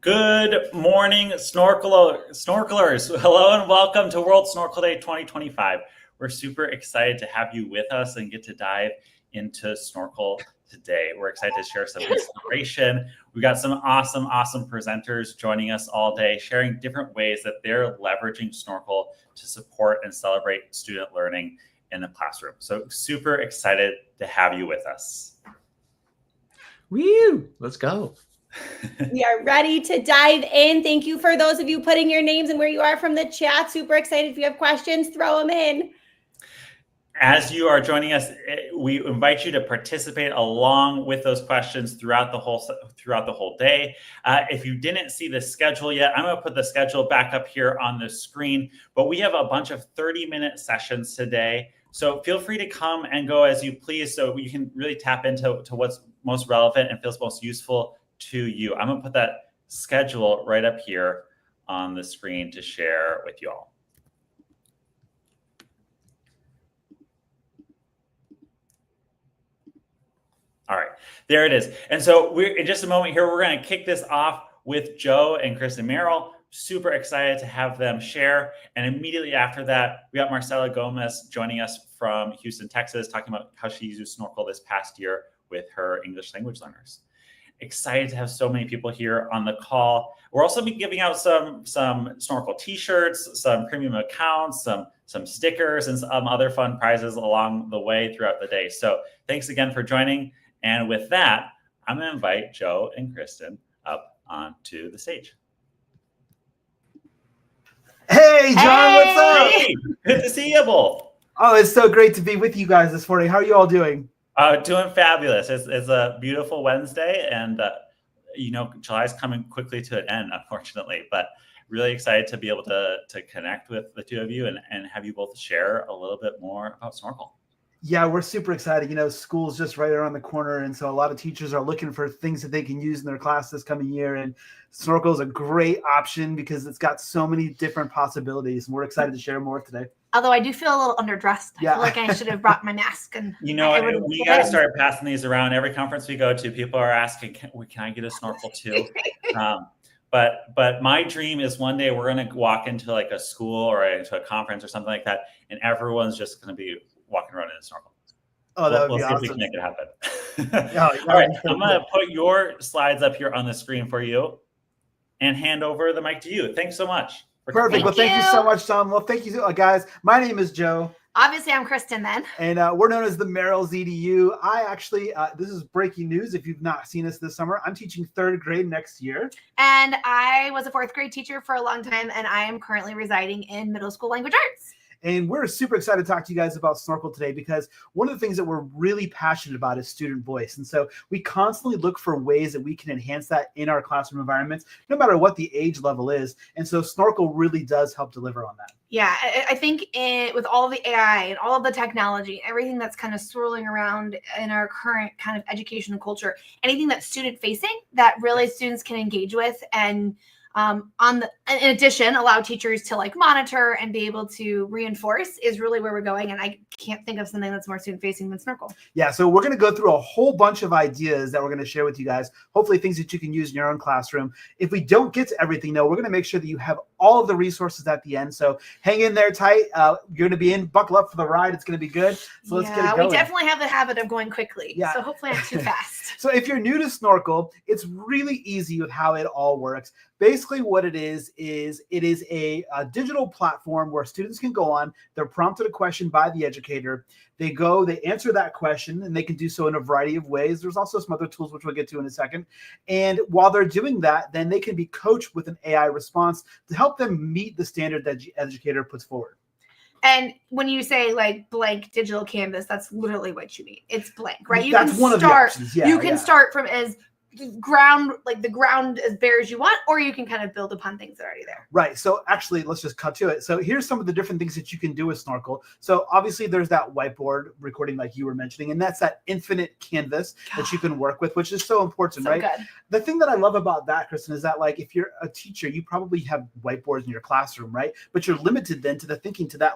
Good morning, snorkelers. Hello and welcome to World Snorkel Day 2025. We're super excited to have you with us and get to dive into Snorkel today. We're excited to share some inspiration. We got some awesome presenters joining us all day, sharing different ways that they're leveraging Snorkel to support and celebrate student learning in the classroom. So super excited to have you with us. Woo! Let's go. We are ready to dive in. Thank you for those of you putting your names and where you are from the chat. Super excited. If you have questions, throw them in. As you are joining us, we invite you to participate along with those questions throughout the whole day. If you didn't see the schedule yet, I'm going to put the schedule back up here on the screen. But we have a bunch of 30-minute sessions today. So feel free to come and go as you please so you can really tap into what's most relevant and feels most useful to you. I'm going to put that schedule right up here on the screen to share with you all. All right, there it is. And so we're in just a moment here, we're going to kick this off with Joe and Chris and Meryl. Super excited to have them share. And immediately after that, we got Marcela Gomez joining us from Houston, Texas, talking about how she used Snorkel this past year with her English language learners. Excited to have so many people here on the call. We're also be giving out some Snorkel t-shirts, some premium accounts, some stickers, and some other fun prizes along the way throughout the day. So thanks again for joining. And with that, I'm going to invite Joe and Kristen up onto the stage. Hey, John, what's up? Hey, good to see you both. Oh, it's so great to be with you guys this morning. How are you all doing? Doing fabulous. It's a beautiful Wednesday, and July's coming quickly to an end, unfortunately. But really excited to be able to connect with the two of you and have you both share a little bit more about Snorkel. Yeah, we're super excited. You know, school's just right around the corner, and so a lot of teachers are looking for things that they can use in their class this coming year. And Snorkel is a great option because it's got so many different possibilities. And we're excited to share more today. Although I do feel a little underdressed. I feel like I should have brought my mask. And we got to start passing these around. Every conference we go to, people are asking, can I get a Snorkel too? But my dream is one day we're going to walk into like a school or into a conference or something like that, and everyone's just going to be walking around in a Snorkel. Oh, that would we'll be see awesome. If we can make it happen. All right, I'm going to put your slides up here on the screen for you and hand over the mic to you. Thanks so much. Perfect. Well, thank you so much, Tom. Well, thank you, guys. My name is Joe. Obviously, I'm Kristen then. And we're known as the Merrill's EDU. I actually, this is breaking news. If you've not seen us this summer, I'm teaching 3rd grade next year. And I was a 4th grade teacher for a long time, and I am currently residing in middle school language arts. And we're super excited to talk to you guys about Snorkel today because one of the things that we're really passionate about is student voice. And so we constantly look for ways that we can enhance that in our classroom environments, no matter what the age level is. And so Snorkel really does help deliver on that. Yeah, I think with all the AI and all of the technology, everything that's kind of swirling around in our current kind of educational culture, anything that's student facing that really students can engage with and in addition, allow teachers to like monitor and be able to reinforce is really where we're going. And I can't think of something that's more student facing than Snorkel. Yeah, so we're going to go through a whole bunch of ideas that we're going to share with you guys. Hopefully things that you can use in your own classroom. If we don't get to everything, though, we're going to make sure that you have all of the resources at the end. So hang in there tight. You're going to be in, buckle up for the ride. It's going to be good. So let's get it going. We definitely have the habit of going quickly. Yeah. So hopefully I'm too fast. So if you're new to Snorkel, it's really easy with how it all works. Basically what it is it is a digital platform where students can go on. They're prompted a question by the educator. They answer that question, and they can do so in a variety of ways. There's also some other tools, which we'll get to in a second. And while they're doing that, then they can be coached with an AI response to help them meet the standard that the educator puts forward. And when you say like blank digital canvas, that's literally what you mean. It's blank, right? That's one of the options. Yeah, you can start from as the ground as bare as you want, or you can kind of build upon things that are already there. Right. So actually, let's just cut to it. So here's some of the different things that you can do with Snorkel. So obviously there's that whiteboard recording like you were mentioning, and that's that infinite canvas that you can work with, which is so important, so right? Good. The thing that I love about that, Kristen, is that like if you're a teacher, you probably have whiteboards in your classroom, right? But you're limited then to the thinking to that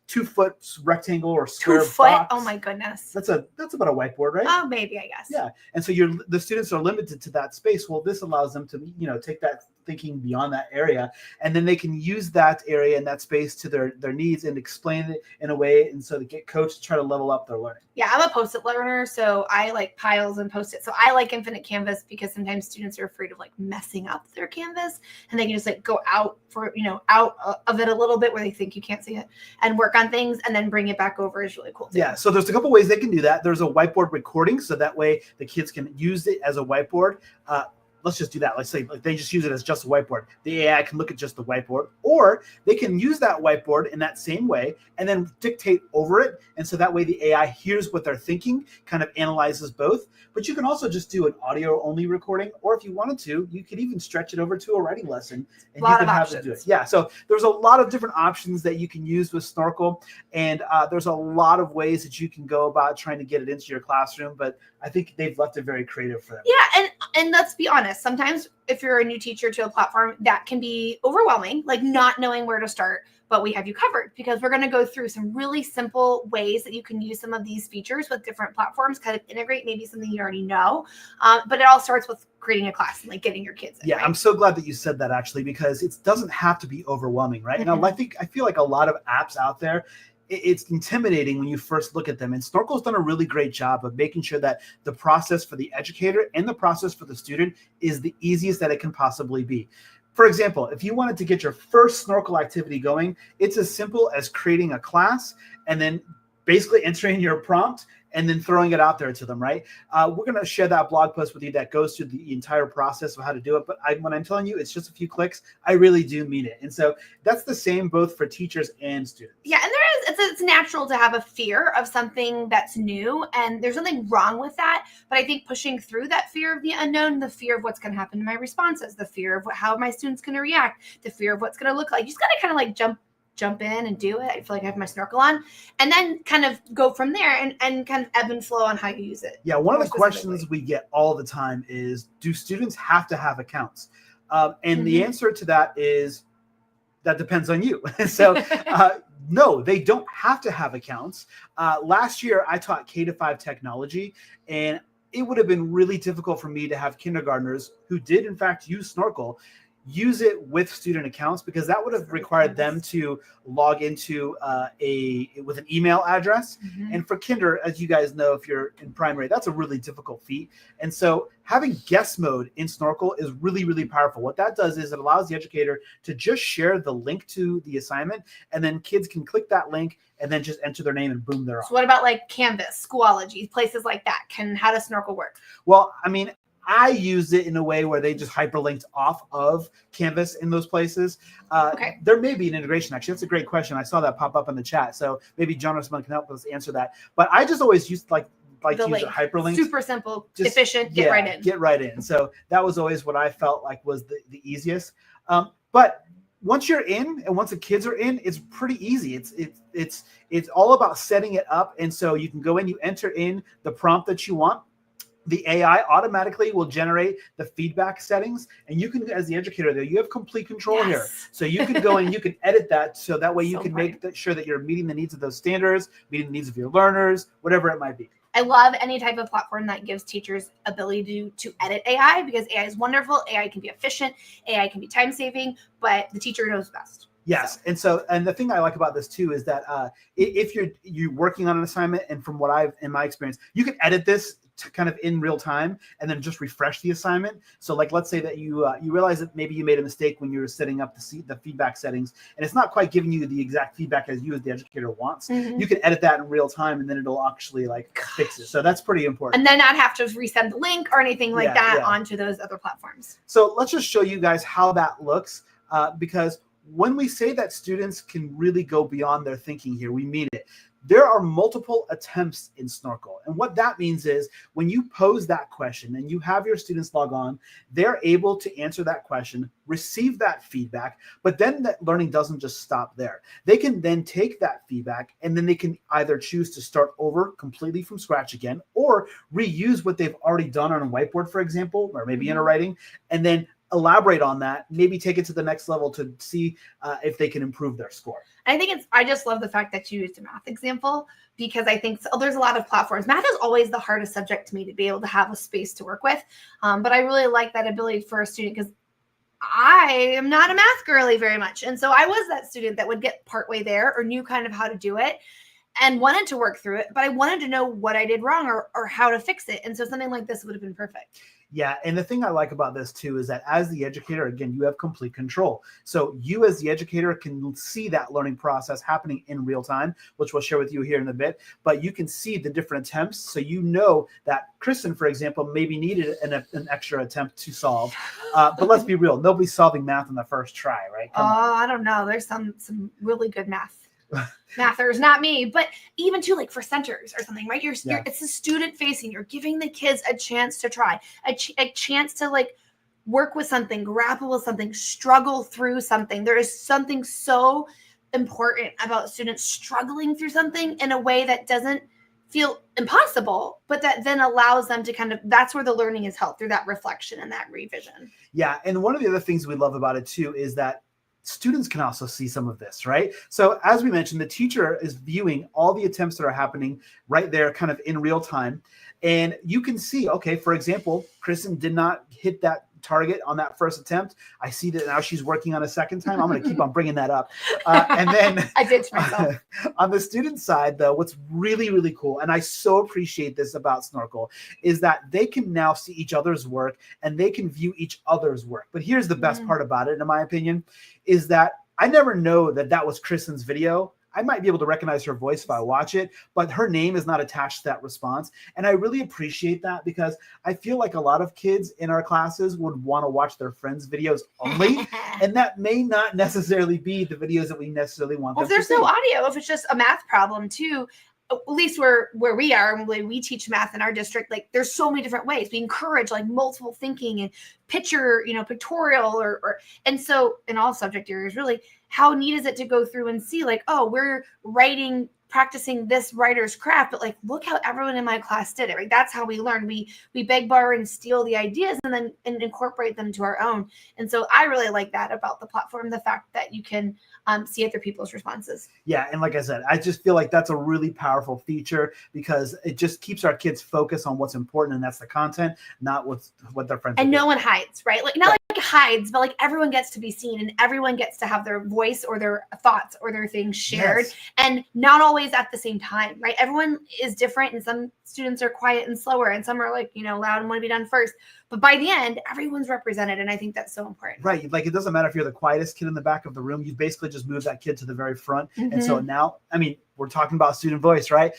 2-foot rectangle or square 2 foot. box. Oh my goodness. That's about a whiteboard, right? Oh, maybe, I guess. Yeah. And so the students students are limited to that space, well, this allows them to, take that thinking beyond that area, and then they can use that area and that space to their needs and explain it in a way, and so they get coached to try to level up their learning. Yeah, I'm a Post-it learner, so I like piles and Post-it. So I like infinite canvas because sometimes students are afraid of like messing up their canvas, and they can just like go out of it a little bit where they think you can't see it and work on things and then bring it back over is really cool too. Yeah, so there's a couple ways they can do that. There's a whiteboard recording, so that way the kids can use it as a whiteboard. Let's just do that. Let's say they just use it as just a whiteboard. The AI can look at just the whiteboard, or they can use that whiteboard in that same way and then dictate over it. And so that way the AI hears what they're thinking, kind of analyzes both. But you can also just do an audio only recording, or if you wanted to, you could even stretch it over to a writing lesson and you can have them do it. Yeah, so there's a lot of different options that you can use with Snorkel, and there's a lot of ways that you can go about trying to get it into your classroom, but I think they've left it very creative for them. Yeah, and let's be honest, sometimes if you're a new teacher to a platform, that can be overwhelming, like not knowing where to start, but we have you covered because we're going to go through some really simple ways that you can use some of these features with different platforms, kind of integrate maybe something you already know, but it all starts with creating a class and like getting your kids in. Yeah, right? I'm so glad that you said that, actually, because it doesn't have to be overwhelming, right? Mm-hmm. And I feel like a lot of apps out there, it's intimidating when you first look at them. And Snorkel's done a really great job of making sure that the process for the educator and the process for the student is the easiest that it can possibly be. For example, if you wanted to get your first Snorkel activity going, it's as simple as creating a class and then basically entering your prompt and then throwing it out there to them, right? We're going to share that blog post with you that goes through the entire process of how to do it. But when I'm telling you it's just a few clicks, I really do mean it. And so that's the same both for teachers and students. Yeah, and it's natural to have a fear of something that's new, and there's nothing wrong with that. But I think pushing through that fear of the unknown, the fear of what's going to happen to my responses, the fear of how my students going to react, the fear of what's going to look like, you just got to kind of like jump in and do it. I feel like I have my Snorkel on, and then kind of go from there and kind of ebb and flow on how you use it. Yeah, one of the questions we get all the time is, do students have to have accounts? And the answer to that is, that depends on you. So no, they don't have to have accounts. Last year, I taught K-5 technology, and it would have been really difficult for me to have kindergartners who did, in fact, use Snorkel use it with student accounts, because that would have required them to log into with an email address. Mm-hmm. And for kinder, as you guys know, if you're in primary, that's a really difficult feat. And so having guest mode in Snorkel is really, really powerful. What that does is it allows the educator to just share the link to the assignment, and then kids can click that link and then just enter their name and boom, they're on. So what about like Canvas, Schoology, places like that? How does Snorkel work? Well, I mean, I used it in a way where they just hyperlinked off of Canvas in those places. Okay. There may be an integration, actually. That's a great question. I saw that pop up in the chat. So maybe John or someone can help us answer that. But I just always used like use a hyperlink. Super simple, efficient, get right in. Get right in. So that was always what I felt like was the easiest. But once you're in and once the kids are in, it's pretty easy. It's all about setting it up. And so you can go in, you enter in the prompt that you want. The AI automatically will generate the feedback settings, and you can, as the educator there, you have complete control here. So you can go in, you can edit that, so that way you can make sure that you're meeting the needs of those standards, meeting the needs of your learners, whatever it might be. I love any type of platform that gives teachers ability to edit AI, because AI is wonderful. AI can be efficient. AI can be time-saving, but the teacher knows best. Yes. And the thing I like about this too is that if you're working on an assignment, and from what in my experience, you can edit this to kind of in real time and then just refresh the assignment. So like, let's say that you realize that maybe you made a mistake when you were setting up the feedback settings, and it's not quite giving you the exact feedback as you as the educator wants. Mm-hmm. You can edit that in real time, and then it'll actually fix it. So that's pretty important. And then not have to resend the link or anything like that onto those other platforms. So let's just show you guys how that looks, because when we say that students can really go beyond their thinking here, we mean it. There are multiple attempts in Snorkel. And what that means is when you pose that question and you have your students log on, they're able to answer that question, receive that feedback, but then that learning doesn't just stop there. They can then take that feedback, and then they can either choose to start over completely from scratch again, or reuse what they've already done on a whiteboard, for example, or maybe in a writing, and then elaborate on that, maybe take it to the next level to see if they can improve their score. I just love the fact that you used a math example, because I think there's a lot of platforms. Math is always the hardest subject to me to be able to have a space to work with. But I really like that ability for a student, because I am not a math girly very much. And so I was that student that would get partway there or knew kind of how to do it and wanted to work through it, but I wanted to know what I did wrong or how to fix it. And so something like this would have been perfect. Yeah. And the thing I like about this too is that as the educator, again, you have complete control. So you as the educator can see that learning process happening in real time, which we'll share with you here in a bit, but you can see the different attempts. So you know that Kristen, for example, maybe needed an extra attempt to solve. But let's be real. Nobody's solving math on the first try, right? Come on. I don't know. There's some really good mathers, not me, but even too, like for centers or something, right? It's a student facing, you're giving the kids a chance to try, a chance to like work with something, grapple with something, struggle through something. There is something so important about students struggling through something in a way that doesn't feel impossible, but that then allows them to that's where the learning is held, through that reflection and that revision. Yeah. And one of the other things we love about it too is that students can also see some of this, right? So as we mentioned, the teacher is viewing all the attempts that are happening right there kind of in real time. And you can see, okay, for example, Kristen did not hit that target on that first attempt. I see that now she's working on a second time. I'm going to keep on bringing that up. And then I did to myself. On the student side, though, what's really, really cool, and I so appreciate this about Snorkel, is that they can now see each other's work and they can view each other's work. But here's the best part about it, in my opinion, is that I never know that that was Kristen's video. I might be able to recognize her voice if I watch it, but her name is not attached to that response. And I really appreciate that, because I feel like a lot of kids in our classes would want to watch their friends' videos only. And that may not necessarily be the videos that we necessarily want them to see. If there's no audio, if it's just a math problem too, at least where we are, and we teach math in our district, like there's so many different ways. We encourage like multiple thinking and pictorial or and so in all subject areas, really, how neat is it to go through and see like, oh, we're practicing this writer's craft, but like, look how everyone in my class did it, right? That's how we learn. We beg, borrow, and steal the ideas and incorporate them to our own. And so I really like that about the platform, the fact that you can see other people's responses. Yeah. And like I said, I just feel like that's a really powerful feature, because it just keeps our kids focused on what's important, and that's the content, not what their friends. And no one hides, right? Like not like hides, but like everyone gets to be seen and everyone gets to have their voice or their thoughts or their things shared. Yes. And not always at the same time, right? Everyone is different, and some students are quiet and slower, and some are like, loud and want to be done first. But by the end, everyone's represented. And I think that's so important. Right. Like, it doesn't matter if you're the quietest kid in the back of the room. You basically just move that kid to the very front. And so now, I mean, we're talking about student voice, right?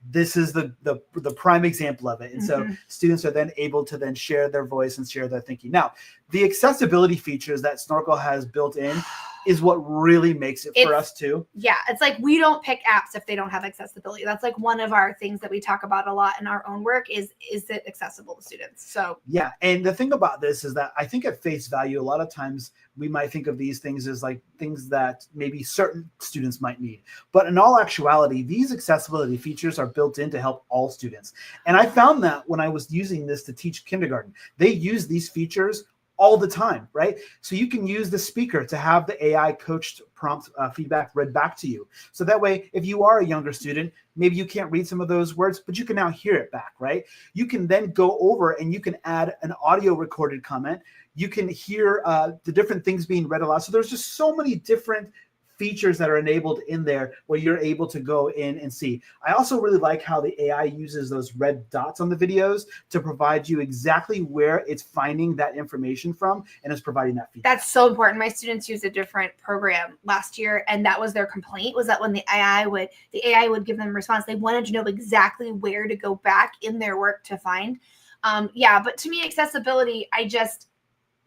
This is the prime example of it. And so students are then able to then share their voice and share their thinking. Now, the accessibility features that Snorkel has built in is what really makes it for us too. Yeah. It's like, we don't pick apps if they don't have accessibility. That's like one of our things that we talk about a lot in our own work is it accessible to students? So yeah. And the thing about this is that I think at face value, a lot of times we might think of these things as like things that maybe certain students might need. But in all actuality, these accessibility features are built in to help all students. And I found that when I was using this to teach kindergarten, they use these features all the time, right? So you can use the speaker to have the AI coached prompt feedback read back to you. So that way, if you are a younger student, maybe you can't read some of those words, but you can now hear it back, right? You can then go over and you can add an audio recorded comment. You can hear the different things being read aloud. So there's just so many different features that are enabled in there where you're able to go in and see. I also really like how the AI uses those red dots on the videos to provide you exactly where it's finding that information from, and it's providing that feedback. That's so important. My students used a different program last year, and that was their complaint, was that when the AI would give them a response, they wanted to know exactly where to go back in their work to find. But to me, accessibility,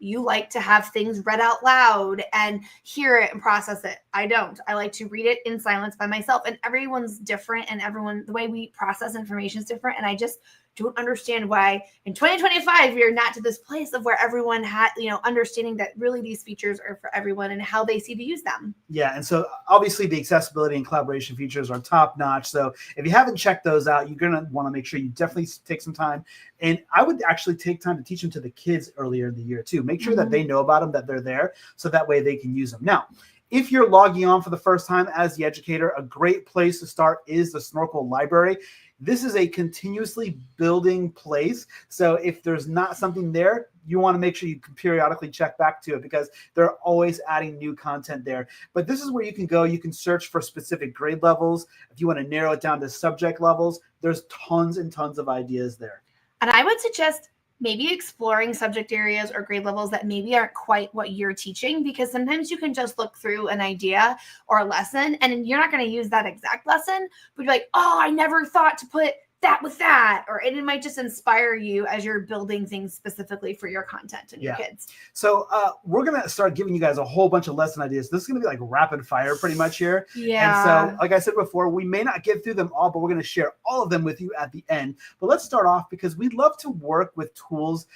you like to have things read out loud and hear it and process it. I don't. I like to read it in silence by myself, and everyone's different, and the way we process information is different. And I just don't understand why in 2025 we are not to this place of where everyone had, understanding that really these features are for everyone and how they see to use them. Yeah, and so obviously the accessibility and collaboration features are top notch. So if you haven't checked those out, you're going to want to make sure you definitely take some time. And I would actually take time to teach them to the kids earlier in the year too. Make sure that they know about them, that they're there, so that way they can use them. Now, if you're logging on for the first time as the educator, a great place to start is the Snorkel library. This is a continuously building place. So if there's not something there, you want to make sure you can periodically check back to it, because they're always adding new content there. But this is where you can go. You can search for specific grade levels. If you want to narrow it down to subject levels, there's tons and tons of ideas there. And I would suggest maybe exploring subject areas or grade levels that maybe aren't quite what you're teaching, because sometimes you can just look through an idea or a lesson and you're not going to use that exact lesson, but you're like, oh, I never thought to put that with that, or it might just inspire you as you're building things specifically for your content and your kids. So we're going to start giving you guys a whole bunch of lesson ideas. This is going to be like rapid fire pretty much here. Yeah. And so, like I said before, we may not get through them all, but we're going to share all of them with you at the end. But let's start off, because we'd love to work with tools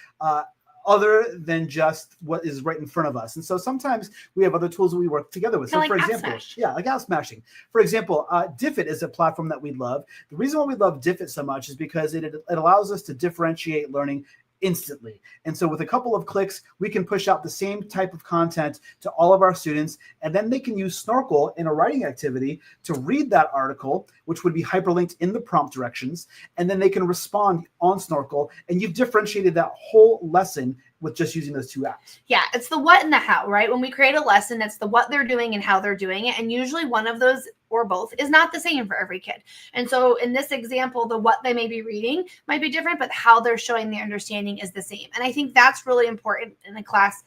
other than just what is right in front of us. And so sometimes we have other tools that we work together with. So like for example, like app smashing. For example, Diffit is a platform that we love. The reason why we love Diffit so much is because it allows us to differentiate learning instantly. And so with a couple of clicks, we can push out the same type of content to all of our students, and then they can use Snorkel in a writing activity to read that article, which would be hyperlinked in the prompt directions, and then they can respond on Snorkel, and you've differentiated that whole lesson with just using those two apps. Yeah, it's the what and the how, right? When we create a lesson, it's the what they're doing and how they're doing it. And usually one of those or both is not the same for every kid. And so in this example, the what they may be reading might be different, but how they're showing the understanding is the same. And I think that's really important in a class,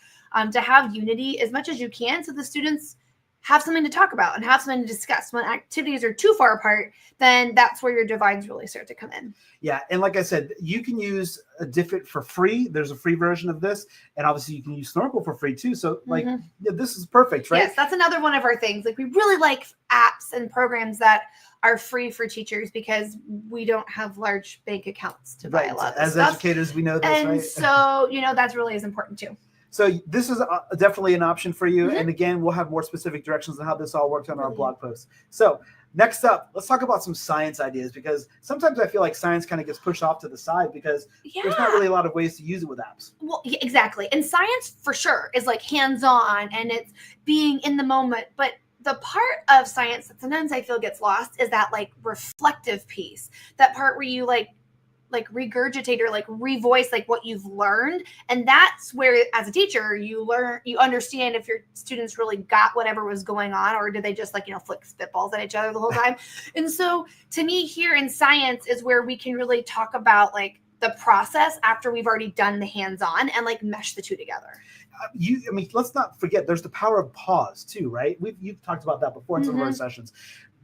to have unity as much as you can, so the students have something to talk about and have something to discuss. When activities are too far apart, then that's where your divides really start to come in. Yeah, and like I said, you can use a Diffit for free. There's a free version of this, and obviously you can use Snorkel for free too. So this is perfect, right? Yes, that's another one of our things. Like, we really like apps and programs that are free for teachers, because we don't have large bank accounts to buy a lot of this As stuff. Educators, we know this, and right? so, that's really is important too. So this is definitely an option for you. And again, we'll have more specific directions on how this all works on our blog post. So next up, let's talk about some science ideas, because sometimes I feel like science kind of gets pushed off to the side because there's not really a lot of ways to use it with apps. Well, yeah, exactly. And science for sure is like hands-on and it's being in the moment. But the part of science that sometimes I feel gets lost is that like reflective piece, that part where you like regurgitate or like revoice like what you've learned. And that's where, as a teacher, you understand if your students really got whatever was going on, or did they just flick spitballs at each other the whole time. And so to me, here in science is where we can really talk about like the process after we've already done the hands-on and like mesh the two together. Let's not forget there's the power of pause too, right? You've talked about that before in some of our sessions.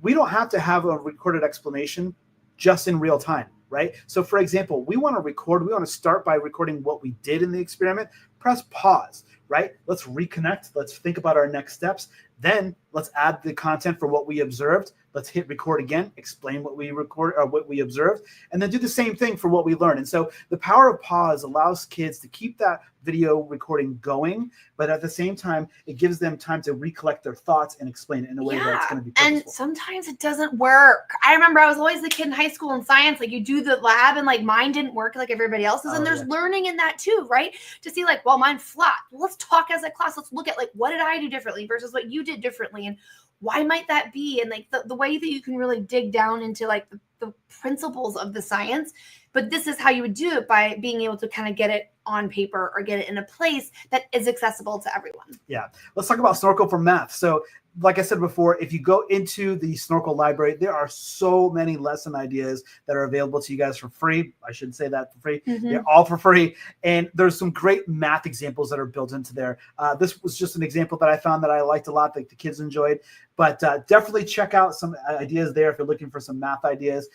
We don't have to have a recorded explanation just in real time, right? So for example, we want to start by recording what we did in the experiment. Press pause, right? Let's reconnect. Let's think about our next steps. Then let's add the content for what we observed. Let's hit record again, explain what we observed, and then do the same thing for what we learned. And so the power of pause allows kids to keep that video recording going, but at the same time, it gives them time to recollect their thoughts and explain it in a way that's going to be purposeful. And sometimes it doesn't work. I remember I was always the kid in high school in science, like you do the lab and like mine didn't work like everybody else's. And there's learning in that too, right? To see like, well, mine flopped. Well, let's talk as a class. Let's look at like, what did I do differently versus what you did differently? And why might that be? And like the way that you can really dig down into like the principles of the science, but this is how you would do it, by being able to kind of get it on paper or get it in a place that is accessible to everyone. Yeah. Let's talk about Snorkel for math. So like I said before, if you go into the Snorkel library, there are so many lesson ideas that are available to you guys for free. I shouldn't say that for free. They're all for free. And there's some great math examples that are built into there. This was just an example that I found that I liked a lot, that the kids enjoyed. But definitely check out some ideas there if you're looking for some math ideas.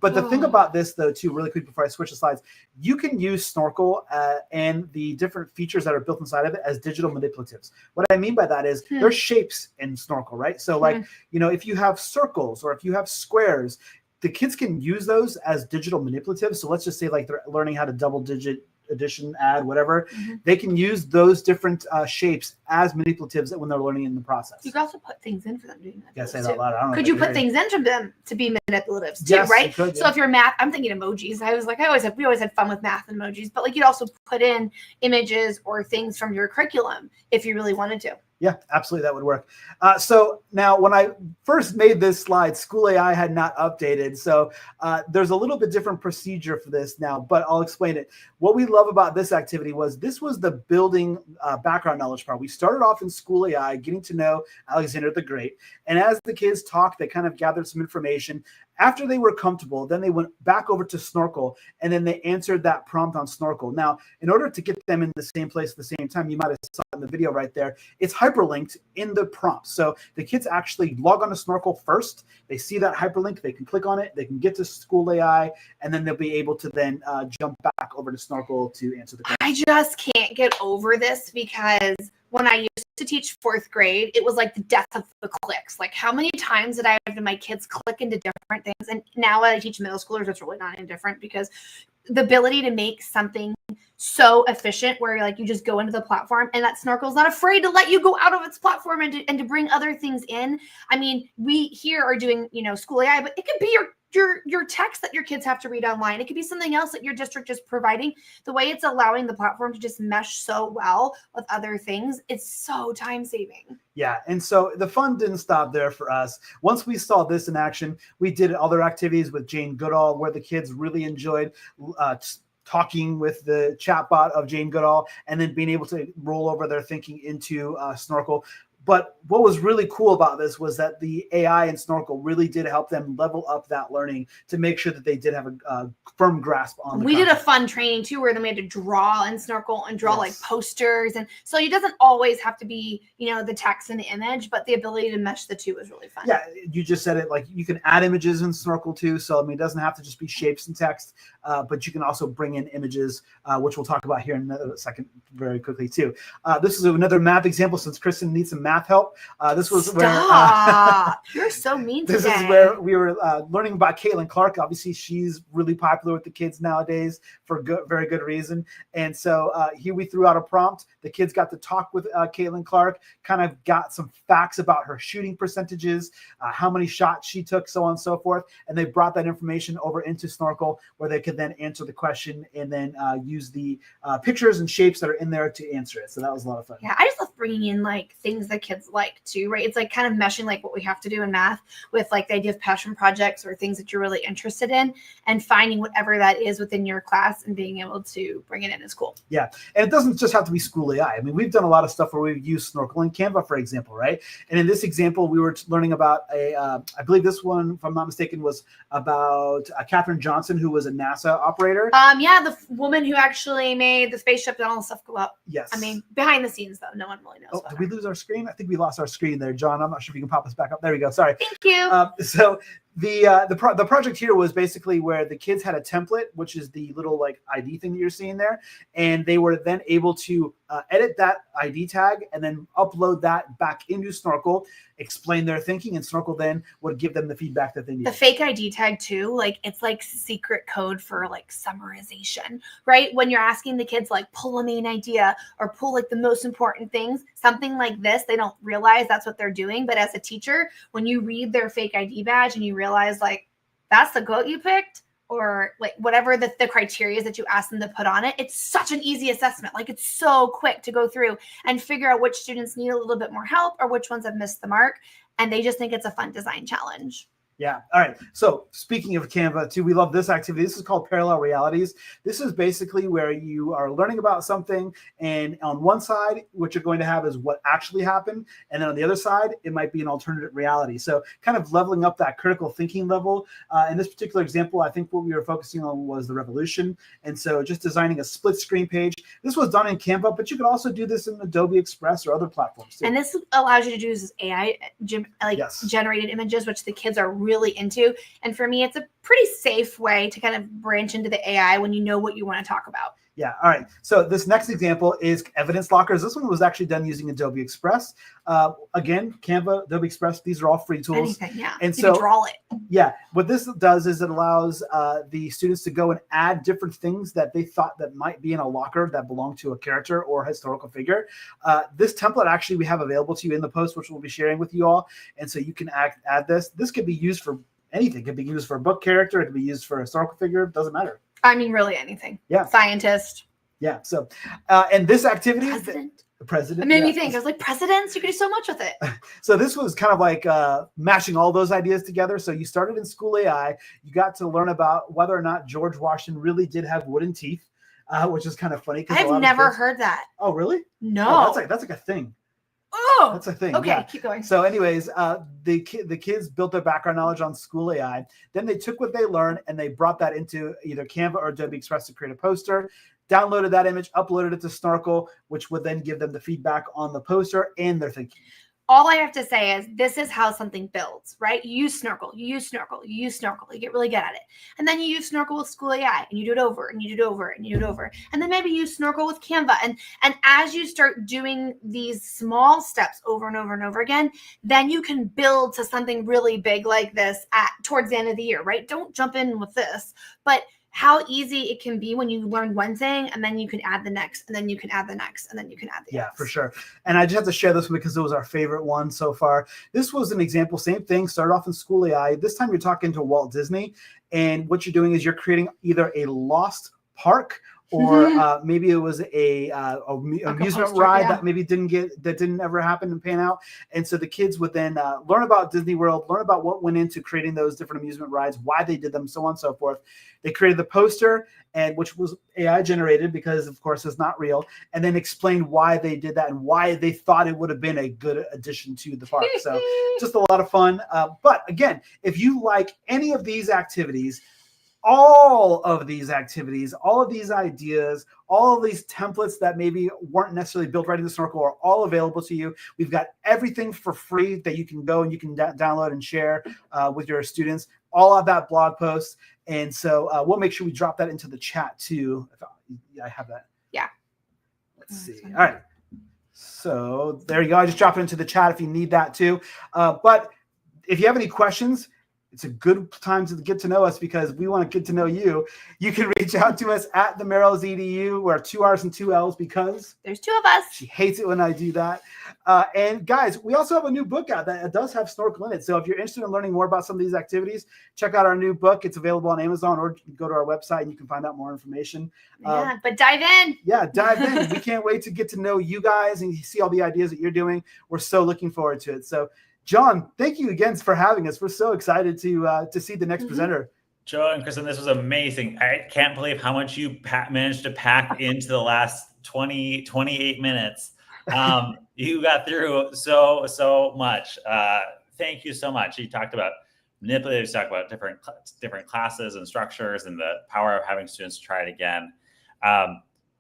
But the thing about this, though, too, really quick before I switch the slides, you can use Snorkel and the different features that are built inside of it as digital manipulatives. What I mean by that is there's shapes in Snorkel, right? So like, if you have circles or if you have squares, the kids can use those as digital manipulatives. So let's just say like they're learning how to double digit addition, add, whatever. They can use those different shapes as manipulatives when they're learning in the process. You could also put things in for them doing that. Yeah, say that loud. I don't know. Could you put things into them to be manipulatives too, Yes, right? you could, So yeah. if you're math, I'm thinking emojis. We always had fun with math and emojis, but like you'd also put in images or things from your curriculum if you really wanted to. Yeah, absolutely. That would work. So now when I first made this slide, School AI had not updated. So there's a little bit different procedure for this now, but I'll explain it. What we love about this activity was this was the building background knowledge part. We started off in School AI, getting to know Alexander the Great. And as the kids talked, they kind of gathered some information. After they were comfortable, then they went back over to Snorkel, and then they answered that prompt on Snorkel. Now, in order to get them in the same place at the same time, you might have saw in the video right there, it's hyperlinked in the prompt. So the kids actually log on to Snorkel first. They see that hyperlink. They can click on it. They can get to School AI, and then they'll be able to then jump back over to Snorkel to answer the question. I just can't get over this because when I used to teach 4th grade, it was like the death of the clicks. Like how many times did I have my kids click into different things? And now I teach middle schoolers, it's really not any different because the ability to make something so efficient where like you just go into the platform and that Snorkel is not afraid to let you go out of its platform and to bring other things in. I mean, we here are doing, School AI, but it could be your text that your kids have to read online. It could be something else that your district is providing. The way it's allowing the platform to just mesh so well with other things, it's so time saving. Yeah, and so the fun didn't stop there for us. Once we saw this in action, we did other activities with Jane Goodall where the kids really enjoyed talking with the chatbot of Jane Goodall and then being able to roll over their thinking into Snorkel. But what was really cool about this was that the AI and Snorkel really did help them level up that learning to make sure that they did have a firm grasp on the We content. did a fun training too where then we had to draw in Snorkel and draw like posters. And so it doesn't always have to be, the text and the image, but the ability to mesh the two was really fun. Yeah, you just said it, like you can add images in Snorkel too. So, it doesn't have to just be shapes and text, but you can also bring in images, which we'll talk about here in a second very quickly too. This is another math example since Kristen needs some math help. This was Stop. You're so mean today. This is where we were learning about Caitlin Clark. Obviously, she's really popular with the kids nowadays for very good reason. And so here we threw out a prompt. The kids got to talk with Caitlin Clark, kind of got some facts about her shooting percentages, how many shots she took, so on and so forth. And they brought that information over into Snorkel where they could then answer the question and then use the pictures and shapes that are in there to answer it. So that was a lot of fun. Yeah, I just love bringing in like things that kids like too, right? It's like kind of meshing like what we have to do in math with like the idea of passion projects or things that you're really interested in and finding whatever that is within your class and being able to bring it in is cool. Yeah, and it doesn't just have to be School AI. I mean, we've done a lot of stuff where we've used Snorkel and Canva, for example, right? And in this example, we were learning about I believe this one, if I'm not mistaken, was about Katherine Johnson, who was a NASA operator. Yeah, the woman who actually made the spaceship and all the stuff go up. Yes. I mean, behind the scenes though, no one really knows. Oh, did we lose our screen? I think we lost our screen there, John. I'm not sure if you can pop us back up. There we go. Sorry. Thank you. So the project here was basically where the kids had a template, which is the little like ID thing that you're seeing there, and they were then able to edit that ID tag and then upload that back into Snorkel, explain their thinking, and Snorkel then would give them the feedback that they need. The fake ID tag too, like it's like secret code for like summarization, right? When you're asking the kids like pull a main idea or pull like the most important things, something like this, they don't realize that's what they're doing. But as a teacher, when you read their fake ID badge and you realize like that's the quote you picked, or like whatever the criteria that you ask them to put on it, it's such an easy assessment. Like it's so quick to go through and figure out which students need a little bit more help or which ones have missed the mark. And they just think it's a fun design challenge. Yeah. All right. So speaking of Canva too, we love this activity. This is called Parallel Realities. This is basically where you are learning about something, and on one side, what you're going to have is what actually happened. And then on the other side, it might be an alternative reality. So kind of leveling up that critical thinking level. In this particular example, I think what we were focusing on was the revolution. And so just designing a split screen page. This was done in Canva, but you could also do this in Adobe Express or other platforms too. And this allows you to do this AI generated images, which the kids are really into. And for me, it's a pretty safe way to kind of branch into the AI when you know what you want to talk about. Yeah. All right. So this next example is evidence lockers. This one was actually done using Adobe Express. Again, Canva, Adobe Express, these are all free tools. Anything, yeah. And you so can draw it. Yeah, what this does is it allows the students to go and add different things that they thought that might be in a locker that belong to a character or historical figure. This template actually we have available to you in the post, which we'll be sharing with you all. And so you can add this. This could be used for anything. It could be used for a book character. It could be used for a historical figure. It doesn't matter. I mean, really anything. Yeah. Scientist. Yeah. So, and this activity, President. the president. It made me think. I was like, presidents, you could do so much with it. So this was kind of like mashing all those ideas together. So you started in School AI. You got to learn about whether or not George Washington really did have wooden teeth, which is kind of funny. I've never heard that. Oh, really? No. Oh, that's like a thing. Oh, that's a thing. Okay, yeah. Keep going. So anyways, the kids built their background knowledge on School AI. Then they took what they learned and they brought that into either Canva or Adobe Express to create a poster, downloaded that image, uploaded it to Snorkel, which would then give them the feedback on the poster and their thinking. All I have to say is this is how something builds, right? You use Snorkel, you use Snorkel, you use Snorkel, you get really good at it. And then you use Snorkel with School AI and you do it over and you do it over and you do it over. And then maybe you use Snorkel with Canva. And as you start doing these small steps over and over and over again, then you can build to something really big like this towards the end of the year, right? Don't jump in with this, but how easy it can be when you learn one thing and then you can add the next and then you can add the next and then you can add the next. Yeah, for sure. And I just have to share this one because it was our favorite one so far. This was an example, same thing, started off in School AI. This time you're talking to Walt Disney, and what you're doing is you're creating either a lost park or maybe it was a amusement ride that maybe didn't ever happen and pan out. And so the kids would then learn about Disney World, learn about what went into creating those different amusement rides, why they did them, so on and so forth. They created the poster, and which was AI generated because, of course, it's not real, and then explained why they did that and why they thought it would have been a good addition to the park. So just a lot of fun. But again, if you like any of these activities, all of these activities, all of these ideas, all of these templates that maybe weren't necessarily built right into Snorkel are all available to you. We've got everything for free that you can go and you can download and share with your students, all of that blog post. And so we'll make sure we drop that into the chat too. I have that. Yeah. Let's see. All right. So there you go. I just dropped it into the chat if you need that too. But if you have any questions, it's a good time to get to know us because we want to get to know you. You can reach out to us at the Merrill's EDU. We're 2 R's and 2 L's because there's 2 of us. She hates it when I do that. And guys, we also have a new book out that does have Snorkel in it. So if you're interested in learning more about some of these activities, check out our new book. It's available on Amazon, or go to our website and you can find out more information. Yeah, but dive in. Yeah, dive in. We can't wait to get to know you guys and see all the ideas that you're doing. We're so looking forward to it. So John, thank you again for having us. We're so excited to see the next presenter. Joe and Kristen, this was amazing. I can't believe how much you managed to pack into the last 28 minutes. You got through so much. Thank you so much. You talked about manipulators, talked about different classes and structures and the power of having students try it again.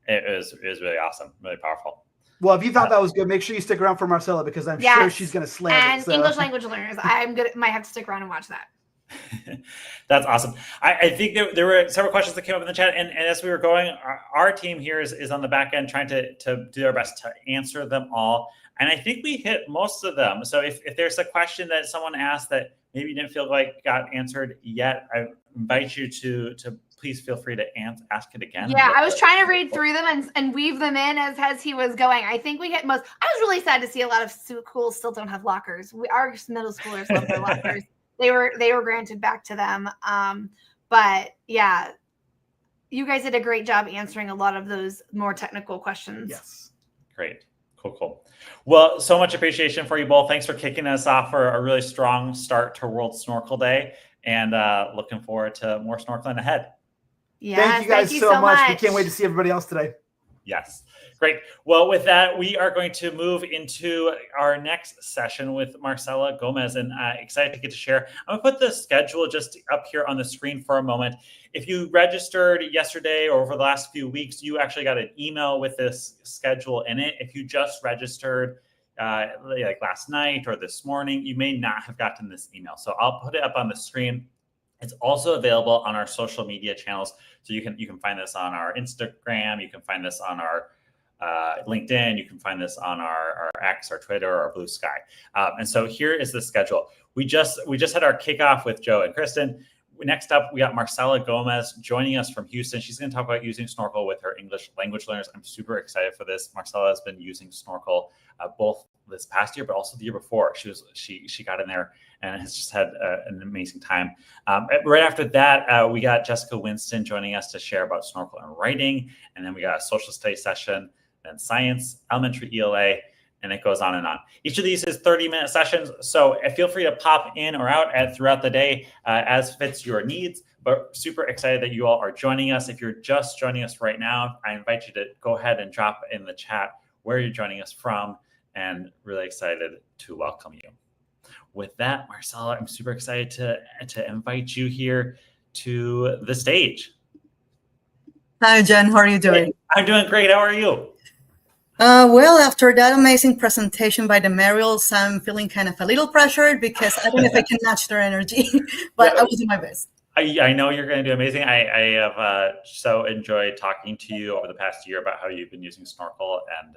It was really awesome, really powerful. Well, if you thought that was good, make sure you stick around for Marcella because I'm sure she's going to slam it. And English language learners, might have to stick around and watch that. That's awesome. I think there were several questions that came up in the chat, and as we were going, our team here is on the back end trying to do their best to answer them all. And I think we hit most of them. So if there's a question that someone asked that maybe you didn't feel like got answered yet, I invite you to please feel free to ask it again. Yeah, I was trying to read through them and weave them in as he was going. I think we hit most. I was really sad to see a lot of schools still don't have lockers. Our middle schoolers love their lockers. They were granted back to them. But yeah, you guys did a great job answering a lot of those more technical questions. Yes. Great. Cool. Well, so much appreciation for you both. Thanks for kicking us off for a really strong start to World Snorkel Day, and looking forward to more snorkeling ahead. Yes, thank you guys so much. We can't wait to see everybody else today. Yes. Great. Well, with that, we are going to move into our next session with Marcella Gomez, and excited to get to share. I'm going to put the schedule just up here on the screen for a moment. If you registered yesterday or over the last few weeks, you actually got an email with this schedule in it. If you just registered like last night or this morning, you may not have gotten this email. So I'll put it up on the screen. It's also available on our social media channels. So you can find this on our Instagram. You can find this on our LinkedIn. You can find this on our X, our Twitter, our Blue Sky. And so here is the schedule. We just had our kickoff with Joe and Kristen. Next up, we got Marcela Gomez joining us from Houston. She's going to talk about using Snorkel with her English language learners. I'm super excited for this. Marcela has been using Snorkel both this past year, but also the year before. She got in there and has just had an amazing time. Right after that, we got Jessica Winston joining us to share about Snorkel and writing. And then we got a social studies session, then science, elementary ELA, and it goes on and on. Each of these is 30-minute sessions, so feel free to pop in or out throughout the day as fits your needs, but super excited that you all are joining us. If you're just joining us right now, I invite you to go ahead and drop in the chat where you're joining us from, and really excited to welcome you. With that, Marcela, I'm super excited to invite you here to the stage. Hi, Jen. How are you doing? Hey, I'm doing great. How are you? Well, after that amazing presentation by the Merrills, I'm feeling kind of a little pressured because I don't know if I can match their energy, but I will do my best. I know you're going to do amazing. I have so enjoyed talking to you over the past year about how you've been using Snorkel, and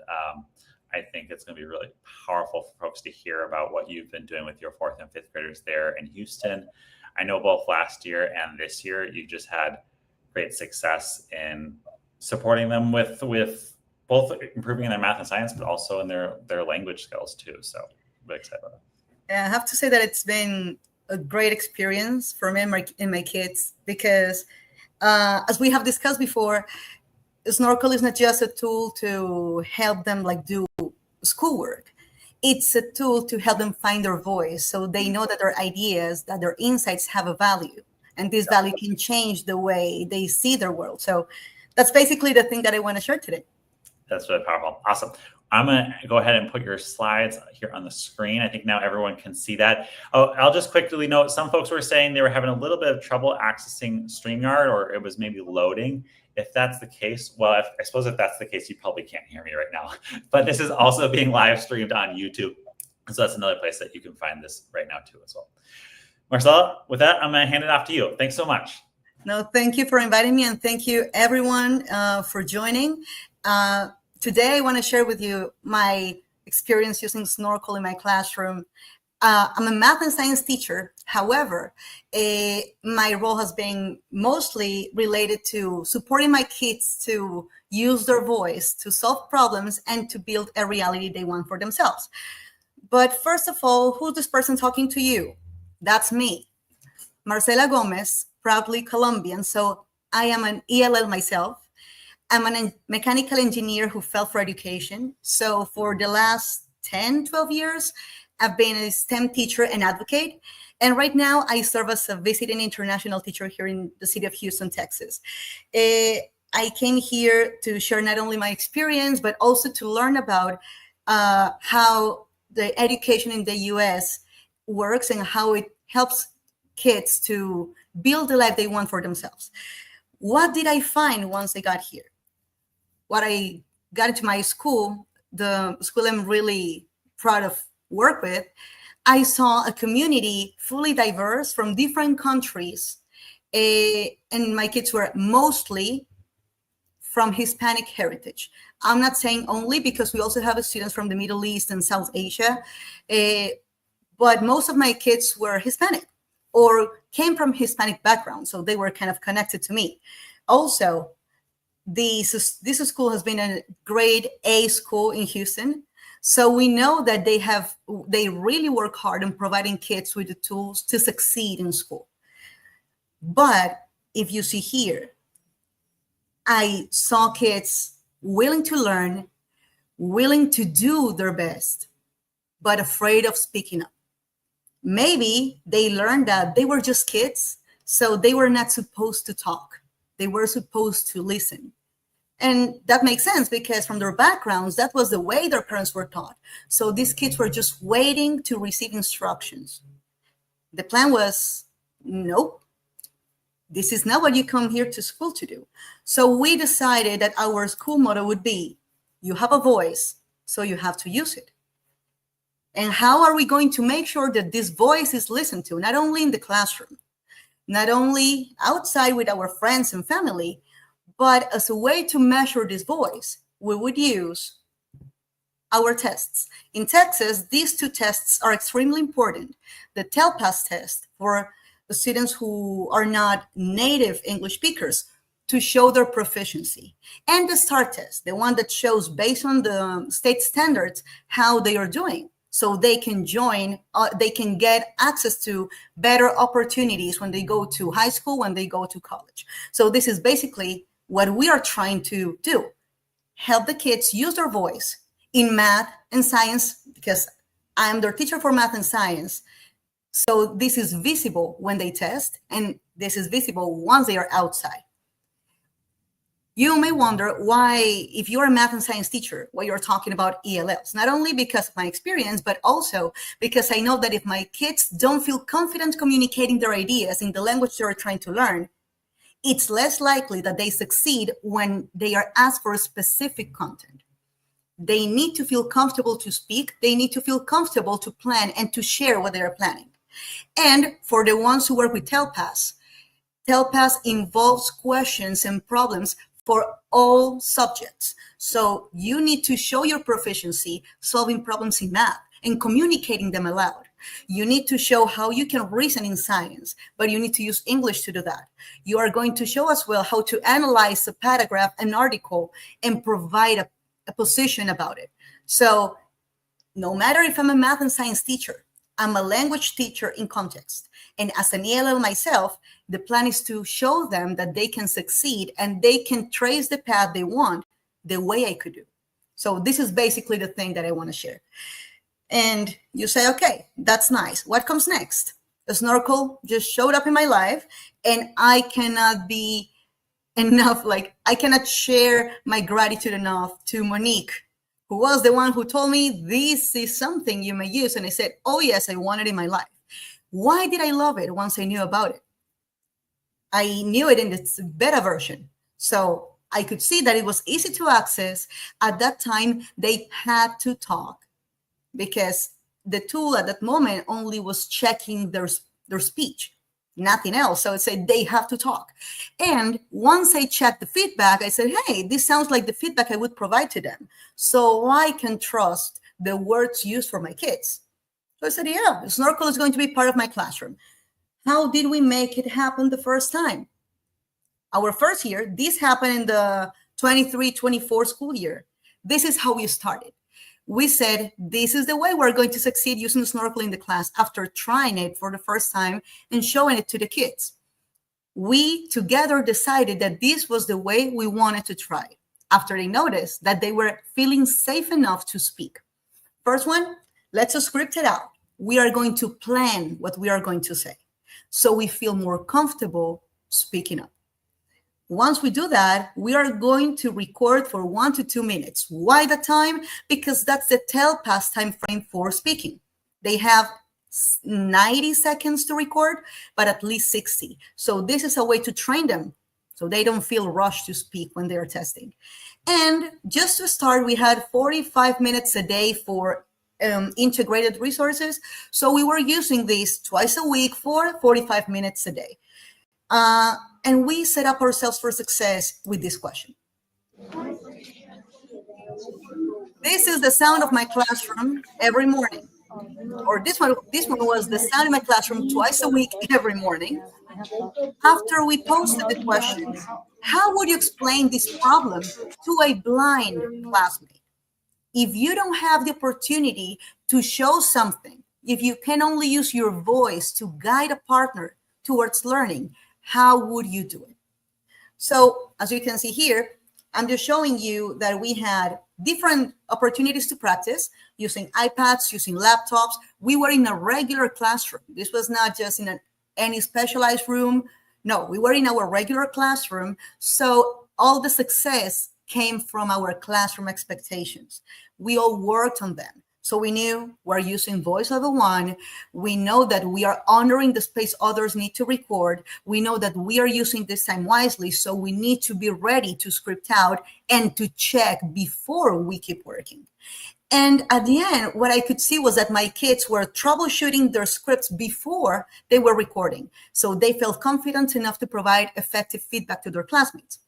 I think it's going to be really powerful for folks to hear about what you've been doing with your 4th and 5th graders there in Houston. I know both last year and this year you just had great success in supporting them with both improving their math and science, but also in their language skills too. So I'm really excited about it. I have to say that it's been a great experience for me and my kids because as we have discussed before, Snorkel is not just a tool to help them do schoolwork. It's a tool to help them find their voice so they know that their ideas, that their insights have a value, and this value can change the way they see their world. So that's basically the thing that I want to share today. That's really powerful. Awesome. I'm going to go ahead and put your slides here on the screen. I think now everyone can see that. Oh, I'll just quickly note, some folks were saying they were having a little bit of trouble accessing StreamYard, or it was maybe loading. If that's the case, well, I suppose if that's the case, you probably can't hear me right now. But this is also being live streamed on YouTube. So that's another place that you can find this right now too as well. Marcela, with that, I'm going to hand it off to you. Thanks so much. No, thank you for inviting me, and thank you everyone for joining. Today, I want to share with you my experience using Snorkel in my classroom. I'm a math and science teacher. However, my role has been mostly related to supporting my kids to use their voice, to solve problems, and to build a reality they want for themselves. But first of all, who's this person talking to you? That's me, Marcela Gomez, proudly Colombian. So I am an ELL myself. I'm a mechanical engineer who fell for education. So for the last 10, 12 years, I've been a STEM teacher and advocate. And right now I serve as a visiting international teacher here in the city of Houston, Texas. I came here to share not only my experience, but also to learn about how the education in the US works and how it helps kids to build the life they want for themselves. What did I find once I got here? What I got into my school, the school I'm really proud of work with, I saw a community fully diverse from different countries. And my kids were mostly from Hispanic heritage. I'm not saying only, because we also have students from the Middle East and South Asia, but most of my kids were Hispanic or came from Hispanic background, so they were kind of connected to me. Also, this school has been a grade A school in Houston, so we know that they really work hard in providing kids with the tools to succeed in school. But if you see here, I saw kids willing to learn, willing to do their best, but afraid of speaking up. Maybe they learned that they were just kids, so they were not supposed to talk. They were supposed to listen. And that makes sense, because from their backgrounds, that was the way their parents were taught. So these kids were just waiting to receive instructions. The plan was, nope, this is not what you come here to school to do. So we decided that our school motto would be, you have a voice, so you have to use it. And how are we going to make sure that this voice is listened to, not only in the classroom, not only outside with our friends and family, but as a way to measure this voice, we would use our tests. In Texas, these two tests are extremely important. The TELPAS test for the students who are not native English speakers to show their proficiency, and the STAR test, the one that shows based on the state standards how they are doing, so they can join, they can get access to better opportunities when they go to high school, when they go to college. So this is basically what we are trying to do, help the kids use their voice in math and science, because I'm their teacher for math and science. So this is visible when they test, and this is visible once they are outside. You may wonder why, if you're a math and science teacher, why you're talking about ELLs. Not only because of my experience, but also because I know that if my kids don't feel confident communicating their ideas in the language they're trying to learn, it's less likely that they succeed when they are asked for a specific content. They need to feel comfortable to speak. They need to feel comfortable to plan and to share what they are planning. And for the ones who work with TELPAS, TELPAS involves questions and problems for all subjects. So you need to show your proficiency solving problems in math and communicating them aloud. You need to show how you can reason in science, but you need to use English to do that. You are going to show as well how to analyze a paragraph, an article, and provide a position about it. So no matter if I'm a math and science teacher, I'm a language teacher in context. And as an ELL myself, the plan is to show them that they can succeed and they can trace the path they want the way I could do. So this is basically the thing that I want to share. And you say, okay, that's nice. What comes next? The Snorkel just showed up in my life, and I cannot be enough, I cannot share my gratitude enough to Monique, who was the one who told me this is something you may use. And I said, oh yes, I want it in my life. Why did I love it once I knew about it? I knew it in its beta version. So I could see that it was easy to access. At that time, they had to talk because the tool at that moment only was checking their speech, nothing else. So it said they have to talk. And once I checked the feedback, I said, hey, this sounds like the feedback I would provide to them. So I can trust the words used for my kids. So I said, yeah, Snorkel is going to be part of my classroom. How did we make it happen the first time? Our first year, this happened in the 23-24 school year. This is how we started. We said, this is the way we're going to succeed using Snorkel in the class after trying it for the first time and showing it to the kids. We together decided that this was the way we wanted to try after they noticed that they were feeling safe enough to speak. First one, let's script it out. We are going to plan what we are going to say so we feel more comfortable speaking up. Once we do that, we are going to record for 1 to 2 minutes. Why the time? Because that's the TELPAS time frame for speaking. They have 90 seconds to record, but at least 60. So this is a way to train them so they don't feel rushed to speak when they're testing. And just to start, we had 45 minutes a day for integrated resources. So we were using this twice a week for 45 minutes a day. And we set up ourselves for success with this question. This is the sound of my classroom every morning. Or this one was the sound in my classroom twice a week, every morning. After we posted the question, how would you explain this problem to a blind classmate? If you don't have the opportunity to show something, if you can only use your voice to guide a partner towards learning, how would you do it? So as you can see here, I'm just showing you that we had different opportunities to practice using iPads, using laptops. We were in a regular classroom. This was not just in any specialized room. No, we were in our regular classroom. So all the success came from our classroom expectations. We all worked on them. So we knew we're using voice level 1. We know that we are honoring the space others need to record. We know that we are using this time wisely. So we need to be ready to script out and to check before we keep working. And at the end, what I could see was that my kids were troubleshooting their scripts before they were recording. So they felt confident enough to provide effective feedback to their classmates.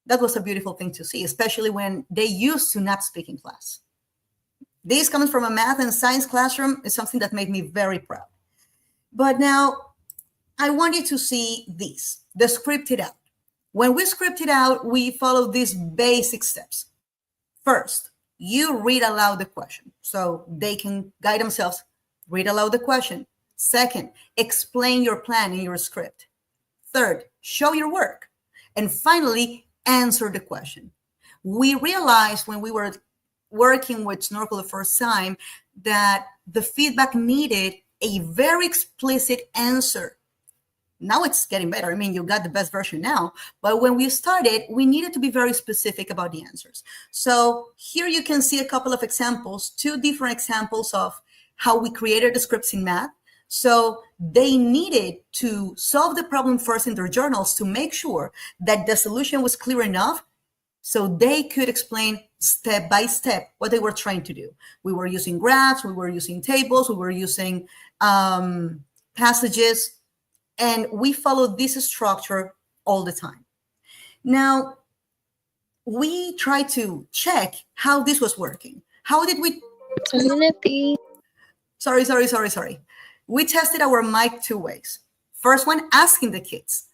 That was a beautiful thing to see, especially when they used to not speak in class. This coming from a math and science classroom is something that made me very proud. But now I want you to see this, the scripted out. When we script it out, we follow these basic steps. First, you read aloud the question so they can guide themselves. Read aloud the question. Second, explain your plan in your script. Third, show your work. And finally, answer the question. We realized when we were working with Snorkel the first time that the feedback needed a very explicit answer. Now it's getting better. I mean, you got the best version now. But when we started, we needed to be very specific about the answers. So here you can see a couple of examples, 2 different examples of how we created the scripts in math. So they needed to solve the problem first in their journals to make sure that the solution was clear enough so they could explain step by step what they were trying to do. We were using graphs, we were using tables, we were using passages, and we followed this structure all the time. Now, we tried to check how this was working. How did we? Sorry. We tested our mic 2 ways. First one, asking the kids.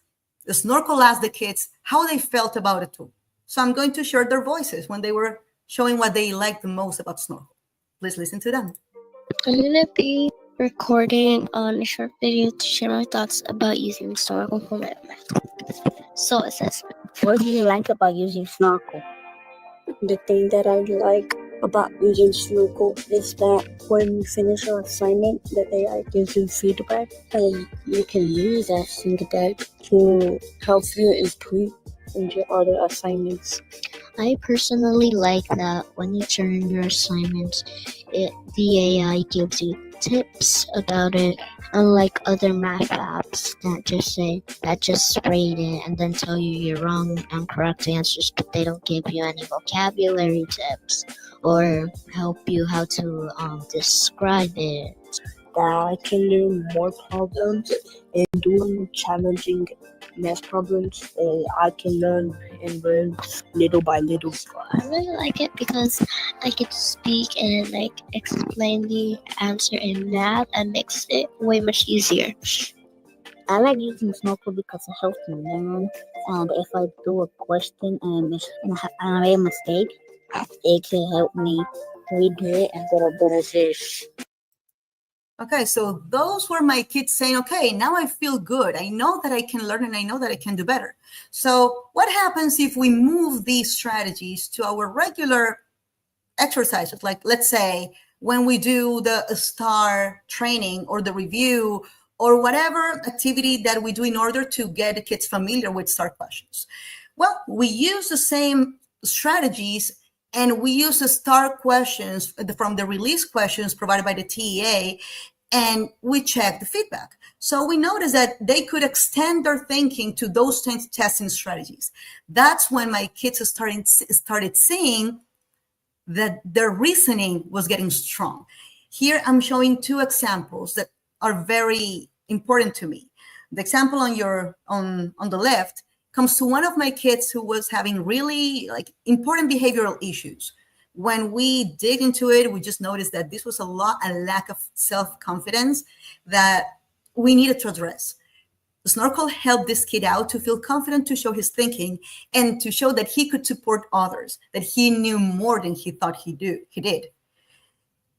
The Snorkel asked the kids how they felt about it too. So I'm going to share their voices when they were showing what they liked the most about Snorkel. Please listen to them. I'm going to be recording on a short video to share my thoughts about using Snorkel for my math. So it says, what do you like about using Snorkel? The thing that I like about using Snorkel is that when you finish your assignment, the AI gives you feedback, and you can use that feedback to help you improve in your other assignments. I personally like that when you turn your assignments, the AI gives you tips about it, unlike other math apps that just rate it and then tell you your wrong and correct answers, but they don't give you any vocabulary tips or help you how to describe it. That I can learn more problems and doing challenging math problems, I can learn and learn little by little. I really like it because I get to speak and explain the answer in math and makes it way much easier. I like using Snorkel because it helps me learn. And if I do a question and I made a mistake, it can help me redo it and get a better fish. Okay, so those were my kids saying, okay, now I feel good. I know that I can learn and I know that I can do better. So what happens if we move these strategies to our regular exercises? Like, let's say when we do the STAR training or the review or whatever activity that we do in order to get the kids familiar with STAR questions. Well, we use the same strategies and we use the STAR questions from the release questions provided by the TEA, and we check the feedback. So we noticed that they could extend their thinking to those testing strategies. That's when my kids started seeing that their reasoning was getting strong. Here I'm showing 2 examples that are very important to me. The example on the left comes to one of my kids who was having really important behavioral issues. When we dig into it, we just noticed that this was a lack of self-confidence that we needed to address. Snorkel helped this kid out to feel confident to show his thinking and to show that he could support others, that he knew more than he thought he did.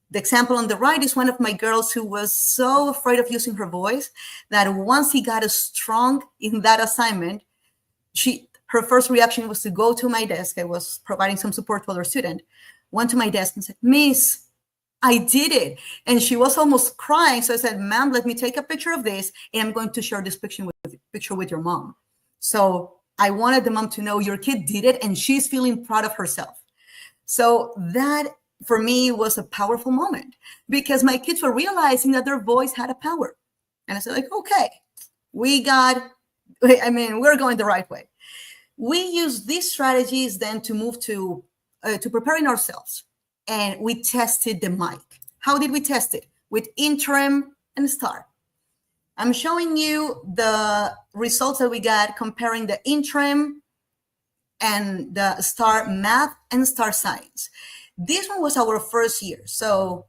The example on the right is one of my girls who was so afraid of using her voice that once he got strong in that assignment, her first reaction was to go to my desk. I was providing some support to other student. Went to my desk and said, "Miss, I did it." And she was almost crying. So I said, "Ma'am, let me take a picture of this, and I'm going to share this picture with your mom." So I wanted the mom to know your kid did it, and she's feeling proud of herself. So that, for me, was a powerful moment because my kids were realizing that their voice had a power. And I said, okay, we're going the right way. We use these strategies then to move to preparing ourselves. and we tested the mic. How did we test it? With interim and STAR. I'm showing you the results that we got comparing the interim and the STAR math and STAR science. This one was our first year. So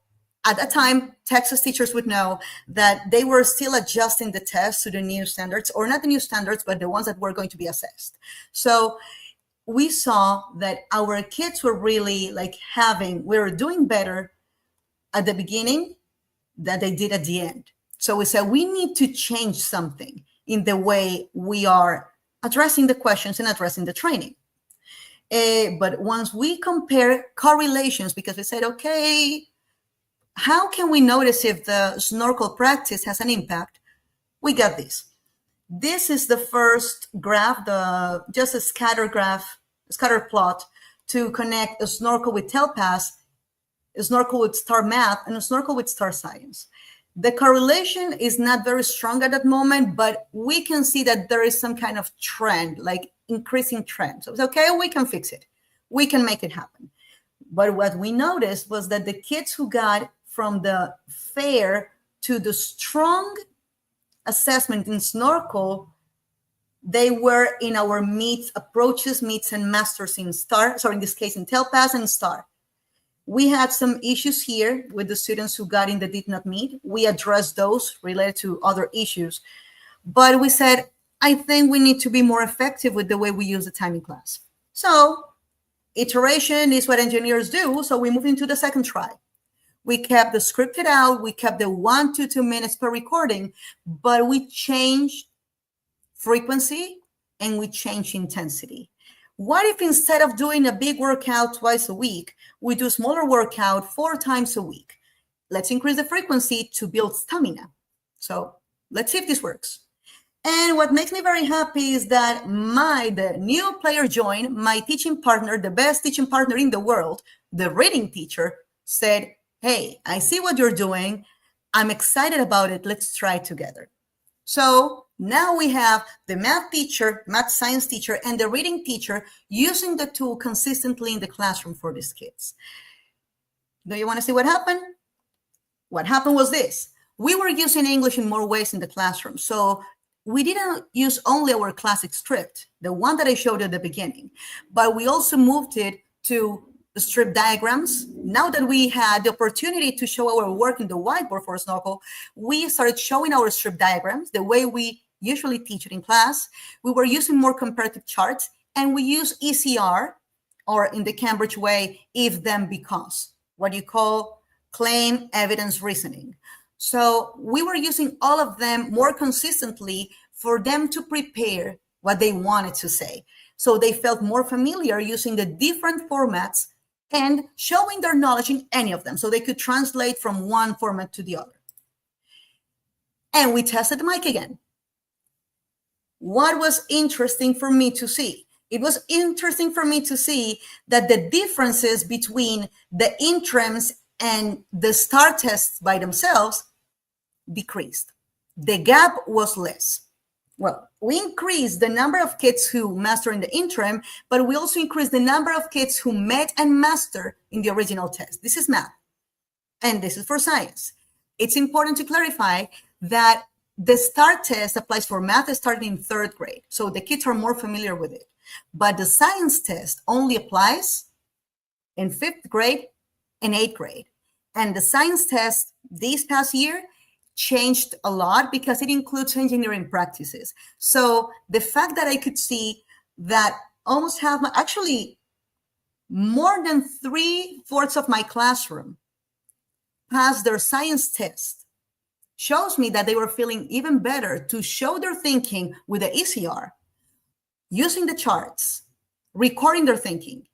at that time, Texas teachers would know that they were still adjusting the test to the new standards, or not the new standards, but the ones that were going to be assessed. So we saw that our kids were really we were doing better at the beginning than they did at the end. So we said, we need to change something in the way we are addressing the questions and addressing the training. But once we compare correlations, because we said, okay, how can we notice if the Snorkel practice has an impact? We got this. This is the first graph, just a scatter graph, a scatter plot to connect a Snorkel with TELPAS, a Snorkel with STAR Math, and a Snorkel with STAR Science. The correlation is not very strong at that moment, but we can see that there is some kind of trend, like increasing trend. So it's okay, we can fix it. We can make it happen. But what we noticed was that the kids who got from the fair to the strong assessment in Snorkel, they were in our meets, approaches, meets, and masters in STAR, sorry, in this case in TELPAS and STAR. We had some issues here with the students who got in that did not meet. We addressed those related to other issues. But we said, I think we need to be more effective with the way we use the time in class. So iteration is what engineers do. So we moved into the second try. We kept the scripted out. We kept the 1 to 2 minutes per recording, but we changed frequency and we changed intensity. What if instead of doing a big workout twice a week, we do a smaller workout 4 times a week? Let's increase the frequency to build stamina. So let's see if this works. And what makes me very happy is that the new player joined, my teaching partner, the best teaching partner in the world, the reading teacher, said, hey, I see what you're doing. I'm excited about it. Let's try it together. So now we have the math teacher, math science teacher, and the reading teacher using the tool consistently in the classroom for these kids. Do you want to see what happened? What happened was this. We were using English in more ways in the classroom. So we didn't use only our classic script, the one that I showed you at the beginning, but we also moved it to the strip diagrams. Now that we had the opportunity to show our work in the whiteboard for Snorkel, we started showing our strip diagrams the way we usually teach it in class. We were using more comparative charts, and we use ECR, or in the Cambridge way, if, then, because, what you call claim, evidence, reasoning. So we were using all of them more consistently for them to prepare what they wanted to say. So they felt more familiar using the different formats and showing their knowledge in any of them, so they could translate from one format to the other. And we tested the mic again. What was interesting for me to see? It was interesting for me to see that the differences between the interims and the STAR tests by themselves decreased. The gap was less. Well, we increased the number of kids who master in the interim, but we also increased the number of kids who met and master in the original test. This is math, and this is for science. It's important to clarify that the STAR test applies for math starting in 3rd grade, so the kids are more familiar with it. But the science test only applies in 5th grade and 8th grade. And the science test this past year changed a lot because it includes engineering practices. So the fact that I could see that almost half, actually more than 3/4 of my classroom passed their science test shows me that they were feeling even better to show their thinking with the ECR, using the charts, recording their thinking.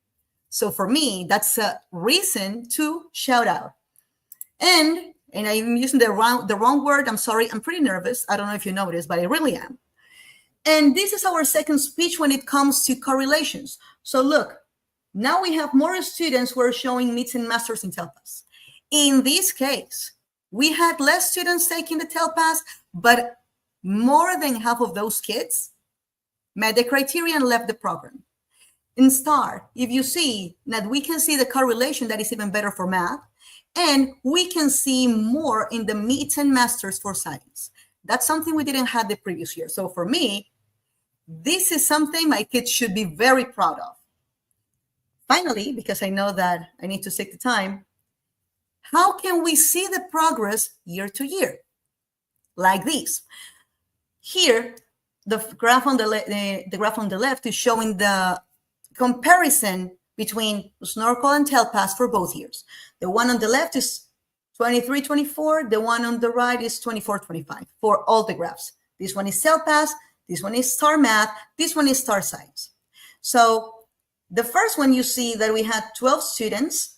So for me, that's a reason to shout out. And I'm using the wrong word. I'm sorry. I'm pretty nervous. I don't know if you noticed, but I really am. And this is our second speech when it comes to correlations. So look, now we have more students who are showing meets and masters in TELPAS. In this case, we had less students taking the TELPAS, but more than half of those kids met the criteria and left the program. In STAR, if you see that we can see the correlation that is even better for math, and we can see more in the meets and masters for science. That's something we didn't have the previous year. So for me, this is something my kids should be very proud of. Finally, because I know that I need to take the time, how can we see the progress year to year? Like this. Here, the graph on the left is showing the comparison between Snorkel and TELPAS for both years. The one on the left is 23-24. The one on the right is 24-25 for all the graphs. This one is TELPAS. This one is STAR Math. This one is STAR Science. So the first one, you see that we had 12 students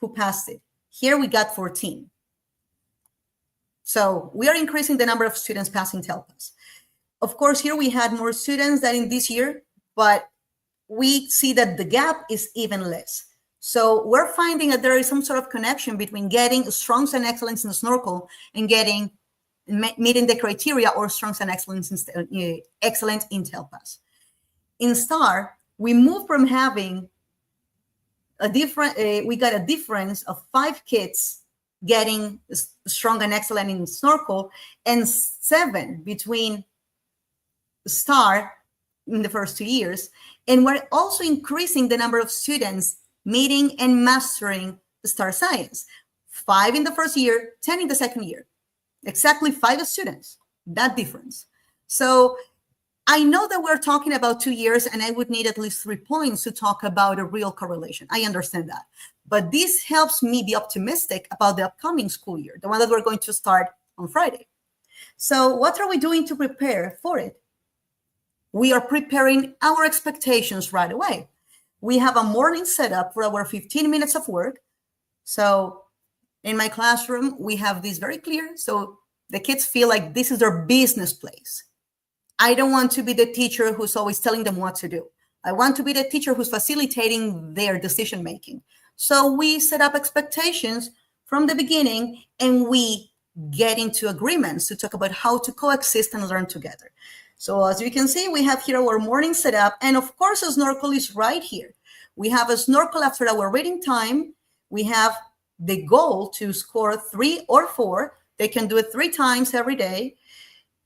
who passed it. Here we got 14. So we are increasing the number of students passing TELPAS. Of course, here we had more students than in this year, but we see that the gap is even less. So we're finding that there is some sort of connection between getting strongs and excellence in Snorkel and meeting the criteria or strongs and excellence in TELPAS. In STAR, we moved from having we got a difference of 5 kids getting strong and excellent in Snorkel and 7 between STAR in the first 2 years. And we're also increasing the number of students meeting and mastering STAR Science. 5 in the first year, 10 in the second year. Exactly 5 students, that difference. So I know that we're talking about 2 years and I would need at least 3 points to talk about a real correlation. I understand that. But this helps me be optimistic about the upcoming school year, the one that we're going to start on Friday. So what are we doing to prepare for it? We are preparing our expectations right away. We have a morning setup for our 15 minutes of work. So in my classroom, we have this very clear. So the kids feel like this is their business place. I don't want to be the teacher who's always telling them what to do. I want to be the teacher who's facilitating their decision-making. So we set up expectations from the beginning and we get into agreements to talk about how to coexist and learn together. So as you can see, we have here our morning setup. And of course, a Snorkel is right here. We have a Snorkel after our reading time. We have the goal to score 3 or 4. They can do it 3 times every day.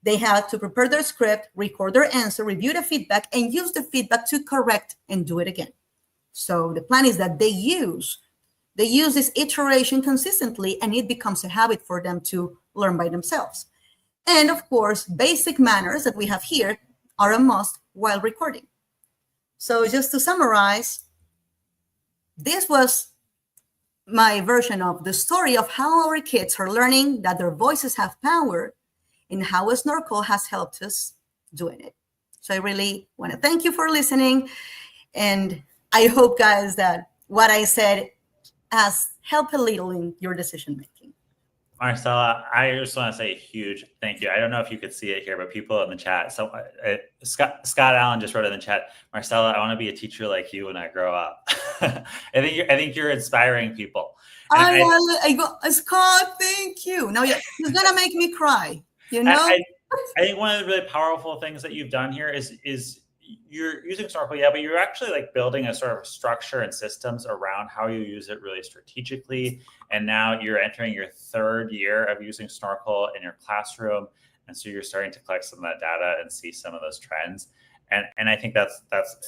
They have to prepare their script, record their answer, review the feedback, and use the feedback to correct and do it again. So the plan is that they use this iteration consistently, and it becomes a habit for them to learn by themselves. And of course, basic manners that we have here are a must while recording. So just to summarize, this was my version of the story of how our kids are learning that their voices have power and how a Snorkel has helped us doing it. So I really want to thank you for listening. And I hope, guys, that what I said has helped a little in your decision making. Marcella, I just want to say a huge thank you. I don't know if you could see it here, but people in the chat. So Scott Allen just wrote in the chat, Marcella, I want to be a teacher like you when I grow up. I think you're inspiring people. Scott, thank you. Now you're gonna make me cry. You know. I think one of the really powerful things that you've done here is you're using Snorkel, yeah, but you're actually like building a sort of structure and systems around how you use it really strategically. And now you're entering your 3rd year of using Snorkel in your classroom. And so you're starting to collect some of that data and see some of those trends. And I think that's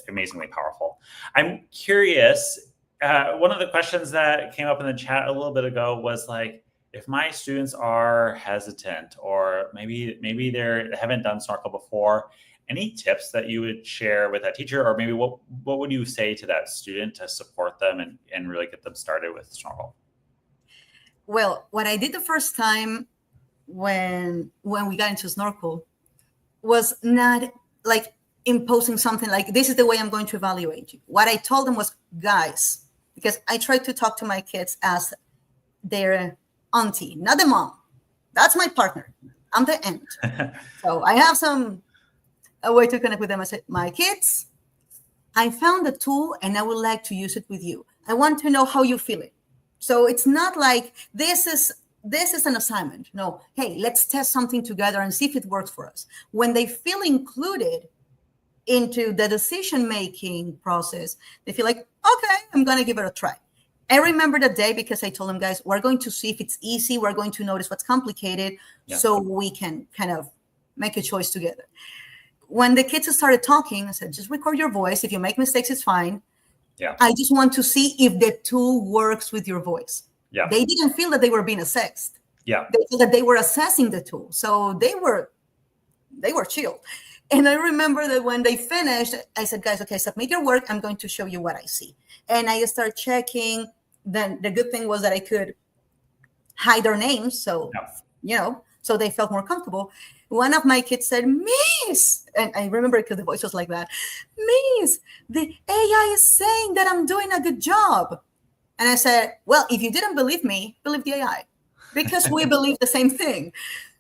amazingly powerful. I'm curious, one of the questions that came up in the chat a little bit ago was like, if my students are hesitant or maybe they haven't done Snorkel before, any tips that you would share with that teacher, or maybe what would you say to that student to support them and really get them started with Snorkel? Well, what I did the first time when we got into Snorkel was not like imposing something like, this is the way I'm going to evaluate you. What I told them was, guys, because I tried to talk to my kids as their auntie, not the mom. That's my partner. I'm the aunt. So I have a way to connect with them. I said, my kids, I found a tool and I would like to use it with you. I want to know how you feel it. So it's not like this is an assignment. No, hey, let's test something together and see if it works for us. When they feel included, into the decision-making process, they feel like, okay, I'm going to give it a try. I remember the day because I told them, guys, we're going to see if it's easy. We're going to notice what's complicated so we can kind of make a choice together. When the kids started talking, I said, just record your voice. If you make mistakes, it's fine. Yeah. I just want to see if the tool works with your voice. Yeah. They didn't feel that they were being assessed. Yeah. They felt that they were assessing the tool. So they were chill. And I remember that when they finished, I said, guys, okay, submit your work. I'm going to show you what I see. And I started checking. Then the good thing was that I could hide their names. So, so they felt more comfortable. One of my kids said, Miss, and I remember because the voice was like that, Miss, the AI is saying that I'm doing a good job. And I said, well, if you didn't believe me, believe the AI, because we believe the same thing.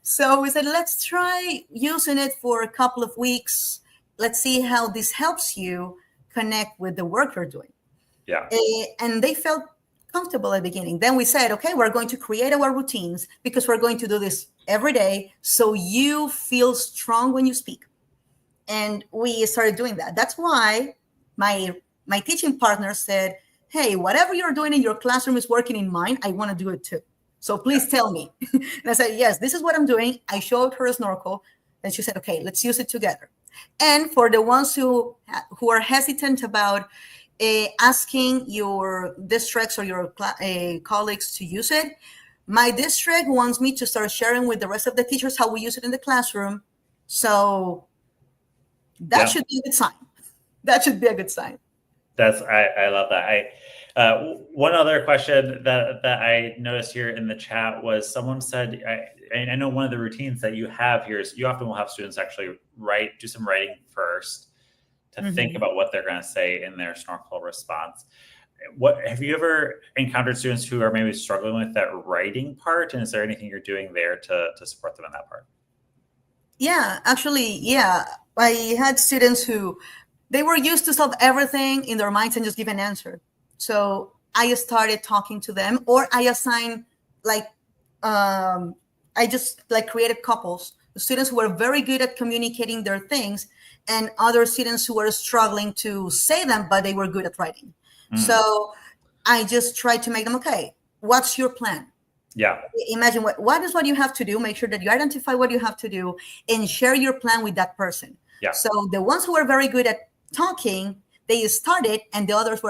So we said, let's try using it for a couple of weeks. Let's see how this helps you connect with the work you're doing. Yeah. And they felt comfortable at the beginning. Then we said, okay, we're going to create our routines because we're going to do this every day. So you feel strong when you speak. And we started doing that. That's why my teaching partner said, hey, whatever you're doing in your classroom is working in mine. I want to do it too. So please tell me. And I said, yes, this is what I'm doing. I showed her a Snorkel. And she said, okay, let's use it together. And for the ones who are hesitant about asking your districts or your colleagues to use it, my district wants me to start sharing with the rest of the teachers how we use it in the classroom. So that should be a good sign. That should be a good sign. I love that. One other question that I noticed here in the chat was someone said, I know one of the routines that you have here is you often will have students actually do some writing first to think about what they're going to say in their Snorkel response. What have you ever encountered students who are maybe struggling with that writing part? And is there anything you're doing there to support them in that part? Yeah, actually, yeah. I had students who they were used to solve everything in their minds and just give an answer. So I started talking to them, or I assigned I just created couples, students who were very good at communicating their things and other students who were struggling to say them, but they were good at writing. So I just tried to make them, okay, what's your plan? Yeah. Imagine what is what you have to do. Make sure that you identify what you have to do and share your plan with that person. Yeah. So the ones who were very good at talking, they started, and the others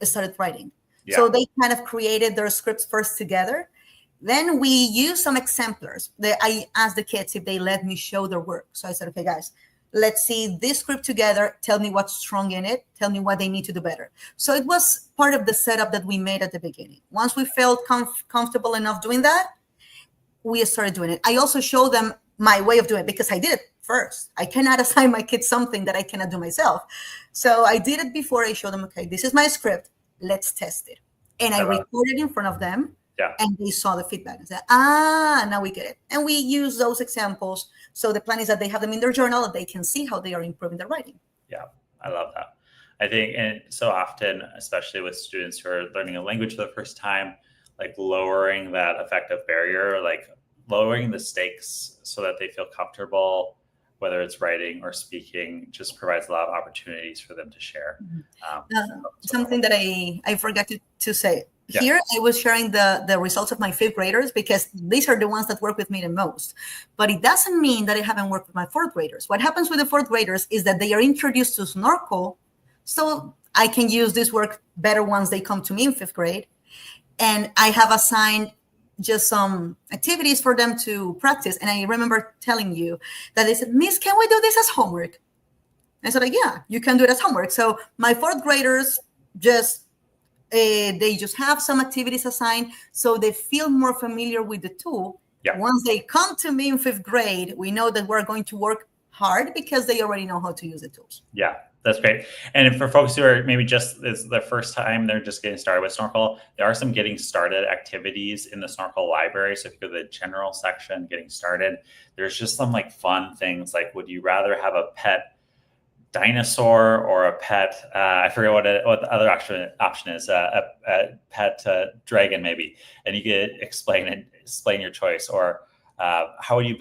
started writing. Yeah. So they kind of created their scripts first together. Then we used some exemplars. I asked the kids if they let me show their work. So I said, okay, guys, let's see this script together. Tell me what's strong in it. Tell me what they need to do better. So it was part of the setup that we made at the beginning. Once we felt comfortable enough doing that, we started doing it. I also showed them my way of doing it because I did it first. I cannot assign my kids something that I cannot do myself. So I did it before. I showed them, okay, this is my script. Let's test it. And I recorded in front of them. Yeah. And they saw the feedback and said, now we get it. And we use those examples. So the plan is that they have them in their journal, that they can see how they are improving their writing. Yeah, I love that. I think, and so often, especially with students who are learning a language for the first time, lowering that effective barrier, lowering the stakes so that they feel comfortable, whether it's writing or speaking, just provides a lot of opportunities for them to share. Something that I forgot to say. Yeah. Here, I was sharing the results of my 5th graders because these are the ones that work with me the most. But it doesn't mean that I haven't worked with my 4th graders. What happens with the 4th graders is that they are introduced to Snorkel, so I can use this work better once they come to me in 5th grade. And I have assigned just some activities for them to practice. And I remember telling you that they said, Miss, can we do this as homework? And I said, yeah, you can do it as homework. So my 4th graders they just have some activities assigned, so they feel more familiar with the tool. Yeah. Once they come to me in 5th grade, we know that we're going to work hard because they already know how to use the tools. Yeah, that's great. And for folks who are maybe just it's their first time, they're just getting started with Snorkel, there are some getting started activities in the Snorkel library. So if you go to the general section, getting started, there's just some fun things would you rather have a pet dinosaur or a pet, I forget what the other option is, a pet dragon maybe, and you could explain your choice, or how would you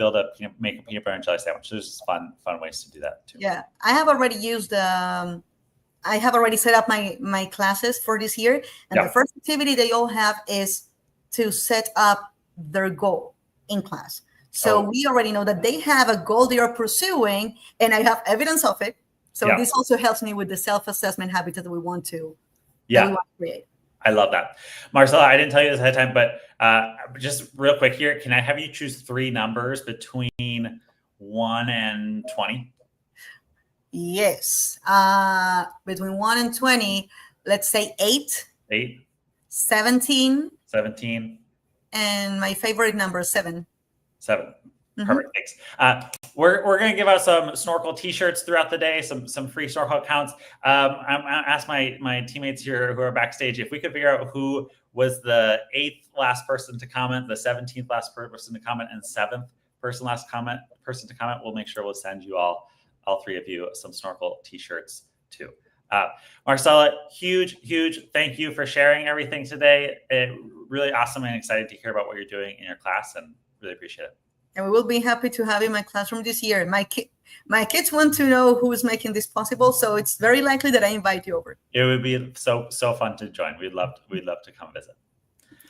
make a peanut butter and jelly sandwich? There's just fun ways to do that too. Yeah, I have already used I have already set up my classes for this year, and the first activity they all have is to set up their goal in class. So we already know that they have a goal they are pursuing, and I have evidence of it. So this also helps me with the self-assessment habitat that we want to create. I love that. Marcella, I didn't tell you this ahead of time, but just real quick here, can I have you choose 3 numbers between 1 and 20? Yes. Between 1 and 20, let's say 8. 8. 17. 17. And my favorite number, 7. 7. Perfect. Thanks. We're going to give out some Snorkel T-shirts throughout the day, some free Snorkel accounts. I'm going to ask my teammates here who are backstage if we could figure out who was the 8th last person to comment, the 17th last person to comment, and 7th person to comment. We'll make sure we'll send you all 3 of you some Snorkel T-shirts too. Marcella, huge thank you for sharing everything today. Really awesome and excited to hear about what you're doing in your class, and really appreciate it. And we will be happy to have you in my classroom this year. My kids want to know who is making this possible, so it's very likely that I invite you over. It would be so fun to join. We'd love to come visit.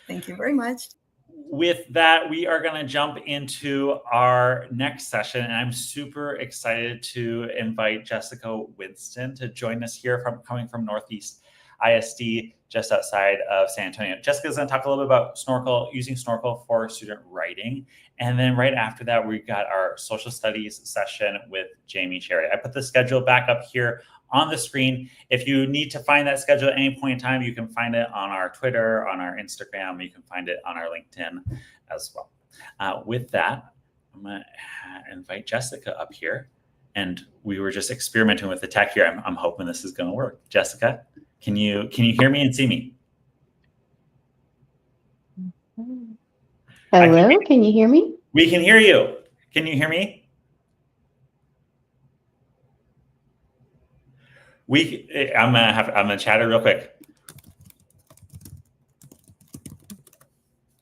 Thank you very much. With that, we are going to jump into our next session, and I'm super excited to invite Jessica Winston to join us here coming from Northeast ISD, just outside of San Antonio. Jessica's going to talk a little bit about Snorkel, using Snorkel for student writing. And then right after that, we've got our social studies session with Jamie Cherry. I put the schedule back up here on the screen. If you need to find that schedule at any point in time, you can find it on our Twitter, on our Instagram. You can find it on our LinkedIn as well. With that, I'm going to invite Jessica up here. And we were just experimenting with the tech here. I'm hoping this is going to work. Jessica, can you hear me and see me? Hello, can you hear me? We can hear you. Can you hear me? I'm gonna chat it real quick.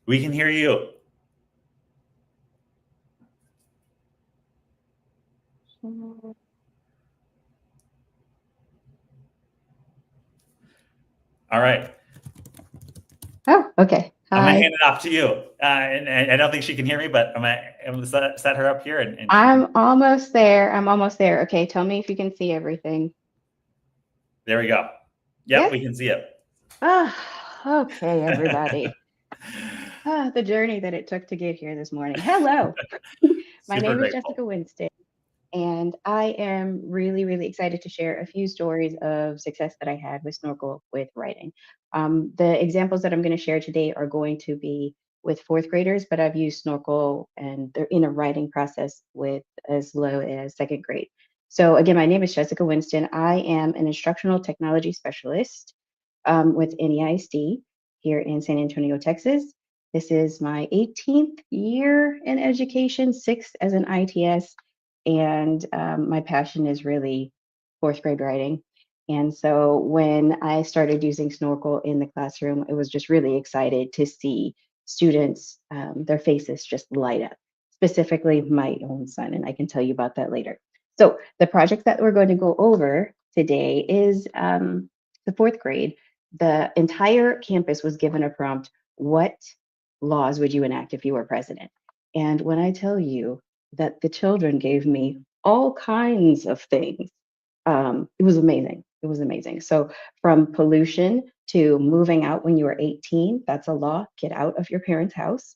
We can hear you. All right. Oh, okay. I'm gonna hand it off to you. And I don't think she can hear me, but I'm gonna set her up here. And I'm almost there. Okay, tell me if you can see everything. There we go. Yep, we can see it. Okay, everybody. The journey that it took to get here this morning. Hello. My name is Jessica Winston, and I am really excited to share a few stories of success that I had with Snorkel with writing. The examples that I'm going to share today are going to be with 4th graders, but I've used Snorkel and they're in a writing process with as low as 2nd grade. So again, my name is Jessica Winston. I am an instructional technology specialist with NEISD here in San Antonio, Texas. This is my 18th year in education, 6th as an ITS, and my passion is really 4th grade writing. And so when I started using Snorkel in the classroom, it was just really excited to see students, their faces just light up, specifically my own son, and I can tell you about that later. So the project that we're going to go over today is the 4th grade. The entire campus was given a prompt, what laws would you enact if you were president? And when I tell you that the children gave me all kinds of things, it was amazing. It was amazing. So from pollution to moving out when you were 18, that's a law, get out of your parents' house.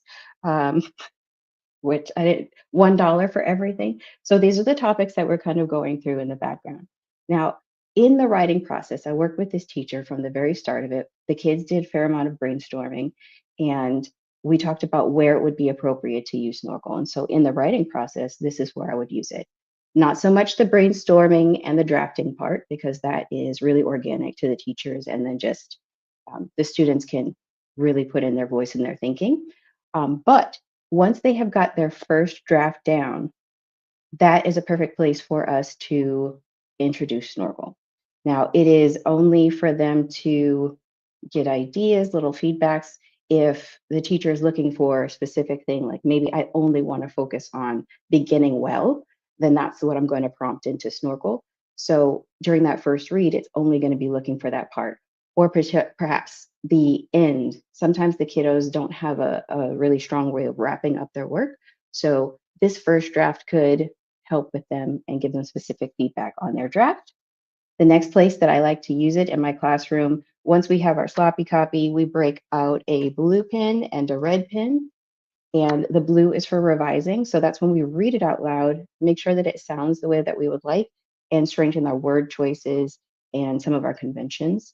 Which I did $1 for everything. So these are the topics that we're kind of going through in the background. Now, in the writing process, I worked with this teacher from the very start of it. The kids did a fair amount of brainstorming, and we talked about where it would be appropriate to use Snorkel. And so in the writing process, this is where I would use it. Not so much the brainstorming and the drafting part, because that is really organic to the teachers, and then just the students can really put in their voice and their thinking. But once they have got their first draft down, that is a perfect place for us to introduce Snorkel. Now, it is only for them to get ideas, little feedbacks. if the teacher is looking for a specific thing, like maybe I only want to focus on beginning well, then that's what I'm going to prompt into Snorkel. So during that first read, it's only going to be looking for that part, or perhaps the end. Sometimes the kiddos don't have a really strong way of wrapping up their work. So this first draft could help with them and give them specific feedback on their draft. The next place that I like to use it in my classroom, once we have our sloppy copy, we break out a blue pen and a red pen. And the blue is for revising. So that's when we read it out loud, make sure that it sounds the way that we would like, and strengthen our word choices and some of our conventions.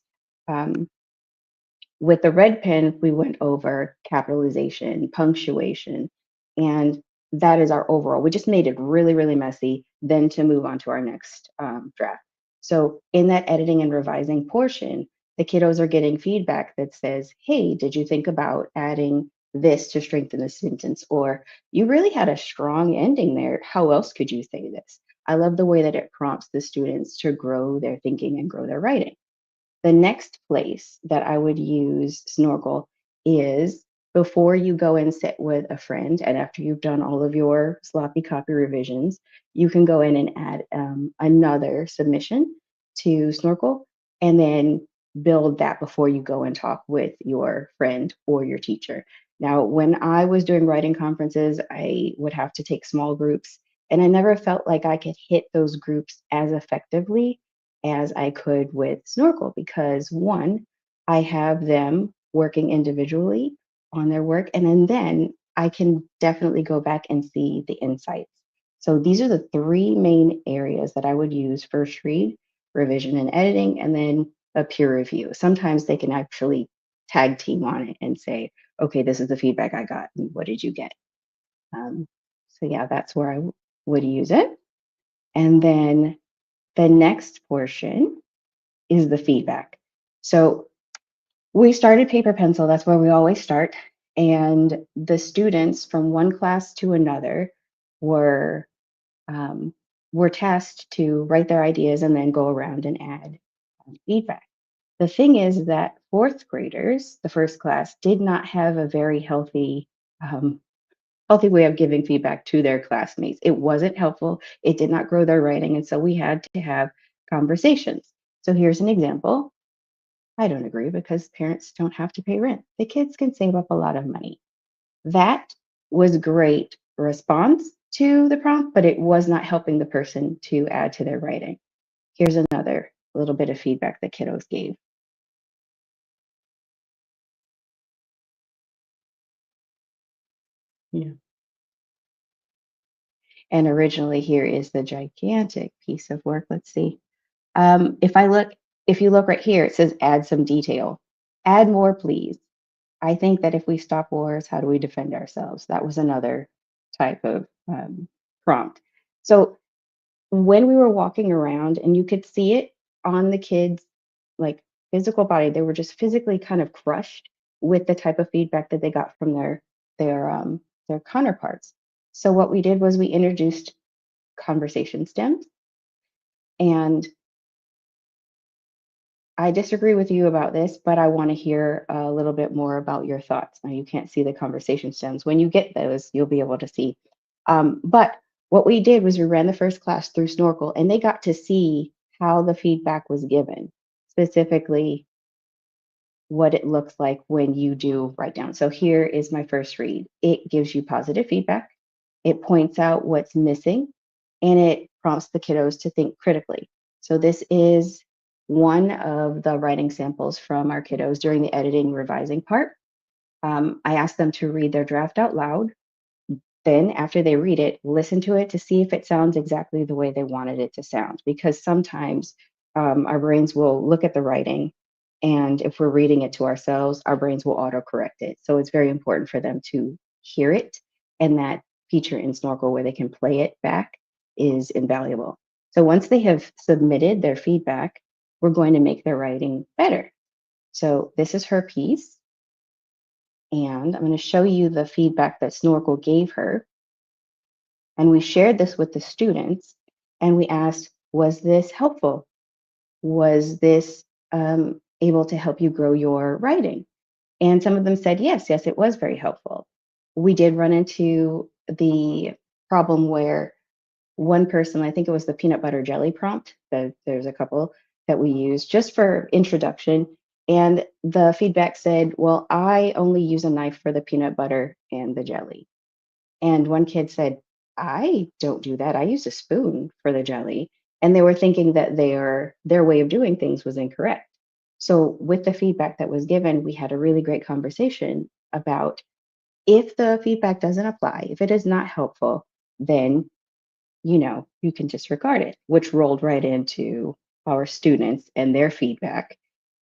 With the red pen, we went over capitalization, punctuation, and that is our overall. We just made it really, really messy, then to move on to our next draft. So in that editing and revising portion, the kiddos are getting feedback that says, hey, did you think about adding this to strengthen the sentence? Or you really had a strong ending there. How else could you say this? I love the way that it prompts the students to grow their thinking and grow their writing. The next place that I would use Snorkel is before you go and sit with a friend, and after you've done all of your sloppy copy revisions, you can go in and add another submission to Snorkel, and then build that before you go and talk with your friend or your teacher. Now, when I was doing writing conferences, I would have to take small groups, and I never felt like I could hit those groups as effectively as I could with Snorkel, because one, I have them working individually on their work, and then I can definitely go back and see the insights. So these are the three main areas that I would use: first read, revision and editing, and then a peer review. Sometimes they can actually tag team on it and say, okay, this is the feedback I got, and what did you get? So yeah, that's where I would use it. And then the next portion is the feedback. So we started paper pencil, that's where we always start. And the students from one class to another were tasked to write their ideas and then go around and add feedback. The thing is that fourth graders, the first class, did not have a very healthy way of giving feedback to their classmates. It wasn't helpful. It did not grow their writing. And so we had to have conversations. So here's an example. I don't agree, because parents don't have to pay rent. The kids can save up a lot of money. That was great response to the prompt, but it was not helping the person to add to their writing. Here's another little bit of feedback the kiddos gave. Yeah. And originally here is the gigantic piece of work. Let's see. If you look right here, it says add some detail. Add more, please. I think that if we stop wars, how do we defend ourselves? That was another type of prompt. So when we were walking around, and you could see it on the kids' like physical body, they were just physically kind of crushed with the type of feedback that they got from their counterparts. So what we did was we introduced conversation stems, and I disagree with you about this, but I want to hear a little bit more about your thoughts. Now, you can't see the conversation stems. When you get those, you'll be able to see. But what we did was we ran the first class through Snorkel, and they got to see how the feedback was given, specifically what it looks like when you do write down. So here is my first read. It gives you positive feedback. It points out what's missing, and it prompts the kiddos to think critically. So this is one of the writing samples from our kiddos during the editing revising part. I asked them to read their draft out loud. Then after they read it, listen to it to see if it sounds exactly the way they wanted it to sound. Because sometimes our brains will look at the writing, and if we're reading it to ourselves, our brains will autocorrect it. So it's very important for them to hear it, and that feature in Snorkel where they can play it back is invaluable. So once they have submitted their feedback, we're going to make their writing better. So this is her piece. And I'm going to show you the feedback that Snorkel gave her. And we shared this with the students, and we asked, was this helpful? Was this able to help you grow your writing? And some of them said, yes, it was very helpful. We did run into the problem where one person, I think it was the peanut butter jelly prompt, that there's a couple that we use just for introduction. And the feedback said, well, I only use a knife for the peanut butter and the jelly. And one kid said, I don't do that. I use a spoon for the jelly. And they were thinking that their way of doing things was incorrect. So with the feedback that was given, we had a really great conversation about, if the feedback doesn't apply, if it is not helpful, then you can disregard it, which rolled right into our students and their feedback.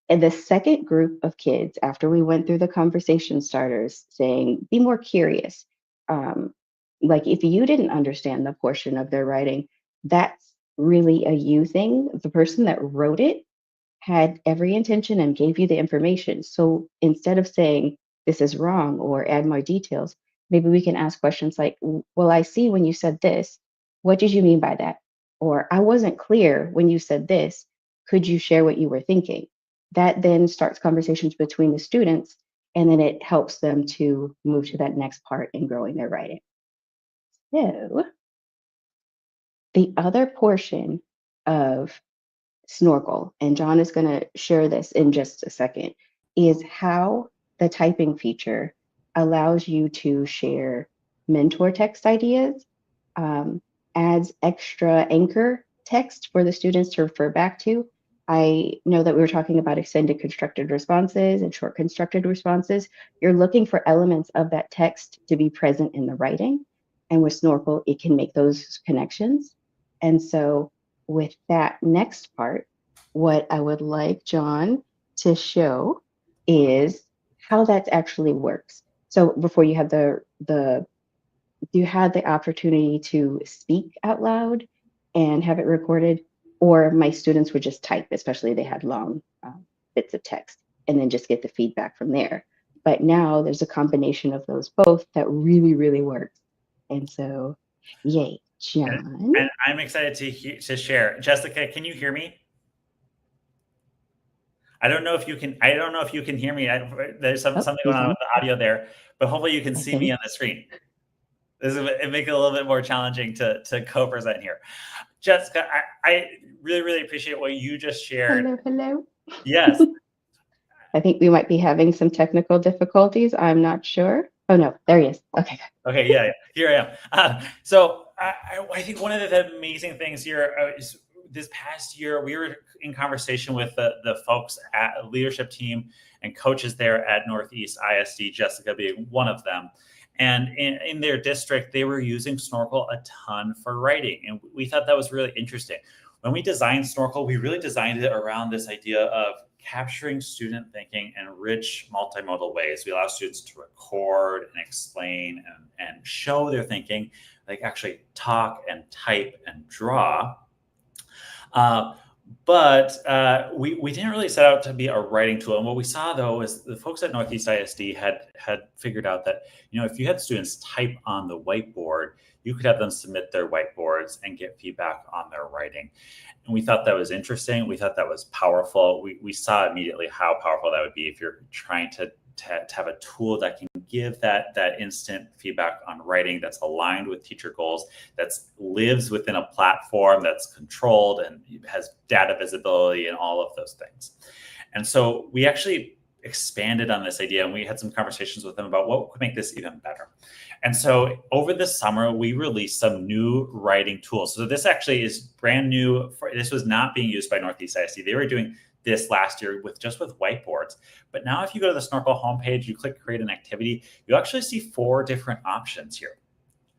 And the second group of kids, after we went through the conversation starters saying, be more curious. Like if you didn't understand the portion of their writing, that's really a you thing. The person that wrote it had every intention and gave you the information. So instead of saying, this is wrong or add more details, maybe we can ask questions like, well, I see when you said this, what did you mean by that? Or I wasn't clear when you said this. Could you share what you were thinking? That then starts conversations between the students, and then it helps them to move to that next part in growing their writing. So the other portion of Snorkel, and John is going to share this in just a second, is how the typing feature allows you to share mentor text ideas, adds extra anchor text for the students to refer back to. I know that we were talking about extended constructed responses and short constructed responses. You're looking for elements of that text to be present in the writing. And with Snorkel, it can make those connections. And so with that next part, what I would like John to show is how that actually works. So before you have you had the opportunity to speak out loud and have it recorded, or my students would just type, especially they had long bits of text, and then just get the feedback from there. But now there's a combination of those both that really, really works. And so, yay, John. And I'm excited to share. Jessica, can you hear me? I don't know if you can hear me. There's something going on with the audio there, but hopefully you can see me on the screen. It makes it a little bit more challenging to co-present here. Jessica, I really, really appreciate what you just shared. Hello. Yes. I think we might be having some technical difficulties. I'm not sure. Oh no, there he is. Okay. Okay, yeah, here I am. So I think one of the amazing things here is this past year, we were in conversation with the folks at leadership team and coaches there at Northeast ISD, Jessica being one of them. And in their district, they were using Snorkel a ton for writing. And we thought that was really interesting. When we designed Snorkel, we really designed it around this idea of capturing student thinking in rich multimodal ways. We allow students to record and explain and show their thinking, like actually talk and type and draw. But we didn't really set out to be a writing tool. And what we saw, though, is the folks at Northeast ISD had figured out that, if you had students type on the whiteboard, you could have them submit their whiteboards and get feedback on their writing. And we thought that was interesting. We thought that was powerful. We saw immediately how powerful that would be if you're trying to have a tool that can give that instant feedback on writing that's aligned with teacher goals, that lives within a platform that's controlled and has data visibility and all of those things. And so we actually expanded on this idea, and we had some conversations with them about what could make this even better. And so over the summer, we released some new writing tools. So this actually is brand new. This was not being used by Northeast ISD. They were doing this last year with whiteboards. But now if you go to the Snorkel homepage, you click create an activity, you actually see 4 different options here.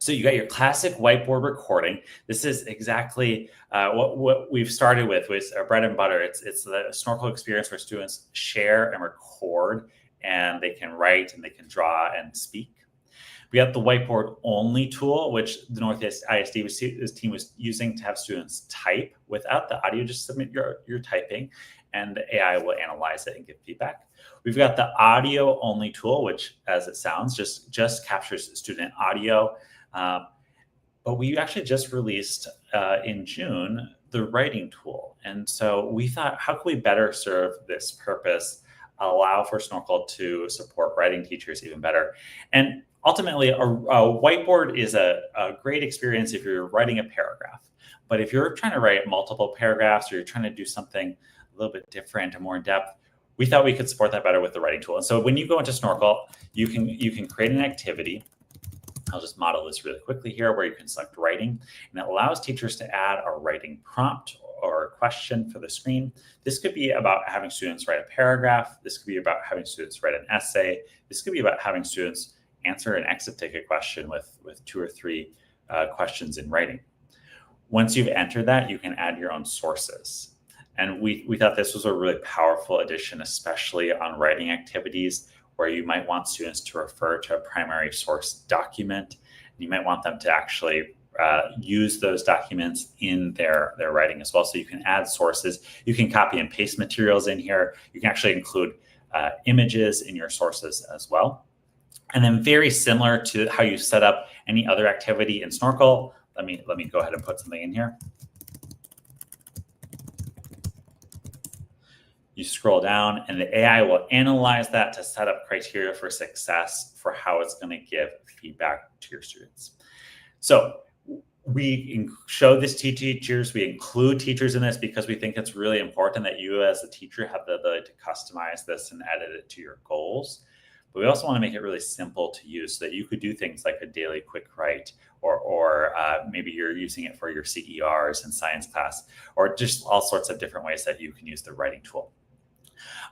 So you got your classic whiteboard recording. This is exactly what we've started with our bread and butter. It's the Snorkel experience where students share and record, and they can write and they can draw and speak. We got the whiteboard only tool, which the Northeast ISD team was using to have students type without the audio. Just submit your typing, and the AI will analyze it and give feedback. We've got the audio only tool, which, as it sounds, just captures student audio. But we actually just released in June the writing tool. And so we thought, how can we better serve this purpose allow for Snorkel to support writing teachers even better. And ultimately, a whiteboard is a great experience if you're writing a paragraph. But if you're trying to write multiple paragraphs or you're trying to do something a little bit different and more in depth, we thought we could support that better with the writing tool. And so when you go into Snorkel, you can create an activity. I'll just model this really quickly here where you can select writing, and it allows teachers to add a writing prompt or a question for the screen. This could be about having students write a paragraph. This could be about having students write an essay. This could be about having students answer an exit ticket question with 2 or 3 questions in writing. Once you've entered that, you can add your own sources. And we thought this was a really powerful addition, especially on writing activities where you might want students to refer to a primary source document. You might want them to actually use those documents in their writing as well. So you can add sources. You can copy and paste materials in here. You can actually include images in your sources as well. And then very similar to how you set up any other activity in Snorkel, let me go ahead and put something in here. You scroll down and the AI will analyze that to set up criteria for success for how it's going to give feedback to your students. So we show this to teachers. We include teachers in this because we think it's really important that you as a teacher have the ability to customize this and edit it to your goals. But we also want to make it really simple to use so that you could do things like a daily quick write, or maybe you're using it for your CERs in science class, or just all sorts of different ways that you can use the writing tool.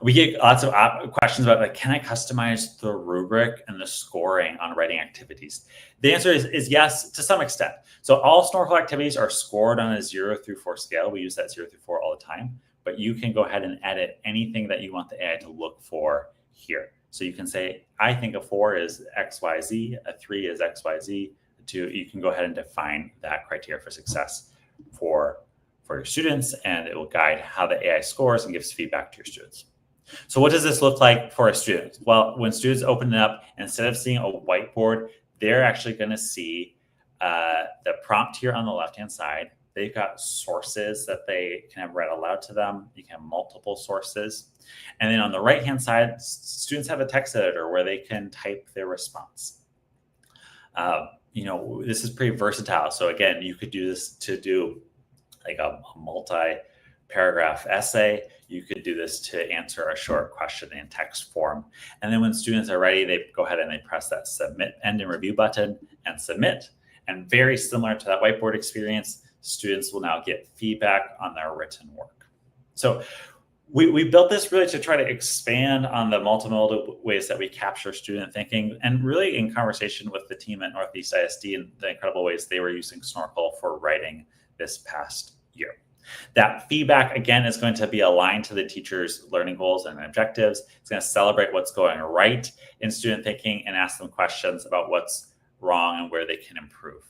We get lots of questions about, like, can I customize the rubric and the scoring on writing activities? The answer is yes, to some extent. So all Snorkel activities are scored on a 0 through 4 scale. We use that 0 through 4 all the time, but you can go ahead and edit anything that you want the AI to look for here. So you can say, I think a 4 is XYZ, a 3 is XYZ. You can go ahead and define that criteria for success for your students, and it will guide how the AI scores and gives feedback to your students. So what does this look like for a student? Well, when students open it up, instead of seeing a whiteboard, they're actually going to see the prompt here on the left-hand side. They've got sources that they can have read aloud to them. You can have multiple sources. And then on the right-hand side, students have a text editor where they can type their response. This is pretty versatile. So again, you could do this to do like a multi-paragraph essay. You could do this to answer a short question in text form. And then when students are ready, they go ahead and they press that submit end and review button and submit. And very similar to that whiteboard experience, students will now get feedback on their written work. So we built this really to try to expand on the multimodal ways that we capture student thinking, and really in conversation with the team at Northeast ISD and the incredible ways they were using Snorkel for writing this past year. That feedback, again, is going to be aligned to the teacher's learning goals and objectives. It's going to celebrate what's going right in student thinking and ask them questions about what's wrong and where they can improve.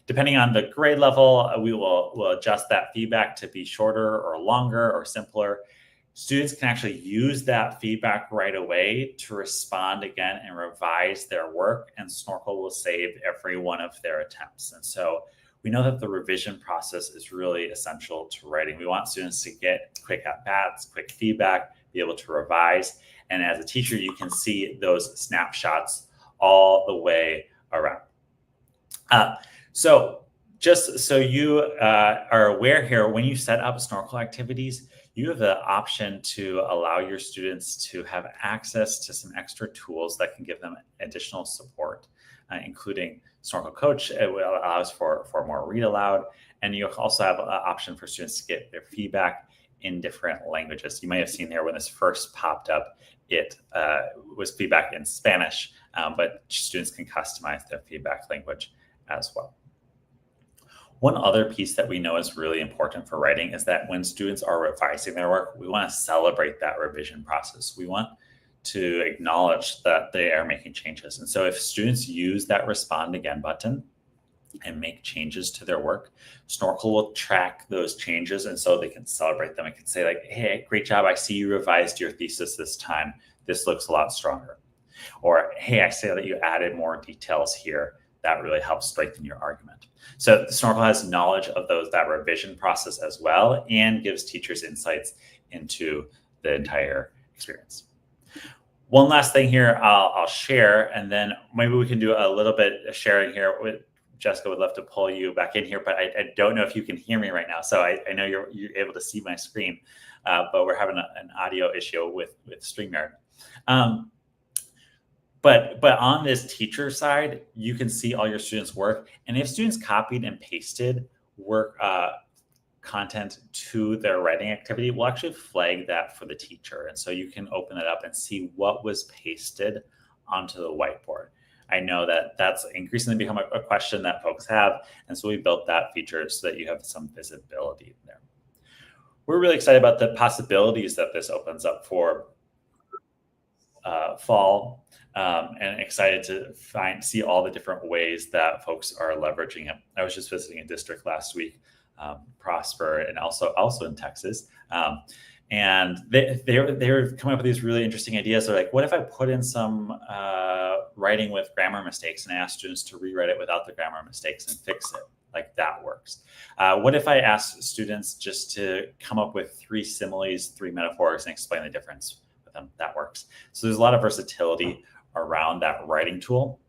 Depending on the grade level, we'll adjust that feedback to be shorter or longer or simpler. Students can actually use that feedback right away to respond again and revise their work, and Snorkel will save every one of their attempts. And so we know that the revision process is really essential to writing. We want students to get quick at-bats, quick feedback, be able to revise. And as a teacher, you can see those snapshots all the way around. So just so you are aware here, when you set up Snorkel activities, you have the option to allow your students to have access to some extra tools that can give them additional support, including Snorkel Coach. It allows for more read aloud. And you also have an option for students to get their feedback in different languages. You may have seen there when this first popped up, it was feedback in Spanish, but students can customize their feedback language as well. One other piece that we know is really important for writing is that when students are revising their work, we want to celebrate that revision process. We want to acknowledge that they are making changes. And so if students use that respond again button and make changes to their work, Snorkel will track those changes, and so they can celebrate them. It can say, like, hey, great job. I see you revised your thesis this time. This looks a lot stronger. Or, hey, I see that you added more details here. That really helps strengthen your argument. So Snorkel has knowledge of that revision process as well, and gives teachers insights into the entire experience. One last thing here I'll share, and then maybe we can do a little bit of sharing here. With Jessica, would love to pull you back in here, but I don't know if you can hear me right now. So I know you're able to see my screen, but we're having an audio issue with StreamYard. But on this teacher side, you can see all your students' work, and if students copied and pasted work content to their writing activity, we'll actually flag that for the teacher. And so you can open it up and see what was pasted onto the whiteboard. I know that that's increasingly become a question that folks have. And so we built that feature so that you have some visibility there. We're really excited about the possibilities that this opens up for fall, and excited to see all the different ways that folks are leveraging it. I was just visiting a district last week, Prosper, and also in Texas. And they're coming up with these really interesting ideas. They're like, what if I put in some writing with grammar mistakes and ask students to rewrite it without the grammar mistakes and fix it? Like, that works. What if I ask students just to come up with 3 similes, 3 metaphors, and explain the difference with them? That works. So there's a lot of versatility around that writing tool.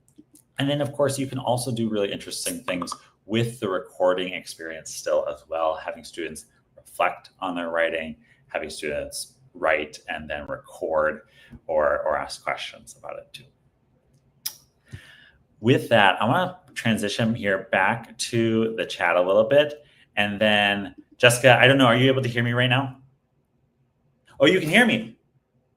And then, of course, you can also do really interesting things with the recording experience still as well, having students reflect on their writing, having students write and then record or ask questions about it too. With that, I want to transition here back to the chat a little bit. And then, Jessica, I don't know, are you able to hear me right now? Oh, you can hear me.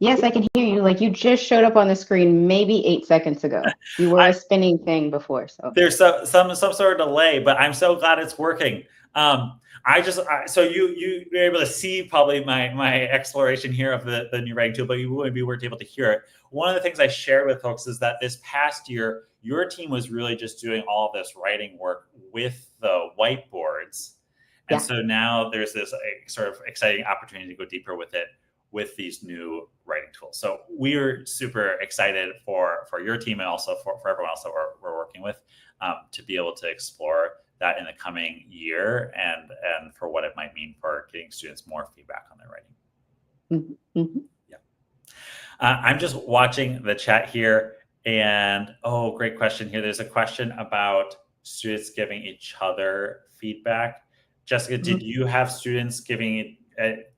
Yes, I can hear you. Like, you just showed up on the screen maybe 8 seconds ago. You were a spinning thing before. So there's some sort of delay, but I'm so glad it's working. So you're able to see probably my exploration here of the new writing tool, but you weren't able to hear it. One of the things I shared with folks is that this past year, your team was really just doing all this writing work with the whiteboards. And so now there's this sort of exciting opportunity to go deeper with it with these new writing tools. So we're super excited for your team and also for everyone else that we're working with to be able to explore that in the coming year and for what it might mean for getting students more feedback on their writing. Mm-hmm. Yeah. I'm just watching the chat here, and great question here. There's a question about students giving each other feedback. Jessica, did you have students giving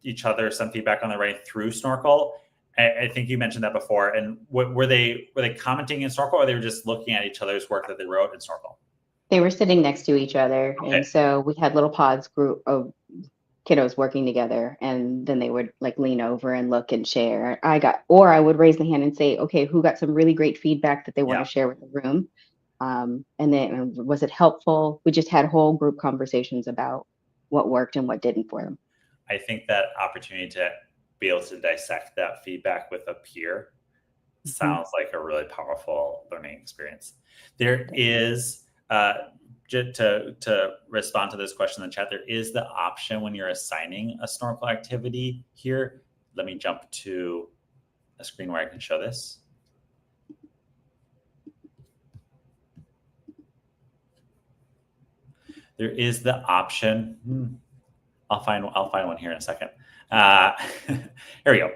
each other some feedback on their writing through Snorkel? I think you mentioned that before. And were they commenting in Snorkel, or they were just looking at each other's work that they wrote in Snorkel? They were sitting next to each other. Okay. And so we had little pods group of kiddos working together, and then they would like lean over and look and share. I would raise the hand and say, okay, who got some really great feedback that they want to share with the room? And then was it helpful? We just had whole group conversations about what worked and what didn't for them. I think that opportunity to be able to dissect that feedback with a peer sounds like a really powerful learning experience. There is, to respond to this question in the chat, there is the option when you're assigning a Snorkel activity here. Let me jump to a screen where I can show this. There is the option. I'll find one here in a second. Here we go.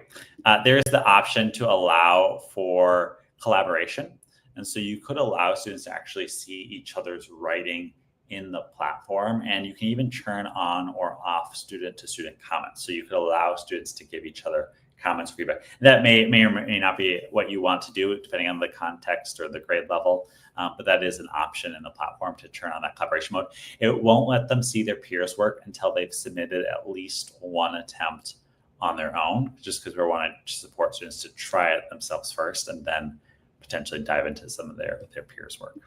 There is the option to allow for collaboration. And so you could allow students to actually see each other's writing in the platform, and you can even turn on or off student-to-student comments. So you could allow students to give each other comments or feedback. That may or may not be what you want to do, depending on the context or the grade level, but that is an option in the platform to turn on that collaboration mode. It won't let them see their peers' work until they've submitted at least one attempt on their own, just because we want to support students to try it themselves first and then potentially dive into some of their peers' work.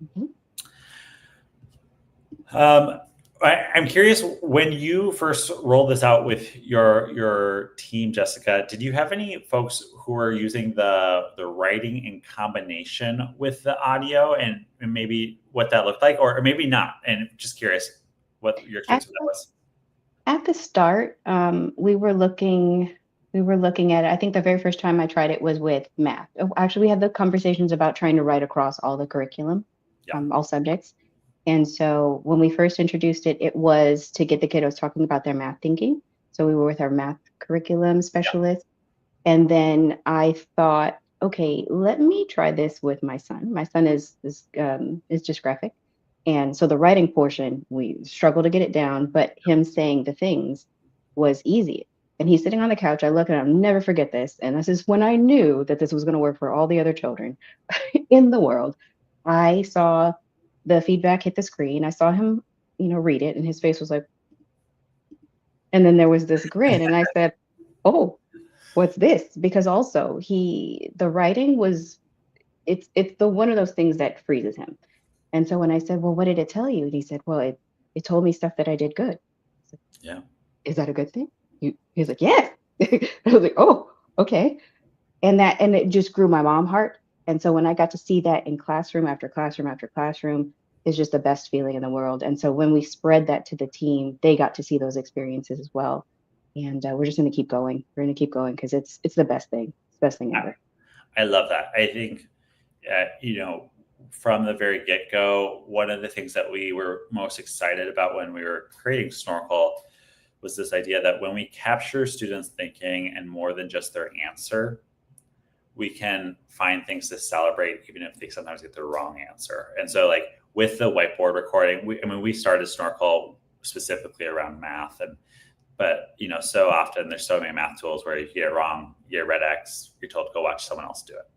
Mm-hmm. I'm curious, when you first rolled this out with your team, Jessica, did you have any folks who were using the writing in combination with the audio, and maybe what that looked like, or maybe not? And just curious what your experience with that was. At the start, we were looking at it. I think the very first time I tried it was with math. Actually, we had the conversations about trying to write across all the curriculum, all subjects. And so when we first introduced it, it was to get the kiddos talking about their math thinking. So we were with our math curriculum specialist, And then I thought, okay, let me try this with my son. My son is dysgraphic. And so the writing portion, we struggle to get it down, but him saying the things was easy. And he's sitting on the couch. I look at him, I'll never forget this. And this is when I knew that this was going to work for all the other children in the world. I saw the feedback hit the screen. I saw him, read it, and his face was like, and then there was this grin. And I said, oh, what's this? Because also the writing was, it's the one of those things that freezes him. And so when I said, well, what did it tell you? And he said, well, it told me stuff that I did good. I said, yeah. Is that a good thing? He's like, yes. I was like, oh, okay. And it just grew my mom heart. And so when I got to see that in classroom after classroom after classroom, it's just the best feeling in the world. And so when we spread that to the team, they got to see those experiences as well. And we're just going to keep going. We're going to keep going because it's the best thing. It's the best thing ever. I love that. I think, from the very get-go, one of the things that we were most excited about when we were creating Snorkel was this idea that when we capture students' thinking and more than just their answer, we can find things to celebrate, even if they sometimes get the wrong answer. And so, like with the whiteboard recording, we started Snorkel specifically around math, but so often there's so many math tools where if you get it wrong, you get a red X, you're told to go watch someone else do it.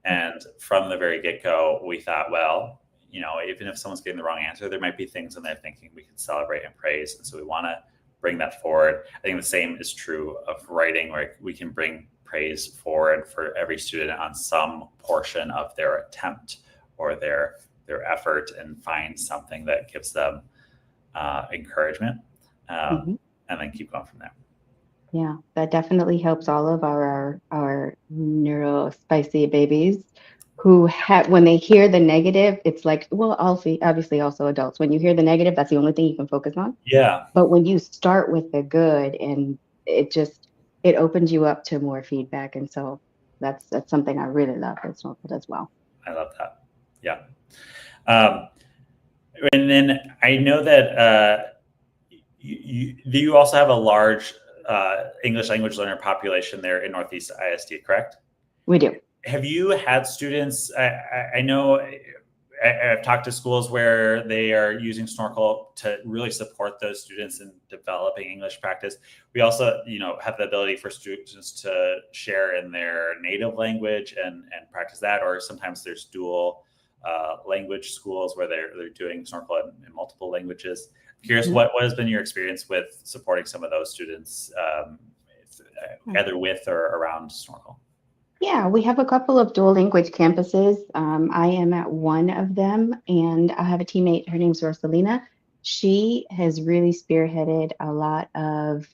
And from the very get-go, we thought, well, even if someone's getting the wrong answer, there might be things in their thinking we can celebrate and praise. And so we want to bring that forward. I think the same is true of writing, where we can bring praise forward for every student on some portion of their attempt or their effort, and find something that gives them encouragement, and then keep going from there. Yeah, that definitely helps all of our neurospicy babies who when they hear the negative, it's like, well, obviously also adults. When you hear the negative, that's the only thing you can focus on. Yeah. But when you start with the good, and it opens you up to more feedback. And so that's something I really love at Snorkel as well. I love that. Yeah. And then I know that you also have a large English language learner population there in Northeast ISD, correct? We do. Have you had students, I know I've talked to schools where they are using Snorkel to really support those students in developing English practice. We also, have the ability for students to share in their native language and practice that, or sometimes there's dual language schools where they're doing Snorkel in multiple languages. Curious, what has been your experience with supporting some of those students, either with or around Snorkel? Yeah, we have a couple of dual language campuses. I am at one of them, and I have a teammate. Her name's Rosalina. She has really spearheaded a lot of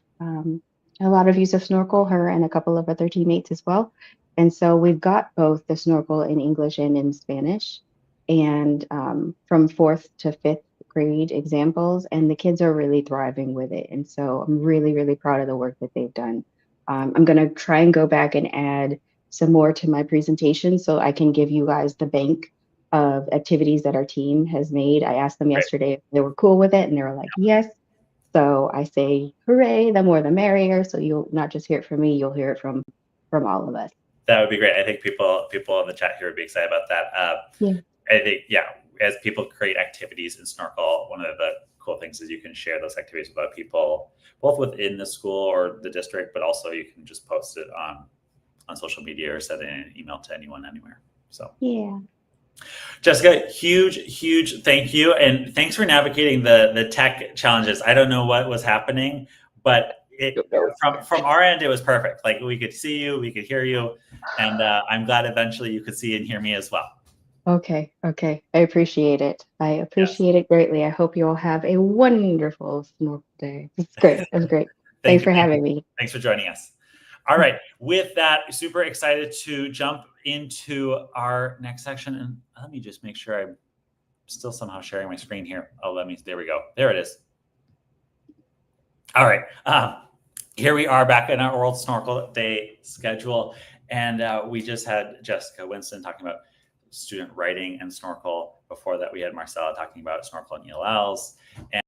use of Snorkel. Her and a couple of other teammates as well. And so we've got both the Snorkel in English and in Spanish, and from 4th to 5th grade examples, and the kids are really thriving with it. And so I'm really, really proud of the work that they've done. I'm going to try and go back and add some more to my presentation so I can give you guys the bank of activities that our team has made. I asked them yesterday if they were cool with it, and they were like, yes. So I say, hooray, the more the merrier. So you'll not just hear it from me, you'll hear it from all of us. That would be great. I think people in the chat here would be excited about that. I think, as people create activities in Snorkel, one of the cool things is you can share those activities with other people, both within the school or the district, but also you can just post it on social media or send an email to anyone, anywhere. So yeah. Jessica, huge thank you. And thanks for navigating the tech challenges. I don't know what was happening, but from our end, it was perfect. Like, we could see you, we could hear you, and I'm glad eventually you could see and hear me as well. Okay. I appreciate it. It greatly. I hope you all have a wonderful Snorkel day. It's great. It was great. Thanks for having me. Thanks for joining us. All right. With that, super excited to jump into our next section. And let me just make sure I'm still somehow sharing my screen here. There we go. There it is. All right. Here we are back in our World Snorkel Day schedule. And we just had Jessica Winston talking about student writing and Snorkel. Before that, we had Marcella talking about Snorkel and ELLs.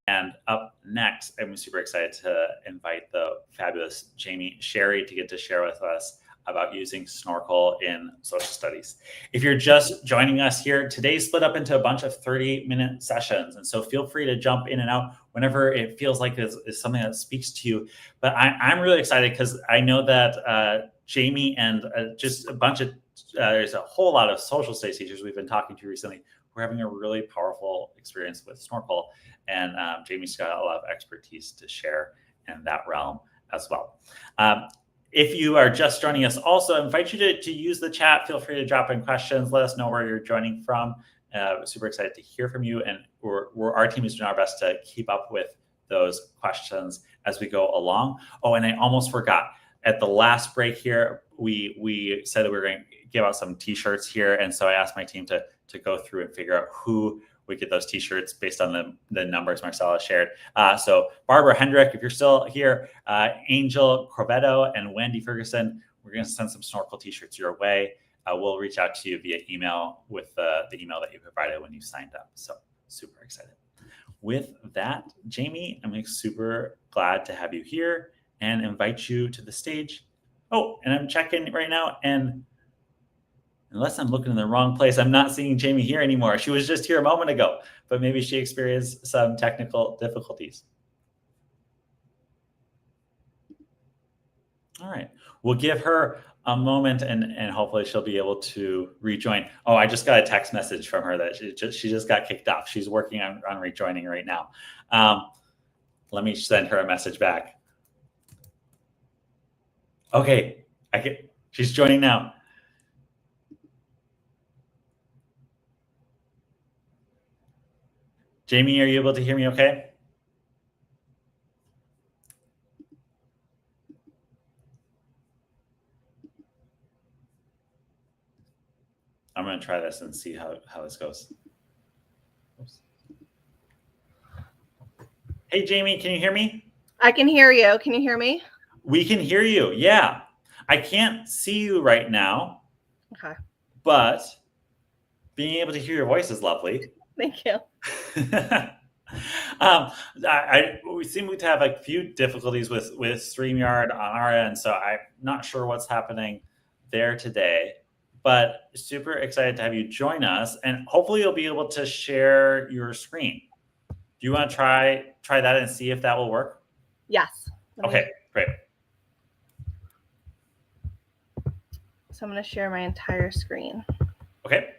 And up next, I'm super excited to invite the fabulous Jamie Sherry to get to share with us about using Snorkel in social studies. If you're just joining us here, today's split up into a bunch of 30-minute sessions. And so feel free to jump in and out whenever it feels like it's something that speaks to you. But I'm really excited because I know that Jamie and just a bunch of, there's a whole lot of social studies teachers we've been talking to recently. We're having a really powerful experience with Snorkel. And Jamie's got a lot of expertise to share in that realm as well. If you are just joining us, also I invite you to use the chat. Feel free to drop in questions. Let us know where you're joining from. Super excited to hear from you. And our team is doing our best to keep up with those questions as we go along. Oh, and I almost forgot. At the last break here, we said that we were going to give out some t-shirts here. And so I asked my team to go through and figure out who we get those t-shirts based on the numbers Marcella shared. So Barbara Hendrick, if you're still here, Angel Corvetto and Wendy Ferguson, we're going to send some Snorkel t-shirts your way. We'll reach out to you via email with the email that you provided when you signed up. So super excited. With that, Jamie, I'm super glad to have you here and invite you to the stage. Oh, and I'm checking right now, and unless I'm looking in the wrong place, I'm not seeing Jamie here anymore. She was just here a moment ago, but maybe she experienced some technical difficulties. All right, we'll give her a moment and hopefully she'll be able to rejoin. Oh, I just got a text message from her that she just got kicked off. She's working on rejoining right now. Let me send her a message back. Okay, she's joining now. Jamie, are you able to hear me okay? I'm going to try this and see how this goes. Oops. Hey, Jamie, can you hear me? I can hear you. Can you hear me? We can hear you, yeah. I can't see you right now. Okay. But being able to hear your voice is lovely. Thank you. We seem to have a few difficulties with StreamYard on our end, so I'm not sure what's happening there today, but super excited to have you join us, and hopefully you'll be able to share your screen. Do you want to try that and see if that will work? Yes. Okay, great. So I'm going to share my entire screen. Okay.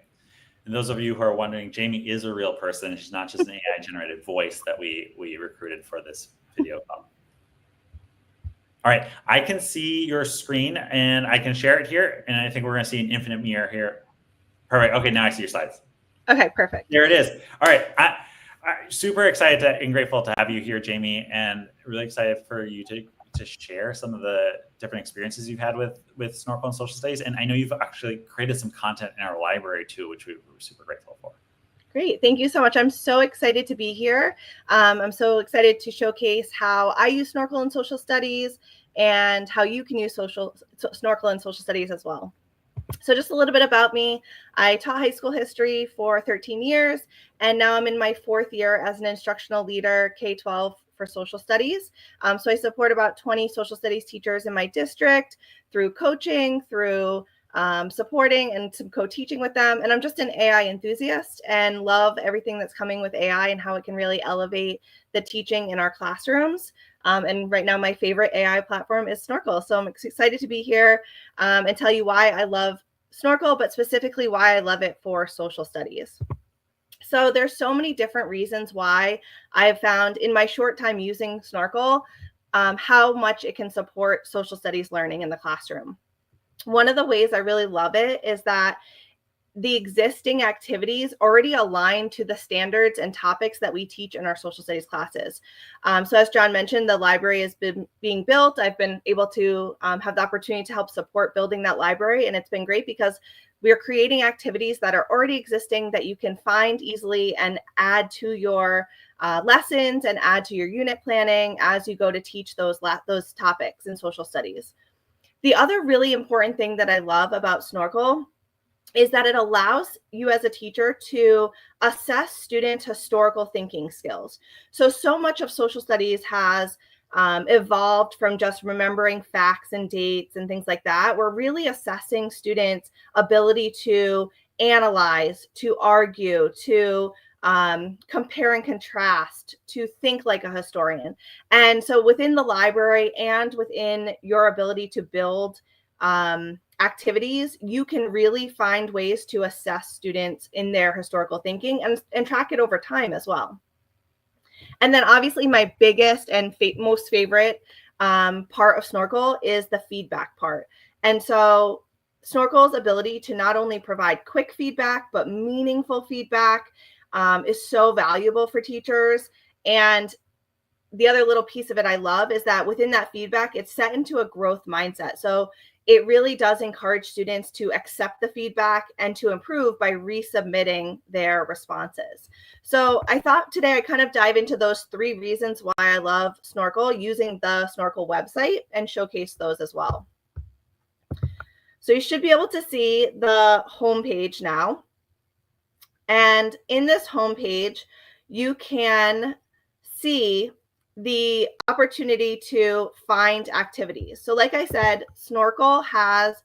And those of you who are wondering, Jamie is a real person. She's not just an AI-generated voice that we recruited for this video call. All right, I can see your screen, and I can share it here, and I think we're going to see an infinite mirror here. Perfect. Okay, now I see your slides. Okay, perfect. There it is. All right, I'm super excited and grateful to have you here, Jamie, and really excited for you to share some of the different experiences you've had with Snorkel and social studies. And I know you've actually created some content in our library too, which we're super grateful for. Great. Thank you so much. I'm so excited to be here. I'm so excited to showcase how I use Snorkel in social studies and how you can use Snorkel in social studies as well. So just a little bit about me. I taught high school history for 13 years, and now I'm in my 4th year as an instructional leader, K-12 for social studies. So I support about 20 social studies teachers in my district through coaching, through supporting and some co-teaching with them. And I'm just an AI enthusiast and love everything that's coming with AI and how it can really elevate the teaching in our classrooms. And right now my favorite AI platform is Snorkel. So I'm excited to be here and tell you why I love Snorkel, but specifically why I love it for social studies. So there's so many different reasons why I've found in my short time using Snorkel how much it can support social studies learning in the classroom. One of the ways I really love it is that the existing activities already align to the standards and topics that we teach in our social studies classes. So as John mentioned, the library has been being built. I've been able to have the opportunity to help support building that library. And it's been great because we are creating activities that are already existing that you can find easily and add to your lessons and add to your unit planning as you go to teach those topics in social studies. The other really important thing that I love about Snorkel is that it allows you as a teacher to assess student historical thinking skills. So much of social studies has evolved from just remembering facts and dates and things like that. We're really assessing students' ability to analyze, to argue, to compare and contrast, to think like a historian. And so within the library and within your ability to build activities, you can really find ways to assess students in their historical thinking and track it over time as well. And then obviously my biggest and most favorite part of Snorkel is the feedback part. And so Snorkel's ability to not only provide quick feedback, but meaningful feedback is so valuable for teachers. And the other little piece of it I love is that within that feedback, it's set into a growth mindset. So it really does encourage students to accept the feedback and to improve by resubmitting their responses. So I thought today I'd kind of dive into those 3 reasons why I love Snorkel using the Snorkel website and showcase those as well. So you should be able to see the homepage now. And in this homepage, you can see the opportunity to find activities. So like I said, Snorkel has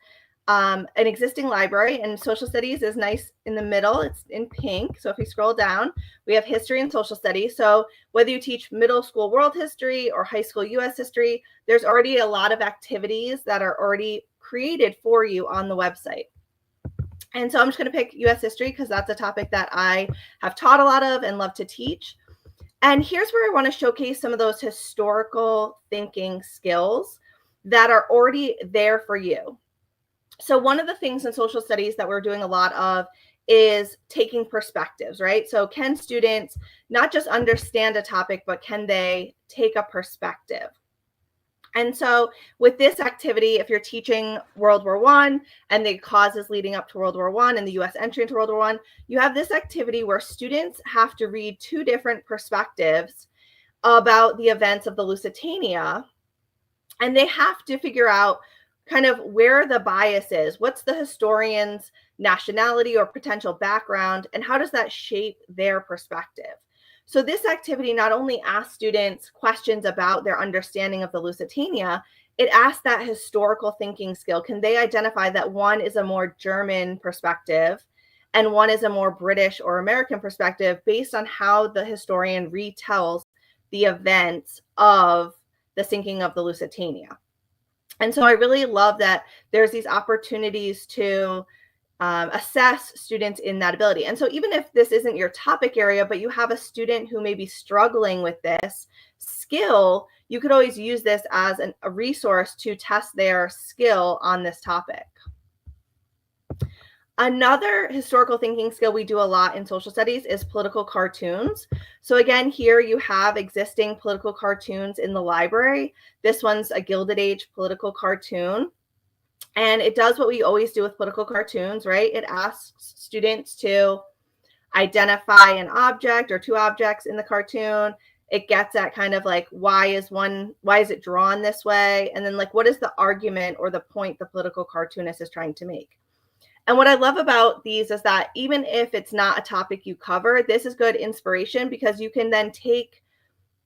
an existing library, and social studies is nice in the middle. It's in pink. So if you scroll down, we have history and social studies. So whether you teach middle school world history or high school US history, there's already a lot of activities that are already created for you on the website. And so I'm just going to pick US history because that's a topic that I have taught a lot of and love to teach. And here's where I want to showcase some of those historical thinking skills that are already there for you. So one of the things in social studies that we're doing a lot of is taking perspectives, right? So can students not just understand a topic, but can they take a perspective? And so with this activity, if you're teaching World War I and the causes leading up to World War I and the US entry into World War I, you have this activity where students have to read 2 different perspectives about the events of the Lusitania. And they have to figure out kind of where the bias is, what's the historian's nationality or potential background, and how does that shape their perspective? So this activity not only asks students questions about their understanding of the Lusitania, it asks that historical thinking skill. Can they identify that one is a more German perspective and one is a more British or American perspective based on how the historian retells the events of the sinking of the Lusitania? And so I really love that there's these opportunities to assess students in that ability. And so even if this isn't your topic area, but you have a student who may be struggling with this skill, you could always use this as a resource to test their skill on this topic. Another historical thinking skill we do a lot in social studies is political cartoons. So again, here you have existing political cartoons in the library. This one's a Gilded Age political cartoon. And it does what we always do with political cartoons, right? It asks students to identify an object or 2 objects in the cartoon. It gets at kind of like, why is it drawn this way? And then like, what is the argument or the point the political cartoonist is trying to make? And what I love about these is that even if it's not a topic you cover, this is good inspiration because you can then take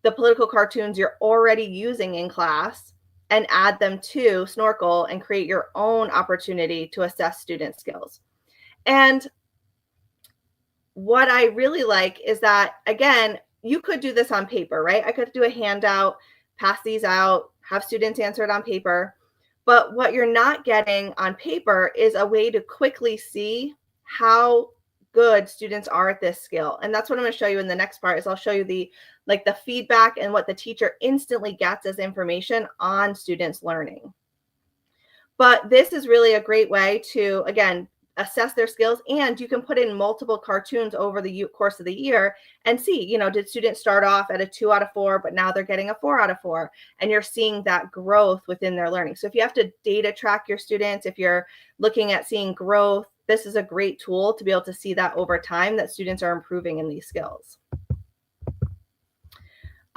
the political cartoons you're already using in class and add them to Snorkel and create your own opportunity to assess student skills. And what I really like is that, again, you could do this on paper, right? I could do a handout, pass these out, have students answer it on paper. But what you're not getting on paper is a way to quickly see how good students are at this skill. And that's what I'm going to show you in the next part is I'll show you the feedback and what the teacher instantly gets as information on students learning. But this is really a great way to, again, assess their skills, and you can put in multiple cartoons over the course of the year and see, did students start off at a 2 out of 4, but now they're getting a 4 out of 4, and you're seeing that growth within their learning. So if you have to data track your students, if you're looking at seeing growth, this is a great tool to be able to see that over time that students are improving in these skills.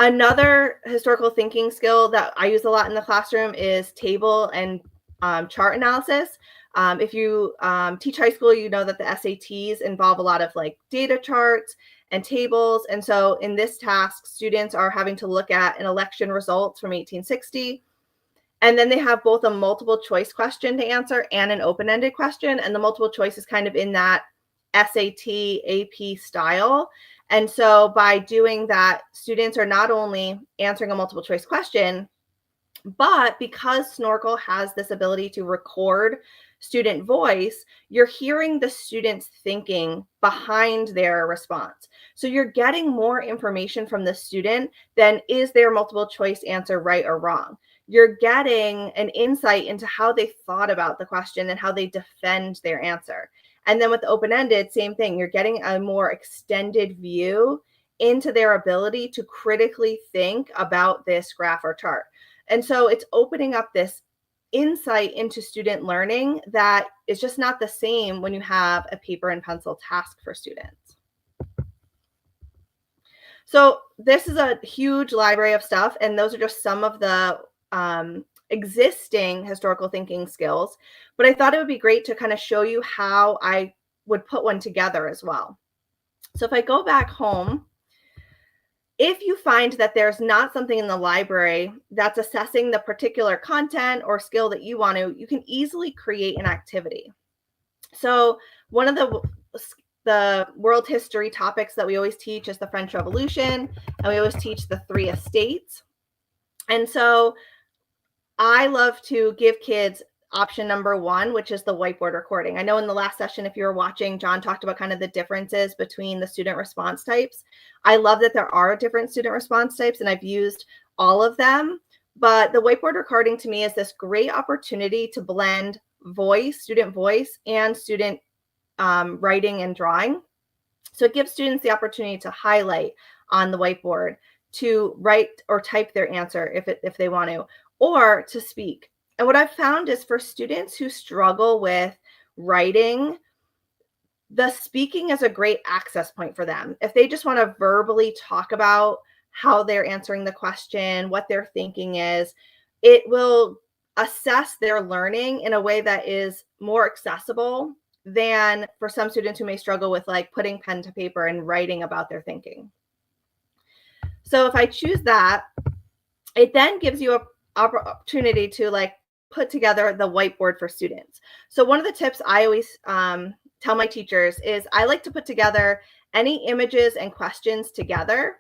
Another historical thinking skill that I use a lot in the classroom is table and chart analysis. If you teach high school, you know that the SATs involve a lot of data charts and tables. And so in this task, students are having to look at an election results from 1860. And then they have both a multiple choice question to answer and an open-ended question. And the multiple choice is kind of in that SAT, AP style. And so by doing that, students are not only answering a multiple choice question, but because Snorkel has this ability to record student voice, you're hearing the students thinking behind their response. So you're getting more information from the student than is their multiple choice answer right or wrong. You're getting an insight into how they thought about the question and how they defend their answer. And then with open-ended, same thing. You're getting a more extended view into their ability to critically think about this graph or chart. And so it's opening up this insight into student learning that is just not the same when you have a paper and pencil task for students. So this is a huge library of stuff, and those are just some of the existing historical thinking skills. But I thought it would be great to kind of show you how I would put one together as well. So if I go back home, if you find that there's not something in the library that's assessing the particular content or skill that you want to, you can easily create an activity. So one of the world history topics that we always teach is the French Revolution, and we always teach the 3 estates. And so I love to give kids option number 1, which is the whiteboard recording. I know in the last session, if you were watching, John talked about kind of the differences between the student response types. I love that there are different student response types, and I've used all of them. But the whiteboard recording to me is this great opportunity to blend voice, student voice, and student writing and drawing. So it gives students the opportunity to highlight on the whiteboard, to write or type their answer if they want to, or to speak. And what I've found is for students who struggle with writing, the speaking is a great access point for them. If they just want to verbally talk about how they're answering the question, what their thinking is, it will assess their learning in a way that is more accessible than for some students who may struggle with like putting pen to paper and writing about their thinking. So if I choose that, it then gives you an opportunity to like put together the whiteboard for students. So one of the tips I always tell my teachers is I like to put together any images and questions together.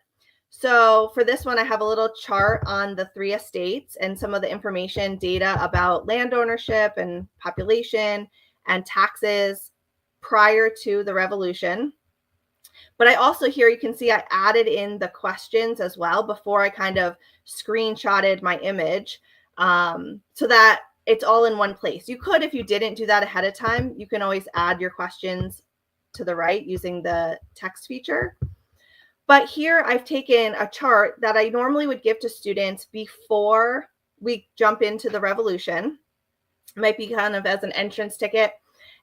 So for this one, I have a little chart on the 3 estates and some of the information data about land ownership and population and taxes prior to the revolution. But I also here, you can see I added in the questions as well before I kind of screenshotted my image so that it's all in one place. You could, if you didn't do that ahead of time, you can always add your questions to the right using the text feature. But here I've taken a chart that I normally would give to students before we jump into the revolution. It might be kind of as an entrance ticket.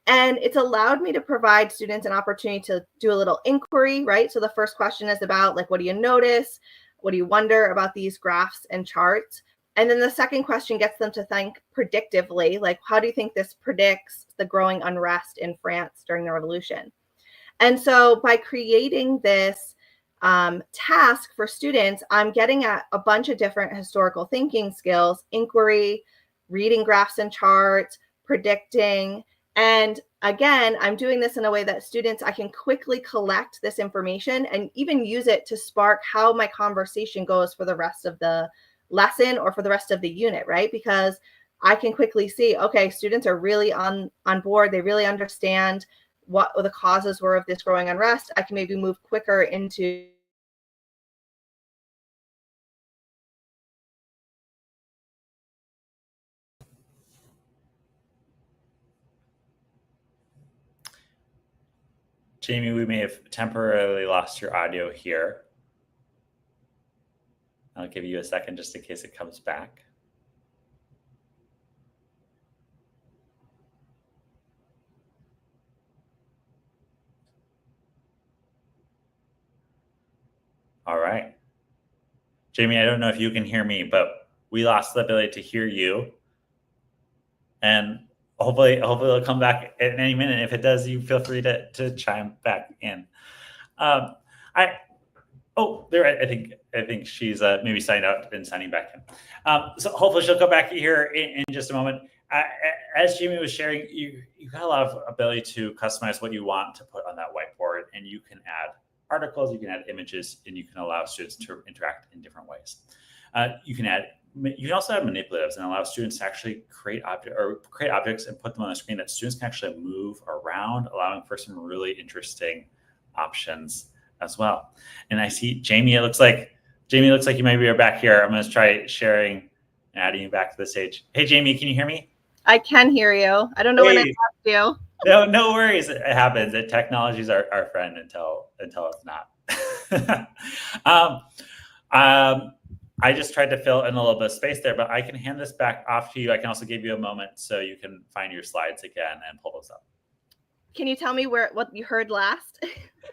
And it's allowed me to provide students an opportunity to do a little inquiry, right? So the first question is about like, what do you notice? What do you wonder about these graphs and charts? And then the second question gets them to think predictively, like, how do you think this predicts the growing unrest in France during the revolution? And so by creating this task for students, I'm getting at a bunch of different historical thinking skills: inquiry, reading graphs and charts, predicting. And again, I'm doing this in a way that students, I can quickly collect this information and even use it to spark how my conversation goes for the rest of the lesson or for the rest of the unit, right? Because I can quickly see, okay, students are really on board. They really understand what the causes were of this growing unrest. I can maybe move quicker into Jamie, we may have temporarily lost your audio here. I'll give you a second just in case it comes back. All right. Jamie, I don't know if you can hear me, but we lost the ability to hear you. And hopefully it'll come back at any minute. If it does, you feel free to chime back in. I think she's maybe signed out and signing back in. So hopefully she'll come back here in just a moment. As Jamie was sharing, you got a lot of ability to customize what you want to put on that whiteboard, and you can add articles, you can add images, and you can allow students to interact in different ways. You can also add manipulatives and allow students to actually create objects and put them on the screen that students can actually move around, allowing for some really interesting options as well. And I see Jamie. It looks like you might be back here. I'm going to try sharing and adding you back to the stage. Hey, Jamie, can you hear me? I can hear you. I don't know when I lost you. No worries. It happens. Technology is our friend until it's not. I just tried to fill in a little bit of space there, but I can hand this back off to you. I can also give you a moment so you can find your slides again and pull those up. Can you tell me what you heard last?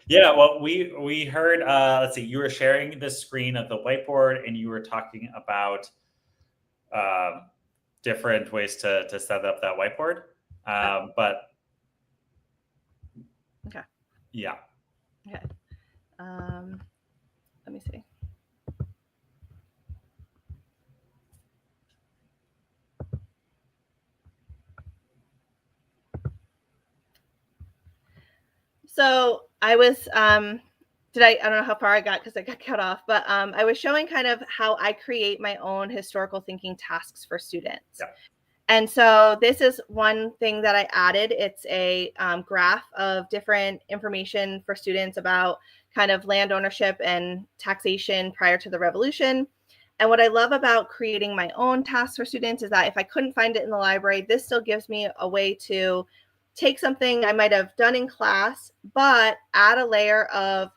Yeah, well, we heard, let's see, you were sharing the screen of the whiteboard and you were talking about different ways to set up that whiteboard. But okay. Yeah. Okay. Let me see. So I was, I don't know how far I got because I got cut off, but I was showing kind of how I create my own historical thinking tasks for students. Yeah. And so this is one thing that I added. It's a graph of different information for students about kind of land ownership and taxation prior to the revolution. And what I love about creating my own tasks for students is that if I couldn't find it in the library, this still gives me a way to take something I might have done in class, but add a layer of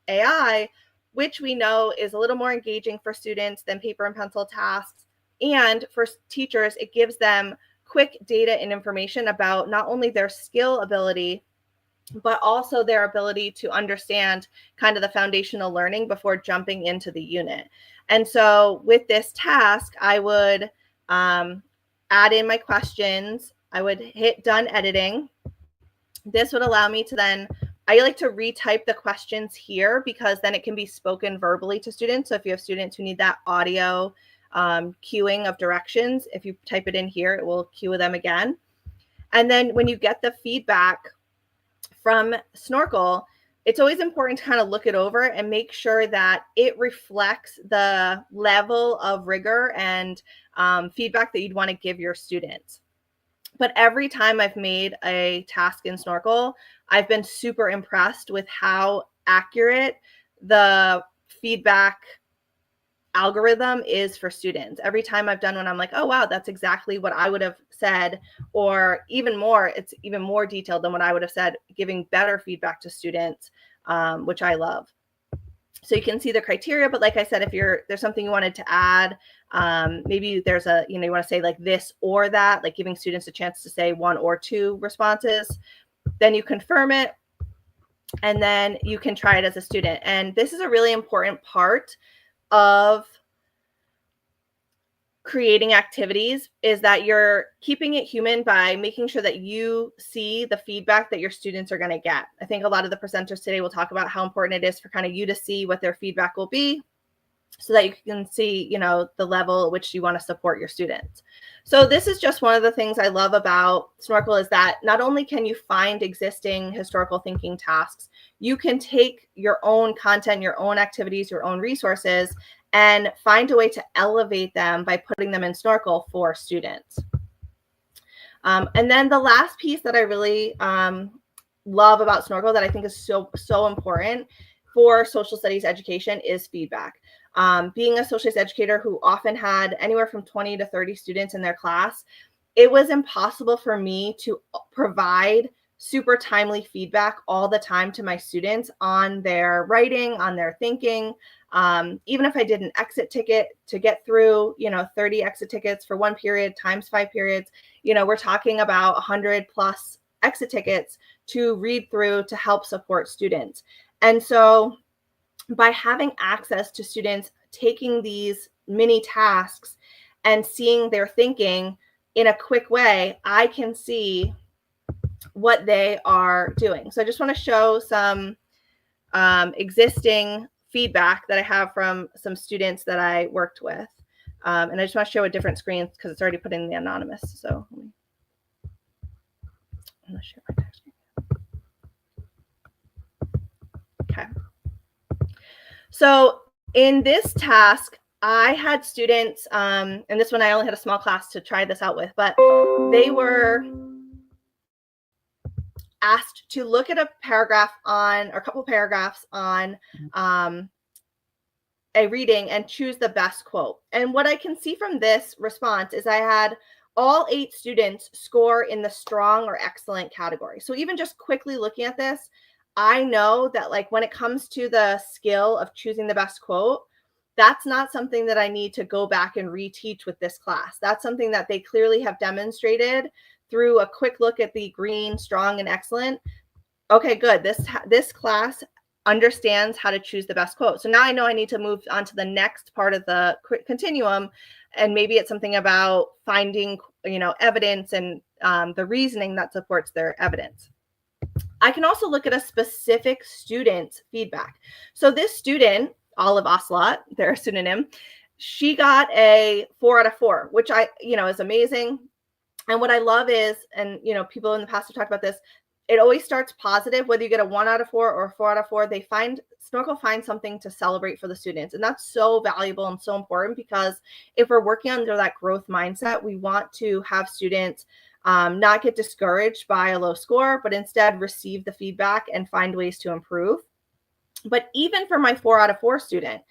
AI, which we know is a little more engaging for students than paper and pencil tasks. And for teachers, it gives them quick data and information about not only their skill ability, but also their ability to understand kind of the foundational learning before jumping into the unit. And so with this task, I would add in my questions. I would hit done editing. This would allow me to then, I like to retype the questions here because then it can be spoken verbally to students. So if you have students who need that audio cueing of directions, if you type it in here, it will cue them again. And then when you get the feedback from Snorkel, it's always important to kind of look it over and make sure that it reflects the level of rigor and feedback that you'd want to give your students. But every time I've made a task in Snorkel, I've been super impressed with how accurate the feedback algorithm is for students. Every time I've done one, I'm like, oh, wow, that's exactly what I would have said, or even more, it's even more detailed than what I would have said, giving better feedback to students, which I love. So you can see the criteria, but like I said, if there's something you wanted to add, maybe there's you want to say like this or that, like giving students a chance to say 1 or 2 responses, then you confirm it, and then you can try it as a student. And this is a really important part of creating activities, is that you're keeping it human by making sure that you see the feedback that your students are going to get. I think a lot of the presenters today will talk about how important it is for kind of you to see what their feedback will be, so that you can see, the level at which you want to support your students. So this is just one of the things I love about Snorkel, is that not only can you find existing historical thinking tasks, you can take your own content, your own activities, your own resources, and find a way to elevate them by putting them in Snorkel for students. And then the last piece that I really love about Snorkel, that I think is so important for social studies education, is feedback. Being a social studies educator who often had anywhere from 20 to 30 students in their class, it was impossible for me to provide super timely feedback all the time to my students on their writing, on their thinking. Even if I did an exit ticket to get through, 30 exit tickets for one period times 5 periods, we're talking about 100 plus exit tickets to read through to help support students. And so by having access to students taking these mini tasks and seeing their thinking in a quick way, I can see what they are doing. So I just want to show some existing feedback that I have from some students that I worked with. And I just want to show a different screen because it's already put in the anonymous. So I'm not sure my text screen. Okay. So in this task, I had students, and this one I only had a small class to try this out with, but they were asked to look at a paragraph on, or a couple paragraphs on a reading and choose the best quote. And what I can see from this response is I had all 8 students score in the strong or excellent category. So even just quickly looking at this, I know that like when it comes to the skill of choosing the best quote, that's not something that I need to go back and reteach with this class. That's something that they clearly have demonstrated through a quick look at the green, strong, and excellent. Okay, good. This class understands how to choose the best quote. So now I know I need to move on to the next part of the continuum, and maybe it's something about finding, evidence and the reasoning that supports their evidence. I can also look at a specific student's feedback. So this student, Olive Ocelot, their pseudonym, she got a 4 out of 4, which is amazing. And what I love is, and people in the past have talked about this, it always starts positive, whether you get a 1 out of 4 or a 4 out of 4, Snorkel finds something to celebrate for the students. And that's so valuable and so important, because if we're working under that growth mindset, we want to have students not get discouraged by a low score, but instead receive the feedback and find ways to improve. But even for my 4 out of 4 student,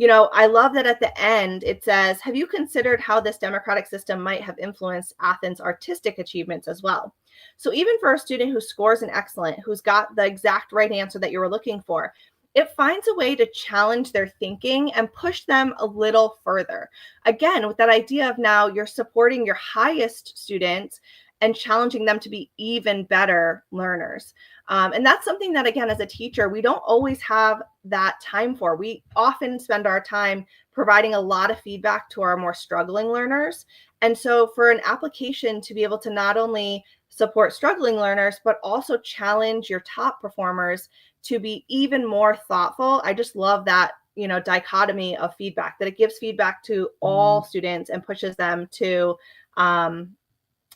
I love that at the end it says, have you considered how this democratic system might have influenced Athens' artistic achievements as well? So even for a student who scores an excellent, who's got the exact right answer that you were looking for, it finds a way to challenge their thinking and push them a little further. Again, with that idea of now you're supporting your highest students and challenging them to be even better learners. And that's something that, again, as a teacher, we don't always have that time for. We often spend our time providing a lot of feedback to our more struggling learners. And so for an application to be able to not only support struggling learners, but also challenge your top performers to be even more thoughtful, I just love that, dichotomy of feedback, that it gives feedback to all students and pushes them to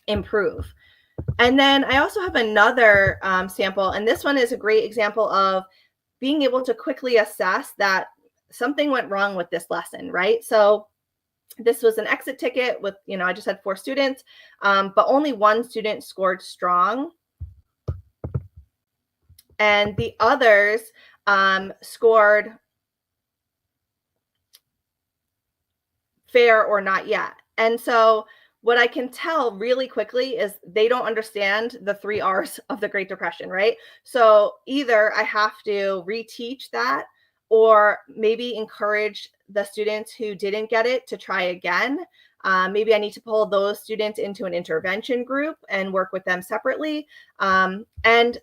improve. And then I also have another sample, and this one is a great example of being able to quickly assess that something went wrong with this lesson, right? So this was an exit ticket with, I just had 4 students, but only 1 student scored strong. And the others scored fair or not yet. And so what I can tell really quickly is they don't understand the 3 R's of the Great Depression, right? So either I have to reteach that, or maybe encourage the students who didn't get it to try again. Maybe I need to pull those students into an intervention group and work with them separately. And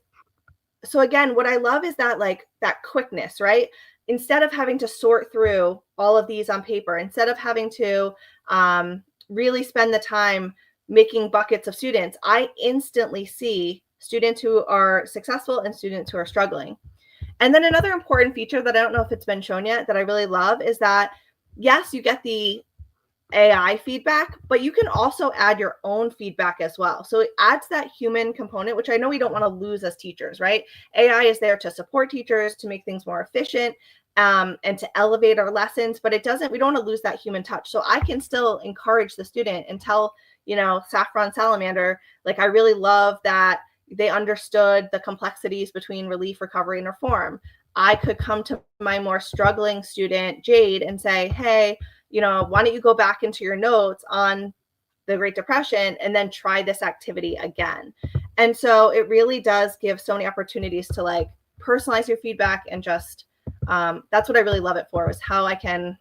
so again, what I love is that that quickness, right? Instead of having to sort through all of these on paper, instead of having to really spend the time making buckets of students, I instantly see students who are successful and students who are struggling. And then another important feature that I don't know if it's been shown yet that I really love is that, yes, you get the AI feedback, but you can also add your own feedback as well. So it adds that human component, which I know we don't want to lose as teachers, right? AI is there to support teachers, to make things more efficient, and to elevate our lessons, but we don't want to lose that human touch. So I can still encourage the student and tell, Saffron Salamander, I really love that they understood the complexities between relief, recovery, and reform. I could come to my more struggling student, Jade, and say, hey, why don't you go back into your notes on the Great Depression and then try this activity again? And so it really does give so many opportunities to personalize your feedback, and just that's what I really love it for, is how I can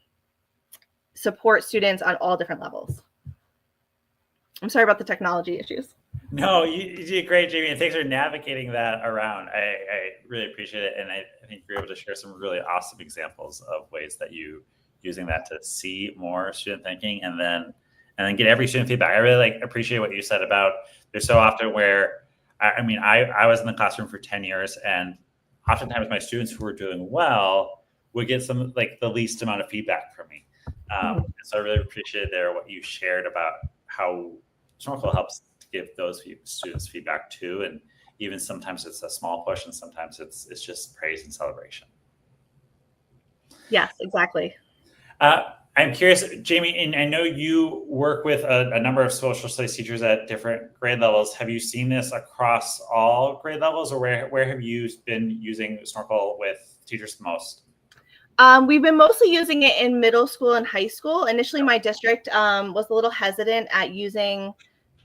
support students on all different levels. I'm sorry about the technology issues. No, you did great, Jamie, and thanks for navigating that around. I really appreciate it, and I think you're able to share some really awesome examples of ways that you using that to see more student thinking, and then get every student feedback. I really appreciate what you said about there's so often where I was in the classroom for 10 years, and oftentimes my students who were doing well would get some like the least amount of feedback from me. So I really appreciated what you shared about how Snorkel helps to give those students feedback too. And even sometimes it's a small push and sometimes it's just praise and celebration. Yes, exactly. I'm curious, Jamie, and I know you work with a number of social studies teachers at different grade levels. Have you seen this across all grade levels, or where have you been using Snorkel with teachers the most? We've been mostly using it in middle school and high school. Initially, my district was a little hesitant at using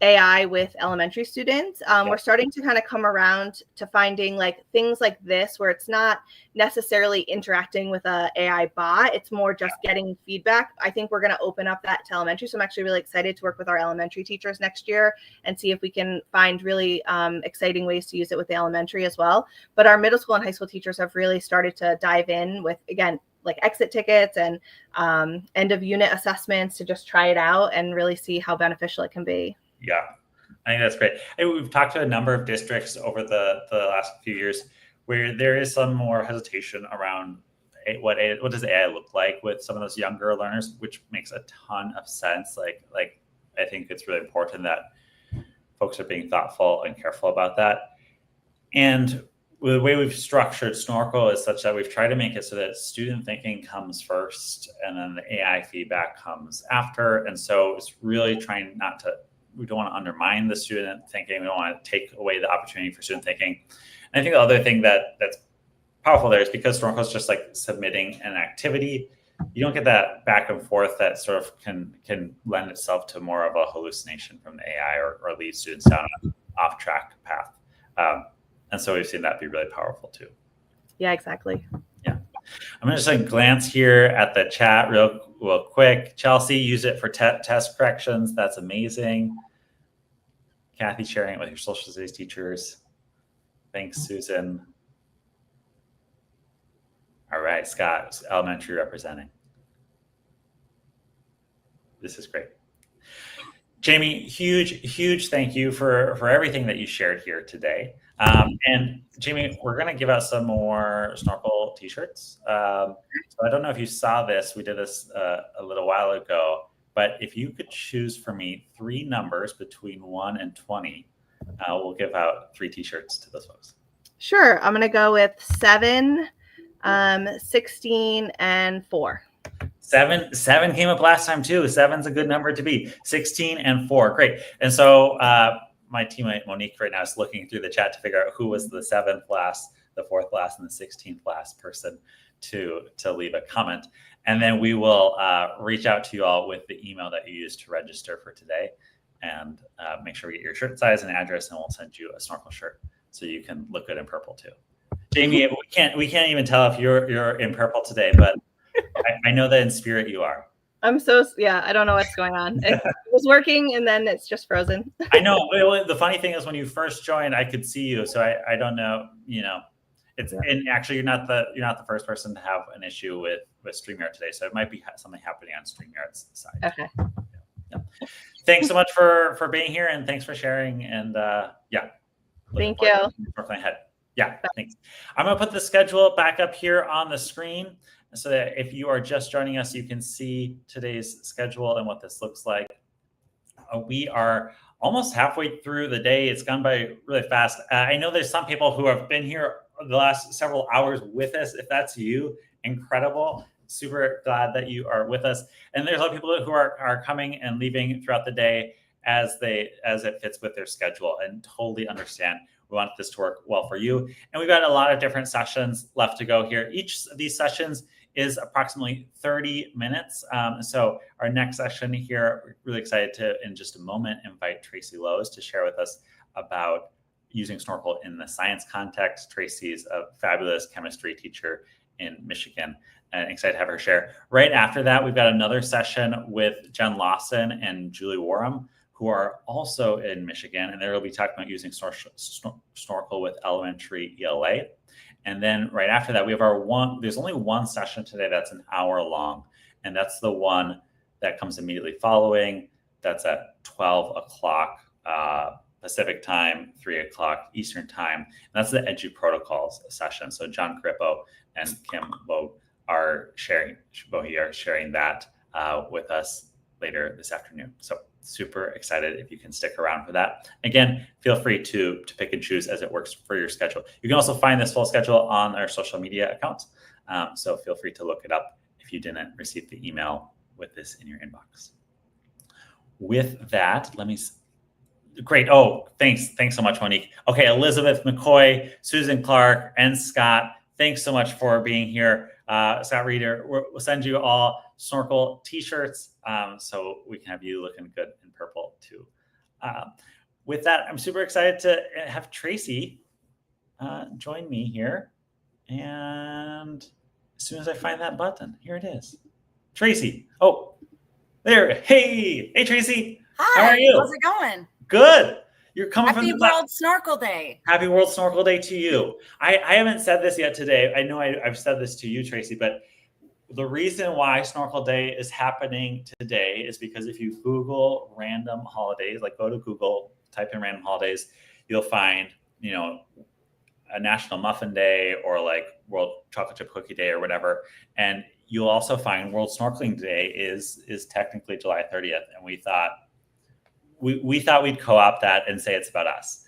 AI with elementary students. We're starting to kind of come around to finding like things like this where it's not necessarily interacting with a AI bot. It's more just getting feedback. I think we're going to open up that to elementary. So I'm actually really excited to work with our elementary teachers next year and see if we can find really exciting ways to use it with the elementary as well. But our middle school and high school teachers have really started to dive in with, again, like exit tickets and end of unit assessments to just try it out and really see how beneficial it can be. Yeah, I think that's great. And we've talked to a number of districts over the last few years where there is some more hesitation around what does AI look like with some of those younger learners, which makes a ton of sense. Like I think it's really important that folks are being thoughtful and careful about that. And the way we've structured Snorkel is such that we've tried to make it so that student thinking comes first and then the AI feedback comes after. And so it's really trying we don't want to undermine the student thinking. We don't want to take away the opportunity for student thinking. And I think the other thing that's powerful there is because Snorkel is just like submitting an activity, you don't get that back and forth that sort of can lend itself to more of a hallucination from the AI or lead students down an off-track path. And so we've seen that be really powerful too. Yeah, exactly. Yeah. I'm going to just glance here at the chat real quick. Chelsea, use it for test corrections. That's amazing. Kathy, sharing it with your social studies teachers. Thanks, Susan. All right, Scott, elementary representing. This is great. Jamie, huge thank you for everything that you shared here today. And Jamie, we're going to give out some more Snorkel t-shirts. So I don't know if you saw this. We did this a little while ago, but if you could choose for me 3 numbers between 1 and 20, we'll give out 3 t-shirts to those folks. Sure. I'm going to go with 7, 16, and 4. 7 came up last time too. 7's a good number to be. 16 and 4. Great. And so my teammate Monique right now is looking through the chat to figure out who was the 7th last, the 4th last, and the 16th last person to leave a comment. And then we will reach out to you all with the email that you used to register for today, and make sure we get your shirt size and address, and we'll send you a Snorkel shirt so you can look good in purple too. Jamie, we can't even tell if you're in purple today, but I know that in spirit you are. I don't know what's going on. It was working and then it's just frozen. I know. The funny thing is when you first joined, I could see you. So I don't know, and actually you're not the first person to have an issue with StreamYard today. So it might be something happening on StreamYard's side. Okay. Yeah. Thanks so much for being here, and thanks for sharing. And Thank you. Ahead. Yeah, thanks. I'm going to put the schedule back up here on the screen so that if you are just joining us, you can see today's schedule and what this looks like. We are almost halfway through the day. It's gone by really fast. I know there's some people who have been here the last several hours with us. If that's you, incredible. Super glad that you are with us. And there's a lot of people who are coming and leaving throughout the day as it fits with their schedule, and totally understand. We want this to work well for you. And we've got a lot of different sessions left to go here. Each of these sessions is approximately 30 minutes. So our next session here, we're really excited to, in just a moment, invite Tracy Lowe's to share with us about using Snorkel in the science context. Tracy's a fabulous chemistry teacher in Michigan, and excited to have her share. Right after that, we've got another session with Jen Lawson and Julie Warham, who are also in Michigan, and they'll be talking about using Snorkel with elementary ELA. And then right after that, we have there's only one session today that's an hour long, and that's the one that comes immediately following. That's at 12 o'clock Pacific time, 3 o'clock Eastern time. And that's the Edgy protocols session. So John Carippo and Kim Bo are sharing that with us later this afternoon. So super excited if you can stick around for that. Again, feel free to pick and choose as it works for your schedule. You can also find this full schedule on our social media accounts. So feel free to look it up if you didn't receive the email with this in your inbox. With that, great. Oh, thanks so much, Monique. Okay, Elizabeth McCoy, Susan Clark, and Scott, thanks so much for being here. Scott Reeder, we'll send you all Snorkel t-shirts so we can have you looking good in purple too. With that, I'm super excited to have Tracy join me here. And as soon as I find that button, here it is. Tracy. Oh, there. Hey, Tracy. Hi. How are you? How's it going? Good. You're coming Happy from the World Snorkel Day. Happy World Snorkel Day to you. I haven't said this yet today. I know I've said this to you, Tracy, but the reason why Snorkel Day is happening today is because if you Google random holidays, like go to Google, type in random holidays, you'll find, a National Muffin Day or like World Chocolate Chip Cookie Day or whatever. And you'll also find World Snorkeling Day is technically July 30th. And we thought we'd co-opt that and say it's about us.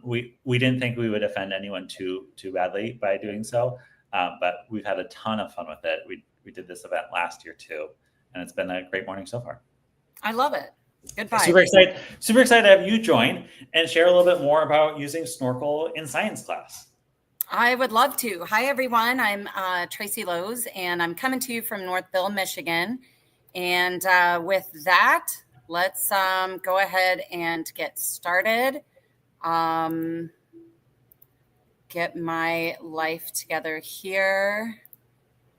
We didn't think we would offend anyone too badly by doing so, but we've had a ton of fun with it. We did this event last year too, and it's been a great morning so far. I love it. Good vibes. Super excited to have you join and share a little bit more about using Snorkel in science class. I would love to. Hi, everyone. I'm Tracy Lowe's, and I'm coming to you from Northville, Michigan. And with that, let's go ahead and get started. Get my life together here.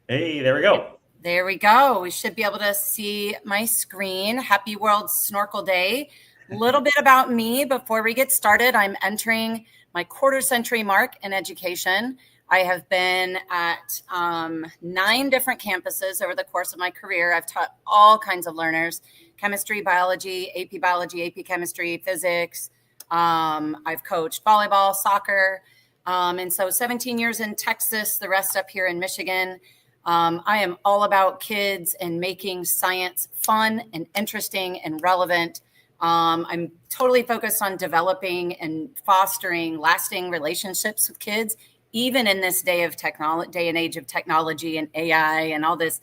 Hey, there we go. There we go. We should be able to see my screen. Happy World Snorkel Day. A little bit about me before we get started. I'm entering my quarter-century mark in education. I have been at 9 different campuses over the course of my career. I've taught all kinds of learners: chemistry, biology, AP chemistry, physics. I've coached volleyball, soccer. And so 17 years in Texas, the rest up here in Michigan. I am all about kids and making science fun and interesting and relevant. I'm totally focused on developing and fostering lasting relationships with kids, even in this day and age of technology and AI and all these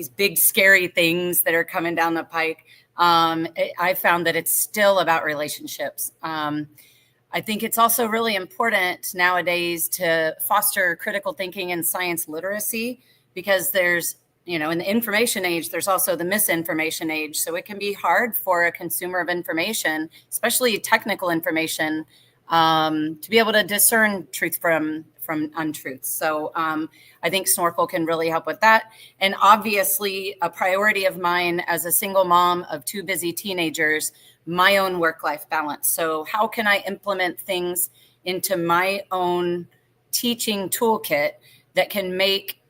big scary things that are coming down the pike. I found that it's still about relationships. I think it's also really important nowadays to foster critical thinking and science literacy, because there's, in the information age, there's also the misinformation age. So it can be hard for a consumer of information, especially technical information, to be able to discern truth from untruths. So I think Snorkel can really help with that. And obviously a priority of mine as a single mom of 2 busy teenagers, my own work-life balance. So how can I implement things into my own teaching toolkit that can make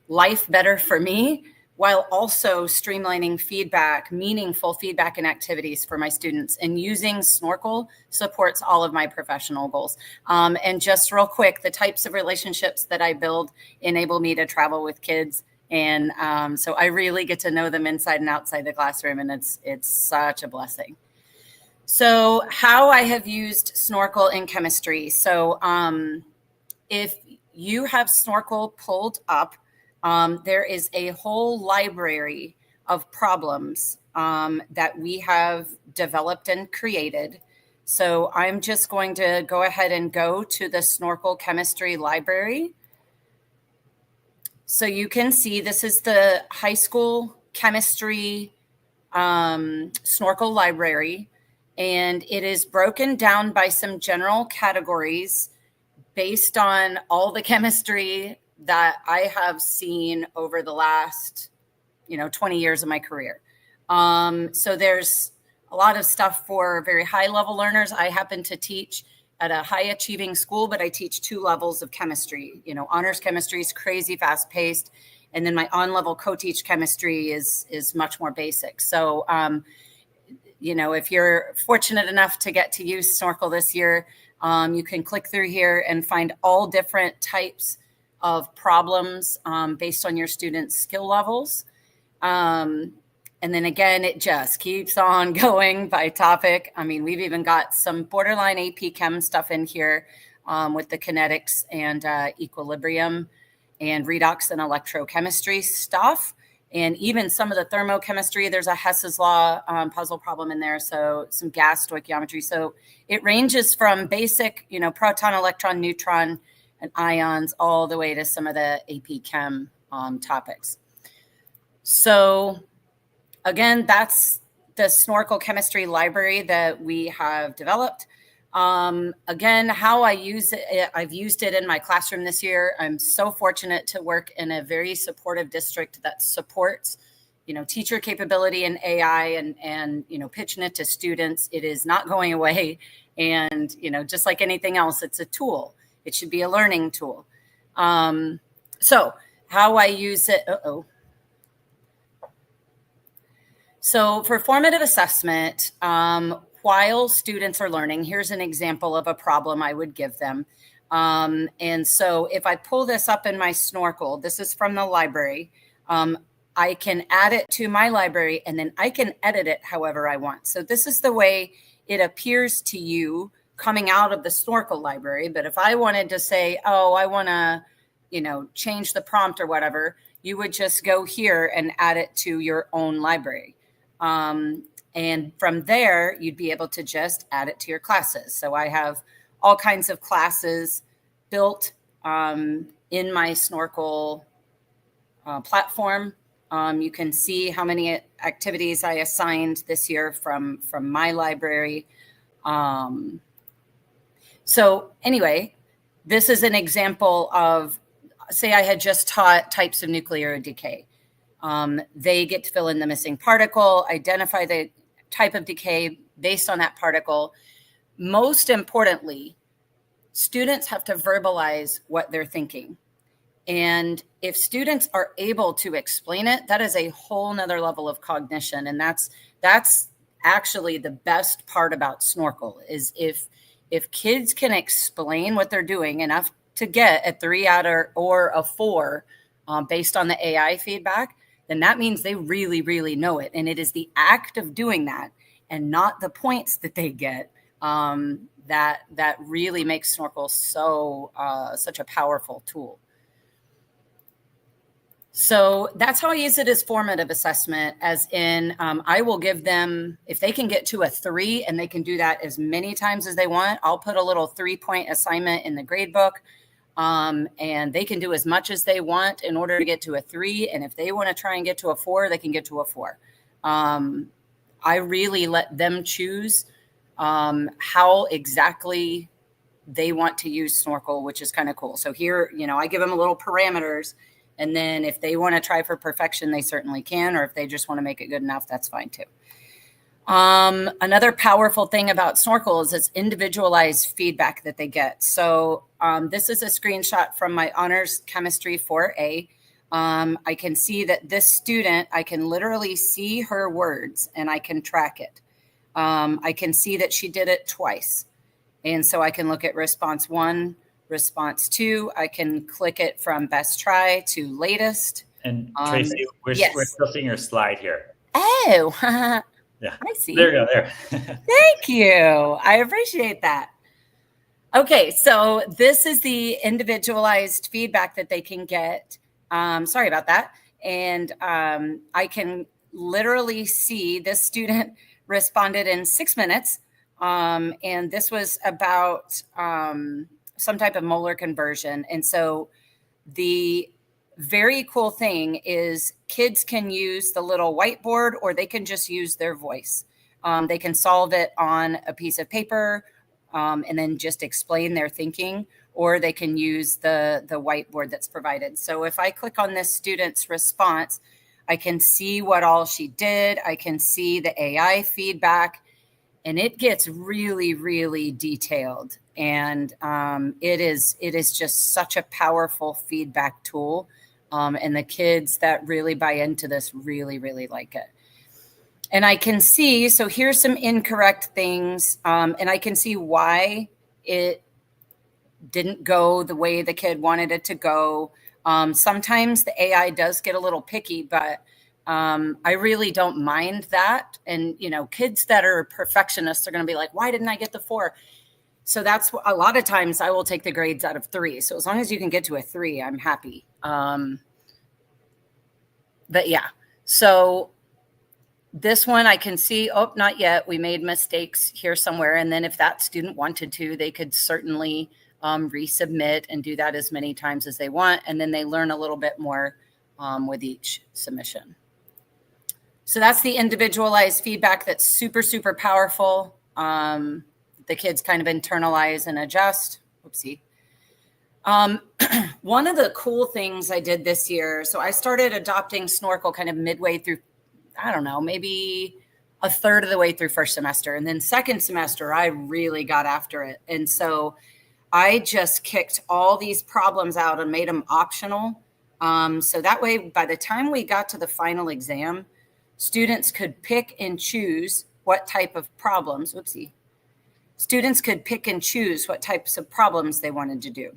life better for me, while also streamlining feedback, meaningful feedback and activities for my students. And using Snorkel supports all of my professional goals. And just real quick, the types of relationships that I build enable me to travel with kids. And so I really get to know them inside and outside the classroom, and it's such a blessing. So how I have used Snorkel in chemistry. So if you have Snorkel pulled up, there is a whole library of problems that we have developed and created. So I'm just going to go ahead and go to the Snorkel chemistry library. So you can see this is the high school chemistry Snorkel library, and it is broken down by some general categories based on all the chemistry that I have seen over the last, 20 years of my career. So there's a lot of stuff for very high level learners. I happen to teach at a high achieving school, but I teach 2 levels of chemistry. Honors chemistry is crazy fast paced. And then my on level co-teach chemistry is much more basic. So if you're fortunate enough to get to use Snorkel this year, you can click through here and find all different types of problems based on your students' skill levels. And then again, it just keeps on going by topic. I mean, we've even got some borderline AP Chem stuff in here with the kinetics and equilibrium and redox and electrochemistry stuff. And even some of the thermochemistry, there's a Hess's law puzzle problem in there. So some gas stoichiometry. So it ranges from basic, proton, electron, neutron, and ions all the way to some of the AP Chem topics. So again, that's the Snorkel chemistry library that we have developed. Again, how I use it, I've used it in my classroom this year. I'm so fortunate to work in a very supportive district that supports, teacher capability in AI and pitching it to students. It is not going away. And, just like anything else, it's a tool. It should be a learning tool. So how I use it, So for formative assessment, while students are learning, here's an example of a problem I would give them. And so if I pull this up in my Snorkel, this is from the library, I can add it to my library and then I can edit it however I want. So this is the way it appears to you coming out of the Snorkel library. But if I wanted to say, oh, I want to, change the prompt or whatever, you would just go here and add it to your own library. And from there, you'd be able to just add it to your classes. So I have all kinds of classes built in my Snorkel platform. You can see how many activities I assigned this year from my library. So anyway, this is an example of, say I had just taught types of nuclear decay. They get to fill in the missing particle, identify the type of decay based on that particle. Most importantly, students have to verbalize what they're thinking. And if students are able to explain it, that is a whole nother level of cognition. And that's actually the best part about Snorkel is if kids can explain what they're doing enough to get a 3 out or a 4 based on the AI feedback, then that means they really, really know it. And it is the act of doing that and not the points that they get that really makes Snorkel such a powerful tool. So that's how I use it as formative assessment, as in I will give them, if they can get to a 3 and they can do that as many times as they want, I'll put a little 3-point assignment in the grade book. And they can do as much as they want in order to get to a 3. And if they want to try and get to a 4, they can get to a 4. I really let them choose how exactly they want to use Snorkel, which is kind of cool. So here, I give them a little parameters. And then if they want to try for perfection, they certainly can. Or if they just want to make it good enough, that's fine too. Another powerful thing about Snorkel is its individualized feedback that they get. So this is a screenshot from my honors chemistry 4A. I can see that this student, I can literally see her words and I can track it. I can see that she did it twice. And so I can look at response 1, response 2. I can click it from best try to latest. And Tracy, we're still seeing your slide here. Oh, yeah. I see. There you go. There. Thank you. I appreciate that. Okay, so this is the individualized feedback that they can get. Sorry about that. And I can literally see this student responded in 6 minutes. And this was about some type of molar conversion. And so the very cool thing is kids can use the little whiteboard or they can just use their voice. They can solve it on a piece of paper and then just explain their thinking, or they can use the whiteboard that's provided. So if I click on this student's response, I can see what all she did. I can see the AI feedback, and it gets really, really detailed. And it is just such a powerful feedback tool. And the kids that really buy into this really, really like it. And I can see, so here's some incorrect things, and I can see why it didn't go the way the kid wanted it to go. Sometimes the AI does get a little picky, but I really don't mind that. And, you know, kids that are perfectionists are going to be like, why didn't I get the 4? So that's a lot of times I will take the grades out of 3. So as long as you can get to a 3, I'm happy. But yeah, so this one I can see, oh, not yet. We made mistakes here somewhere. And then if that student wanted to, they could certainly resubmit and do that as many times as they want. And then they learn a little bit more with each submission. So that's the individualized feedback that's super, super powerful. The kids kind of internalize and adjust. Oopsie. One of the cool things I did this year, so I started adopting Snorkel kind of midway through, I don't know, maybe a third of the way through first semester. And then second semester, I really got after it. And so I just kicked all these problems out and made them optional. So that way, by the time we got to the final exam, students could pick and choose what type of problems, students could pick and choose what types of problems they wanted to do.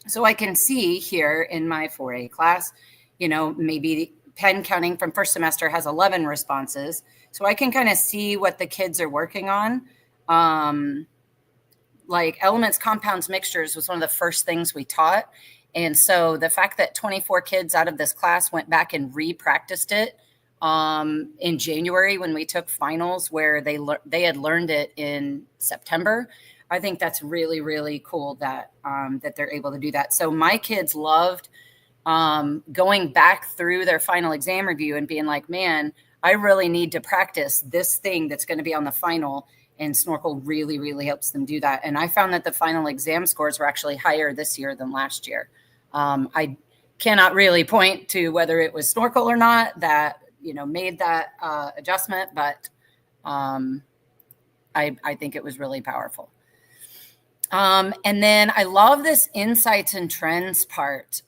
So I can see here in my 4A class, you know, maybe pen counting from first semester has 11 responses. So I can kind of see what the kids are working on. Like elements, compounds, mixtures was one of the first things we taught. And so the fact that 24 kids out of this class went back and re-practiced it in January when we took finals where they had learned it in September. I think that's really, really cool that that they're able to do that. So my kids loved going back through their final exam review and being like, man, I really need to practice this thing that's going to be on the final. And Snorkel really, really helps them do that. And I found that the final exam scores were actually higher this year than last year. I cannot really point to whether it was Snorkel or not that, you know, made that adjustment, but I think it was really powerful. And then I love this insights and trends part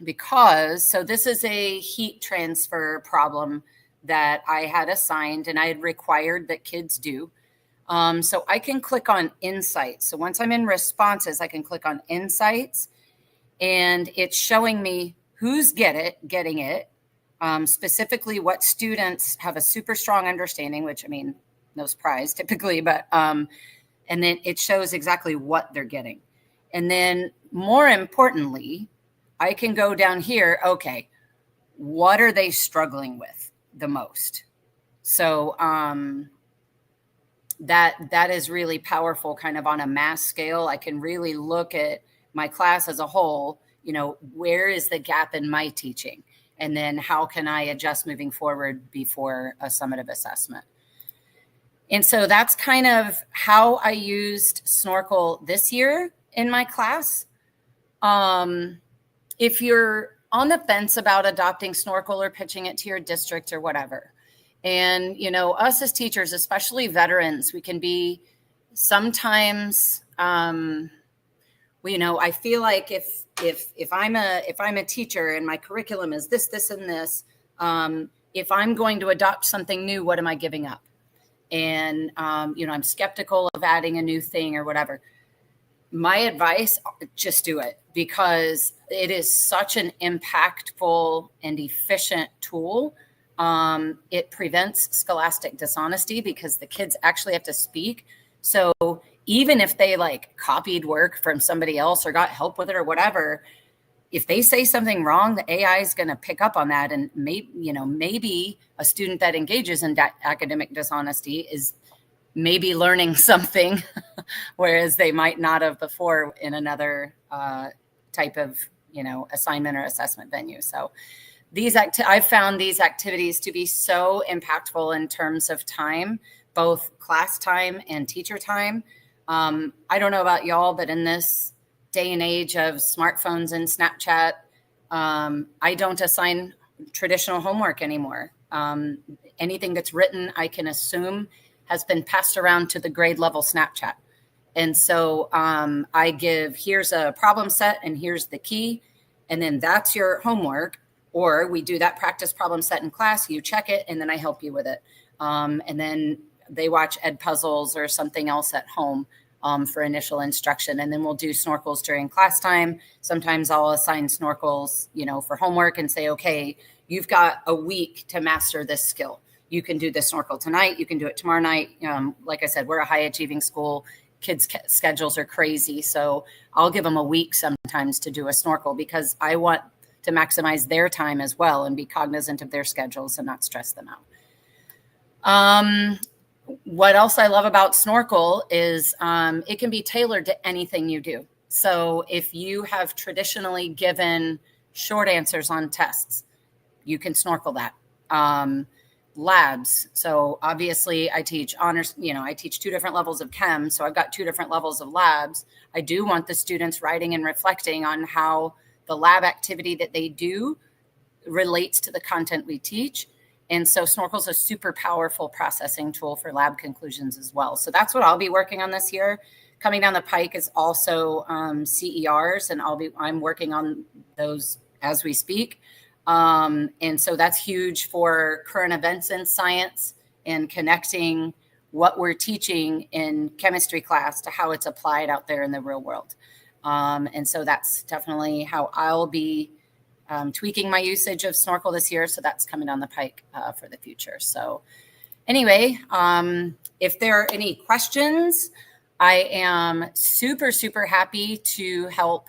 because, so this is a heat transfer problem that I had assigned and I had required that kids do. So I can click on insights. So once I'm in responses, I can click on insights and it's showing me who's getting it, specifically what students have a super strong understanding, which I mean, no surprise typically, but and then it shows exactly what they're getting. And then more importantly, I can go down here, okay, what are they struggling with the most? So that is really powerful kind of on a mass scale. I can really look at my class as a whole, you know, where is the gap in my teaching? And then how can I adjust moving forward before a summative assessment? And so that's kind of how I used Snorkel this year in my class. If you're on the fence about adopting Snorkel or pitching it to your district or whatever, and, you know, us as teachers, especially veterans, we can be sometimes, you know, I feel like if I'm a teacher and my curriculum is this, and this, if I'm going to adopt something new, what am I giving up? And, you know, I'm skeptical of adding a new thing or whatever. My advice, just do it because it is such an impactful and efficient tool. It prevents scholastic dishonesty because the kids actually have to speak. So even if they like copied work from somebody else or got help with it or whatever, if they say something wrong, the AI is going to pick up on that. And maybe a student that engages in academic dishonesty is maybe learning something, whereas they might not have before in another type of, you know, assignment or assessment venue. So I've found these activities to be so impactful in terms of time, both class time and teacher time. I don't know about y'all, but in this day and age of smartphones and Snapchat, I don't assign traditional homework anymore. Anything that's written, I can assume has been passed around to the grade level Snapchat. And so I give, here's a problem set and here's the key. And then that's your homework. Or we do that practice problem set in class, you check it, and then I help you with it. And then they watch Ed Puzzles or something else at home for initial instruction. And then we'll do Snorkels during class time. Sometimes I'll assign Snorkels, for homework and say, okay, you've got a week to master this skill. You can do this Snorkel tonight. You can do it tomorrow night. Like I said, we're a high achieving school. Kids' schedules are crazy. So I'll give them a week sometimes to do a Snorkel because I want to maximize their time as well and be cognizant of their schedules and not stress them out. What else I love about Snorkel is it can be tailored to anything you do. So if you have traditionally given short answers on tests, you can Snorkel that. Labs. So obviously I teach honors, I teach 2 different levels of chem. So I've got 2 different levels of labs. I do want the students writing and reflecting on how the lab activity that they do relates to the content we teach. And so Snorkel is a super powerful processing tool for lab conclusions as well. So that's what I'll be working on this year. Coming down the pike is also CERs, and I'm working on those as we speak. And so that's huge for current events in science and connecting what we're teaching in chemistry class to how it's applied out there in the real world. And so that's definitely how I'll be tweaking my usage of Snorkel this year. So that's coming down the pike for the future. So anyway, if there are any questions, I am super, super happy to help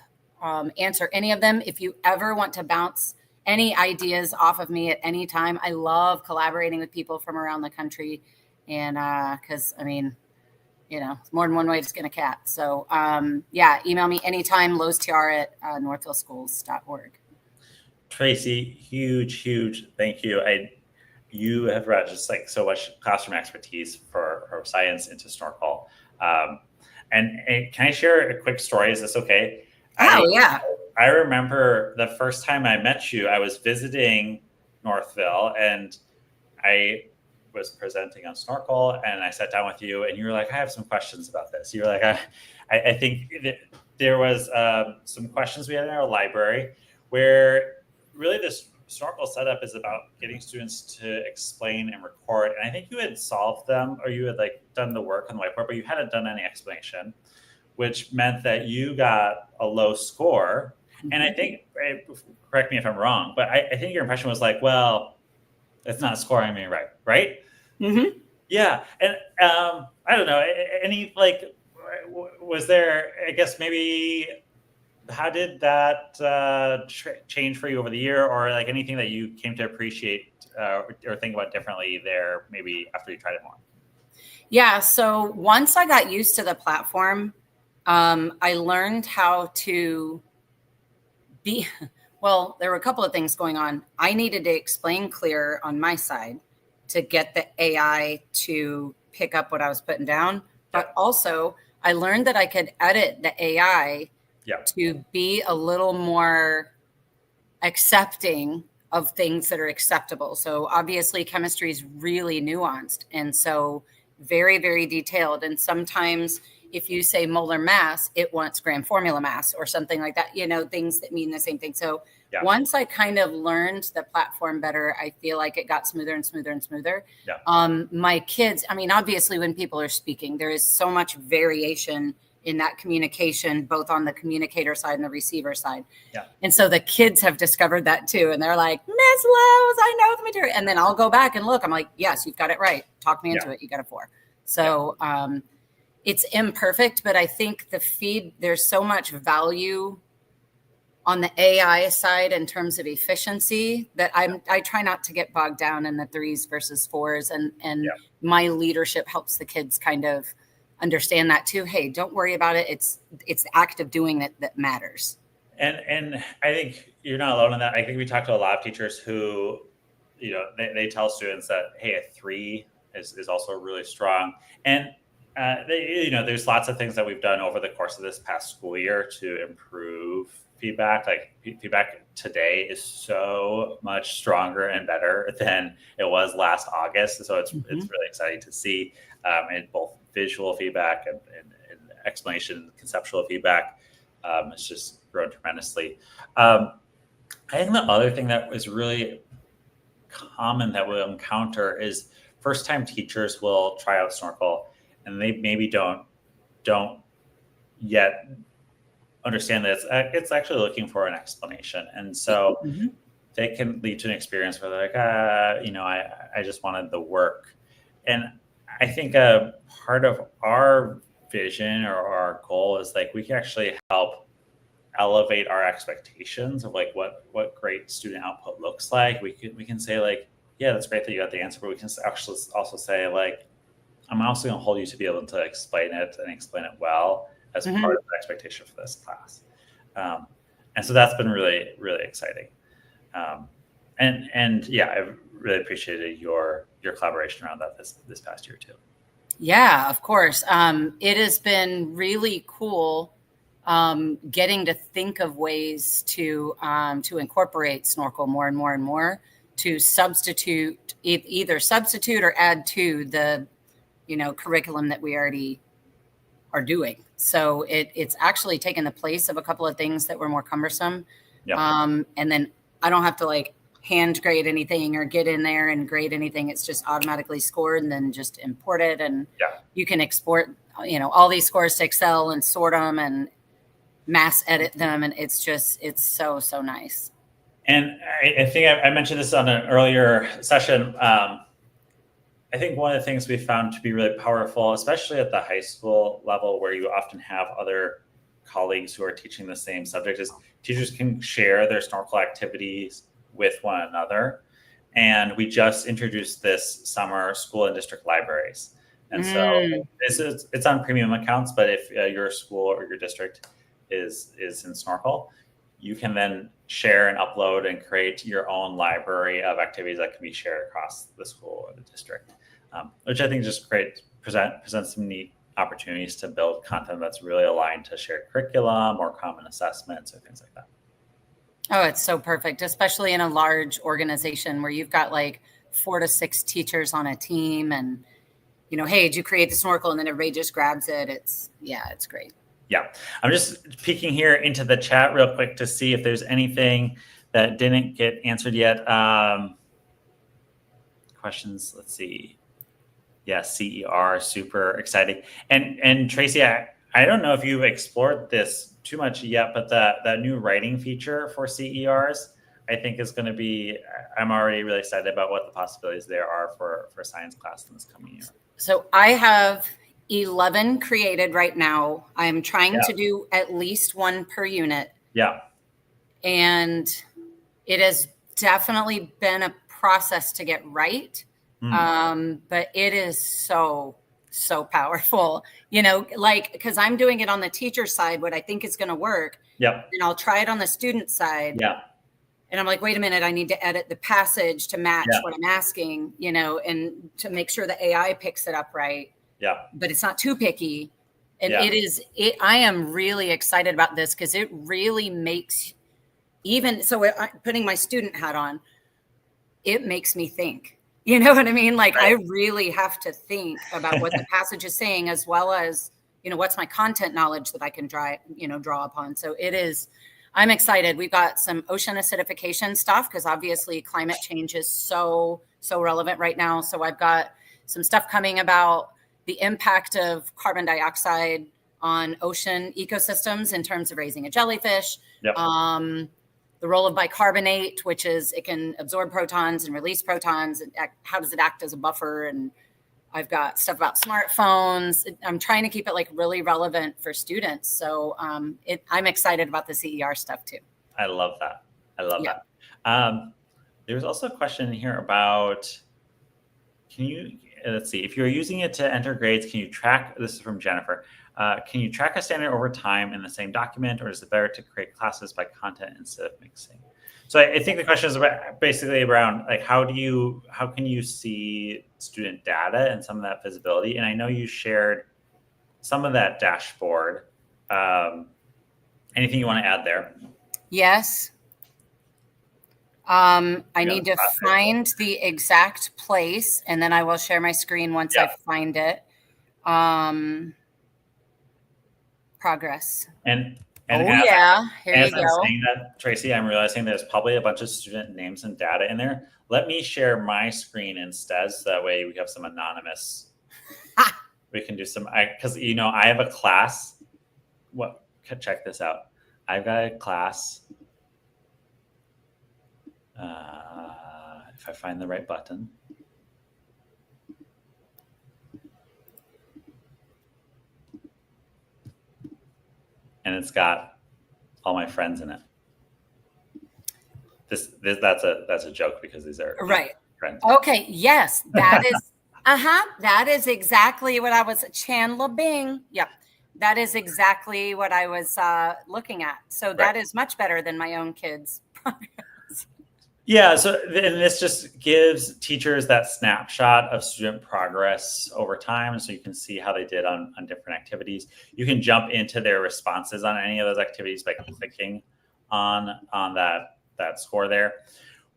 answer any of them. If you ever want to bounce any ideas off of me at any time, I love collaborating with people from around the country. And because, it's more than one way to skin a cat. So email me anytime, lowestr@northvilleschools.org. Tracy, huge thank you. You have brought just like so much classroom expertise for science into Snorkel. And can I share a quick story? Is this okay? Yeah. I remember the first time I met you, I was visiting Northville and I was presenting on Snorkel, and I sat down with you and you were like, I have some questions about this. You were like, I think that there was some questions we had in our library where really this Snorkel setup is about getting students to explain and record. And I think you had solved them, or you had done the work on the whiteboard, but you hadn't done any explanation, which meant that you got a low score. And I think, correct me if I'm wrong, but I think your impression was well, it's not scoring me right? Mm-hmm. Yeah. And I don't know, any was there, I guess maybe, how did that change for you over the year, or anything that you came to appreciate or think about differently there, maybe after you tried it more? Yeah. So once I got used to the platform, I learned how to there were a couple of things going on. I needed to explain clearer on my side to get the AI to pick up what I was putting down. But also I learned that I could edit the AI to be a little more accepting of things that are acceptable. So obviously chemistry is really nuanced. And so very, very detailed. And sometimes if you say molar mass, it wants gram formula mass or something like that, things that mean the same thing. So once I kind of learned the platform better, I feel like it got smoother and smoother and smoother. My kids, obviously when people are speaking, there is so much variation in that communication, both on the communicator side and the receiver side. And so the kids have discovered that too. And they're like, Miss Lowe's, I know the material. And then I'll go back and look, I'm like, yes, you've got it right. Talk me into it. You got a 4. So it's imperfect, but I think there's so much value on the AI side in terms of efficiency that I try not to get bogged down in the 3s versus 4s. And my leadership helps the kids kind of understand that too. Hey, don't worry about it. It's the act of doing it that matters. And I think you're not alone in that. I think we talk to a lot of teachers who, they tell students that, hey, a 3 is also really strong. And there's lots of things that we've done over the course of this past school year to improve feedback. Feedback today is so much stronger and better than it was last August. So it's really exciting to see, and both visual feedback and explanation, conceptual feedback. It's just grown tremendously. I think the other thing that is really common that we'll encounter is first-time teachers will try out Snorkel, and they maybe don't yet understand that it's actually looking for an explanation, and so they can lead to an experience where they're like, I just wanted the work. And I think a part of our vision or our goal is like we can actually help elevate our expectations of like what great student output looks like. We can say like, yeah, that's great that you got the answer, but we can actually also say like, I'm also going to hold you to be able to explain it and explain it well as part of the expectation for this class. And so that's been really, really exciting. And yeah, I've really appreciated your collaboration around that this past year too. Yeah, of course. It has been really cool getting to think of ways to incorporate Snorkel more and more and more, to substitute, either substitute or add to the curriculum that we already are doing. So it's actually taken the place of a couple of things that were more cumbersome. Yeah. And then I don't have to like hand grade anything or get in there and grade anything. It's just automatically scored and then just import it. And you can export, all these scores to Excel and sort them and mass edit them. And it's so, so nice. And I think I mentioned this on an earlier session. I think one of the things we found to be really powerful, especially at the high school level, where you often have other colleagues who are teaching the same subject, is teachers can share their Snorkel activities with one another. And we just introduced this summer school and district libraries. And so it's on premium accounts, but if your school or your district is in Snorkel, you can then share and upload and create your own library of activities that can be shared across the school or the district, which I think just presents some neat opportunities to build content that's really aligned to shared curriculum or common assessments or things like that. Oh, it's so perfect, especially in a large organization where you've got like 4 to 6 teachers on a team and, hey, did you create the Snorkel? And then everybody just grabs it. It's great. Yeah, I'm just peeking here into the chat real quick to see if there's anything that didn't get answered yet. Questions, let's see. Yeah, CER, super exciting. And Tracy, I don't know if you've explored this too much yet, but that new writing feature for CERs, I think is going to be, I'm already really excited about what the possibilities there are for science class in this coming year. So I have 11 created right now. I'm trying to do at least 1 per unit. Yeah. And it has definitely been a process to get right. But it is so powerful, because I'm doing it on the teacher side, what I think is going to work. Yeah. And I'll try it on the student side. Yeah. And I'm like, wait a minute, I need to edit the passage to match what I'm asking, and to make sure the AI picks it up right. Yeah. But it's not too picky. And I am really excited about this because it really makes, even so, putting my student hat on, it makes me think, you know what I mean? Like I really have to think about what the passage is saying, as well as, what's my content knowledge that I can draw upon. So I'm excited. We've got some ocean acidification stuff because obviously climate change is so relevant right now. So I've got some stuff coming about the impact of carbon dioxide on ocean ecosystems in terms of raising a jellyfish. Yep. The role of bicarbonate, which is it can absorb protons and release protons. And how does it act as a buffer? And I've got stuff about smartphones. I'm trying to keep it like really relevant for students. So I'm excited about the CER stuff too. I love that. That. There's also a question here about, let's see, if you're using it to enter grades, can you track, this is from Jennifer, can you track a standard over time in the same document, or is it better to create classes by content instead of mixing? So I think the question is basically around like, how can you see student data and some of that visibility? And I know you shared some of that dashboard. Anything you want to add there? Yes. I need to find the exact place, and then I will share my screen once I find it. Progress. And And Oh yeah, here you as I'm go. saying that, Tracy, I'm realizing there's probably a bunch of student names and data in there. Let me share my screen instead, so that way we have some anonymous. We can do some, because I have a class. Check this out. I've got a class. If I find the right button. And it's got all my friends in it. That's a joke, because these are right friends. Okay, yes, that is that is exactly what I was. Chandler Bing. Yep. That is exactly what I was looking at. So that is much better than my own kids. Yeah, and this just gives teachers that snapshot of student progress over time, so you can see how they did on different activities. You can jump into their responses on any of those activities by clicking on that score there.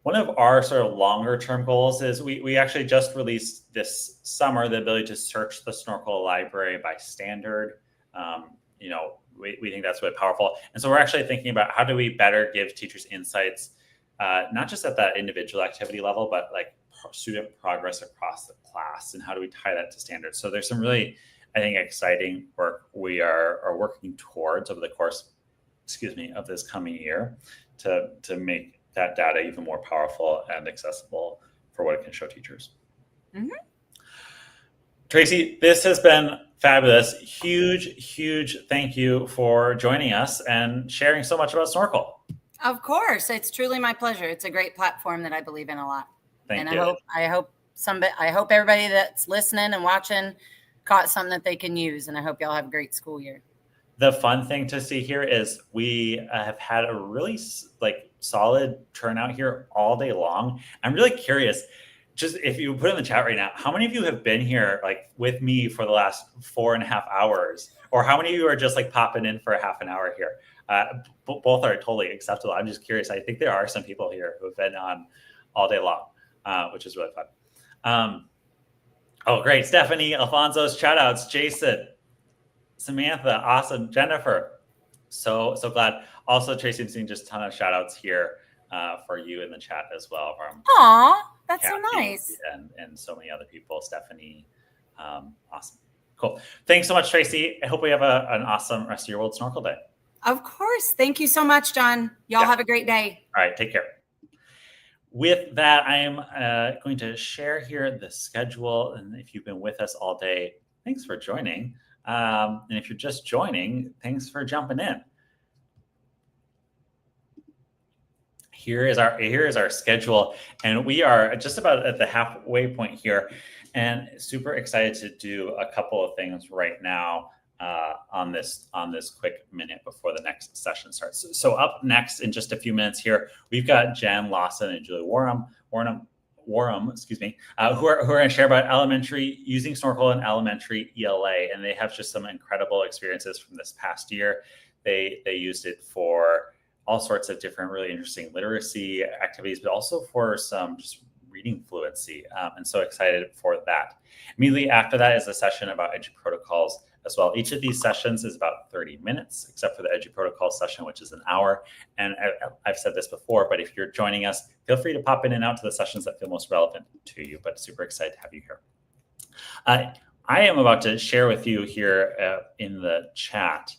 One of our sort of longer term goals is we actually just released this summer the ability to search the Snorkel library by standard. We think that's really powerful. And so we're actually thinking about how do we better give teachers insights, not just at that individual activity level, but like student progress across the class, and how do we tie that to standards? So there's some really, I think, exciting work we are working towards over the course, of this coming year to make that data even more powerful and accessible for what it can show teachers. Mm-hmm. Tracy, this has been fabulous. Huge thank you for joining us and sharing so much about Snorkel. Of course, it's truly my pleasure. It's a great platform that I believe in a lot. Thank you. I hope everybody that's listening and watching caught something that they can use, and I hope y'all have a great school year. The fun thing to see here is we have had a really solid turnout here all day long. I'm really curious, just if you put in the chat right now, how many of you have been here with me for the last 4.5 hours, or how many of you are just popping in for a half an hour here? Both are totally acceptable. I'm just curious. I think there are some people here who have been on all day long, which is really fun. Oh, great. Stephanie, Alfonso's shout outs, Jason, Samantha, awesome. Jennifer, so glad. Also, Tracy, I'm seeing just a ton of shout outs here for you in the chat as well. Aw, that's Kathy, so nice. And so many other people. Stephanie, awesome. Cool. Thanks so much, Tracy. I hope we have an awesome rest of your World Snorkel Day. Of course. Thank you so much, John. Y'all have a great day. All right. Take care. With that, I am going to share here the schedule. And if you've been with us all day, thanks for joining. And if you're just joining, thanks for jumping in. Here is our schedule, and we are just about at the halfway point here, and super excited to do a couple of things right now on this quick minute before the next session starts. So up next in just a few minutes here, we've got Jen Lawson and Julie Warham, who are going to share about using Snorkel in elementary ELA, and they have just some incredible experiences from this past year. They used it for all sorts of different really interesting literacy activities, but also for some just reading fluency, and so excited for that. Immediately after that is a session about Edgy protocols as well. Each of these sessions is about 30 minutes, except for the Edgy protocol session, which is an hour. And I've said this before, but if you're joining us, feel free to pop in and out to the sessions that feel most relevant to you, but super excited to have you here. I am about to share with you here in the chat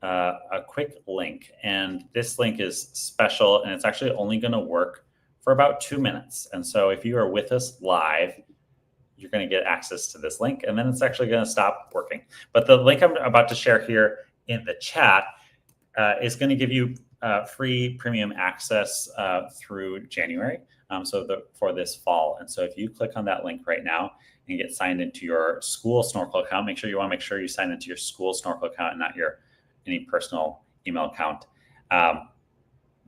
a quick link, and this link is special, and it's actually only going to work for about 2 minutes. And so if you are with us live, you're going to get access to this link, and then it's actually going to stop working. But the link I'm about to share here in the chat is going to give you free premium access through January, for this fall. And so if you click on that link right now and get signed into your school Snorkel account, make sure you sign into your school Snorkel account and not any personal email account.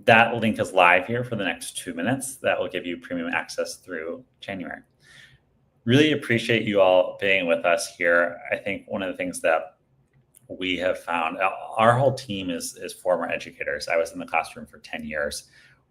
That link is live here for the next 2 minutes. That will give you premium access through January. Really appreciate you all being with us here. I think one of the things that we have found, our whole team is former educators. I was in the classroom for 10 years.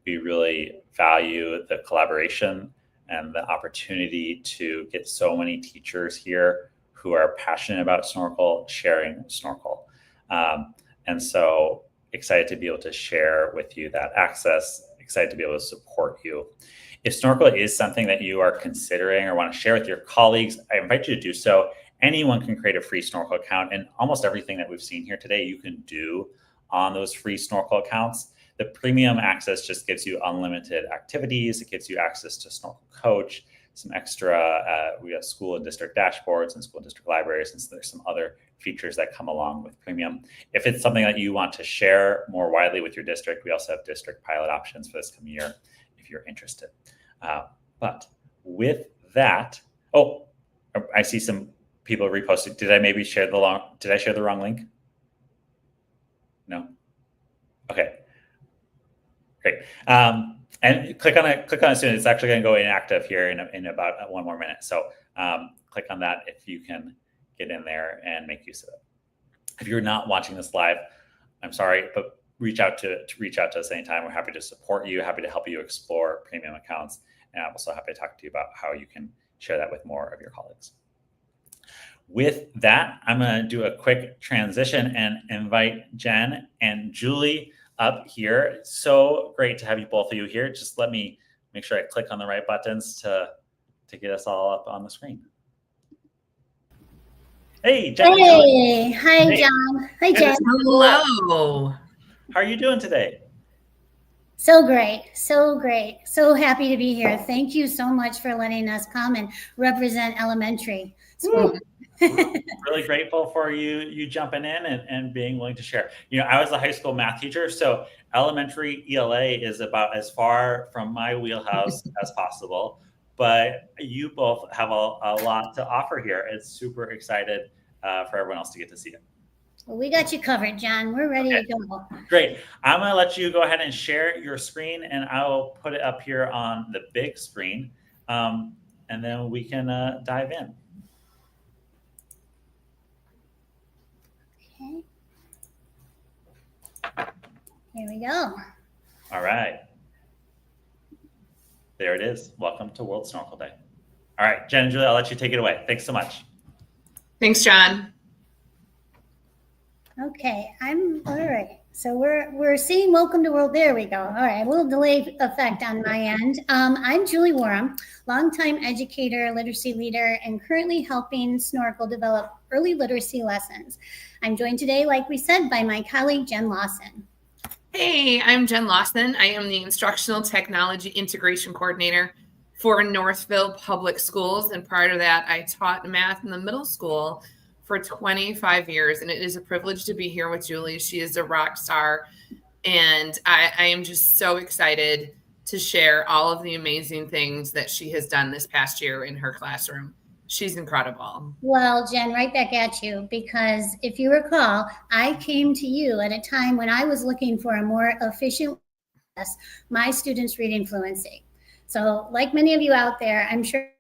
We really value the collaboration and the opportunity to get so many teachers here who are passionate about Snorkel, sharing Snorkel. And so excited to be able to share with you that access, excited to be able to support you. If Snorkel is something that you are considering or want to share with your colleagues, I invite you to do so. Anyone can create a free Snorkel account, and almost everything that we've seen here today, you can do on those free Snorkel accounts. The premium access just gives you unlimited activities. It gives you access to Snorkel Coach, some extra, we have school and district dashboards and school and district libraries, and so there's some other features that come along with premium. If it's something that you want to share more widely with your district, we also have district pilot options for this coming year if you're interested. But with that, oh, I see some people reposted. Did I maybe share did I share the wrong link? No? Okay, great. And click on it soon. It's actually going to go inactive here in about 1 more minute. So click on that if you can get in there and make use of it. If you're not watching this live, I'm sorry, but reach out to us anytime. We're happy to support you, happy to help you explore premium accounts, and I'm also happy to talk to you about how you can share that with more of your colleagues. With that, I'm going to do a quick transition and invite Jen and Julie up here. So great to have you both of you here. Just let me make sure I click on the right buttons to get us all up on the screen. Hey, Jen. Hey, hi, John. Hi, Jen. Hello. How are you doing today? So great, so great. So happy to be here. Thank you so much for letting us come and represent elementary school. Really grateful for you jumping in and being willing to share. You know, I was a high school math teacher, so elementary ELA is about as far from my wheelhouse as possible. But you both have a lot to offer here. It's super excited for everyone else to get to see it. Well, we got you covered, John. We're ready to go. Great. I'm going to let you go ahead and share your screen, and I will put it up here on the big screen, and then we can dive in. Okay. Here we go. All right. There it is. Welcome to World Snorkel Day. All right, Jen and Julie, I'll let you take it away. Thanks so much. Thanks, John. Okay, all right. So we're seeing welcome to world. There we go. All right, a little delay effect on my end. I'm Julie Warham, longtime educator, literacy leader, and currently helping Snorkel develop early literacy lessons. I'm joined today, like we said, by my colleague, Jen Lawson. Hey, I'm Jen Lawson. I am the Instructional Technology Integration Coordinator for Northville Public Schools. And prior to that, I taught math in the middle school for 25 years. And it is a privilege to be here with Julie. She is a rock star. And I am just so excited to share all of the amazing things that she has done this past year in her classroom. She's incredible. Well, Jen, right back at you, because if you recall, I came to you at a time when I was looking for a more efficient process, my students' reading fluency. So like many of you out there, I'm sure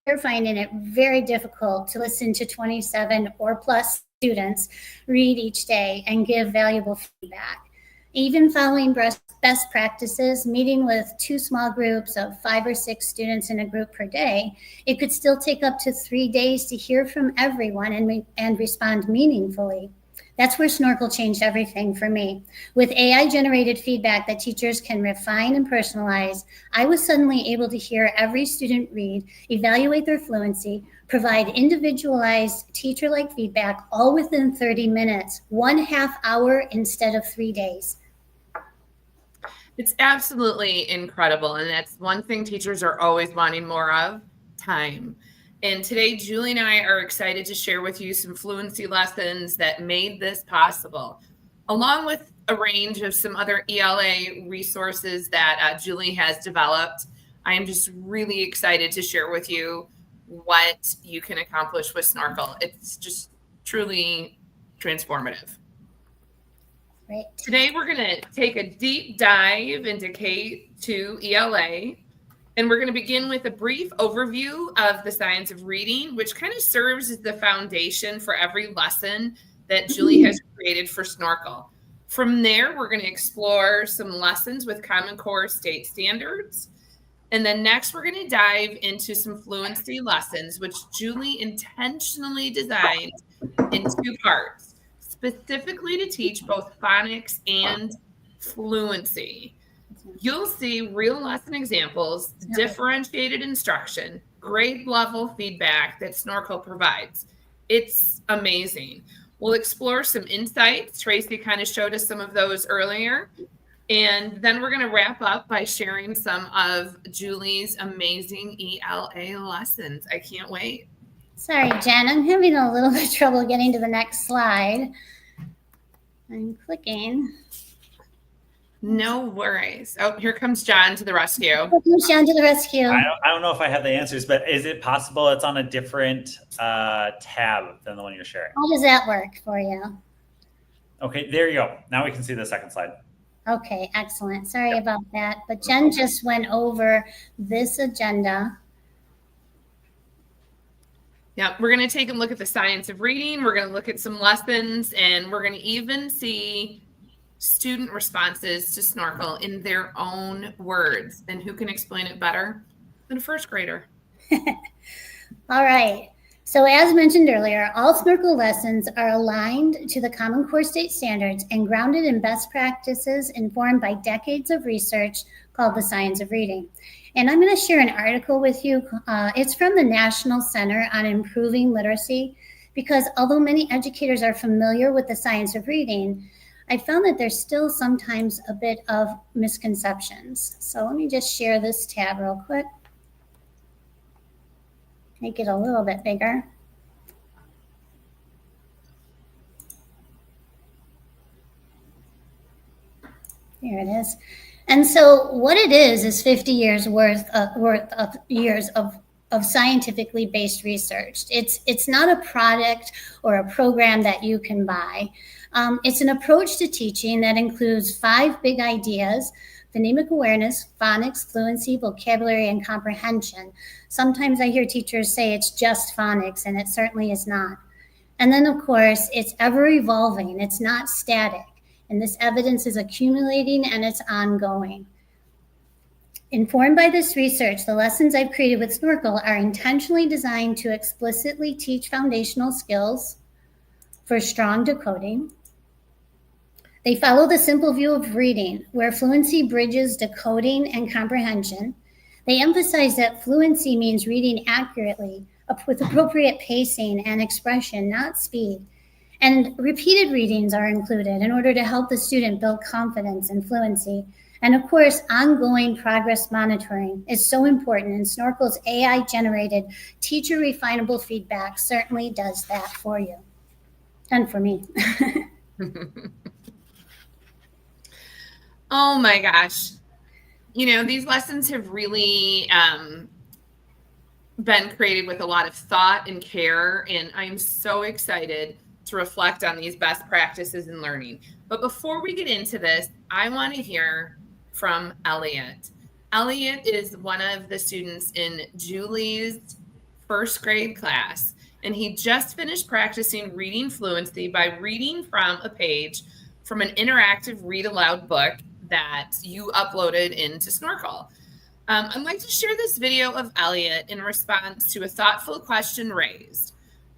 you're finding it very difficult to listen to 27 or plus students read each day and give valuable feedback. Even following best practices, meeting with 2 small groups of 5 or 6 students in a group per day, it could still take up to 3 days to hear from everyone and respond meaningfully. That's where Snorkel changed everything for me. With AI-generated feedback that teachers can refine and personalize, I was suddenly able to hear every student read, evaluate their fluency, provide individualized teacher-like feedback, all within 30 minutes, 1/2 hour instead of 3 days. It's absolutely incredible. And that's one thing teachers are always wanting more of, time. And today, Julie and I are excited to share with you some fluency lessons that made this possible, along with a range of some other ELA resources that Julie has developed. I am just really excited to share with you what you can accomplish with Snorkel. It's just truly transformative. Right. Today, we're going to take a deep dive into K-2 ELA, and we're going to begin with a brief overview of the science of reading, which kind of serves as the foundation for every lesson that Julie has created for Snorkel. From there, we're going to explore some lessons with Common Core state standards. And then next, we're going to dive into some fluency lessons, which Julie intentionally designed in 2 parts. specifically to teach both phonics and fluency. You'll see real lesson examples, differentiated instruction, grade level feedback that Snorkel provides. It's amazing. We'll explore some insights. Tracy kind of showed us some of those earlier. And then we're going to wrap up by sharing some of Julie's amazing ELA lessons. I can't wait. Sorry, Jen, I'm having a little bit of trouble getting to the next slide. I'm clicking. No worries. Oh, here comes John to the rescue. Here comes John to the rescue. I don't know if I have the answers, but is it possible it's on a different tab than the one you're sharing? How does that work for you? Okay, there you go. Now we can see the second slide. Okay, excellent. Sorry about that. But Jen just went over this agenda. Yeah, we're going to take a look at the science of reading. We're going to look at some lessons, and we're going to even see student responses to Snorkel in their own words. And who can explain it better than a first grader? All right. So as mentioned earlier, all Snorkel lessons are aligned to the Common Core State Standards and grounded in best practices informed by decades of research called the Science of Reading. And I'm going to share an article with you. It's from the National Center on Improving Literacy, because although many educators are familiar with the science of reading, I found that there's still sometimes a bit of misconceptions. So let me just share this tab real quick. Make it a little bit bigger. There it is. And so what it is 50 years worth of years of scientifically based research. It's not a product or a program that you can buy. It's an approach to teaching that includes 5 big ideas: phonemic awareness, phonics, fluency, vocabulary, and comprehension. Sometimes I hear teachers say it's just phonics, and it certainly is not. And then, of course, it's ever evolving. It's not static. And this evidence is accumulating and it's ongoing. Informed by this research, the lessons I've created with Snorkel are intentionally designed to explicitly teach foundational skills for strong decoding. They follow the simple view of reading, where fluency bridges decoding and comprehension. They emphasize that fluency means reading accurately, with appropriate pacing and expression, not speed. And repeated readings are included in order to help the student build confidence in fluency. And of course, ongoing progress monitoring is so important, and Snorkel's AI-generated teacher refinable feedback certainly does that for you and for me. Oh my gosh. You know, these lessons have really been created with a lot of thought and care, and I'm so excited to reflect on these best practices in learning. But before we get into this, I want to hear from Elliot. Elliot is one of the students in Julie's first grade class, and he just finished practicing reading fluency by reading from a page from an interactive read aloud book that you uploaded into Snorkel. I'd like to share this video of Elliot in response to a thoughtful question raised.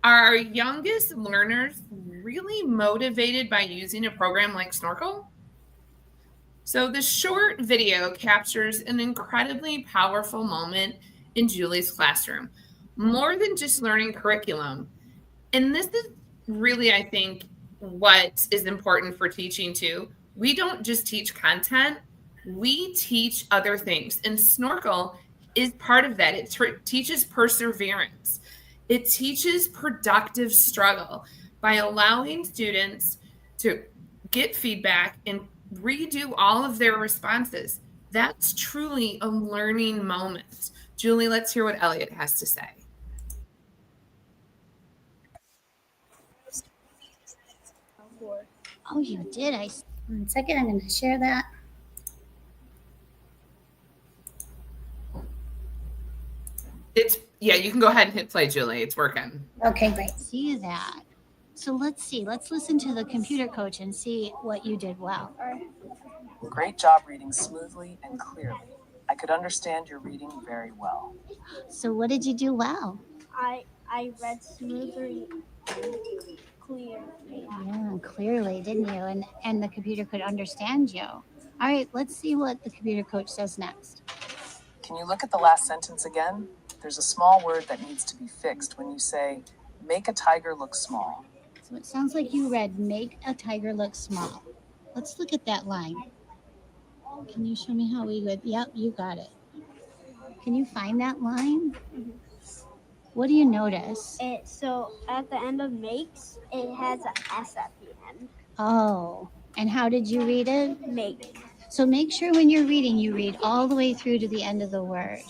Are our youngest learners really motivated by using a program like Snorkel? So the short video captures an incredibly powerful moment in Julie's classroom, more than just learning curriculum. And this is really, I think, what is important for teaching too. We don't just teach content, we teach other things. And Snorkel is part of that. It teaches perseverance. It teaches productive struggle by allowing students to get feedback and redo all of their responses. That's truly a learning moment. Julie, let's hear what Elliot has to say. Oh, you did? 1 second, I'm going to share that. Yeah, you can go ahead and hit play, Julie. It's working. Okay, great. See that. So let's see. Let's listen to the computer coach and see what you did well. Great job reading smoothly and clearly. I could understand your reading very well. So what did you do well? I read smoothly and clearly. Yeah, clearly, didn't you? And the computer could understand you. All right, let's see what the computer coach says next. Can you look at the last sentence again? There's a small word that needs to be fixed when you say, make a tiger look small. So it sounds like you read, make a tiger look small. Let's look at that line. Can you show me how we would? Yep, you got it. Can you find that line? What do you notice? So at the end of makes, it has an S at the end. Oh, and how did you read it? Make. So make sure when you're reading, you read all the way through to the end of the word.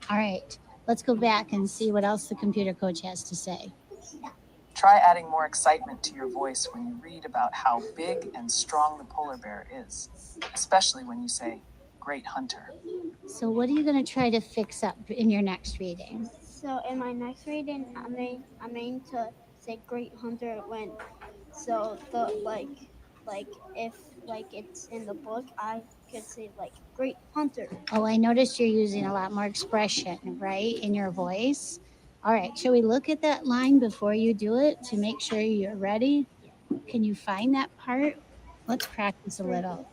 All right, let's go back and see what else the computer coach has to say. Try adding more excitement to your voice when you read about how big and strong the polar bear is, especially when you say, great hunter. So what are you going to try to fix up in your next reading? So in my next reading, I'm aiming to say great hunter when, so the like if like it's in the book, I could say like great hunter. Oh, I noticed you're using a lot more expression, right, in your voice. All right, shall we look at that line before you do it to make sure you're ready? Can you find that part? Let's practice a little.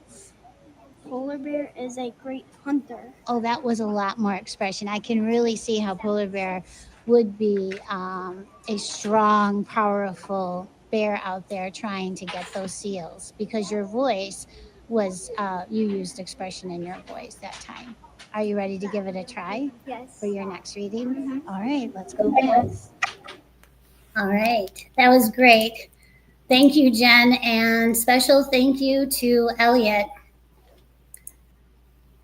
Polar bear is a great hunter. Oh, that was a lot more expression. I can really see how polar bear would be a strong, powerful bear out there trying to get those seals, because your voice was, you used expression in your voice that time. Are you ready to give it a try? Yes. For your next reading? All right, let's go back. All right, that was great. Thank you, Jen, and special thank you to Elliot.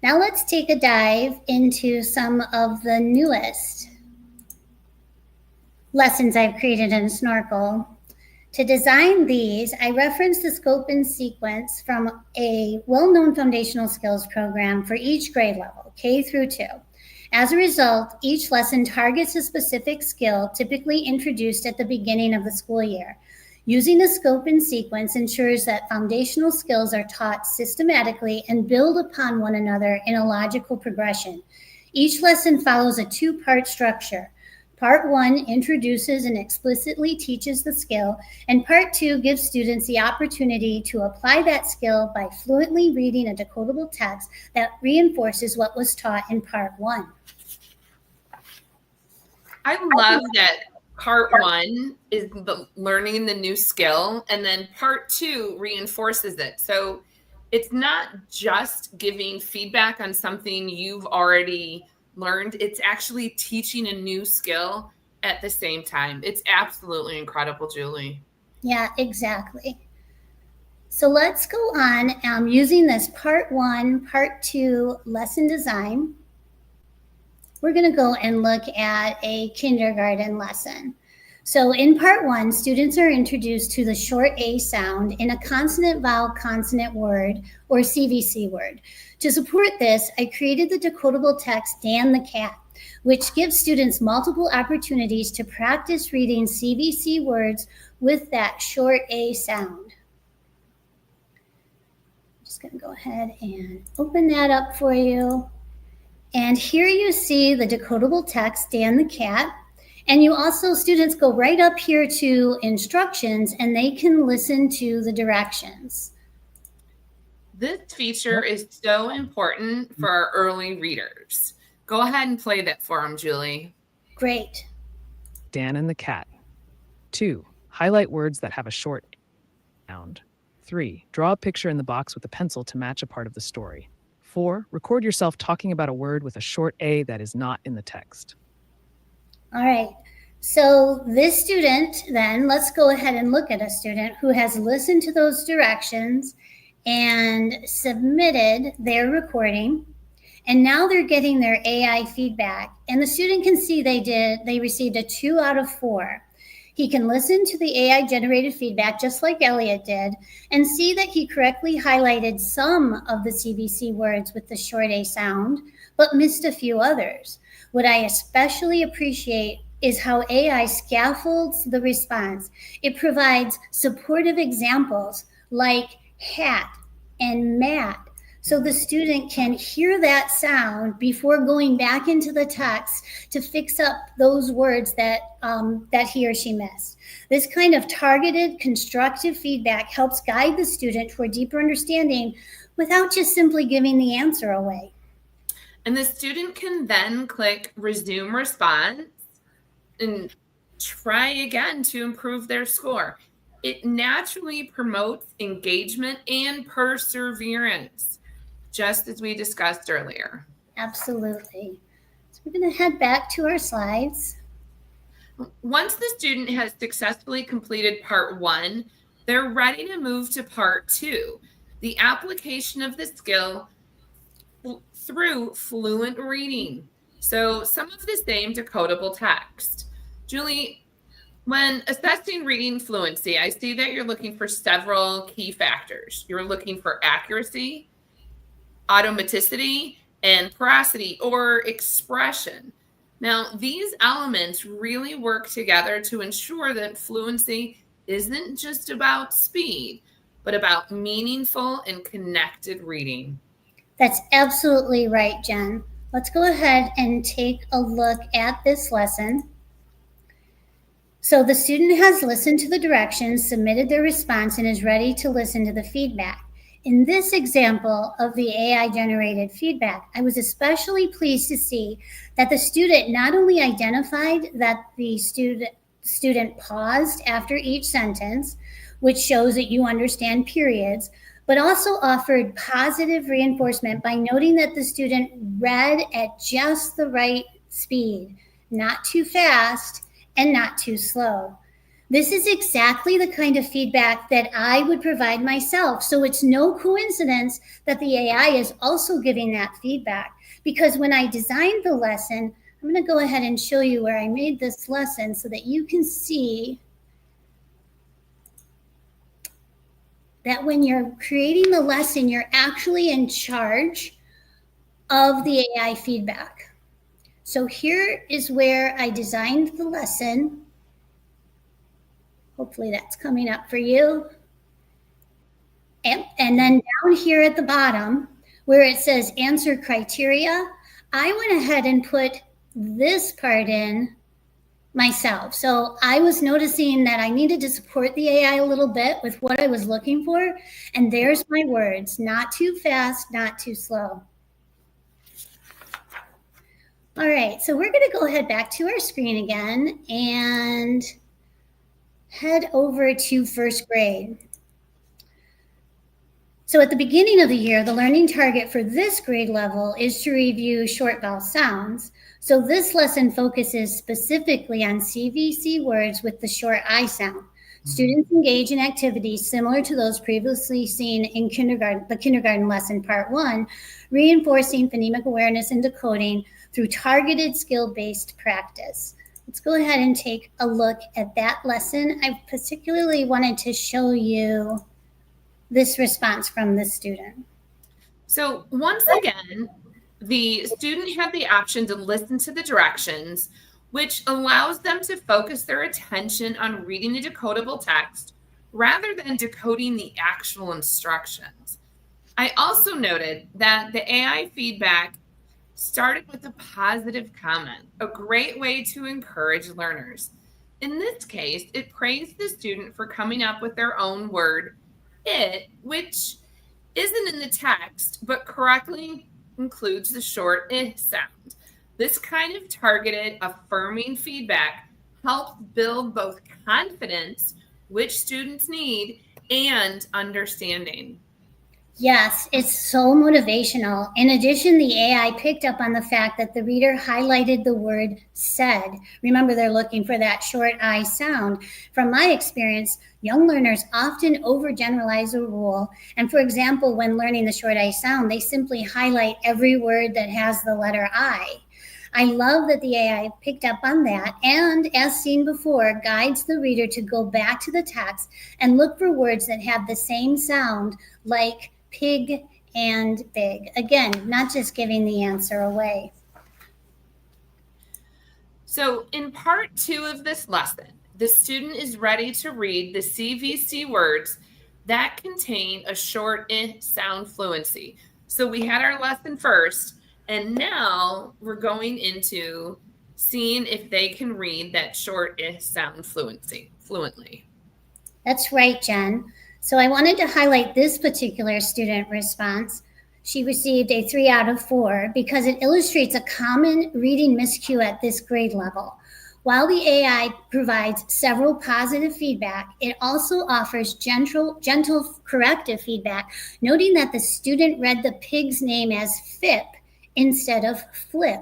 Now let's take a dive into some of the newest lessons I've created in Snorkel. To design these, I referenced the scope and sequence from a well-known foundational skills program for each grade level, K through 2. As a result, each lesson targets a specific skill typically introduced at the beginning of the school year. Using the scope and sequence ensures that foundational skills are taught systematically and build upon one another in a logical progression. Each lesson follows a two-part structure. Part 1 introduces and explicitly teaches the skill, and Part 2 gives students the opportunity to apply that skill by fluently reading a decodable text that reinforces what was taught in Part 1. I love that part 1 is learning the new skill, and then part 2 reinforces it. So it's not just giving feedback on something you've already learned. It's actually teaching a new skill at the same time. It's absolutely incredible, Julie. Yeah, exactly. So let's go on using this part 1, part 2 lesson design. We're going to go and look at a kindergarten lesson. So in part 1, students are introduced to the short A sound in a consonant vowel consonant word, or CVC word. To support this, I created the decodable text Dan the Cat, which gives students multiple opportunities to practice reading CVC words with that short A sound. I'm just going to go ahead and open that up for you. And here you see the decodable text, Dan the Cat. And you also, students go right up here to instructions and they can listen to the directions. This feature is so important for our early readers. Go ahead and play that for them, Julie. Great. Dan and the Cat. 2, highlight words that have a short sound. 3, draw a picture in the box with a pencil to match a part of the story. 4, record yourself talking about a word with a short A that is not in the text. All right, so this student then, let's go ahead and look at a student who has listened to those directions and submitted their recording, and now they're getting their AI feedback, and the student can see they received a 2 out of 4. He can listen to the AI generated feedback just like Elliot did and see that he correctly highlighted some of the CVC words with the short A sound, but missed a few others. What I especially appreciate is how AI scaffolds the response. It provides supportive examples like hat and mat, so the student can hear that sound before going back into the text to fix up those words that that he or she missed. This kind of targeted, constructive feedback helps guide the student toward deeper understanding without just simply giving the answer away. And the student can then click resume response and try again to improve their score. It naturally promotes engagement and perseverance, just as we discussed earlier. Absolutely. So we're going to head back to our slides. Once the student has successfully completed part 1, they're ready to move to part 2, the application of the skill through fluent reading. So some of the same decodable text. Julie, when assessing reading fluency, I see that you're looking for several key factors. You're looking for accuracy, automaticity, and porosity or expression. Now, these elements really work together to ensure that fluency isn't just about speed, but about meaningful and connected reading. That's absolutely right, Jen. Let's go ahead and take a look at this lesson. So the student has listened to the directions, submitted their response, and is ready to listen to the feedback. In this example of the AI-generated feedback, I was especially pleased to see that the student not only identified that the student paused after each sentence, which shows that you understand periods, but also offered positive reinforcement by noting that the student read at just the right speed, not too fast and not too slow. This is exactly the kind of feedback that I would provide myself. So it's no coincidence that the AI is also giving that feedback, because when I designed the lesson, I'm going to go ahead and show you where I made this lesson so that you can see that when you're creating the lesson, you're actually in charge of the AI feedback. So here is where I designed the lesson. Hopefully that's coming up for you. And then down here at the bottom, where it says answer criteria, I went ahead and put this part in myself. So I was noticing that I needed to support the AI a little bit with what I was looking for. And there's my words, not too fast, not too slow. All right, so we're gonna go ahead back to our screen again and head over to first grade. So at the beginning of the year, the learning target for this grade level is to review short vowel sounds. So this lesson focuses specifically on CVC words with the short I sound. Students engage in activities similar to those previously seen in the kindergarten lesson part 1, reinforcing phonemic awareness and decoding through targeted skill-based practice. Let's go ahead and take a look at that lesson. I particularly wanted to show you this response from the student. So once again, the student had the option to listen to the directions, which allows them to focus their attention on reading the decodable text rather than decoding the actual instructions. I also noted that the AI feedback started with a positive comment, a great way to encourage learners. In this case, it praised the student for coming up with their own word, it, which isn't in the text, but correctly includes the short I sound. This kind of targeted, affirming feedback helps build both confidence, which students need, and understanding. Yes, it's so motivational. In addition, the AI picked up on the fact that the reader highlighted the word said. Remember, they're looking for that short I sound. From my experience, young learners often overgeneralize a rule. And for example, when learning the short I sound, they simply highlight every word that has the letter I. I love that the AI picked up on that and, as seen before, guides the reader to go back to the text and look for words that have the same sound, like pig and big. Again, not just giving the answer away. So in part 2 of this lesson, the student is ready to read the CVC words that contain a short I sound fluency. So we had our lesson first, and now we're going into seeing if they can read that short sound fluently. That's right, Jen. So I wanted to highlight this particular student response. She received a 3 out of 4 because it illustrates a common reading miscue at this grade level. While the AI provides several positive feedback, it also offers gentle corrective feedback, noting that the student read the pig's name as Fip instead of Flip.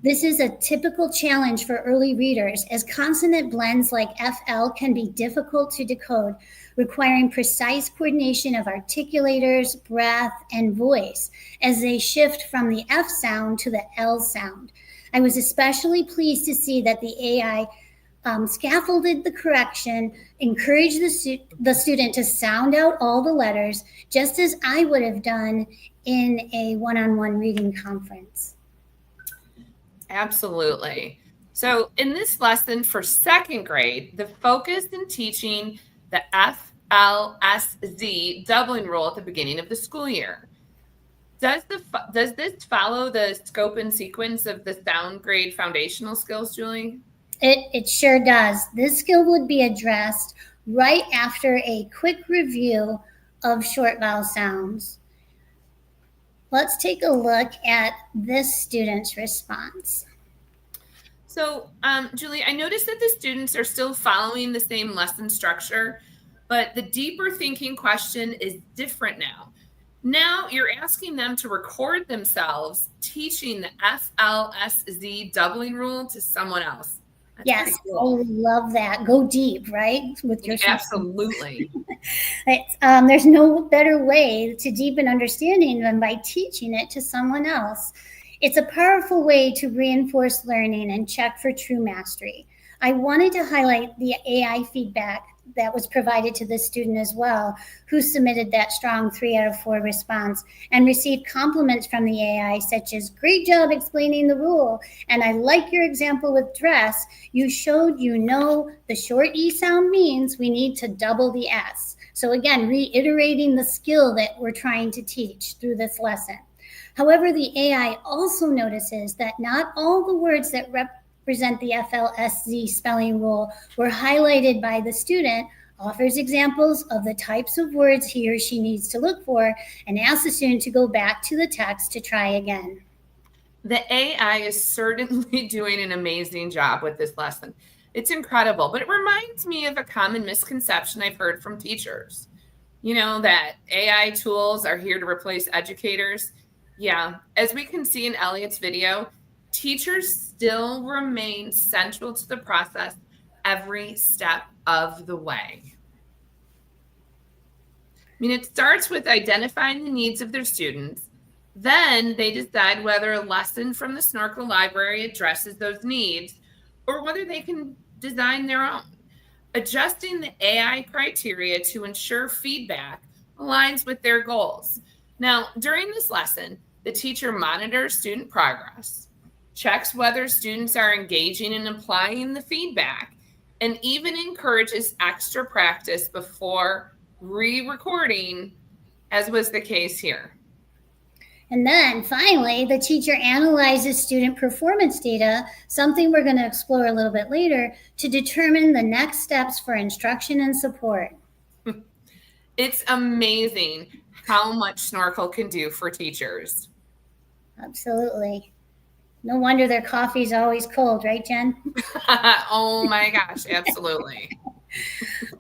This is a typical challenge for early readers, as consonant blends like FL can be difficult to decode, requiring precise coordination of articulators, breath, and voice as they shift from the F sound to the L sound. I was especially pleased to see that the AI scaffolded the correction, encouraged the student to sound out all the letters, just as I would have done in a one-on-one reading conference. Absolutely. So in this lesson for 2nd grade, the focus in teaching the FLSZ doubling rule at the beginning of the school year. Does this follow the scope and sequence of the sound grade foundational skills, Julie? It sure does. This skill would be addressed right after a quick review of short vowel sounds. Let's take a look at this student's response. So, Julie, I noticed that the students are still following the same lesson structure, but the deeper thinking question is different now. Now you're asking them to record themselves teaching the FLSZ doubling rule to someone else. That's Yes, cool. I love that. Go deep, right? With your Absolutely. There's no better way to deepen understanding than by teaching it to someone else. It's a powerful way to reinforce learning and check for true mastery. I wanted to highlight the AI feedback that was provided to the student as well, who submitted that strong 3 out of 4 response and received compliments from the AI, such as, great job explaining the rule. And I like your example with dress. You showed the short E sound means we need to double the S. So again, reiterating the skill that we're trying to teach through this lesson. However, the AI also notices that not all the words that represent the FLSZ spelling rule were highlighted by the student, offers examples of the types of words he or she needs to look for, and asks the student to go back to the text to try again. The AI is certainly doing an amazing job with this lesson. It's incredible, but it reminds me of a common misconception I've heard from teachers. That AI tools are here to replace educators. Yeah, as we can see in Elliot's video, teachers still remain central to the process every step of the way. It starts with identifying the needs of their students. Then they decide whether a lesson from the Snorkel library addresses those needs or whether they can design their own. Adjusting the AI criteria to ensure feedback aligns with their goals. Now, during this lesson, the teacher monitors student progress, checks whether students are engaging and applying the feedback, and even encourages extra practice before re-recording, as was the case here. And then finally, the teacher analyzes student performance data, something we're going to explore a little bit later, to determine the next steps for instruction and support. It's amazing how much Snorkel can do for teachers. Absolutely. No wonder their coffee's always cold, right, Jen? Oh my gosh, absolutely.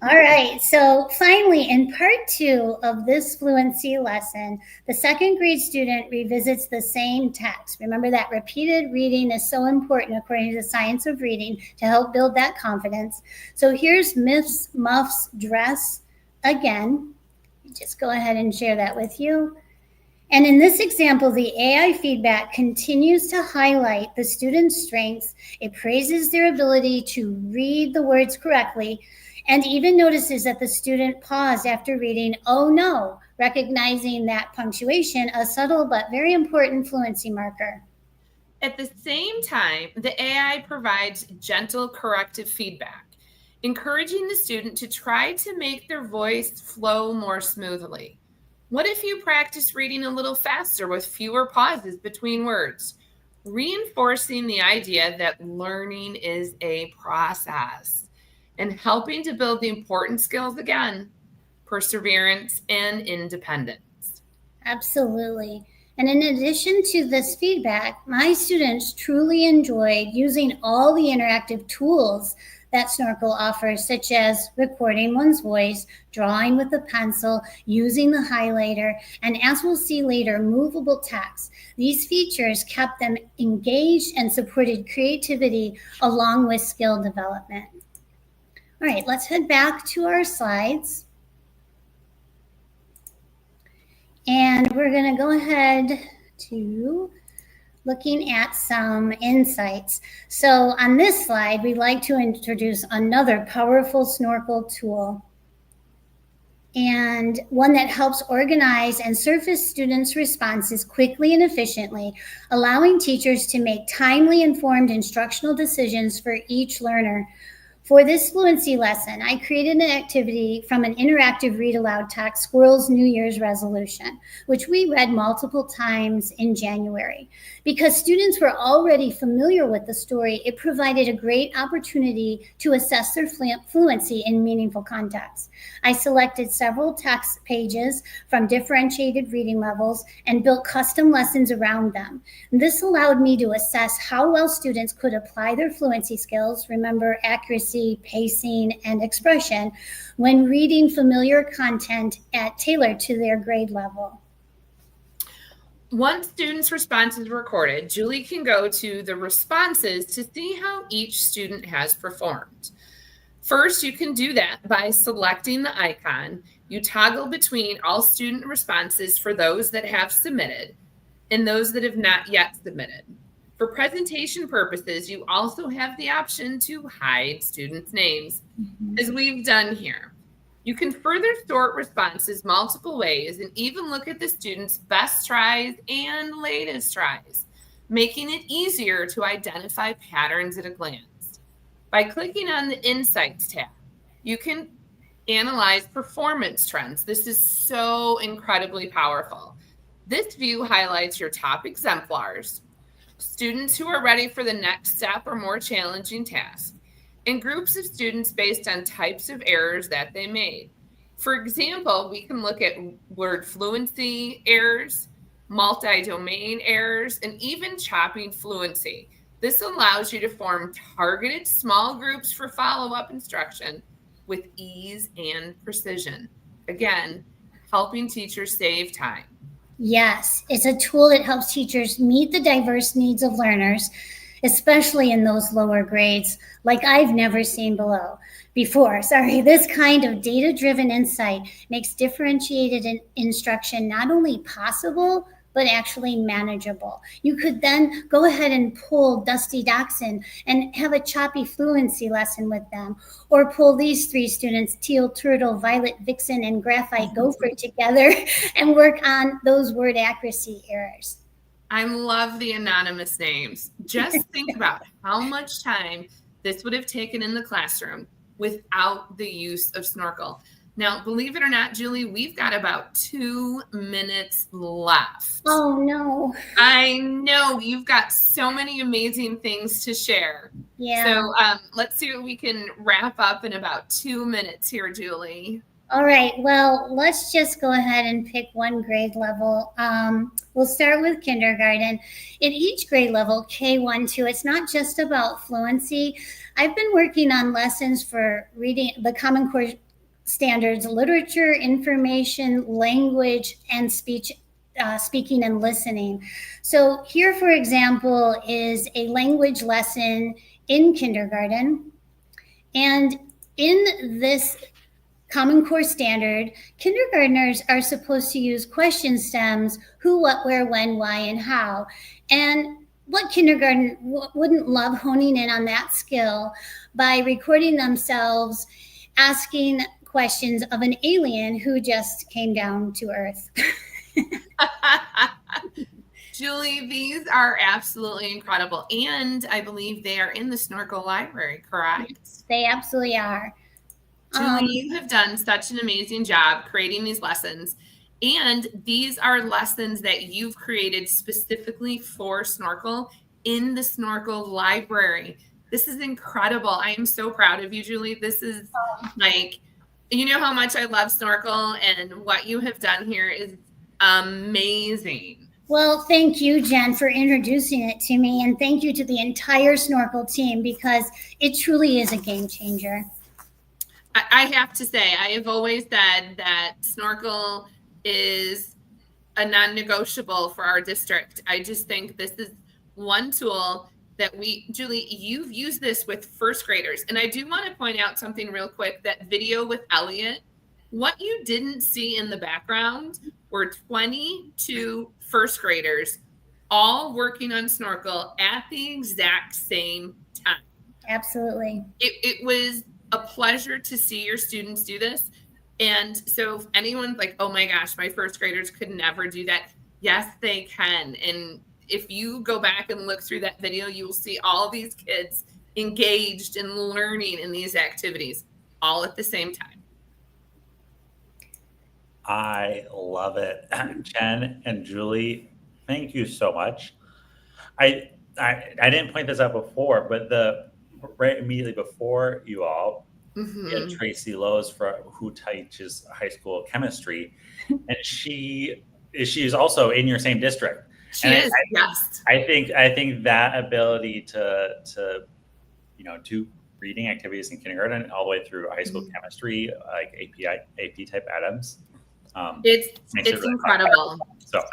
All right, so finally, in part 2 of this fluency lesson, the 2nd grade student revisits the same text. Remember that repeated reading is so important according to the science of reading to help build that confidence. So here's Miss Muff's dress again. Just go ahead and share that with you. And in this example, the AI feedback continues to highlight the student's strengths. It praises their ability to read the words correctly, and even notices that the student paused after reading, oh no, recognizing that punctuation, a subtle but very important fluency marker. At the same time, the AI provides gentle corrective feedback, encouraging the student to try to make their voice flow more smoothly. What if you practice reading a little faster with fewer pauses between words, reinforcing the idea that learning is a process and helping to build the important skills again, perseverance and independence? Absolutely. And in addition to this feedback, my students truly enjoyed using all the interactive tools that Snorkel offers, such as recording one's voice, drawing with a pencil, using the highlighter, and as we'll see later, movable text. These features kept them engaged and supported creativity along with skill development. All right, let's head back to our slides. And we're going to go ahead to looking at some insights. So on this slide, we'd like to introduce another powerful Snorkel tool, and one that helps organize and surface students' responses quickly and efficiently, allowing teachers to make timely, informed instructional decisions for each learner. For this fluency lesson, I created an activity from an interactive read aloud text, Squirrel's New Year's Resolution, which we read multiple times in January. Because students were already familiar with the story, it provided a great opportunity to assess their fluency in meaningful context. I selected several text pages from differentiated reading levels and built custom lessons around them. This allowed me to assess how well students could apply their fluency skills, remember accuracy, pacing, and expression, when reading familiar content tailored to their grade level. Once students' response is recorded, Julie can go to the responses to see how each student has performed. First, you can do that by selecting the icon. You toggle between all student responses for those that have submitted and those that have not yet submitted. For presentation purposes, you also have the option to hide students' names, as we've done here. You can further sort responses multiple ways and even look at the students' best tries and latest tries, making it easier to identify patterns at a glance. By clicking on the Insights tab, you can analyze performance trends. This is so incredibly powerful. This view highlights your top exemplars, students who are ready for the next step or more challenging task, and groups of students based on types of errors that they made. For example, we can look at word fluency errors, multi-domain errors, and even chopping fluency. This allows you to form targeted small groups for follow-up instruction with ease and precision. Again, helping teachers save time. Yes, it's a tool that helps teachers meet the diverse needs of learners, especially in those lower grades, like I've never seen before. This kind of data-driven insight makes differentiated instruction not only possible, but actually manageable. You could then go ahead and pull Dusty Dachshund and have a choppy fluency lesson with them, or pull these three students, Teal Turtle, Violet Vixen, and Graphite Gopher together and work on those word accuracy errors. I love the anonymous names. Just think about how much time this would have taken in the classroom without the use of Snorkel. Now, believe it or not, Julie, we've got about 2 minutes left. Oh, no. I know. You've got so many amazing things to share. Yeah. So let's see what we can wrap up in about 2 minutes here, Julie. All right. Well, let's just go ahead and pick one grade level. We'll start with kindergarten. In each grade level, K1, 2, it's not just about fluency. I've been working on lessons for reading the Common Core standards, literature, information, language, and speech, speaking and listening. So here, for example, is a language lesson in kindergarten. And in this Common Core standard, kindergartners are supposed to use question stems: who, what, where, when, why, and how. And what kindergarten wouldn't love honing in on that skill by recording themselves asking questions of an alien who just came down to Earth? Julie, these are absolutely incredible. And I believe they are in the Snorkel library, correct? They absolutely are. Julie, you have done such an amazing job creating these lessons. And these are lessons that you've created specifically for Snorkel in the Snorkel library. This is incredible. I am so proud of you, Julie. This is like, you know how much I love Snorkel, and what you have done here is amazing. Well, thank you, Jen, for introducing it to me. And thank you to the entire Snorkel team, because it truly is a game changer. I have to say, I have always said that Snorkel is a non-negotiable for our district. I just think this is one tool that Julie, you've used this with first graders. And I do want to point out something real quick, that video with Elliot, what you didn't see in the background were 22 first graders all working on Snorkel at the exact same time. Absolutely. It was a pleasure to see your students do this. And so if anyone's like, oh my gosh, my first graders could never do that. Yes, they can. And if you go back and look through that video, you will see all these kids engaged in learning in these activities all at the same time. I love it. Jen and Julie, thank you so much. I didn't point this out before, but right immediately before you all, we had Tracy Lowe's, who teaches high school chemistry, and she is also in your same district. She is, yes. I think that ability to do reading activities in kindergarten all the way through high school chemistry, like AP type items. It's really incredible. So,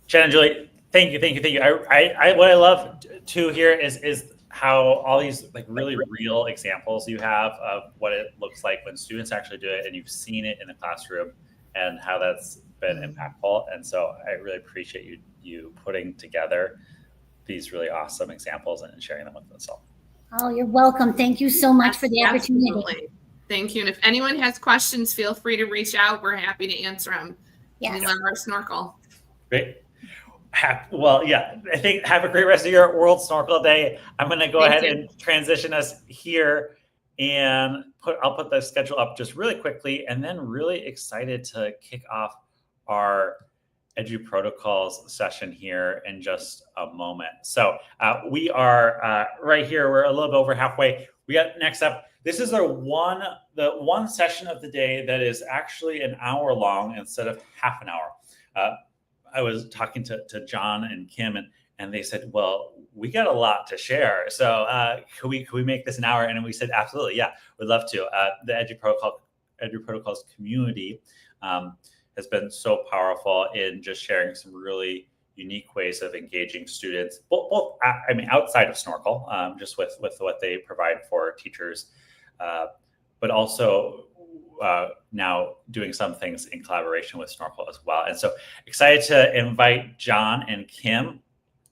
Jen and Julie, thank you. What I love too here is how all these like really real examples you have of what it looks like when students actually do it, and you've seen it in the classroom, and how that's been impactful. And so I really appreciate you putting together these really awesome examples and sharing them with us all. Oh, you're welcome. Thank you so much for the opportunity. Absolutely. Thank you. And if anyone has questions, feel free to reach out. We're happy to answer them. Yes. We love our Snorkel. Great. Well, yeah, I think have a great rest of your World Snorkel Day. I'm going to go ahead and transition us here, and I'll put the schedule up just really quickly, and then really excited to kick off our Edgy Protocols session here in just a moment. So we are right here. We're a little bit over halfway. We got next up. This is the one session of the day that is actually an hour long instead of half an hour. I was talking to John and Kim, and they said, well, we got a lot to share. So could we make this an hour? And we said, absolutely. Yeah, we'd love to. The Edgy Protocols community has been so powerful in just sharing some really unique ways of engaging students, both outside of Snorkel, just with what they provide for teachers, but also now doing some things in collaboration with Snorkel as well. And so excited to invite John and Kim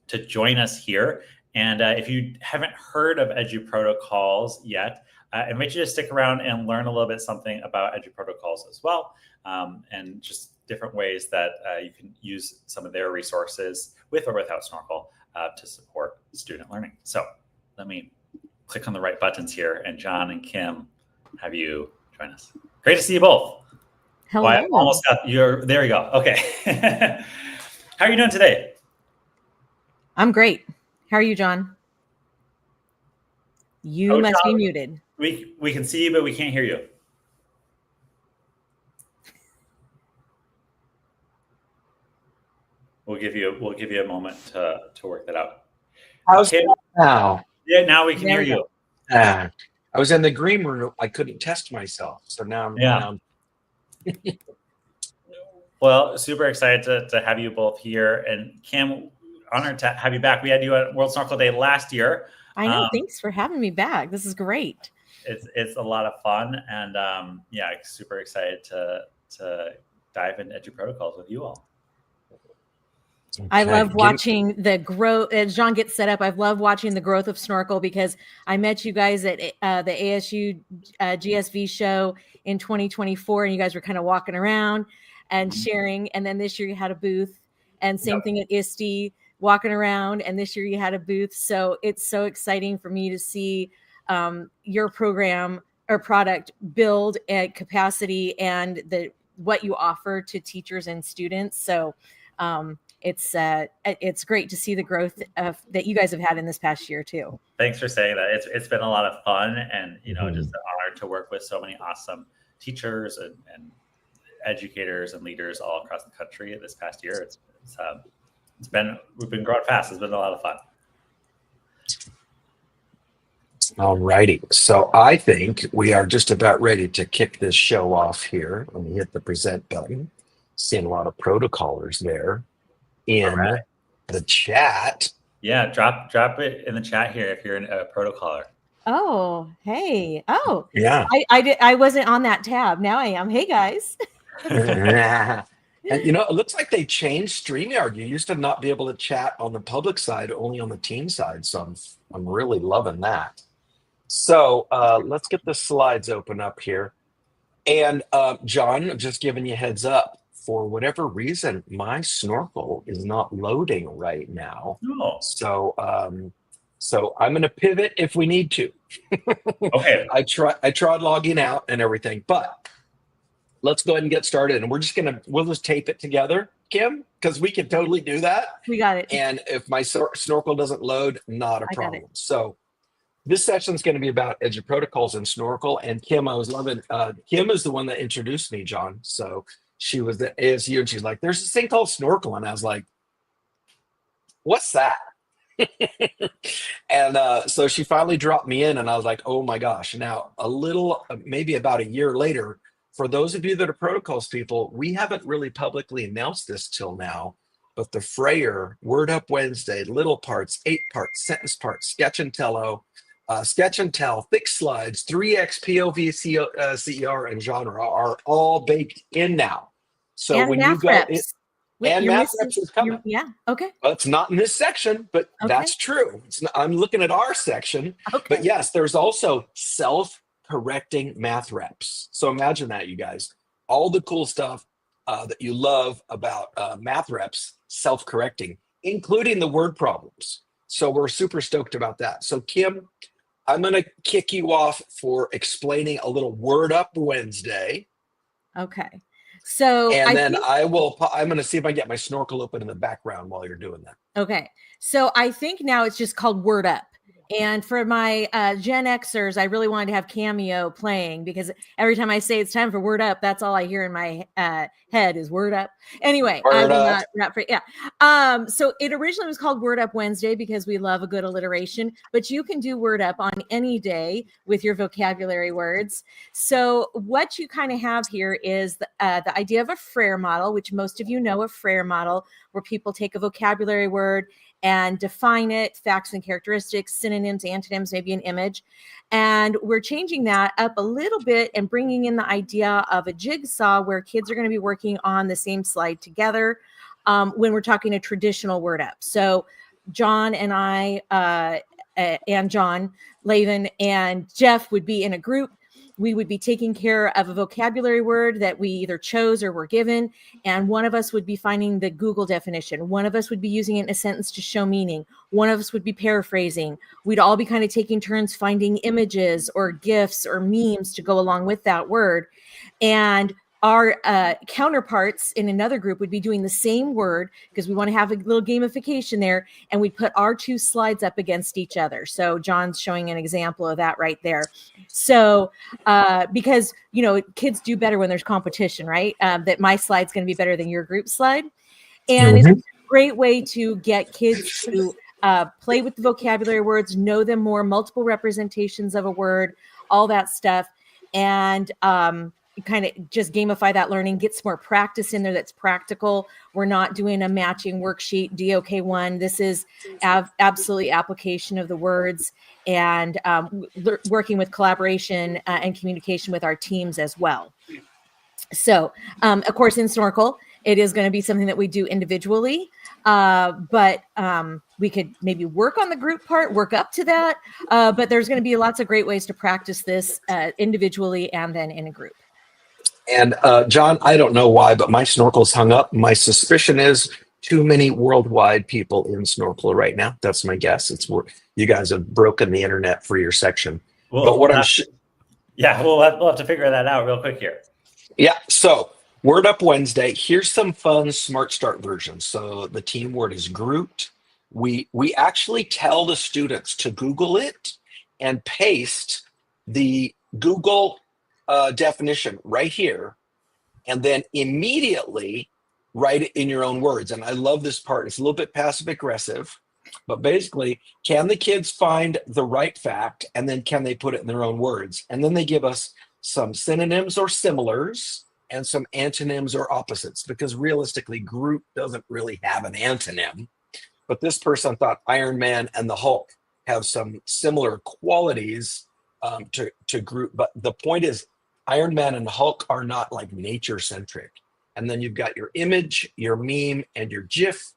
to join us here. And if you haven't heard of Edgy Protocols yet, I invite you to stick around and learn a little bit something about Edgy Protocols as well, and just different ways that you can use some of their resources with or without Snorkel to support student learning. So let me click on the right buttons here, and John and Kim, have you join us. Great to see you both. Hello. I almost got your, there you go. Okay. How are you doing today? I'm great. How are you, John? You must be muted. We can see you, but we can't hear you. We'll give you a moment to work that out. How's it now? Yeah, now we can hear you. I was in the green room. I couldn't test myself, so now I'm. Yeah. Well, super excited to have you both here, and Kim, honored to have you back. We had you at World Snorkel Day last year. I know. Thanks for having me back. This is great. It's a lot of fun, and yeah, super excited to dive into Edgy Protocols with you all. I love watching the growth as John gets set up. I've loved watching the growth of Snorkel because I met you guys at the ASU GSV show in 2024, and you guys were kind of walking around and sharing. And then this year you had a booth, and same thing at ISTE, walking around. And this year you had a booth. So it's so exciting for me to see your program or product build at capacity and the what you offer to teachers and students. So it's great to see the growth that you guys have had in this past year too. Thanks for saying that. It's been a lot of fun, and just an honor to work with so many awesome teachers and educators and leaders all across the country this past year. We've been growing fast. It's been a lot of fun. All righty. So I think we are just about ready to kick this show off here. Let me hit the present button. Seeing a lot of protocolers there in the chat. Yeah, drop it in the chat here if you're a protocoler. Oh, hey. Oh, yeah. I wasn't on that tab. Now I am. Hey guys. And it looks like they changed StreamYard. You used to not be able to chat on the public side, only on the team side. So I'm really loving that. So let's get the slides open up here. And John, I'm just giving you a heads up. For whatever reason, my Snorkel is not loading right now. Oh. So I'm going to pivot if we need to. Okay. I tried logging out and everything, but let's go ahead and get started. And we'll just tape it together, Kim, because we can totally do that. We got it. And if my Snorkel doesn't load, not a problem. So this session is going to be about Edgy protocols and Snorkel. And Kim, I was loving, Kim is the one that introduced me, John. So she was at ASU and she's like, there's this thing called Snorkel. And I was like, what's that? And so she finally dropped me in and I was like, oh my gosh. Now maybe about a year later, for those of you that are protocols people, we haven't really publicly announced this till now, but the Frayer, Word Up Wednesday, Little Parts, 8 Parts, Sentence Parts, Sketch and Tell, Thick Slides, 3X, POV, CER, and Genre are all baked in now. So and when math you go, reps. and math reps is coming. Yeah. Okay. Well, it's not in this section, but that's true. I'm looking at our section. Okay. But yes, there's also self-correcting math reps. So imagine that, you guys. All the cool stuff that you love about math reps, self-correcting, including the word problems. So we're super stoked about that. So Kim, I'm going to kick you off for explaining a little Word Up Wednesday. Okay. So I'm going to see if I can get my Snorkel open in the background while you're doing that. Okay. So I think now it's just called Word Up. And for my Gen Xers, I really wanted to have Cameo playing because every time I say it's time for Word Up, that's all I hear in my head is Word Up. Anyway, Word up. So it originally was called Word Up Wednesday because we love a good alliteration, but you can do Word Up on any day with your vocabulary words. So what you kind of have here is the idea of a Frayer model, which most of you know a Frayer model, where people take a vocabulary word and define it, facts and characteristics, synonyms, antonyms, maybe an image. And we're changing that up a little bit and bringing in the idea of a jigsaw where kids are going to be working on the same slide together when we're talking a traditional Word Up. So John and I, and John, Laven, and Jeff would be in a group. We would be taking care of a vocabulary word that we either chose or were given, and one of us would be finding the Google definition. One of us would be using it in a sentence to show meaning. One of us would be paraphrasing. We'd all be kind of taking turns finding images or GIFs or memes to go along with that word. And our counterparts in another group would be doing the same word because we want to have a little gamification there. And we put our two slides up against each other. So John's showing an example of that right there. So because, kids do better when there's competition, right? That my slide's going to be better than your group slide. And it's a great way to get kids to play with the vocabulary words, know them more, multiple representations of a word, all that stuff. And kind of just gamify that learning, get some more practice in there that's practical. We're not doing a matching worksheet, DOK1. This is absolutely application of the words and working with collaboration and communication with our teams as well. So, of course, in Snorkel, it is going to be something that we do individually, but we could maybe work on the group part, work up to that. But there's going to be lots of great ways to practice this individually and then in a group. And John, I don't know why, but my Snorkel's hung up. My suspicion is too many worldwide people in Snorkel right now. That's my guess. You guys have broken the internet for your section. We'll have to figure that out real quick here. Yeah. So Word Up Wednesday. Here's some fun Smart Start versions. So the team word is grouped. We actually tell the students to Google it and paste the Google definition right here, and then immediately write it in your own words. And I love this part. It's a little bit passive aggressive, but basically, can the kids find the right fact, and then can they put it in their own words? And then they give us some synonyms or similars and some antonyms or opposites, because realistically, group doesn't really have an antonym. But this person thought Iron Man and the Hulk have some similar qualities to group. But the point is, Iron Man and Hulk are not like nature centric. And then you've got your image, your meme, and your GIF.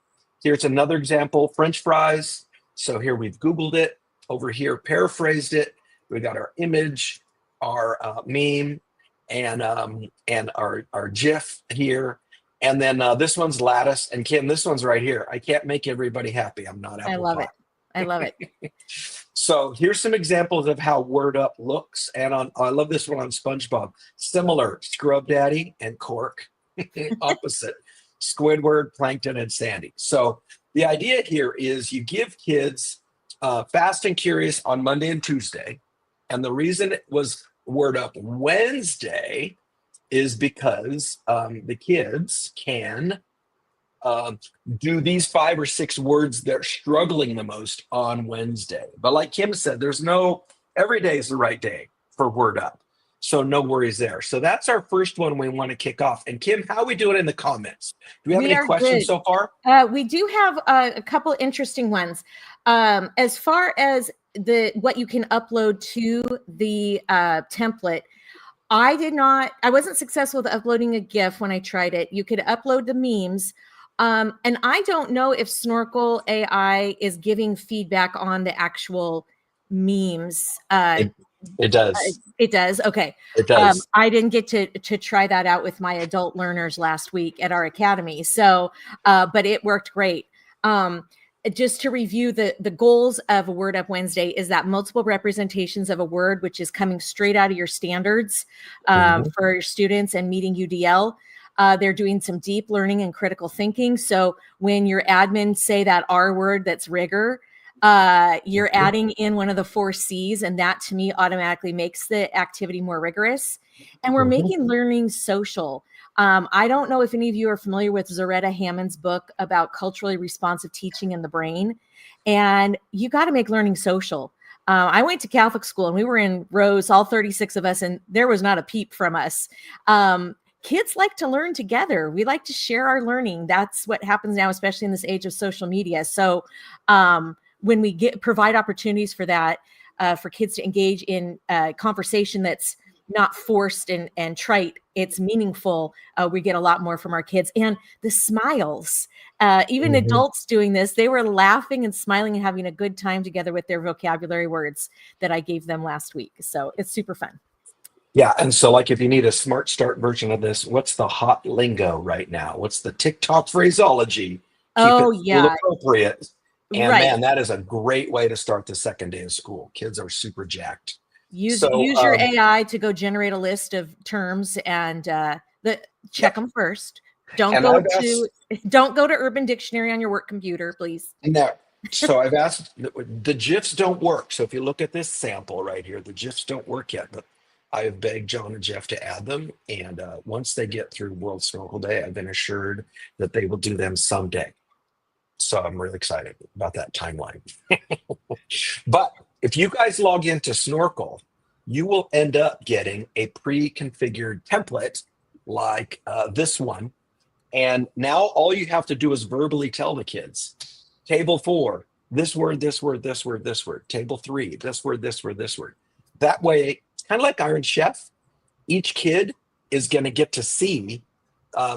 Here's another example, French fries. So here we've Googled it. Over here, paraphrased it. We got our image, our meme, and our GIF here. And then this one's lattice. And Kim, this one's right here. I can't make everybody happy. I'm not apple I love pie. it. I love it. So here's some examples of how Word Up looks. And I love this one on SpongeBob. Similar, Scrub Daddy and Cork. Opposite, Squidward, Plankton, and Sandy. So the idea here is you give kids Fast and Curious on Monday and Tuesday. And the reason it was Word Up Wednesday is because the kids can do these 5 or 6 words they're struggling the most on Wednesday. But like Kim said, every day is the right day for Word Up. So no worries there. So that's our first one we want to kick off. And Kim, how are we doing in the comments? Do we have any questions so far? We do have a couple interesting ones. As far as what you can upload to the template, I wasn't successful with uploading a GIF when I tried it. You could upload the memes. And I don't know if Snorkel AI is giving feedback on the actual memes. It does. It does. Okay. It does. I didn't get to try that out with my adult learners last week at our academy. So, but it worked great. Just to review the goals of a Word Up Wednesday is that multiple representations of a word, which is coming straight out of your standards for your students and meeting UDL. They're doing some deep learning and critical thinking. So when your admins say that R word, that's rigor, you're adding in one of the 4 C's, and that to me automatically makes the activity more rigorous. And we're making learning social. I don't know if any of you are familiar with Zaretta Hammond's book about culturally responsive teaching in the brain. And you got to make learning social. I went to Catholic school and we were in rows, all 36 of us, and there was not a peep from us. Kids like to learn together. We like to share our learning. That's what happens now, especially in this age of social media. So when we provide opportunities for that, for kids to engage in conversation that's not forced and trite, it's meaningful. We get a lot more from our kids. And the smiles, even adults doing this, they were laughing and smiling and having a good time together with their vocabulary words that I gave them last week. So it's super fun. Yeah. And so like if you need a Smart Start version of this, what's the hot lingo right now? What's the TikTok phraseology? Keep it appropriate. And man, that is a great way to start the second day of school. Kids are super jacked. Use your AI to go generate a list of terms and check them first. Don't go to Urban Dictionary on your work computer, please. No. So I've asked, the GIFs don't work. So if you look at this sample right here, the GIFs don't work yet, but I have begged John and Jeff to add them. And once they get through World Snorkel Day, I've been assured that they will do them someday. So I'm really excited about that timeline. But if you guys log into Snorkel, you will end up getting a pre-configured template like this one. And now all you have to do is verbally tell the kids, table 4, this word, this word, this word, this word. Table 3, this word, this word, this word. That way, kind of like Iron Chef, each kid is going to get to see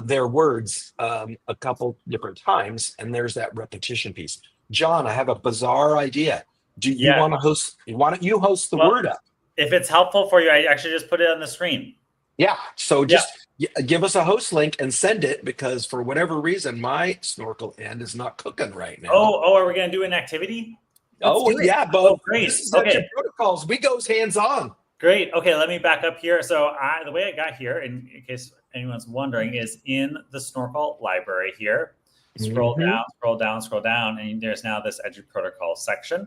their words a couple different times, and there's that repetition piece. John, I have a bizarre idea. Do you want to host? Why don't you host the Word Up? If it's helpful for you, I actually just put it on the screen. Yeah. So just give us a host link and send it, because for whatever reason, my Snorkel end is not cooking right now. Oh, are we going to do an activity? Yeah, but oh, great. This is okay. Protocols. We goes hands on. Great. Okay, let me back up here. So the way I got here, in case anyone's wondering, is in the Snorkel library here. Scroll down, scroll down, scroll down, and there's now this Edgy protocol section,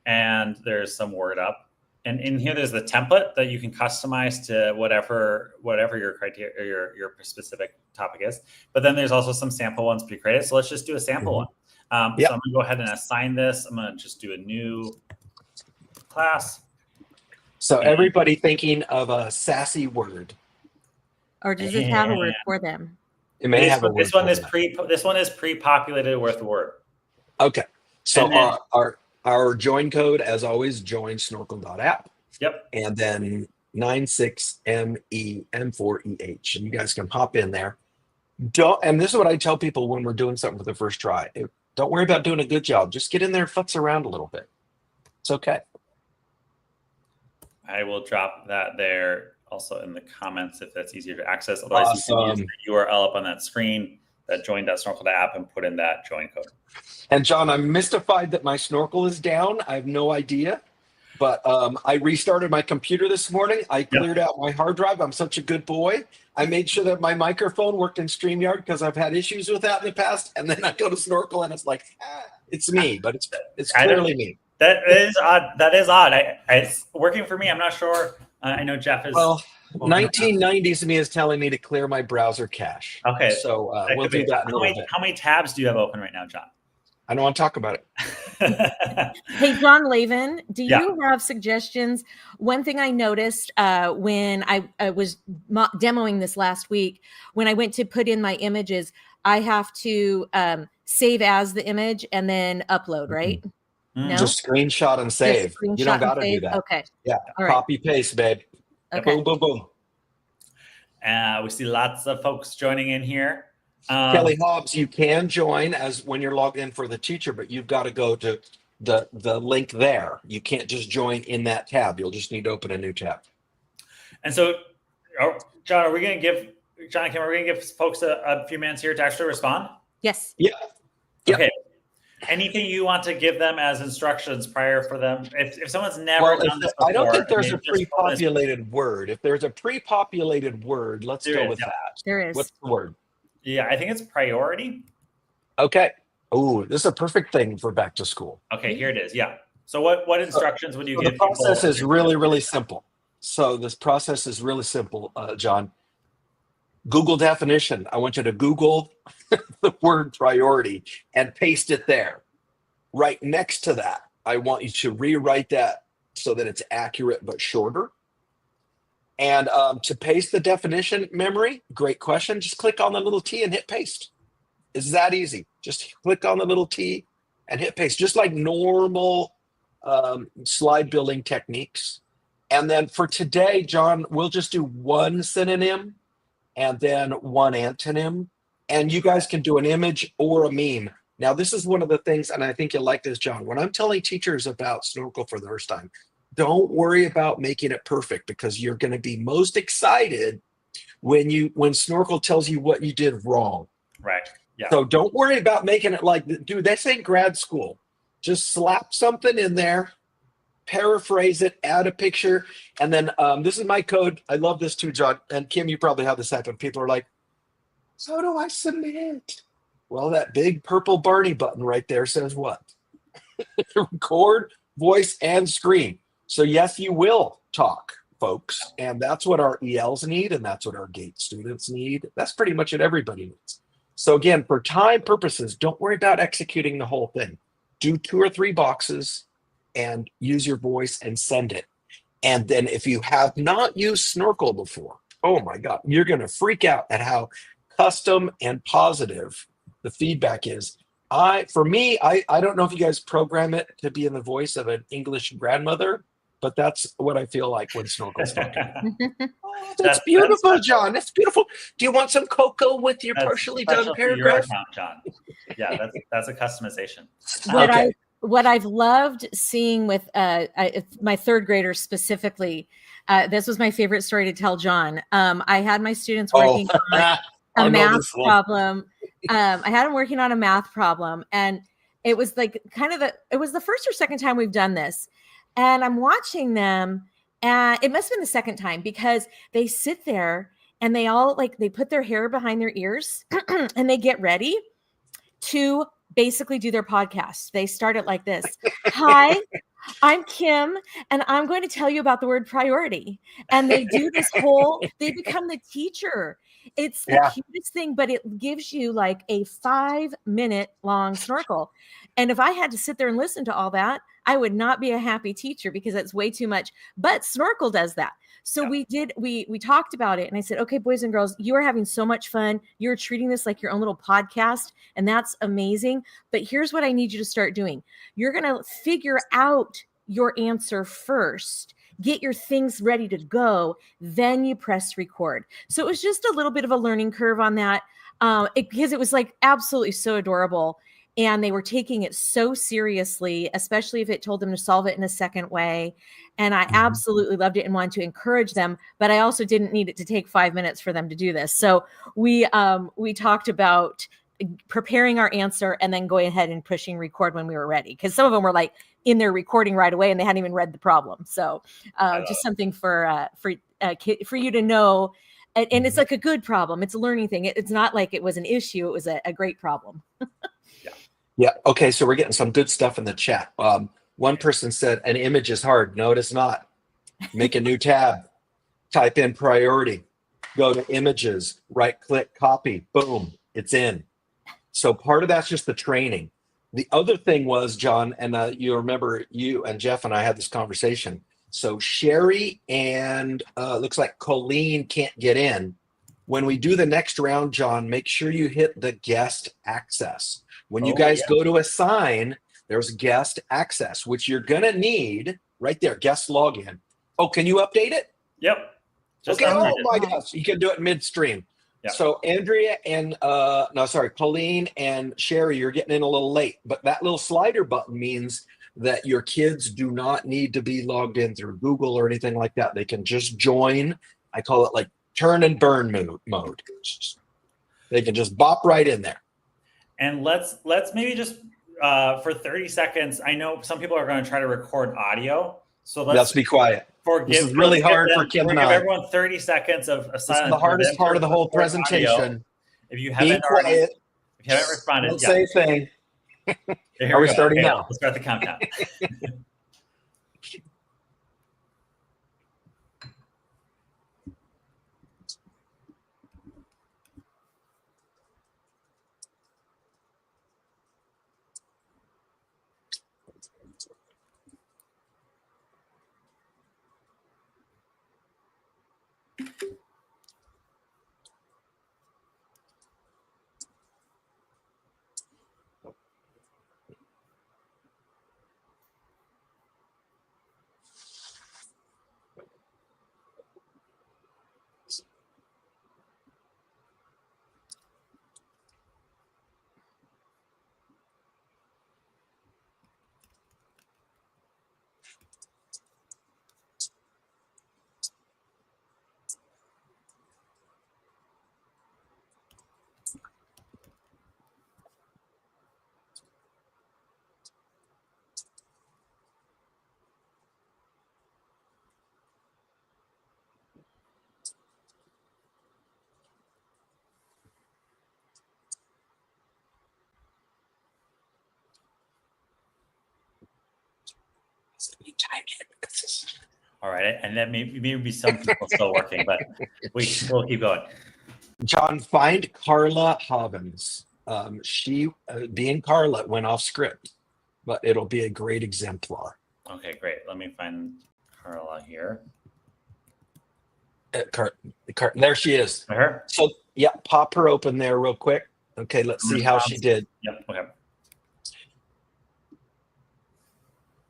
and there's some word up. And in here, there's the template that you can customize to whatever your criteria, your specific topic is. But then there's also some sample ones pre-created. So let's just do a sample one. So I'm going to go ahead and assign this. I'm going to just do a new class. So everybody thinking of a sassy word. Or does it have a word for them? It may have a word. This one is pre-populated with the word. Okay. So then, our join code, as always, join snorkel.app. Yep. And then 96MEM4EH. And you guys can pop in there. And this is what I tell people when we're doing something for the first try. Don't worry about doing a good job. Just get in there and futz around a little bit. It's okay. I will drop that there also in the comments if that's easier to access. Otherwise, you can use the URL up on that screen, that join.snorkel.app, and put in that join code. And John, I'm mystified that my Snorkel is down. I have no idea. But I restarted my computer this morning. I cleared out my hard drive. I'm such a good boy. I made sure that my microphone worked in StreamYard because I've had issues with that in the past. And then I go to Snorkel and it's like, it's me, but it's clearly me. That is odd. That is odd. It's working for me. I'm not sure. I know Jeff is. Well, 1990s me is telling me to clear my browser cache. Okay. So we'll do that in a little bit. How many tabs do you have open right now, John? I don't want to talk about it. Hey, John Lavin, do you have suggestions? One thing I noticed when I was demoing this last week, when I went to put in my images, I have to save as the image and then upload, right? No? Just screenshot and save. You don't got to do that. Okay. Yeah. All right. Copy paste, babe. Okay. Boom, boom, boom. We see lots of folks joining in here. Kelly Hobbs, you can join as when you're logged in for the teacher, but you've got to go to the link there. You can't just join in that tab. You'll just need to open a new tab. And so, John, are we going to give folks a few minutes here to actually respond? Yes. Yeah. Okay. Anything you want to give them as instructions prior for them? If someone's never done this before, I don't think there's a pre-populated word. If there's a pre-populated word, let's go with that. There is. What's the word? Yeah, I think it's priority. Okay. Oh, this is a perfect thing for back to school. Okay, here it is. Yeah. So what instructions would you give? The process is really, really simple. So this process is really simple, John. Google definition. I want you to Google the word priority and paste it there. Right next to that, I want you to rewrite that so that it's accurate but shorter. And to paste the definition memory, great question. Just click on the little T and hit paste. It's that easy. Just click on the little T and hit paste, just like normal slide building techniques. And then for today, John, we'll just do one synonym and then one antonym. And you guys can do an image or a meme. Now, this is one of the things, and I think you'll like this, John. When I'm telling teachers about Snorkel for the first time, don't worry about making it perfect because you're going to be most excited when Snorkel tells you what you did wrong. Right. Yeah. So don't worry about making it like, dude, this ain't grad school. Just slap something in there, paraphrase it, add a picture, and then this is my code. I love this too, John. And Kim, you probably have this happen. People are like, so do I submit? Well, that big purple Barney button right there says what? Record, voice, and screen. So yes, you will talk, folks. And that's what our ELs need, and that's what our GATE students need. That's pretty much what everybody needs. So again, for time purposes, don't worry about executing the whole thing. Do 2 or 3 boxes and use your voice and send it. And then if you have not used Snorkel before, oh my God, you're going to freak out at how custom and positive the feedback is. For me, I don't know if you guys program it to be in the voice of an English grandmother, but that's what I feel like when Snorkel's talking. Oh, that's beautiful, John. That's beautiful. Do you want some cocoa with your partially done paragraph? Account, John. Yeah, that's a customization. What I've loved seeing with my third graders specifically, this was my favorite story to tell John. I had my students working on a math problem. I had them working on a math problem, and it was like it was the first or second time we've done this. And I'm watching them, and it must have been the second time because they sit there and they all they put their hair behind their ears and they get ready to basically do their podcast. They start it like this. Hi, I'm Kim, and I'm going to tell you about the word priority. And they do this they become the teacher. It's the cutest thing, but it gives you like a 5-minute long Snorkel. And if I had to sit there and listen to all that, I would not be a happy teacher because that's way too much. But Snorkel does that. So we talked about it, and I said, okay, boys and girls, you are having so much fun. You're treating this like your own little podcast, and that's amazing. But here's what I need you to start doing. You're going to figure out your answer first, get your things ready to go, then you press record. So it was just a little bit of a learning curve on that because it was like absolutely so adorable. And they were taking it so seriously, especially if it told them to solve it in a second way. And I absolutely loved it and wanted to encourage them, but I also didn't need it to take 5 minutes for them to do this. So we talked about preparing our answer and then going ahead and pushing record when we were ready. Because some of them were like in their recording right away and they hadn't even read the problem. So just something for you to know. And it's like a good problem. It's a learning thing. It's not like it was an issue. It was a great problem. Yeah. Okay. So we're getting some good stuff in the chat. One person said an image is hard. No, it is not. Make a new tab, type in priority, go to images, right click, copy, boom, it's in. So part of that's just the training. The other thing was, John, and you remember you and Jeff and I had this conversation. So Sherry and looks like Colleen can't get in. When we do the next round, John, make sure you hit the guest access. When you guys go to assign, there's guest access, which you're going to need right there, guest login. Oh, can you update it? Yep. Okay. Oh my gosh. You can do it midstream. Yep. So Andrea and, Colleen and Sherry, you're getting in a little late, but that little slider button means that your kids do not need to be logged in through Google or anything like that. They can just join. I call it like turn and burn mode. They can just bop right in there. And let's maybe just for 30 seconds. I know some people are going to try to record audio, so let's be quiet. This is really hard for Kim and I. Give everyone 30 seconds of silence. This is the hardest part of the whole presentation. Audio. If you haven't responded, don't say a thing. Are we starting now? Let's start the countdown. All right, and then maybe some people still working, but we'll keep going. John, find Carla Hobbins. She, being Carla, went off script, but it'll be a great exemplar. Okay, great. Let me find Carla here. There she is. Her? So, yeah, pop her open there real quick. Okay, let's see how she did. Yep, okay.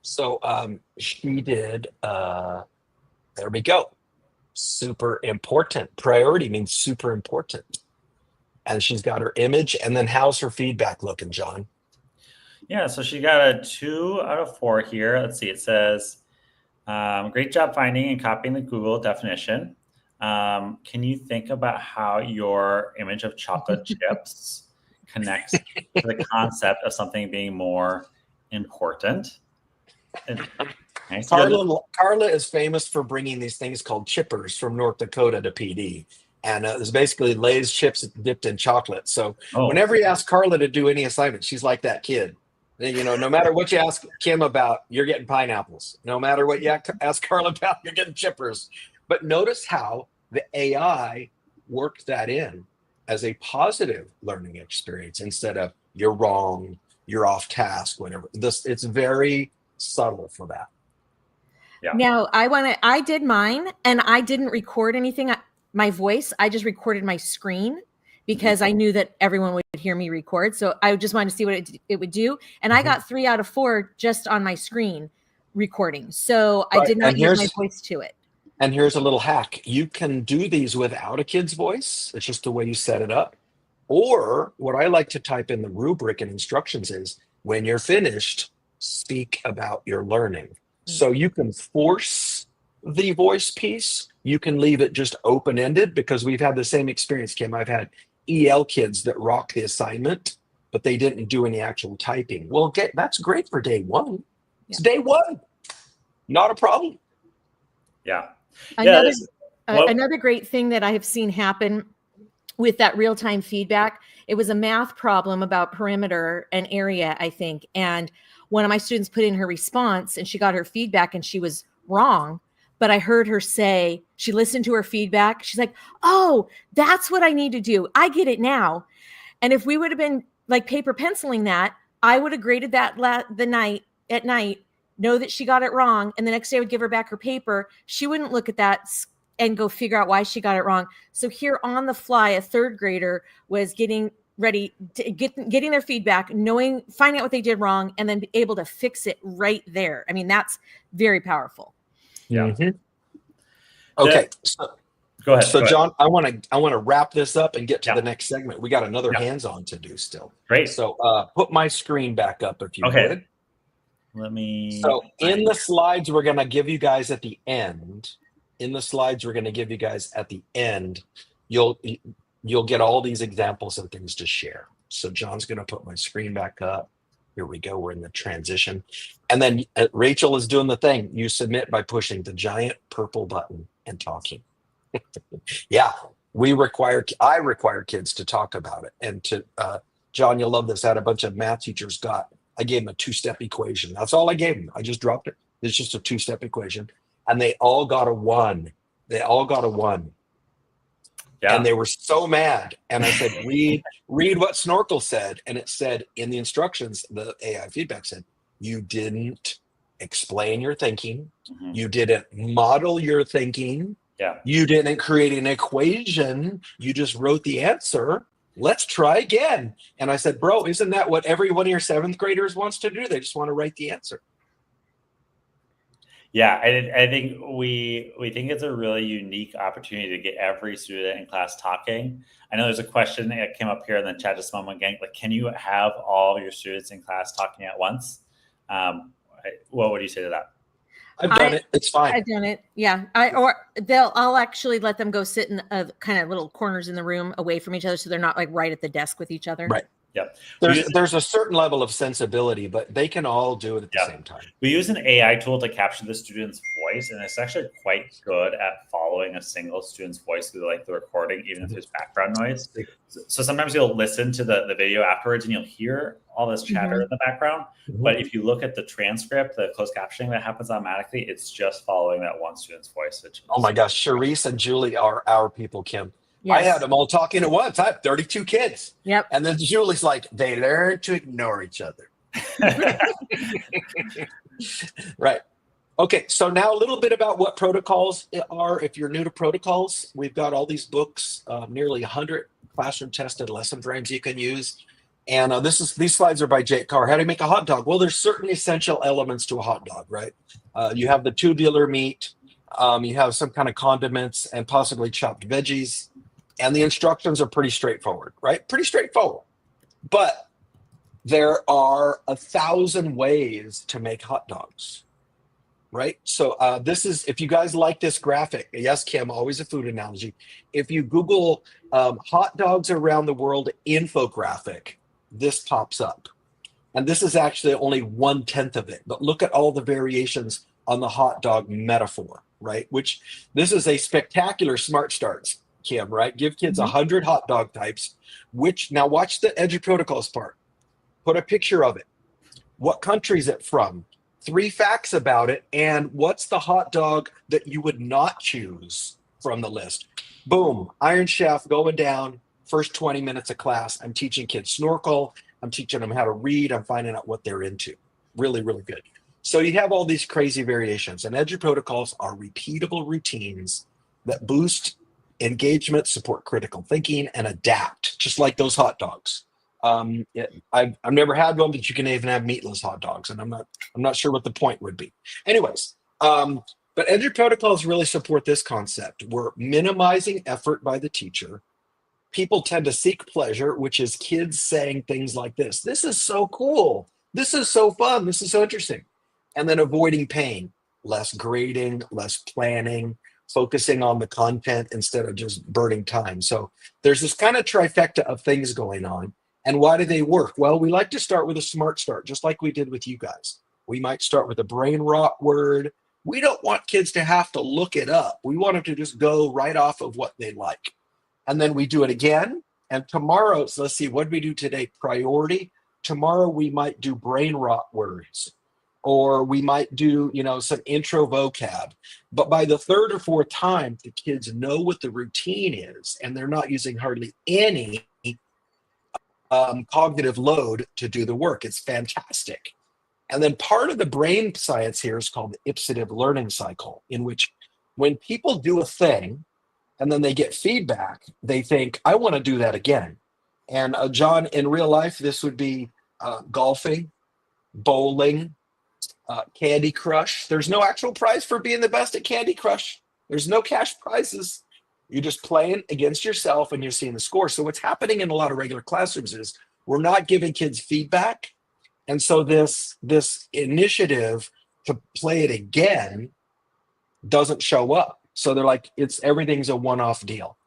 So she did, there we go. Super important. Priority means super important. And she's got her image. And then how's her feedback looking, John? Yeah, so she got a 2 out of 4 here. Let's see, it says, great job finding and copying the Google definition. Can you think about how your image of chocolate chips connects to the concept of something being more important? Carla is famous for bringing these things called chippers from North Dakota to PD. And it's basically Lay's chips dipped in chocolate. So Oh. whenever you ask Carla to do any assignment, she's like that kid. You know, no matter what you ask Kim about, you're getting pineapples. No matter what you ask Carla about, you're getting chippers. But notice how the AI worked that in as a positive learning experience instead of you're wrong, you're off task, whatever. It's very subtle for that. Yeah. Now I did mine and I didn't record anything, my voice, I just recorded my screen because I knew that everyone would hear me record. So I just wanted to see what it would do. And I got 3 out of 4 just on my screen recording. So I did not use my voice to it. And here's a little hack. You can do these without a kid's voice. It's just the way you set it up. Or what I like to type in the rubric and instructions is, when you're finished, speak about your learning. So you can force the voice piece. You can leave it just open-ended, because we've had the same experience, Kim. I've had EL kids that rock the assignment, but they didn't do any actual typing. Well, that's great for day one. It's day one. Not a problem. Yeah. Another great thing that I have seen happen with that real-time feedback, it was a math problem about perimeter and area, I think. And one of my students put in her response and she got her feedback and she was wrong. But I heard her say, she listened to her feedback. She's like, oh, that's what I need to do. I get it now. And if we would have been like paper penciling that, I would have graded that at night, know that she got it wrong. And the next day I would give her back her paper. She wouldn't look at that and go figure out why she got it wrong. So here on the fly, a 3rd grader was getting ready to getting their feedback, finding out what they did wrong, and then be able to fix it right there. I mean, that's very powerful. Yeah. Okay. Go ahead. So John, I want to wrap this up and get to the next segment. We got another hands-on to do still. Great. So put my screen back up if you would. Let me. So in the slides we're going to give you guys at the end, you'll get all these examples and things to share. So John's going to put my screen back up. Here we go. We're in the transition. And then Rachel is doing the thing. You submit by pushing the giant purple button and talking. Yeah, I require kids to talk about it. And John, you'll love this. I had a bunch of math teachers I gave them a 2-step equation. That's all I gave them. I just dropped it. It's just a 2-step equation. And they all got a 1. Yeah. And they were so mad. And I said, read what Snorkel said. And it said in the instructions, the AI feedback said, you didn't explain your thinking. You didn't model your thinking. Yeah. You didn't create an equation. You just wrote the answer. Let's try again. And I said, bro, isn't that what every one of your 7th graders wants to do? They just want to write the answer. Yeah, I think we think it's a really unique opportunity to get every student in class talking. I know there's a question that came up here in the chat just a moment ago, like, can you have all your students in class talking at once? What would you say to that? I've done it. It's fine. I've done it. Yeah. I'll actually let them go sit in kind of little corners in the room away from each other, so they're not like right at the desk with each other. Right. Yeah. There's a certain level of sensibility, but they can all do it at the same time. We use an AI tool to capture the student's voice, and it's actually quite good at following a single student's voice through the recording, even if there's background noise. So sometimes you'll listen to the video afterwards and you'll hear all this chatter in the background. But if you look at the transcript, the closed captioning that happens automatically, it's just following that one student's voice. Oh my gosh, Charisse and Julie are our people, Kim. Yes. I had them all talking at once. I have 32 kids. Yep. And then Julie's like, they learn to ignore each other. Right. Okay. So now a little bit about what protocols are. If you're new to protocols, we've got all these books, nearly 100 classroom tested lesson frames you can use. And these slides are by Jake Carr. How to make a hot dog? Well, there's certain essential elements to a hot dog, right? You have the tubular meat. You have some kind of condiments and possibly chopped veggies. And the instructions are pretty straightforward, right? Pretty straightforward. But there are 1,000 ways to make hot dogs, right? So this is, if you guys like this graphic, yes, Kim, always a food analogy. If you Google hot dogs around the world infographic, this pops up. And this is actually only 1/10 of it. But look at all the variations on the hot dog metaphor, right? Which this is a spectacular smart starts. Kim, right? Give kids Mhm. 100 hot dog types, now watch the Edgy protocols part. Put a picture of it. What country is it from? 3 facts about it. And what's the hot dog that you would not choose from the list? Boom, Iron Chef going down. First 20 minutes of class. I'm teaching kids Snorkel. I'm teaching them how to read. I'm finding out what they're into. Really, really good. So you have all these crazy variations. And Edgy protocols are repeatable routines that boost engagement, support critical thinking, and adapt, just like those hot dogs. I've never had one, but you can even have meatless hot dogs, and I'm not sure what the point would be. Anyways, but Edgy protocols really support this concept. We're minimizing effort by the teacher. People tend to seek pleasure, which is kids saying things like this. This is so cool. This is so fun. This is so interesting. And then avoiding pain, less grading, less planning, focusing on the content instead of just burning time. So there's this kind of trifecta of things going on. And why do they work? Well, we like to start with a smart start, just like we did with you guys. We might start with a brain rot word. We don't want kids to have to look it up. We want them to just go right off of what they like. And then we do it again. And tomorrow, so let's see, what did we do today? Priority. Tomorrow we might do brain rot words, or we might do, some intro vocab. But by the 3rd or 4th time, the kids know what the routine is, and they're not using hardly any cognitive load to do the work. It's fantastic. And then part of the brain science here is called the ipsative learning cycle, in which when people do a thing and then they get feedback, they think, I want to do that again. And John, in real life, this would be golfing, bowling, Candy Crush. There's no actual prize for being the best at Candy Crush. There's no cash prizes. You're just playing against yourself and you're seeing the score. So what's happening in a lot of regular classrooms is we're not giving kids feedback. And so this initiative to play it again doesn't show up. So they're like, everything's a one-off deal.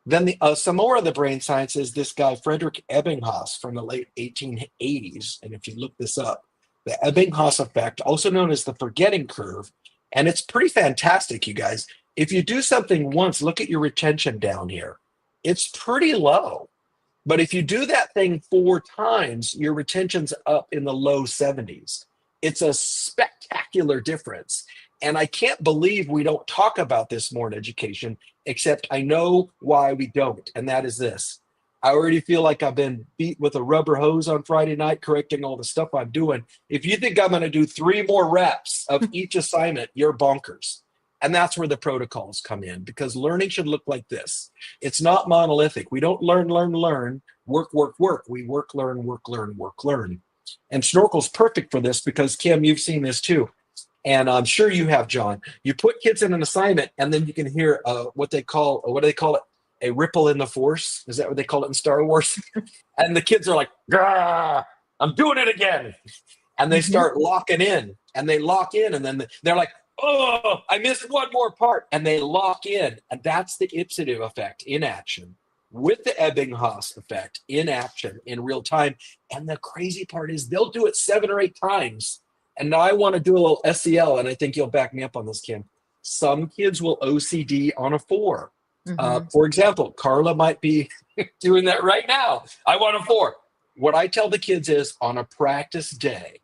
Then some more of the brain science is this guy, Friedrich Ebbinghaus, from the late 1880s. And if you look this up, the Ebbinghaus effect, also known as the forgetting curve, and it's pretty fantastic, you guys. If you do something once, look at your retention down here. It's pretty low. But if you do that thing 4 times, your retention's up in the low 70s. It's a spectacular difference. And I can't believe we don't talk about this more in education, except I know why we don't. And that is this. I already feel like I've been beat with a rubber hose on Friday night, correcting all the stuff I'm doing. If you think I'm going to do 3 more reps of each assignment, you're bonkers. And that's where the protocols come in, because learning should look like this. It's not monolithic. We don't learn, work, work, work. We work, learn, work, learn, work, learn. And Snorkel's perfect for this because, Kim, you've seen this too. And I'm sure you have, John. You put kids in an assignment and then you can hear what do they call it? A ripple in the force. Is that what they call it in Star Wars? And the kids are like, Gah, I'm doing it again. And they start locking in, and they lock in, and then they're like, oh, I missed one more part. And they lock in. And that's the ipsative effect in action with the Ebbinghaus effect in action in real time. And the crazy part is they'll do it 7 or 8 times. And now I want to do a little SEL, and I think you'll back me up on this, Kim. Some kids will OCD on a 4. For example, Carla might be doing that right now. I want a 4. What I tell the kids is on a practice day,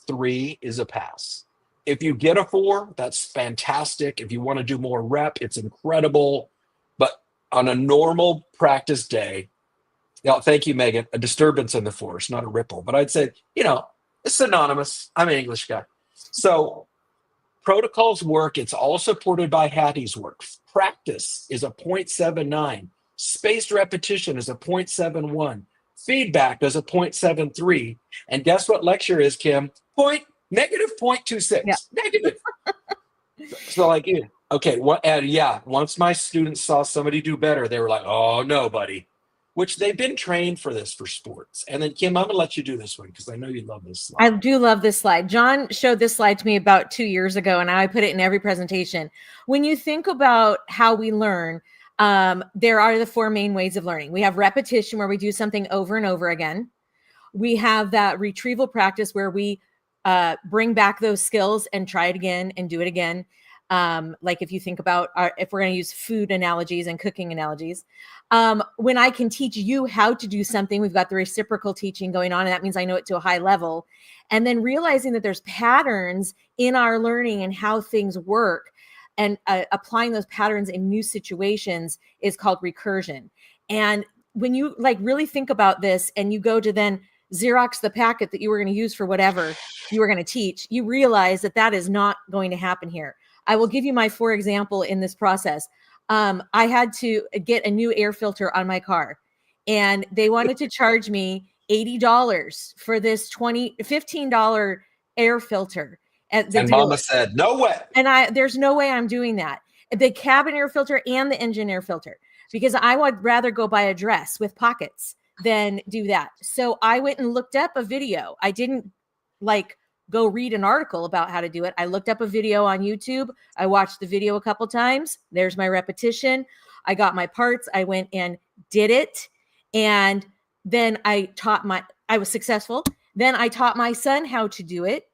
3 is a pass. If you get a 4, that's fantastic. If you want to do more rep, it's incredible. But on a normal practice day, thank you, Megan, a disturbance in the force, not a ripple. But I'd say, it's synonymous. I'm an English guy. So protocols work. It's all supported by Hattie's work. Practice is a 0.79. Spaced repetition is a 0.71. Feedback is a 0.73. And guess what lecture is, Kim? Negative 0.26. Yeah. Negative. So like, okay, once my students saw somebody do better, they were like, oh, no, buddy. Which they've been trained for this for sports. And then, Kim, I'm going to let you do this one because I know you love this slide. I do love this slide. John showed this slide to me about 2 years ago, and I put it in every presentation. When you think about how we learn, there are the 4 main ways of learning. We have repetition, where we do something over and over again. We have that retrieval practice where we bring back those skills and try it again and do it again. Like if you think about if we're going to use food analogies and cooking analogies, when I can teach you how to do something, we've got the reciprocal teaching going on, and that means I know it to a high level. And then realizing that there's patterns in our learning and how things work, and applying those patterns in new situations is called recursion. And when you like really think about this and you go to then Xerox the packet that you were going to use for whatever you were going to teach, you realize that that is not going to happen here. I will give you my for example in this process. I had to get a new air filter on my car, and they wanted to charge me $80 for this $15 air filter. And Mama said, no way. And there's no way I'm doing that. The cabin air filter and the engine air filter, because I would rather go buy a dress with pockets than do that. So I went and looked up a video. I didn't like go read an article about how to do it. I looked up a video on YouTube. I watched the video a couple times. There's my repetition. I got my parts. I went and did it. And then I was successful. Then I taught my son how to do it,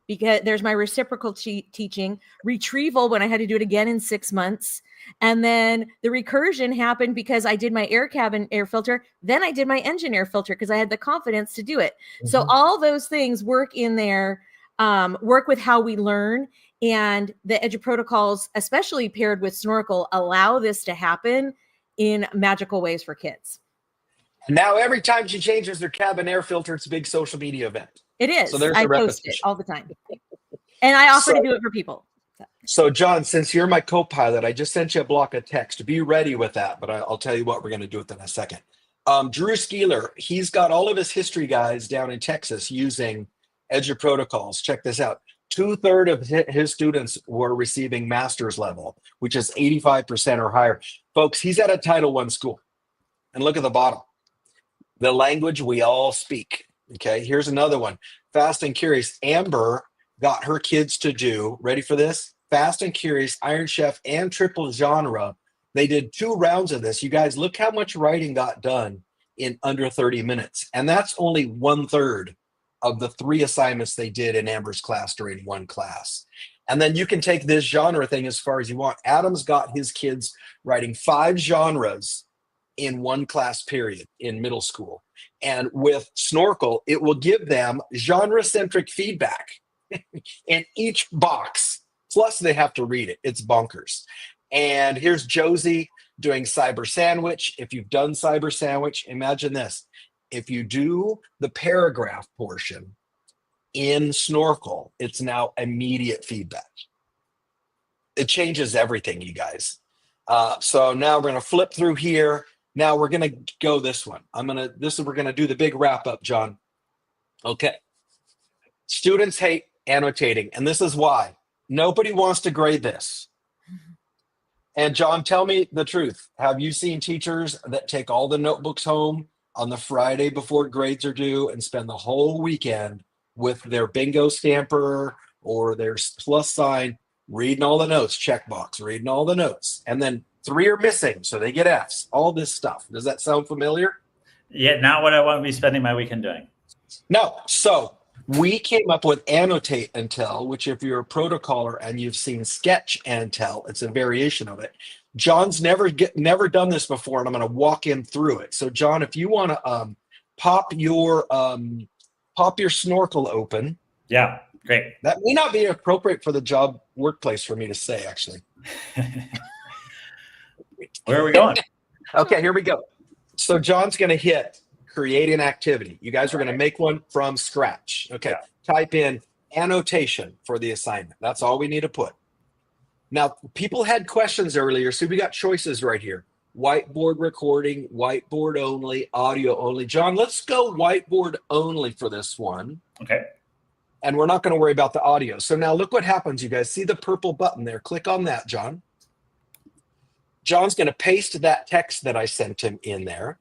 because there's my reciprocal teaching. Retrieval, when I had to do it again in 6 months. And then the recursion happened because I did my cabin air filter. Then I did my engine air filter because I had the confidence to do it. Mm-hmm. So all those things work in there, work with how we learn. And the Edgy protocols, especially paired with Snorkel, allow this to happen in magical ways for kids. Now, every time she changes their cabin air filter, it's a big social media event. It is. So there's I post it all the time. And I offer to do it for people. So John, since you're my co-pilot, I just sent you a block of text. Be ready with that, but I'll tell you what we're going to do with it in a second. Drew Skeeler, he's got all of his history guys down in Texas using Edgy protocols. Check this out. 2/3 of his students were receiving master's level, which is 85% or higher. Folks, he's at a Title I school. And look at the bottom. The language we all speak. Okay, here's another one. Fast and Curious. Amber got her kids to do, ready for this? Fast and Curious, Iron Chef, and Triple Genre. They did 2 rounds of this. You guys, look how much writing got done in under 30 minutes. And that's only 1/3 of the 3 assignments they did in Amber's class during one class. And then you can take this genre thing as far as you want. Adam's got his kids writing 5 genres in one class period in middle school. And with Snorkel, it will give them genre-centric feedback in each box. Plus, they have to read it. It's bonkers. And here's Josie doing Cyber Sandwich. If you've done Cyber Sandwich, imagine this. If you do the paragraph portion in Snorkel, it's now immediate feedback. It changes everything, you guys. So now we're going to flip through here. Now we're going to go this one. We're going to do the big wrap up, John. Okay. Students hate annotating, and this is why. Nobody wants to grade this. And John, tell me the truth. Have you seen teachers that take all the notebooks home on the Friday before grades are due and spend the whole weekend with their bingo stamper or their plus sign, reading all the notes, checkbox, reading all the notes, and then 3 are missing, so they get Fs, all this stuff. Does that sound familiar? Yeah, not what I want to be spending my weekend doing. No. So we came up with Annotate and Tell, which if you're a protocoler and you've seen Sketch and Tell, it's a variation of it. John's never done this before, and I'm going to walk him through it. So John, if you want to pop your Snorkel open. Yeah, great. That may not be appropriate for the job workplace for me to say, actually. Where are we going? Okay, here we go. So John's going to hit create an activity. You guys are going to make one from scratch. Okay, Type in annotation for the assignment. That's all we need to put. Now, people had questions earlier, so we got choices right here. Whiteboard recording, whiteboard only, audio only. John, let's go whiteboard only for this one. Okay. And we're not going to worry about the audio. So now look what happens, you guys. See the purple button there. Click on that, John. John's going to paste that text that I sent him in there.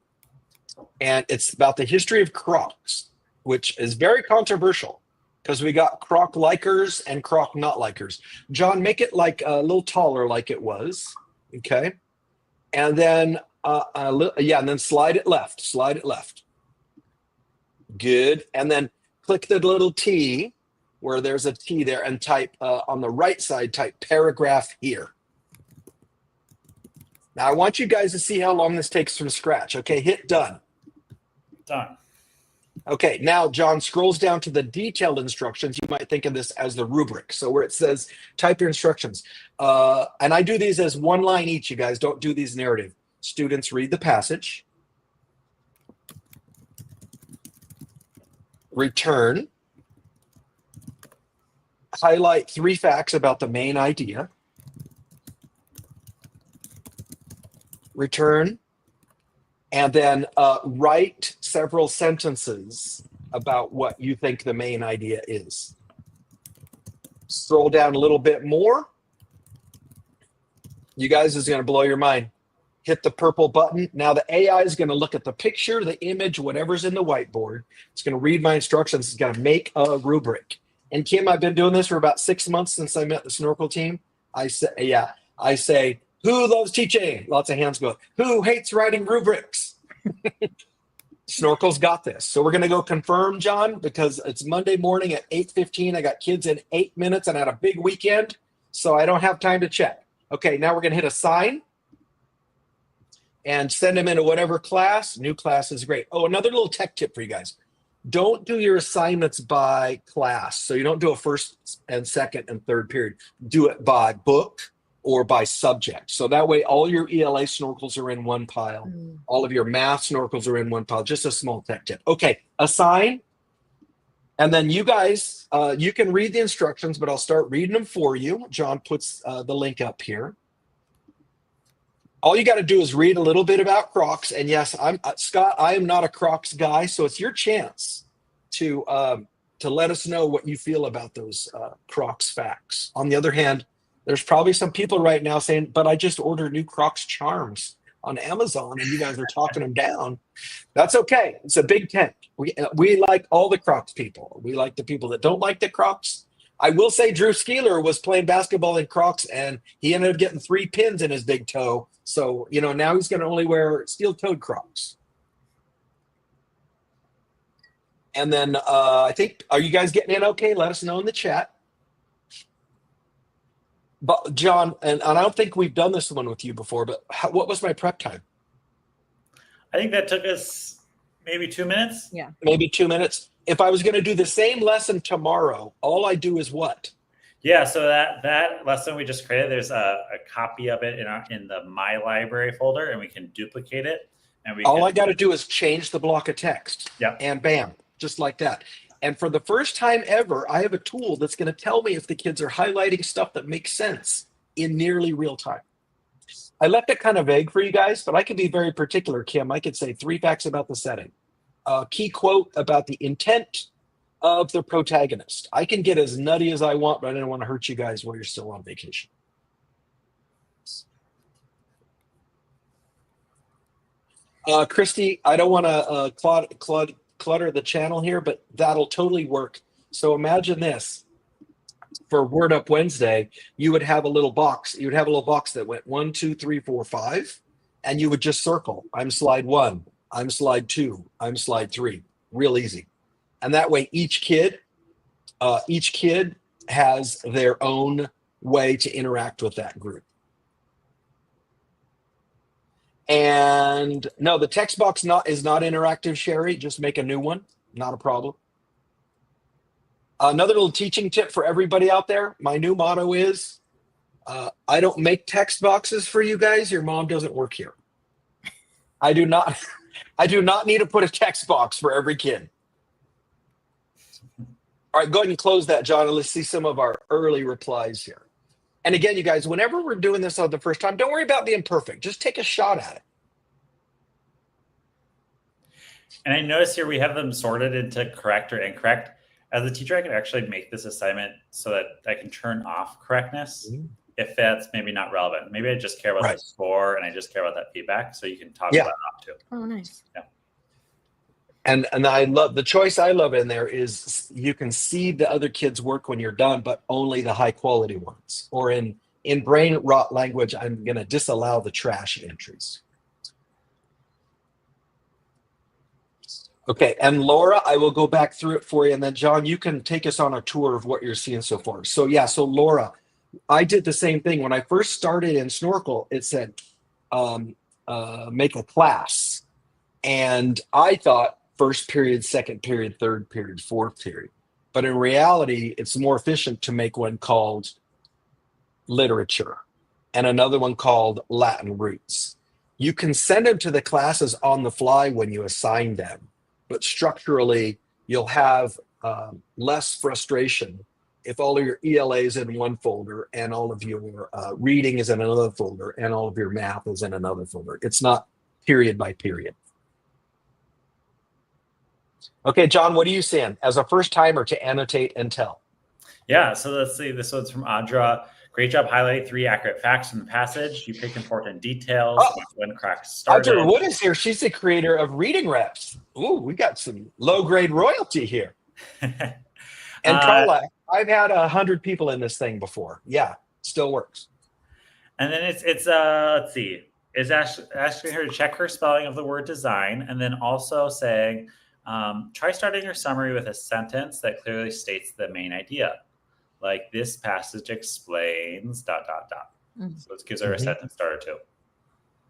And it's about the history of Crocs, which is very controversial because we got Croc likers and Croc not likers. John, make it like a little taller like it was. Okay. And then, and then slide it left. Good. And then click the little T where there's a T there, and type on the right side, type paragraph here. Now I want you guys to see how long this takes from scratch. Okay, hit done. Done. Okay, now John scrolls down to the detailed instructions. You might think of this as the rubric. So where it says type your instructions. And I do these as one line each, you guys. Don't do these narrative. Students read the passage. Return. Highlight 3 facts about the main idea. Return. And then write several sentences about what you think the main idea is. Scroll down a little bit more. You guys, this is going to blow your mind. Hit the purple button. Now the AI is going to look at the picture, the image, whatever's in the whiteboard. It's going to read my instructions. It's going to make a rubric. And Kim, I've been doing this for about 6 months since I met the Snorkel team. I say, who loves teaching? Lots of hands go. Who hates writing rubrics? Snorkel's got this. So we're going to go confirm, John, because it's Monday morning at 8:15. I got kids in 8 minutes and I had a big weekend, so I don't have time to check. Okay, now we're going to hit assign and send them into whatever class. New class is great. Oh, another little tech tip for you guys. Don't do your assignments by class. So you don't do a first and second and third period. Do it by book or by subject. So that way all your ELA snorkels are in one pile. All of your math snorkels are in one pile. Just a small tech tip. Okay, assign. And then you guys, you can read the instructions, but I'll start reading them for you. John puts the link up here. All you got to do is read a little bit about Crocs. And yes, I'm Scott, I am not a Crocs guy, so it's your chance to let us know what you feel about those Crocs facts. On the other hand, there's probably some people right now saying, but I just ordered new Crocs charms on Amazon and you guys are talking them down. That's okay. It's a big tent. We like all the Crocs people. We like the people that don't like the Crocs. I will say Drew Skeeler was playing basketball in Crocs and he ended up getting 3 pins in his big toe. So, you know, now he's going to only wear steel-toed Crocs. And then I think, are you guys getting in okay? Let us know in the chat. But John, and I don't think we've done this one with you before, but what was my prep time? I think that took us maybe 2 minutes. Yeah. Maybe 2 minutes. If I was going to do the same lesson tomorrow, all I do is what? Yeah, so that lesson we just created, there's a copy of it in the My Library folder, and we can duplicate it. And all I got to do is change the block of text. Yeah. And bam, just like that. And for the first time ever, I have a tool that's going to tell me if the kids are highlighting stuff that makes sense in nearly real time. I left it kind of vague for you guys, but I could be very particular, Kim. I could say 3 facts about the setting, a key quote about the intent of the protagonist. I can get as nutty as I want, but I didn't want to hurt you guys while you're still on vacation. Christy, I don't want to clutter the channel here, but that'll totally work. So imagine this. For Word Up Wednesday, you would have a little box. You would have a little box that went 1, 2, 3, 4, 5, and you would just circle. I'm slide 1. I'm slide 2. I'm slide 3. Real easy. And that way, each kid has their own way to interact with that group. And no, the text box is not interactive, Sherry. Just make a new one. Not a problem. Another little teaching tip for everybody out there. My new motto is, I don't make text boxes for you guys. Your mom doesn't work here. I do not need to put a text box for every kid. All right, go ahead and close that, John, and let's see some of our early replies here. And again, you guys, whenever we're doing this on the first time, don't worry about being perfect. Just take a shot at it. And I notice here we have them sorted into correct or incorrect. As a teacher, I can actually make this assignment so that I can turn off correctness if that's maybe not relevant. Maybe I just care about the score and I just care about that feedback. So you can toggle that off too. Oh, nice. Yeah. And I love the choice I love in there is you can see the other kids' work when you're done, but only the high quality ones. Or in brain rot language, I'm going to disallow the trash entries. Okay, and Laura, I will go back through it for you, and then John, you can take us on a tour of what you're seeing so far. So yeah, so Laura, I did the same thing. When I first started in Snorkel, it said make a class. And I thought first period, second period, third period, fourth period. But in reality, it's more efficient to make one called literature and another one called Latin roots. You can send them to the classes on the fly when you assign them, but structurally, you'll have less frustration if all of your ELAs in one folder and all of your reading is in another folder and all of your math is in another folder. It's not period by period. Okay, John, what are you seeing as a first timer to annotate and tell? Yeah, so let's see. This one's from Audra. Great job highlighting 3 accurate facts from the passage. You pick important details when cracks started. Audra Wood is here. She's the creator of Reading Reps. Ooh, we got some low-grade royalty here. And Carla, I've had 100 people in this thing before. Yeah, still works. And then it's let's see. Is asking her to check her spelling of the word design, and then also saying, try starting your summary with a sentence that clearly states the main idea. Like this passage explains ... Mm-hmm. So it gives her a sentence starter too.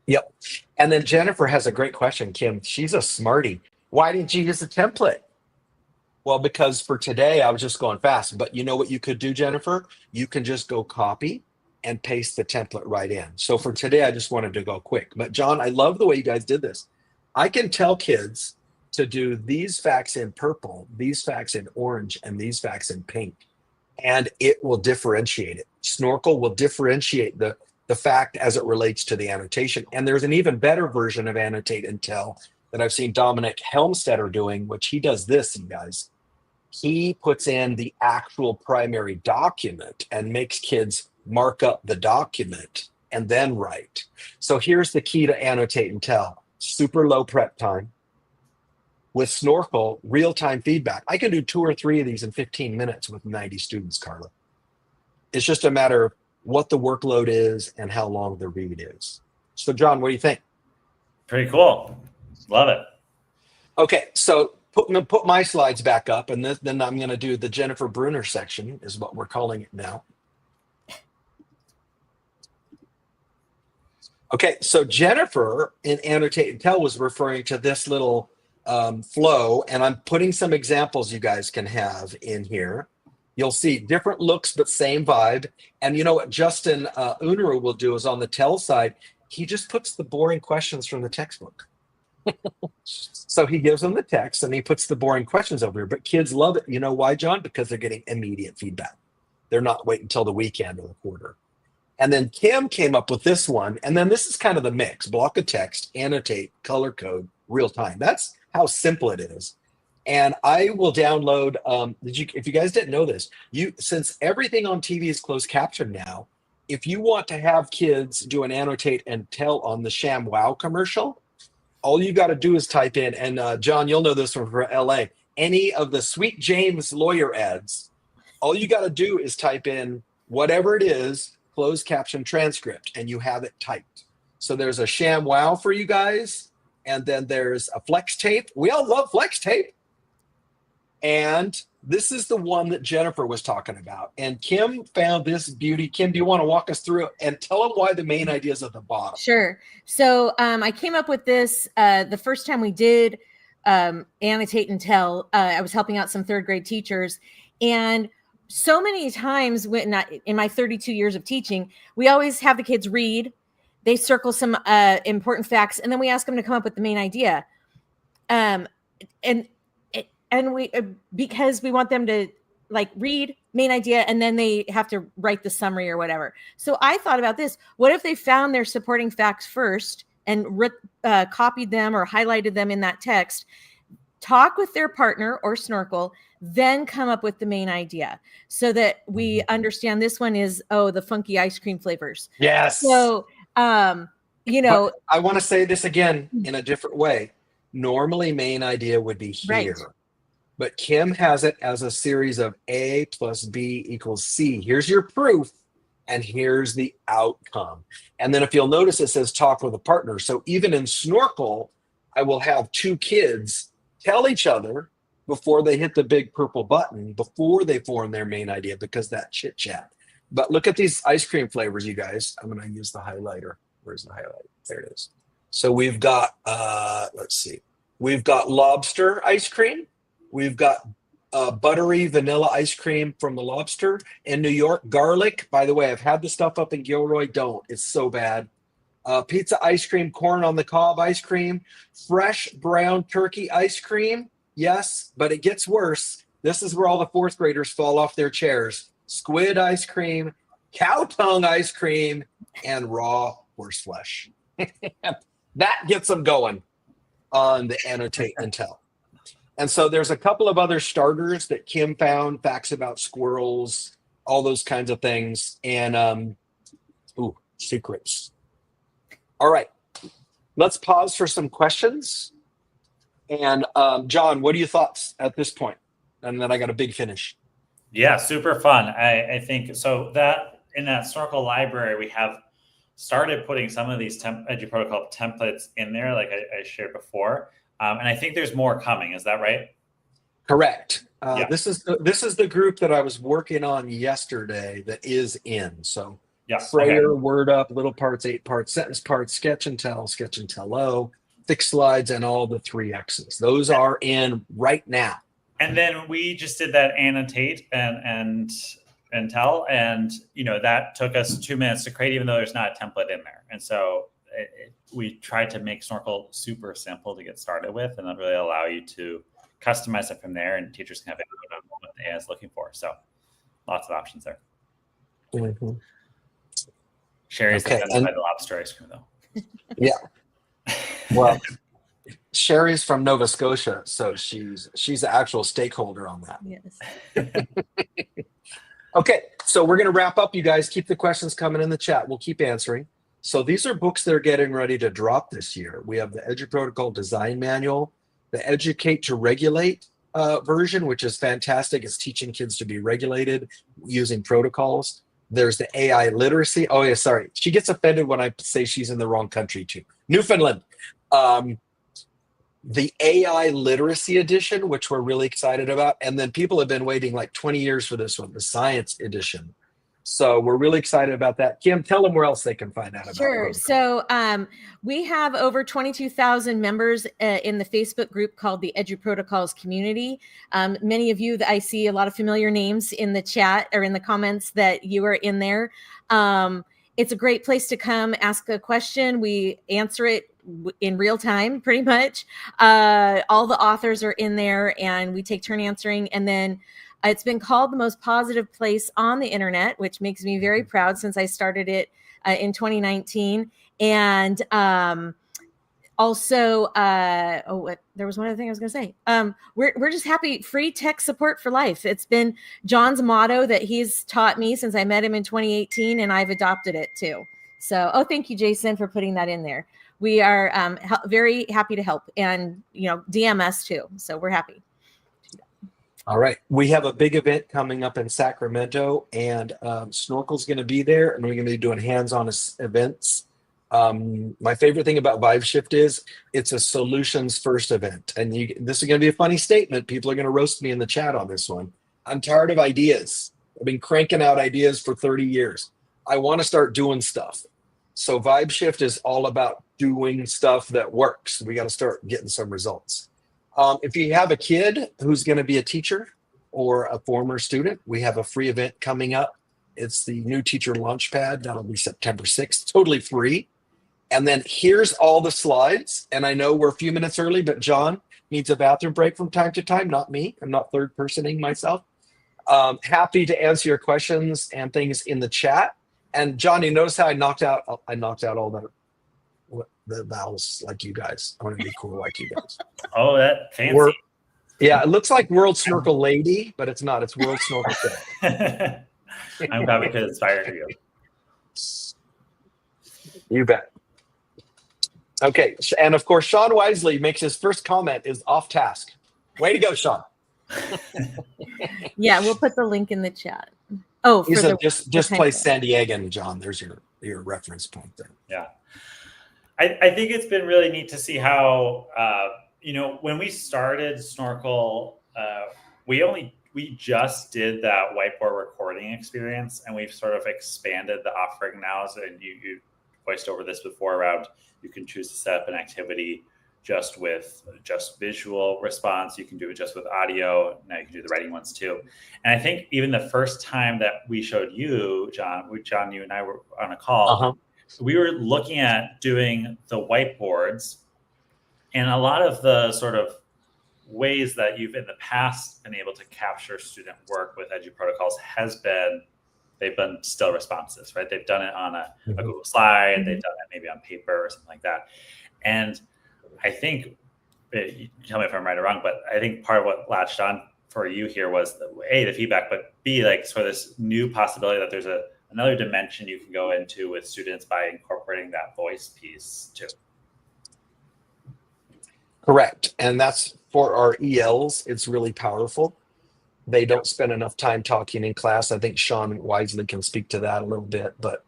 Yep. And then Jennifer has a great question, Kim. She's a smarty. Why didn't you use a template? Well, because for today, I was just going fast. But you know what you could do, Jennifer? You can just go copy and paste the template right in. So for today, I just wanted to go quick. But John, I love the way you guys did this. I can tell kids to do these facts in purple, these facts in orange, and these facts in pink. And it will differentiate it. Snorkel will differentiate the fact as it relates to the annotation. And there's an even better version of Annotate and Tell that I've seen Dominic Helmstetter doing, which he does this, you guys. He puts in the actual primary document and makes kids mark up the document and then write. So here's the key to Annotate and Tell. Super low prep time. With Snorkel, real-time feedback. I can do 2 or 3 of these in 15 minutes with 90 students, Carla. It's just a matter of what the workload is and how long the read is. So John, what do you think? Pretty cool. Love it. Okay, so put my slides back up, and then I'm going to do the Jennifer Bruner section, is what we're calling it now. Okay, so Jennifer in Annotate and Tell was referring to this little flow, and I'm putting some examples you guys can have in here. You'll see different looks, but same vibe. And you know what Justin Unruh will do is on the Tell side, he just puts the boring questions from the textbook. So he gives them the text and he puts the boring questions over here. But kids love it. You know why, John? Because they're getting immediate feedback. They're not waiting until the weekend or the quarter. And then Kim came up with this one. And then this is kind of the mix: block of text, annotate, color code, real time. That's how simple it is. And I will download, if you guys didn't know this, since everything on TV is closed captioned now, if you want to have kids do an Annotate and Tell on the ShamWow commercial, all you got to do is type in, and John, you'll know this from LA, any of the Sweet James lawyer ads, all you got to do is type in whatever it is, closed caption transcript, and you have it typed. So there's a ShamWow for you guys, and then there's a Flex Tape. We all love Flex Tape. And this is the one that Jennifer was talking about. And Kim found this beauty. Kim, do you want to walk us through it and tell them why the main idea is at the bottom? Sure. So I came up with this the first time we did Annotate and Tell. I was helping out some third grade teachers. And so many times in my 32 years of teaching, we always have the kids read. They circle some important facts, and then we ask them to come up with the main idea. And we, because we want them to like read main idea, and then they have to write the summary or whatever. So I thought about this. What if they found their supporting facts first and copied them or highlighted them in that text, talk with their partner or Snorkel, then come up with the main idea so that we understand this one is, the funky ice cream flavors. Yes. So, but I want to say this again in a different way. Normally main idea would be here. Right. But Kim has it as a series of A plus B equals C. Here's your proof, and here's the outcome. And then if you'll notice, it says talk with a partner. So even in Snorkel, I will have 2 kids tell each other before they hit the big purple button, before they form their main idea, because that chit chat. But look at these ice cream flavors, you guys. I'm going to use the highlighter. Where's the highlight? There it is. So we've got, let's see. We've got lobster ice cream. We've got buttery vanilla ice cream from the lobster. In New York, garlic. By the way, I've had the stuff up in Gilroy. Don't. It's so bad. Pizza ice cream, corn on the cob ice cream, fresh brown turkey ice cream. Yes, but it gets worse. This is where all the fourth graders fall off their chairs. Squid ice cream, cow tongue ice cream, and raw horse flesh. That gets them going on the Annotate and Tell. And so there's a couple of other starters that Kim found, facts about squirrels, all those kinds of things. And, secrets. All right, let's pause for some questions. And John, what are your thoughts at this point? And then I got a big finish. Yeah, super fun. I think so. That in that Snorkel library, we have started putting some of these Edgy protocol templates in there, like I shared before. And I think there's more coming. Is that right? Correct. This is the group that I was working on yesterday that is in. So Frayer, Word Up, Little Parts, 8 Parts, Sentence Parts, Sketch and Tell-O, Fixed Slides, and all the 3 X's. Those are in right now. And then we just did that Annotate and Tell, and that took us 2 minutes to create, even though there's not a template in there. And so we tried to make Snorkel super simple to get started with, and then really allow you to customize it from there, and teachers can have input on what the AI is looking for. So lots of options there. Mm-hmm. Sherry's offended by the lobster ice cream, though. Yeah. Well, Sherry's from Nova Scotia, so she's the actual stakeholder on that. Yes. Okay, so we're going to wrap up, you guys. Keep the questions coming in the chat. We'll keep answering. So these are books that are getting ready to drop this year. We have the Edgy Protocol Design Manual, the Educate to Regulate version, which is fantastic. It's teaching kids to be regulated using protocols. There's the AI literacy. Oh, yeah, sorry. She gets offended when I say she's in the wrong country, too. Newfoundland. The AI literacy edition, which we're really excited about. And then people have been waiting like 20 years for this one, the science edition. So we're really excited about that. Kim, tell them where else they can find out about it. Sure. So we have over 22,000 members in the Facebook group called the Edgy Protocols Community. Many of you, I see a lot of familiar names in the chat or in the comments that you are in there. It's a great place to come ask a question. We answer it in real time, pretty much. All the authors are in there, and we take turn answering. And then it's been called the most positive place on the internet, which makes me very proud since I started it in 2019. And also, there was one other thing I was going to say. We're just happy. Free tech support for life. It's been John's motto that he's taught me since I met him in 2018, and I've adopted it too. So, thank you, Jason, for putting that in there. We are very happy to help, and DM us too. So we're happy. All right. We have a big event coming up in Sacramento, and Snorkel's going to be there, and we're going to be doing hands-on events. My favorite thing about VibeShift is it's a solutions first event. And this is going to be a funny statement. People are going to roast me in the chat on this one. I'm tired of ideas. I've been cranking out ideas for 30 years. I want to start doing stuff. So VibeShift is all about doing stuff that works. We got to start getting some results. If you have a kid who's going to be a teacher or a former student, we have a free event coming up. It's the New Teacher Launchpad. That'll be September 6th, totally free. And then here's all the slides. And I know we're a few minutes early, but John needs a bathroom break from time to time, not me. I'm not third personing myself. Happy to answer your questions and things in the chat. And John, you notice how I knocked out all the vowels like you guys. I want to be cool like you guys. Oh, that fancy. Yeah, it looks like World Snorkel Lady, but it's not. It's World Snorkel Day. I'm glad we could inspire you. You bet. Okay, and of course, Sean Wisely makes his first comment is off task. Way to go, Sean. Yeah, we'll put the link in the chat. Oh, he said just play San Diego, John. There's your reference point there. Yeah. I think it's been really neat to see how when we started Snorkel, we just did that whiteboard recording experience, and we've sort of expanded the offering now. So, and you voiced over this before around, you can choose to set up an activity just with visual response. You can do it just with audio. Now you can do the writing ones too. And I think even the first time that we showed you, John, you and I were on a call, we were looking at doing the whiteboards, and a lot of the sort of ways that you've in the past been able to capture student work with Edgy protocols they've been still responses, right? They've done it on a Google slide, they've done it maybe on paper or something like that. And I think, you tell me if I'm right or wrong, but I think part of what latched on for you here was the feedback, but B, like sort of this new possibility that there's another dimension you can go into with students by incorporating that voice piece too. Correct. And that's for our ELs. It's really powerful. They don't spend enough time talking in class. I think Sean wisely can speak to that a little bit. But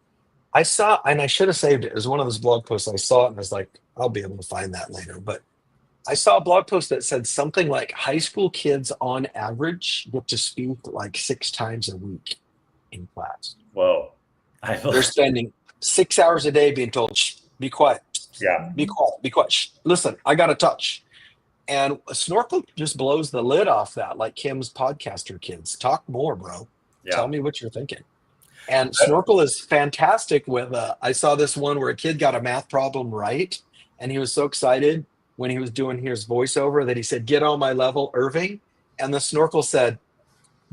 I saw, and I should have saved it. It was one of those blog posts. I saw it and I was like, I'll be able to find that later. But I saw a blog post that said something like high school kids on average get to speak like 6 times a week in class. Whoa. They're spending 6 hours a day being told, shh, be quiet. Yeah. Be quiet. Be quiet. Shh, listen, I got to touch. And Snorkel just blows the lid off that, like Kim's podcaster kids. Talk more, bro. Yeah. Tell me what you're thinking. And Snorkel is fantastic with, I saw this one where a kid got a math problem right. And he was so excited when he was doing his voiceover that he said, get on my level, Irving. And the Snorkel said,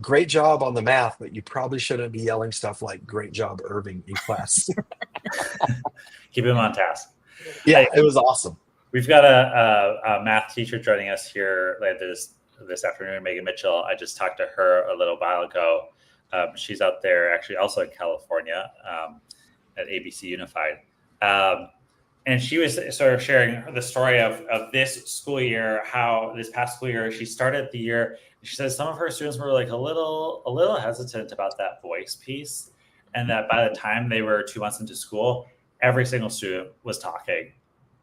great job on the math, but you probably shouldn't be yelling stuff like great job, Irving, in class. Keep him on task. Yeah, it was awesome. We've got a math teacher joining us here later this afternoon, Megan Mitchell. I just talked to her a little while ago. She's out there actually also in California at ABC Unified. And she was sort of sharing the story of this school year, how this past school year, she started the year. She says some of her students were like a little hesitant about that voice piece. And that by the time they were 2 months into school, every single student was talking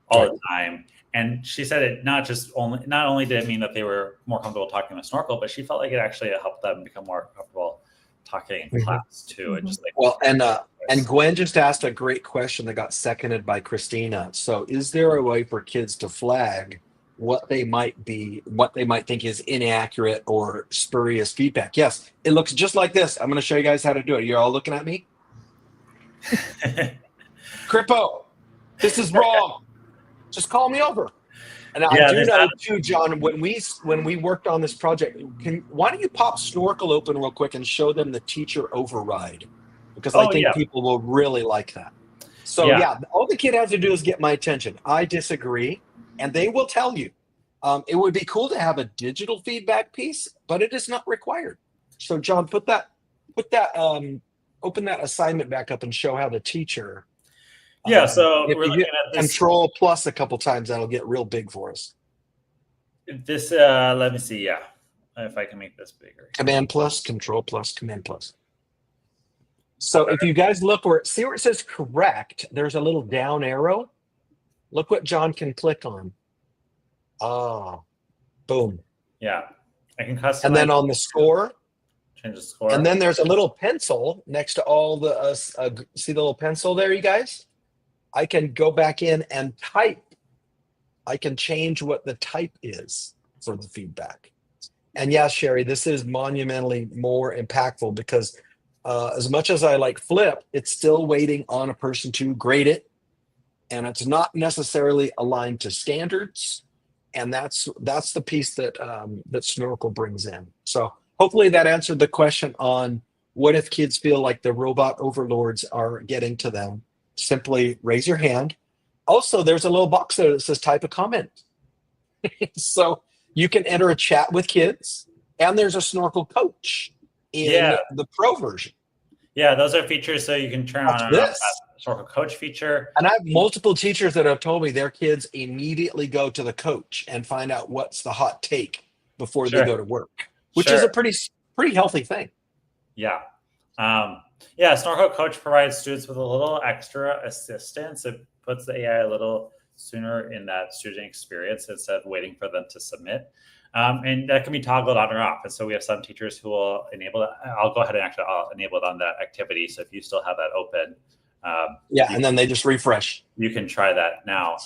all the time. And she said it not only did it mean that they were more comfortable talking with Snorkel, but she felt like it actually helped them become more comfortable talking in class too. And just like, well, and Gwen just asked a great question that got seconded by Christina. So is there a way for kids to flag what they might think is inaccurate or spurious feedback? Yes, it looks just like this. I'm going to show you guys how to do it. You're all looking at me? Crippo, this is wrong. Just call me over. And I do know too, John, when we worked on this project, why don't you pop Snorkel open real quick and show them the teacher override? Because I think people will really like that. So yeah, all the kid has to do is get my attention. I disagree, and they will tell you. It would be cool to have a digital feedback piece, but it is not required. So John, open that assignment back up and show how the teacher. Yeah, so if we're looking at this. Control plus a couple times, that'll get real big for us. This, let me see, if I can make this bigger. Command plus, control plus, command plus. So if you guys look see where it says correct, there's a little down arrow. Look what John can click on. Boom. Yeah, I can customize. And then on the score. Change the score. And then there's a little pencil next to all the, see the little pencil there, you guys? I can go back in and type. I can change what the type is for the feedback. And yeah, Sherry, this is monumentally more impactful because as much as I like Flip, it's still waiting on a person to grade it. And it's not necessarily aligned to standards. And that's the piece that that Snorkel brings in. So hopefully that answered the question on what if kids feel like the robot overlords are getting to them. Simply raise your hand. Also, there's a little box there that says type a comment. So you can enter a chat with kids, and there's a Snorkel coach in the pro version. Yeah, those are features so you can turn on a Snorkel coach feature. And I have multiple teachers that have told me their kids immediately go to the coach and find out what's the hot take before they go to work, which is a pretty healthy thing. Yeah. Yeah, Snorkel Coach provides students with a little extra assistance. It puts the AI a little sooner in that student experience instead of waiting for them to submit. And that can be toggled on or off. And so we have some teachers who will enable that. I'll go ahead and actually I'll enable it on that activity. So if you still have that open, and then they just refresh. You can try that now.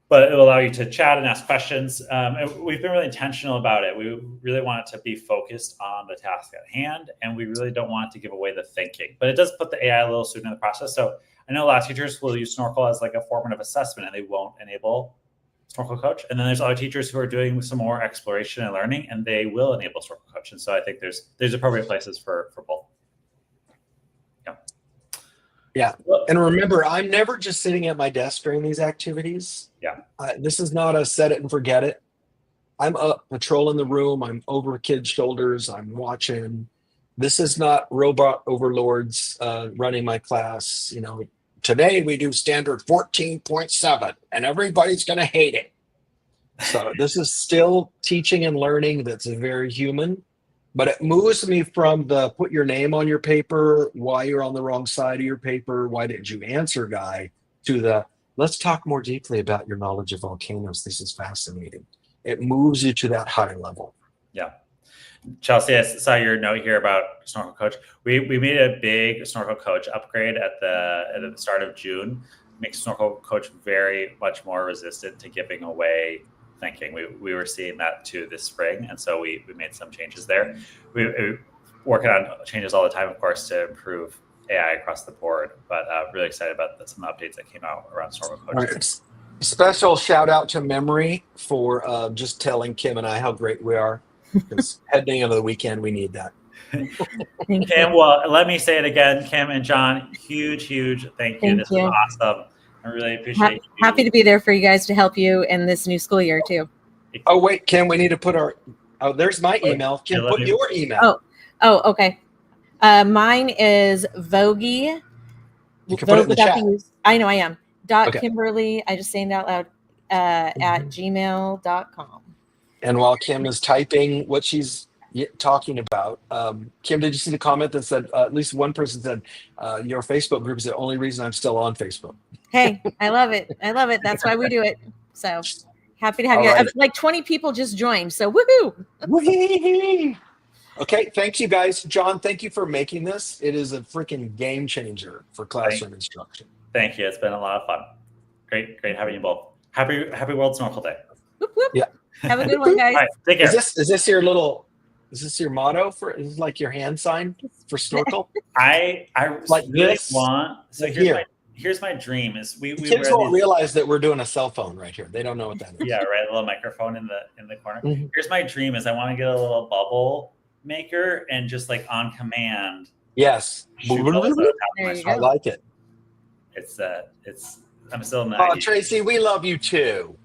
But it will allow you to chat and ask questions. And we've been really intentional about it. We really want it to be focused on the task at hand, and we really don't want to give away the thinking. But it does put the AI a little sooner in the process. So I know a lot of teachers will use Snorkel as like a formative assessment, and they won't enable Snorkel Coach. And then there's other teachers who are doing some more exploration and learning, and they will enable Snorkel Coach. And so I think there's appropriate places for both. Yeah. And remember, I'm never just sitting at my desk during these activities. Yeah. This is not a set it and forget it. I'm up patrolling the room. I'm over kids' shoulders. I'm watching. This is not robot overlords running my class. Today we do standard 14.7 and everybody's going to hate it. So this is still teaching and learning that's very human. But it moves me from the put your name on your paper, why you're on the wrong side of your paper, why didn't you answer guy, to the let's talk more deeply about your knowledge of volcanoes. This is fascinating. It moves you to that higher level. Yeah. Chelsea, I saw your note here about Snorkel Coach. We made a big Snorkel Coach upgrade at the start of June. Makes Snorkel Coach very much more resistant to giving away thinking. We were seeing that too this spring, and so we made some changes there. We're working on changes all the time, of course, to improve AI across the board, but really excited about some updates that came out around Snorkel Coach. Right. Special shout out to Memory for just telling Kim and I how great we are, because heading into the weekend, we need that. Kim, well, let me say it again, Kim and John, huge thank you. This was awesome. I really appreciate you. Happy to be there for you guys to help you in this new school year too. Oh, wait, Kim, we need to put there's my email. Kim, put your email. Oh, okay. Mine is Vogie. You can put it in the chat. I know I am. Okay. Kimberly, I just saying it out loud, at gmail.com. And while Kim is typing what she's talking about, Kim, did you see the comment that said, at least one person said, your Facebook group is the only reason I'm still on Facebook. Hey, I love it. That's why we do it. So happy to have you. Right. Like 20 people just joined. So woohoo. Okay. Thanks, you guys. John, thank you for making this. It is a freaking game changer for classroom instruction. Thank you. It's been a lot of fun. Great having you both. Happy World Snorkel Day. Whoop, whoop. Yeah. Have a good one, guys. All right, take care. Is this your little? Is this your motto is this like your hand sign for Snorkel? I like really this? want. So here's my dream is we kids won't realize that we're doing a cell phone right here. They don't know what that is. Yeah, right. A little microphone in the corner. Mm-hmm. Here's my dream is I want to get a little bubble maker and just like on command. Yes. I like it. It's I'm still in the Oh, idea. Tracy, we love you too.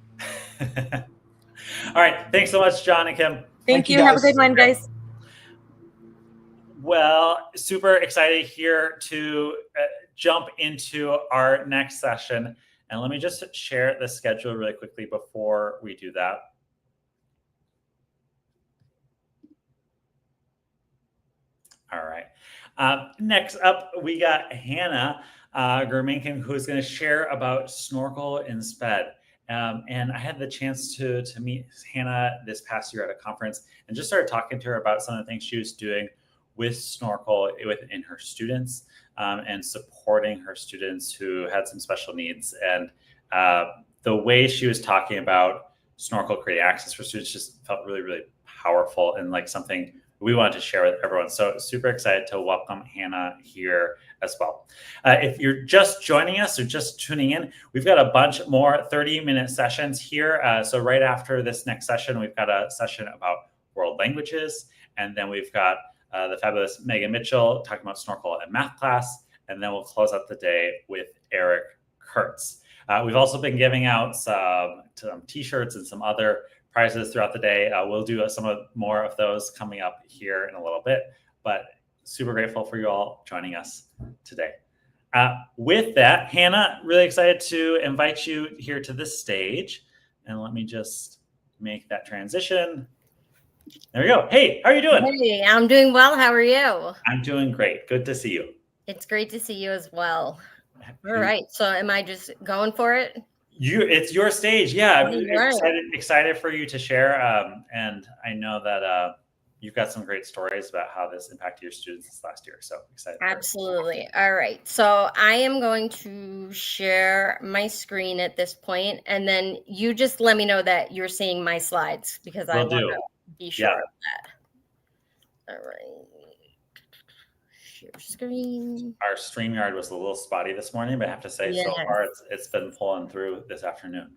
All right. Thanks so much, John and Kim. Thank you. Have a good one, guys. Well, super excited here to jump into our next session. And let me just share the schedule really quickly before we do that. All right. Next up, we got Hannah Germankin, who is going to share about Snorkel in SPED. And I had the chance to meet Hannah this past year at a conference and just started talking to her about some of the things she was doing with Snorkel within her students and supporting her students who had some special needs. And the way she was talking about Snorkel creating access for students just felt really, really powerful and like something we wanted to share with everyone. So super excited to welcome Hannah here as well. If you're just joining us or just tuning in, we've got a bunch more 30-minute sessions here. So right after this next session, we've got a session about world languages. And then we've got the fabulous Megan Mitchell talking about Snorkel and math class. And then we'll close out the day with Eric Kurtz. We've also been giving out some t-shirts and some other prizes throughout the day. We'll do more of those coming up here in a little bit, but super grateful for you all joining us today. With that, Hannah, really excited to invite you here to this stage. And let me just make that transition. There we go. Hey, how are you doing? Hey, I'm doing well. How are you? I'm doing great. Good to see you. It's great to see you as well. All right. So am I just going for it? It's your stage. Yeah, I'm Right. excited for you to share. And I know that you've got some great stories about how this impacted your students this last year. So excited. Absolutely. All right. So I am going to share my screen at this point, and then you just let me know that you're seeing my slides because I want to be sure of that. All right. Share screen. Our StreamYard was a little spotty this morning, but I have to say so far it's been pulling through this afternoon.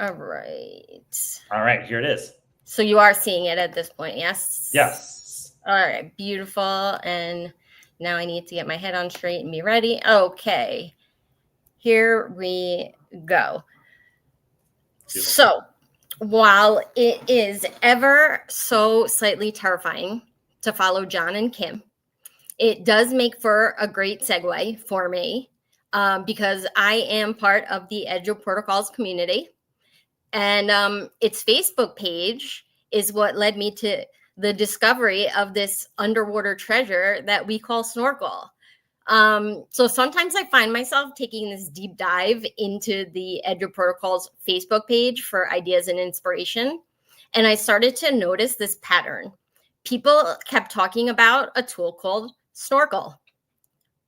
All right. All right, here it is. So you are seeing it at this point, yes? Yes. All right, beautiful. And now I need to get my head on straight and be ready. Okay, here we go. Beautiful. So while it is ever so slightly terrifying to follow John and Kim, it does make for a great segue for me because I am part of the Edgy Protocols community. And its Facebook page is what led me to the discovery of this underwater treasure that we call Snorkel. So sometimes I find myself taking this deep dive into the Edgy Protocols Facebook page for ideas and inspiration. And I started to notice this pattern. People kept talking about a tool called Snorkel.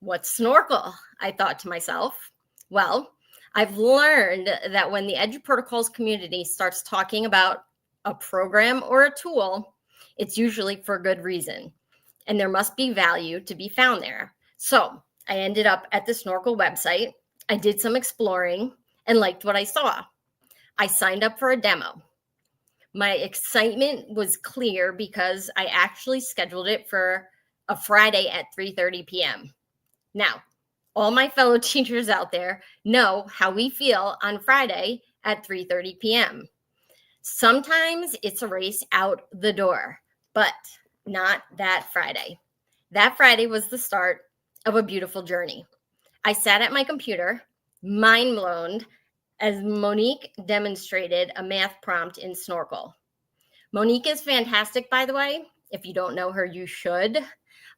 What's Snorkel? I thought to myself. Well, I've learned that when the Edgy Protocols community starts talking about a program or a tool, it's usually for good reason. And there must be value to be found there. So I ended up at the Snorkel website. I did some exploring and liked what I saw. I signed up for a demo. My excitement was clear because I actually scheduled it for a Friday at 3:30 p.m. Now, all my fellow teachers out there know how we feel on Friday at 3:30 p.m. Sometimes it's a race out the door, but not that Friday. That Friday was the start of a beautiful journey. I sat at my computer, mind blown, as Monique demonstrated a math prompt in Snorkel. Monique is fantastic, by the way. If you don't know her, you should.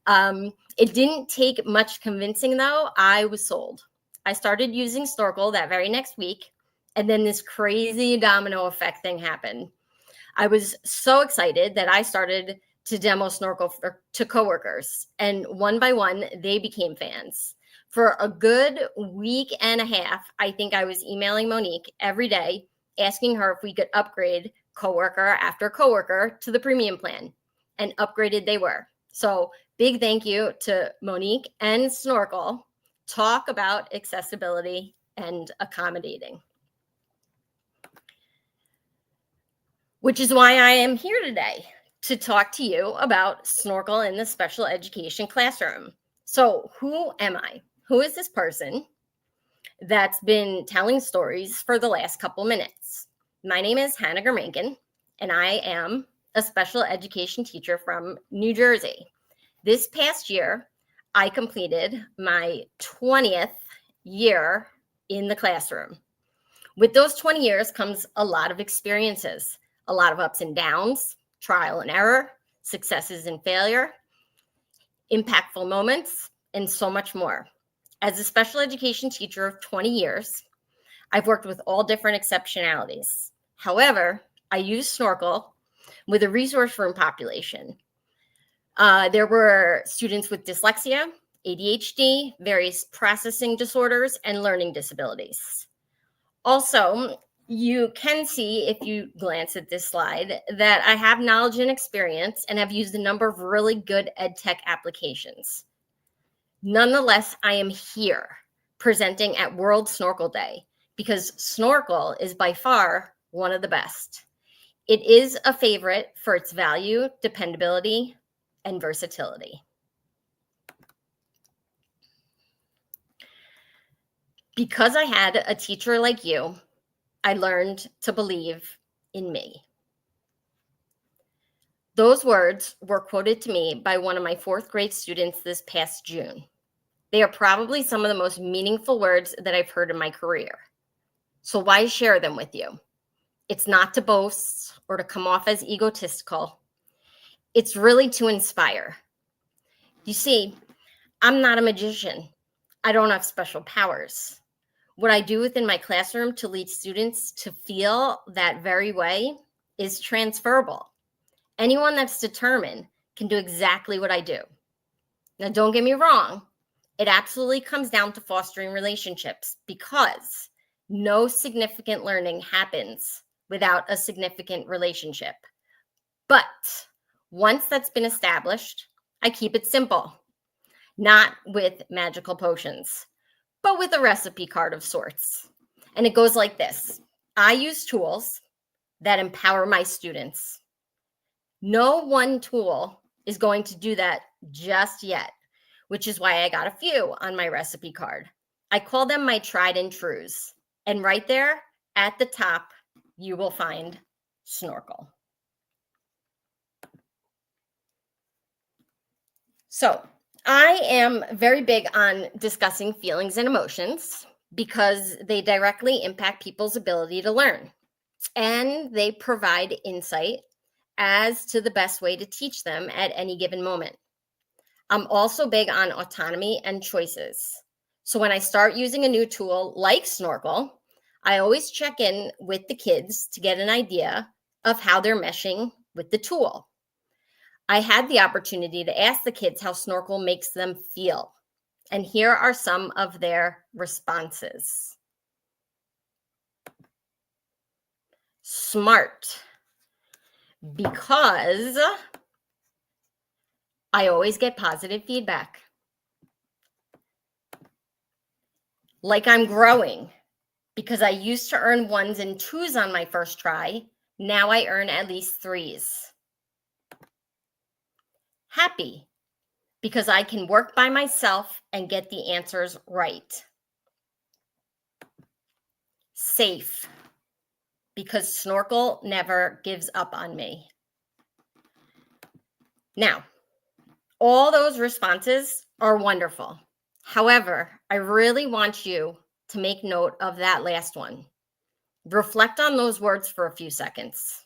It didn't take much convincing, though. I was sold. I started using Snorkel that very next week, and then this crazy domino effect thing happened. I was so excited that I started to demo Snorkel to coworkers, and one by one, they became fans. For a good week and a half, I think I was emailing Monique every day, asking her if we could upgrade coworker after coworker to the premium plan, and upgraded they were. So big thank you to Monique and Snorkel. Talk about accessibility and accommodating. Which is why I am here today to talk to you about Snorkel in the special education classroom. So who am I? Who is this person that's been telling stories for the last couple minutes? My name is Hannah Germankin, and I am a special education teacher from New Jersey. This past year, I completed my 20th year in the classroom. With those 20 years comes a lot of experiences, a lot of ups and downs, trial and error, successes and failure, impactful moments, and so much more. As a special education teacher of 20 years, I've worked with all different exceptionalities. However, I use Snorkel with a resource room population. There were students with dyslexia, ADHD, various processing disorders, and learning disabilities. Also, you can see, if you glance at this slide, that I have knowledge and experience and have used a number of really good ed tech applications. Nonetheless, I am here presenting at World Snorkel Day because Snorkel is by far one of the best. It is a favorite for its value, dependability, and versatility. Because I had a teacher like you, I learned to believe in me. Those words were quoted to me by one of my 4th grade students this past June. They are probably some of the most meaningful words that I've heard in my career. So why share them with you? It's not to boast or to come off as egotistical. It's really to inspire. You see, I'm not a magician. I don't have special powers. What I do within my classroom to lead students to feel that very way is transferable. Anyone that's determined can do exactly what I do. Now, don't get me wrong. It absolutely comes down to fostering relationships, because no significant learning happens without a significant relationship. But once that's been established, I keep it simple, not with magical potions, but with a recipe card of sorts. And it goes like this. I use tools that empower my students. No one tool is going to do that just yet, which is why I got a few on my recipe card. I call them my tried and trues. And right there at the top, you will find Snorkel. So I am very big on discussing feelings and emotions because they directly impact people's ability to learn, and they provide insight as to the best way to teach them at any given moment. I'm also big on autonomy and choices. So when I start using a new tool like Snorkel, I always check in with the kids to get an idea of how they're meshing with the tool. I had the opportunity to ask the kids how Snorkel makes them feel. And here are some of their responses. Smart, because I always get positive feedback. Like I'm growing, because I used to earn 1s and 2s on my first try. Now I earn at least 3s. Happy, because I can work by myself and get the answers right. Safe, because Snorkel never gives up on me. Now, all those responses are wonderful. However, I really want you to make note of that last one. Reflect on those words for a few seconds.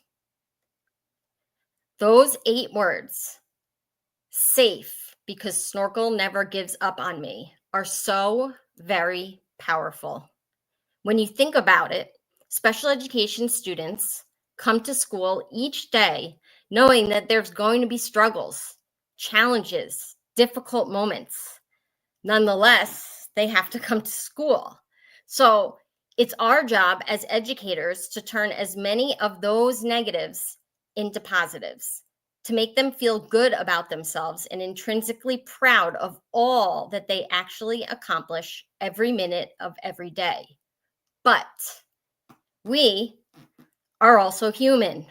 Those 8 words, safe, because Snorkel never gives up on me, are so very powerful. When you think about it, special education students come to school each day knowing that there's going to be struggles, challenges, difficult moments. Nonetheless, they have to come to school. So it's our job as educators to turn as many of those negatives into positives, to make them feel good about themselves and intrinsically proud of all that they actually accomplish every minute of every day. But we are also human,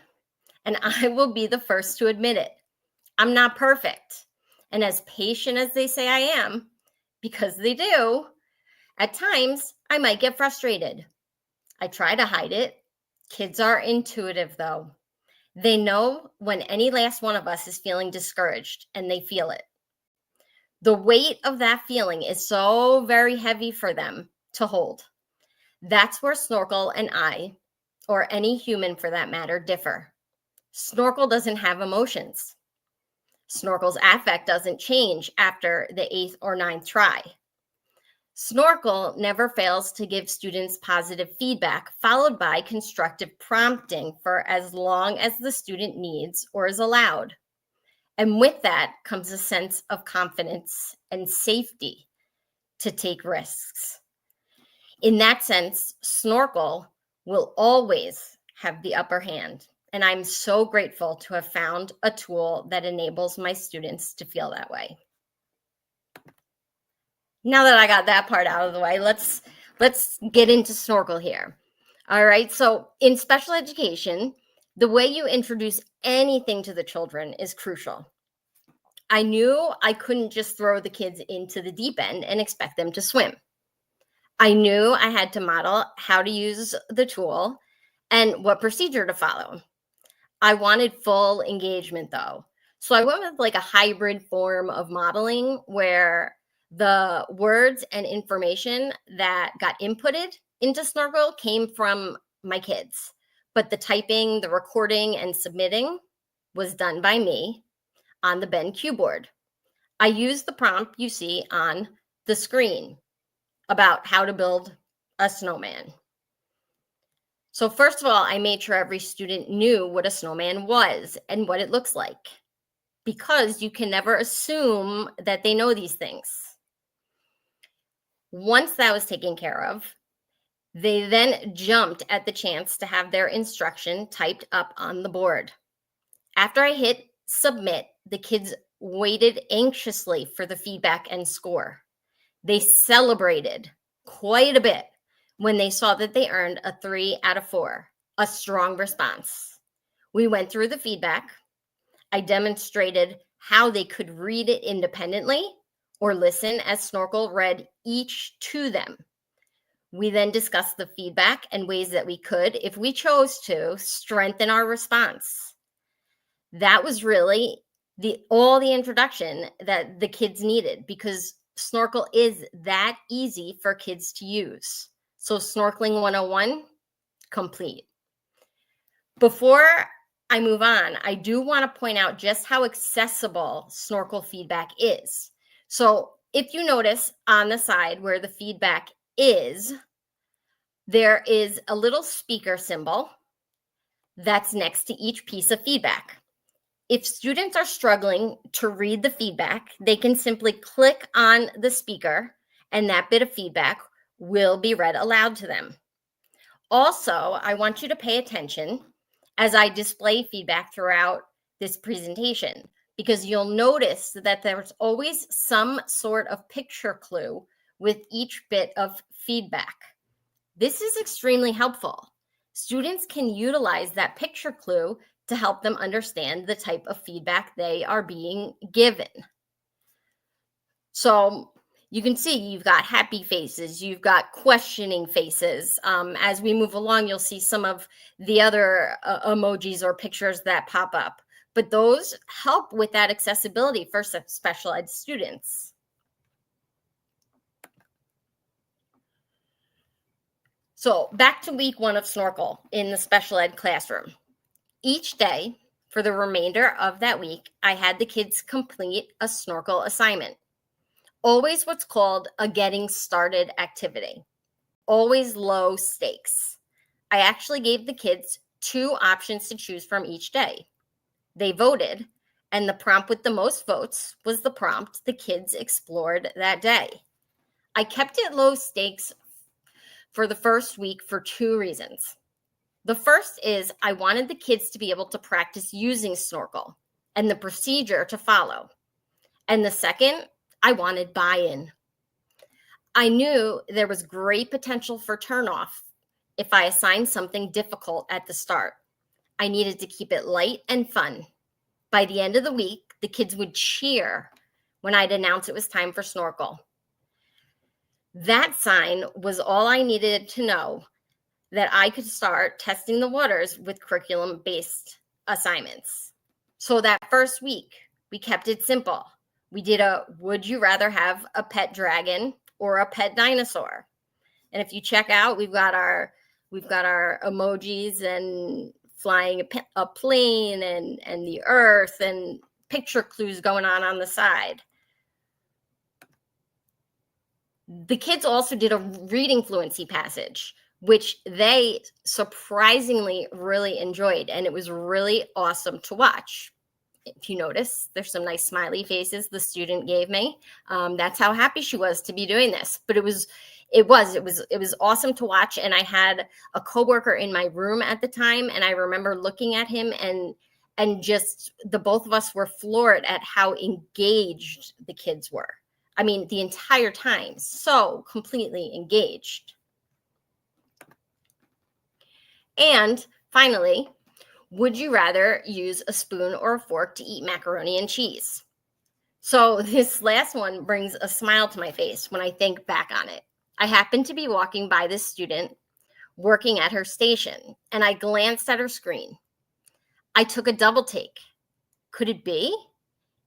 and I will be the first to admit it. I'm not perfect. And as patient as they say I am, because they do, at times I might get frustrated. I try to hide it. Kids are intuitive, though. They know when any last one of us is feeling discouraged, and they feel it. The weight of that feeling is so very heavy for them to hold. That's where Snorkel and I, or any human for that matter, differ. Snorkel doesn't have emotions. Snorkel's affect doesn't change after the 8th or 9th try. Snorkel never fails to give students positive feedback, followed by constructive prompting for as long as the student needs or is allowed. And with that comes a sense of confidence and safety to take risks. In that sense, Snorkel will always have the upper hand. And I'm so grateful to have found a tool that enables my students to feel that way. Now that I got that part out of the way, let's get into Snorkel here. All right, so in special education, the way you introduce anything to the children is crucial. I knew I couldn't just throw the kids into the deep end and expect them to swim. I knew I had to model how to use the tool and what procedure to follow. I wanted full engagement, though. So I went with like a hybrid form of modeling where the words and information that got inputted into Snorkel came from my kids, but the typing, the recording, and submitting was done by me on the BenQ board. I used the prompt you see on the screen about how to build a snowman. So first of all, I made sure every student knew what a snowman was and what it looks like, because you can never assume that they know these things. Once that was taken care of, they then jumped at the chance to have their instruction typed up on the board. After I hit submit, the kids waited anxiously for the feedback and score. They celebrated quite a bit when they saw that they earned a 3 out of 4, a strong response. We went through the feedback. I demonstrated how they could read it independently or listen as Snorkel read each to them. We then discussed the feedback and ways that we could, if we chose to, strengthen our response. That was really all the introduction that the kids needed, because Snorkel is that easy for kids to use. So Snorkeling 101, complete. Before I move on, I do want to point out just how accessible Snorkel feedback is. So if you notice on the side where the feedback is, there is a little speaker symbol that's next to each piece of feedback. If students are struggling to read the feedback, they can simply click on the speaker and that bit of feedback will be read aloud to them. Also, I want you to pay attention as I display feedback throughout this presentation, because you'll notice that there's always some sort of picture clue with each bit of feedback. This is extremely helpful. Students can utilize that picture clue to help them understand the type of feedback they are being given. So you can see you've got happy faces, you've got questioning faces. As we move along, you'll see some of the other emojis or pictures that pop up. But those help with that accessibility for special ed students. So back to week 1 of Snorkel in the special ed classroom. Each day for the remainder of that week, I had the kids complete a Snorkel assignment. Always what's called a getting started activity. Always low stakes. I actually gave the kids 2 options to choose from each day. They voted, and the prompt with the most votes was the prompt the kids explored that day. I kept it low stakes for the first week for 2 reasons. The first is I wanted the kids to be able to practice using Snorkel and the procedure to follow. And the second, I wanted buy-in. I knew there was great potential for turnoff if I assigned something difficult at the start. I needed to keep it light and fun. By the end of the week, the kids would cheer when I'd announce it was time for Snorkel. That sign was all I needed to know that I could start testing the waters with curriculum-based assignments. So that first week, we kept it simple. We did a, would you rather have a pet dragon or a pet dinosaur? And if you check out, we've got our emojis and flying a plane and the earth and picture clues going on the side. The kids also did a reading fluency passage, which they surprisingly really enjoyed. And it was really awesome to watch. If you notice, there's some nice smiley faces the student gave me. That's how happy she was to be doing this. But it was awesome to watch. And I had a coworker in my room at the time, and I remember looking at him and just the both of us were floored at how engaged the kids were. I mean, the entire time, so completely engaged. And finally, would you rather use a spoon or a fork to eat macaroni and cheese? So this last one brings a smile to my face when I think back on it. I happened to be walking by this student working at her station, and I glanced at her screen. I took a double take. Could it be?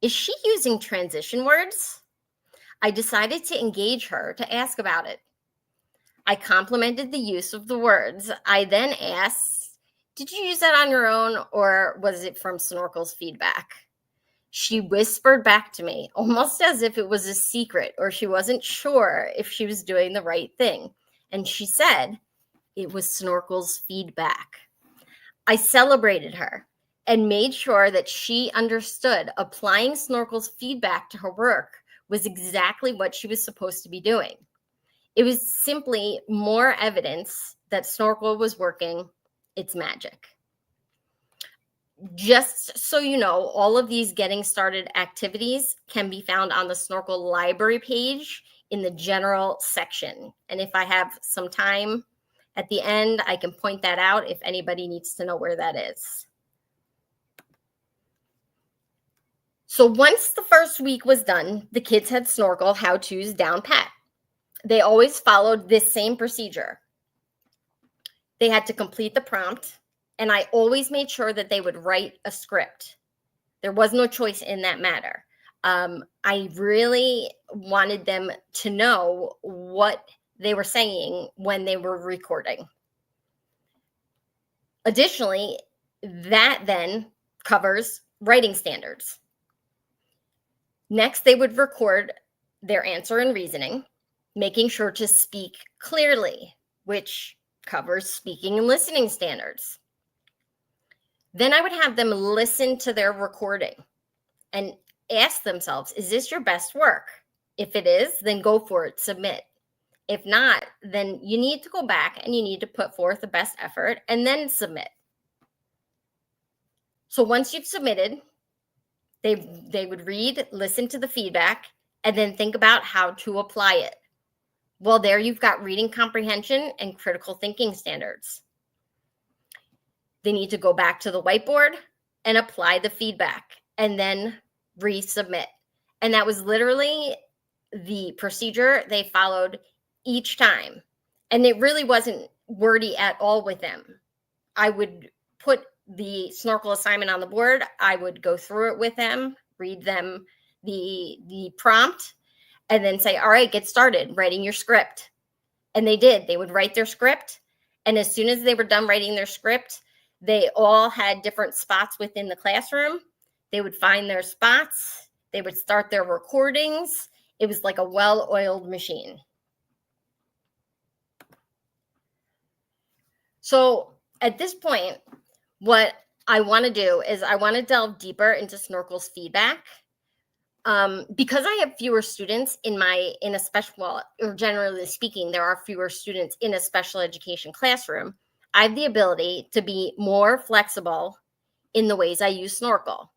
Is she using transition words? I decided to engage her to ask about it. I complimented the use of the words. I then asked Did you use that on your own, or was it from Snorkel's feedback? She whispered back to me, almost as if it was a secret, or she wasn't sure if she was doing the right thing. And she said it was Snorkel's feedback. I celebrated her and made sure that she understood applying Snorkel's feedback to her work was exactly what she was supposed to be doing. It was simply more evidence that Snorkel was working its magic. Just so you know, all of these getting started activities can be found on the Snorkel library page in the general section. And if I have some time at the end, I can point that out if anybody needs to know where that is. So once the first week was done, the kids had Snorkel how-tos down pat. They always followed this same procedure. They had to complete the prompt, and I always made sure that they would write a script. There was no choice in that matter. I really wanted them to know what they were saying when they were recording. Additionally, that then covers writing standards. Next, they would record their answer and reasoning, making sure to speak clearly, which covers speaking and listening standards. Then I would have them listen to their recording and ask themselves, is this your best work? If it is, then go for it, submit. If not, then you need to go back and you need to put forth the best effort and then submit. So once you've submitted, they would read, listen to the feedback, and then think about how to apply it. Well, there you've got reading comprehension and critical thinking standards. They need to go back to the whiteboard and apply the feedback and then resubmit. And that was literally the procedure they followed each time. And it really wasn't wordy at all with them. I would put the Snorkel assignment on the board. I would go through it with them, read them the prompt, and then say, all right, get started writing your script. And they did. They would write their script. And as soon as they were done writing their script, they all had different spots within the classroom. They would find their spots. They would start their recordings. It was like a well-oiled machine. So at this point, what I want to do is I want to delve deeper into Snorkel's feedback. Because I have fewer students in a special, well, or generally speaking, there are fewer students in a special education classroom. I have the ability to be more flexible in the ways I use Snorkel.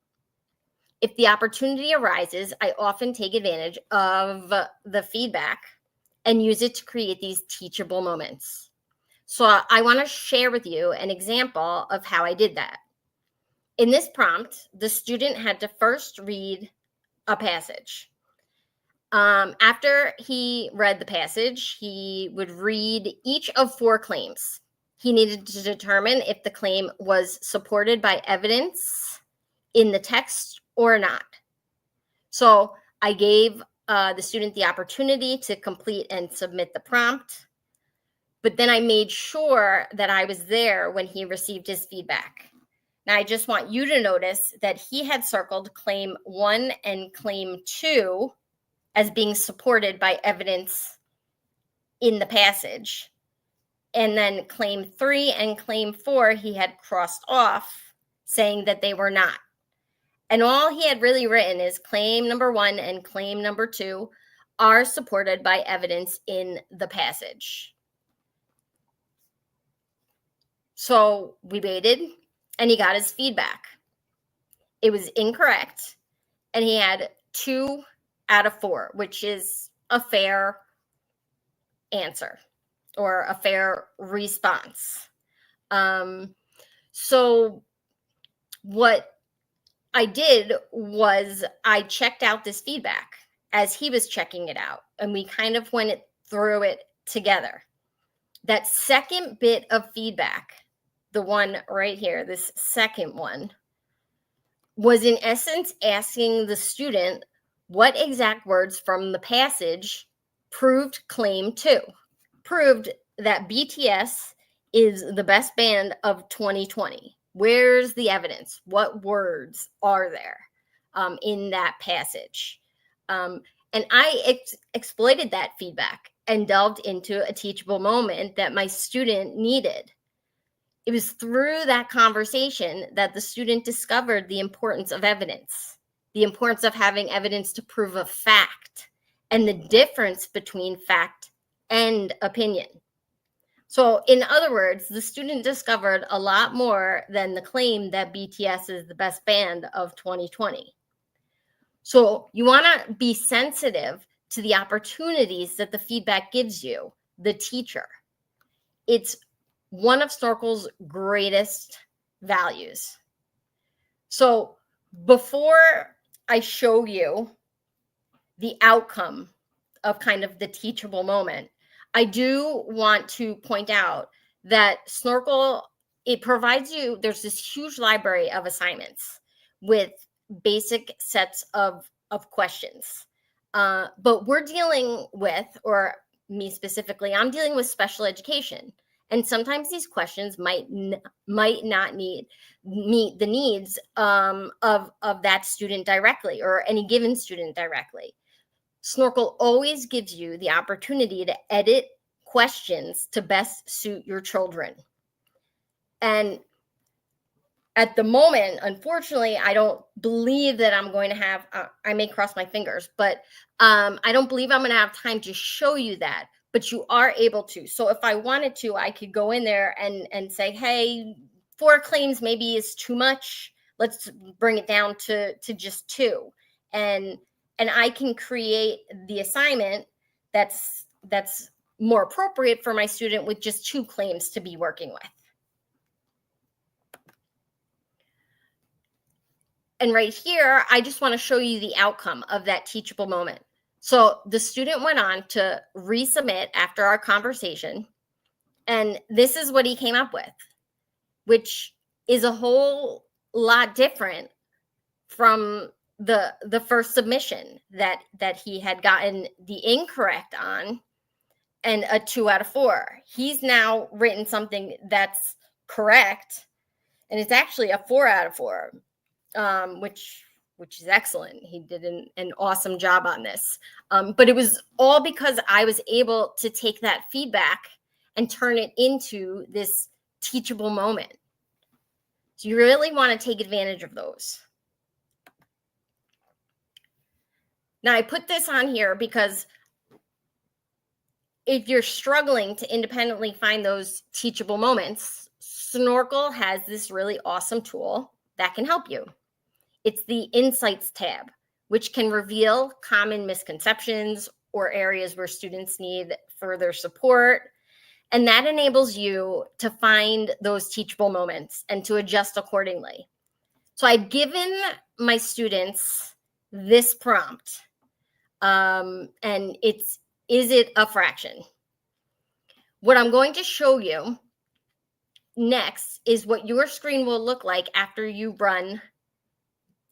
If the opportunity arises, I often take advantage of the feedback and use it to create these teachable moments. So I want to share with you an example of how I did that. In this prompt, the student had to first read a passage. After he read the passage, he would read each of 4 claims. He needed to determine if the claim was supported by evidence in the text or not. So I gave the student the opportunity to complete and submit the prompt, but then I made sure that I was there when he received his feedback. Now, I just want you to notice that he had circled claim 1 and claim 2 as being supported by evidence in the passage. And then claim 3 and claim 4, he had crossed off saying that they were not. And all he had really written is claim number 1 and claim number 2 are supported by evidence in the passage. So we waited and he got his feedback. It was incorrect. And he had 2 out of 4, which is a fair answer or a fair response. So what I did was I checked out this feedback as he was checking it out, and we kind of went through it together. That second bit of feedback, the one right here, this second one, was in essence asking the student what exact words from the passage proved claim 2, proved that BTS is the best band of 2020? Where's the evidence? What words are there in that passage? And I exploited that feedback and delved into a teachable moment that my student needed. It was through that conversation that the student discovered the importance of evidence, the importance of having evidence to prove a fact, and the difference between fact and opinion. So in other words, the student discovered a lot more than the claim that BTS is the best band of 2020. So you want to be sensitive to the opportunities that the feedback gives you, the teacher. It's one of Snorkel's greatest values. So before I show you the outcome of kind of the teachable moment, I do want to point out that Snorkel, it provides you, there's this huge library of assignments with basic sets of questions. But we're dealing with, or me specifically, I'm dealing with special education. And sometimes these questions might not meet the needs of that student directly, or any given student directly. Snorkel always gives you the opportunity to edit questions to best suit your children. And at the moment, unfortunately, I don't believe that I'm going to have, I may cross my fingers, but I don't believe I'm going to have time to show you that. But you are able to. So if I wanted to, I could go in there and say, hey, 4 claims maybe is too much. Let's bring it down to just 2. And I can create the assignment that's more appropriate for my student with just 2 claims to be working with. And right here, I just want to show you the outcome of that teachable moment. So the student went on to resubmit after our conversation, and this is what he came up with, which is a whole lot different from the first submission that he had gotten the incorrect on and a 2 out of 4. He's now written something that's correct, and it's actually a 4 out of 4, which is excellent. He did an awesome job on this. But it was all because I was able to take that feedback and turn it into this teachable moment. So you really want to take advantage of those. Now, I put this on here because if you're struggling to independently find those teachable moments, Snorkel has this really awesome tool that can help you. It's the Insights tab, which can reveal common misconceptions or areas where students need further support. And that enables you to find those teachable moments and to adjust accordingly. So I've given my students this prompt, and it's, is it a fraction? What I'm going to show you next is what your screen will look like after you run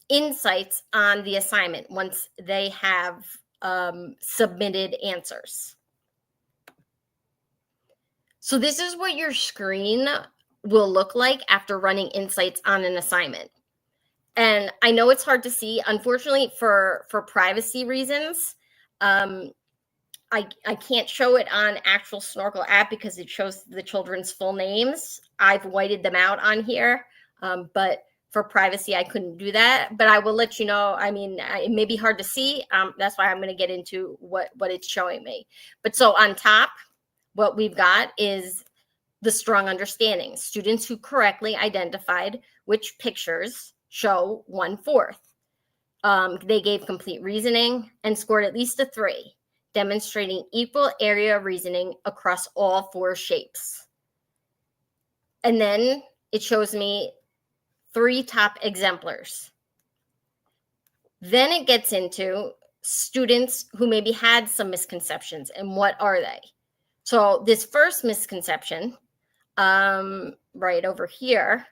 Insights on the assignment once they have submitted answers. So this is what your screen will look like after running Insights on an assignment. And I know it's hard to see. Unfortunately, for privacy reasons, I can't show it on actual Snorkel app because it shows the children's full names. I've whited them out on here, but for privacy, I couldn't do that. But I will let you know. I mean, it may be hard to see. That's why I'm going to get into what it's showing me. But so on top, what we've got is the strong understanding. Students who correctly identified which pictures show 1/4. They gave complete reasoning and scored at least a 3, demonstrating equal area reasoning across all 4 shapes. And then it shows me 3 top exemplars. Then it gets into students who maybe had some misconceptions, and what are they? So this first misconception, right over here,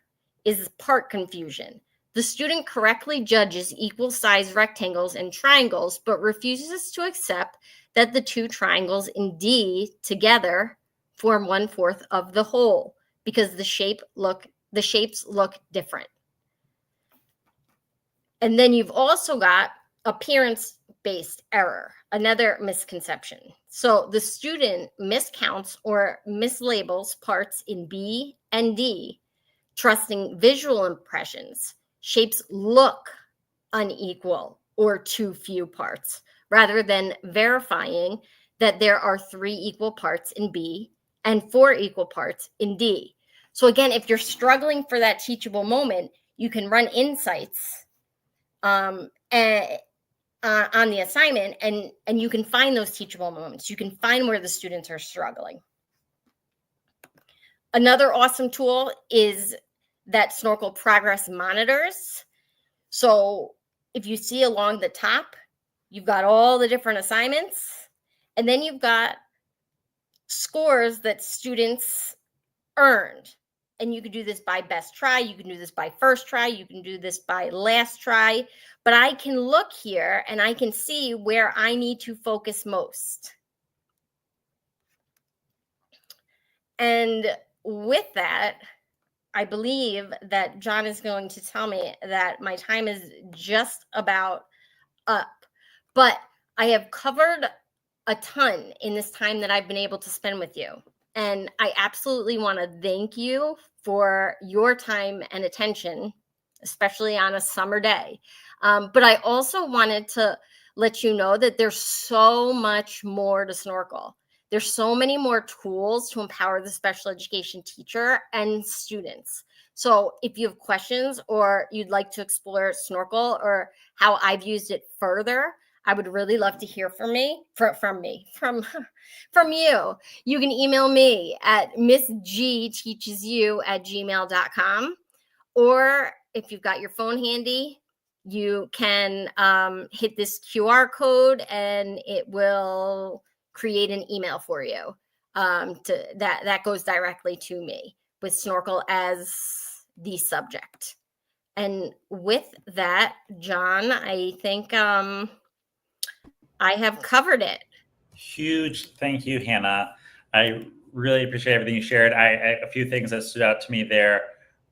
is part confusion. The student correctly judges equal size rectangles and triangles, but refuses to accept that the 2 triangles in D together form 1/4 of the whole. because the shapes look different. And then you've also got appearance-based error, another misconception. So the student miscounts or mislabels parts in B and D, trusting visual impressions. Shapes look unequal or too few parts, rather than verifying that there are 3 equal parts in B and 4 equal parts in D. So again, if you're struggling for that teachable moment, you can run insights on the assignment, and you can find those teachable moments. You can find where the students are struggling. Another awesome tool is that Snorkel progress monitors. So if you see along the top, you've got all the different assignments, and then you've got scores that students earned. And you can do this by best try, you can do this by first try, you can do this by last try, but I can look here and I can see where I need to focus most. And with that, I believe that John is going to tell me that my time is just about up, but I have covered a ton in this time that I've been able to spend with you. And I absolutely want to thank you for your time and attention, especially on a summer day. But I also wanted to let you know that there's so much more to Snorkel. There's so many more tools to empower the special education teacher and students. So if you have questions or you'd like to explore Snorkel or how I've used it further, I would really love to hear from you. You can email me at missgteachesyou@gmail.com, or if you've got your phone handy, you can hit this QR code and it will create an email for you that goes directly to me with Snorkel as the subject. And with that, John, I think I have covered it. Huge thank you, Hannah. I really appreciate everything you shared. A few things that stood out to me there.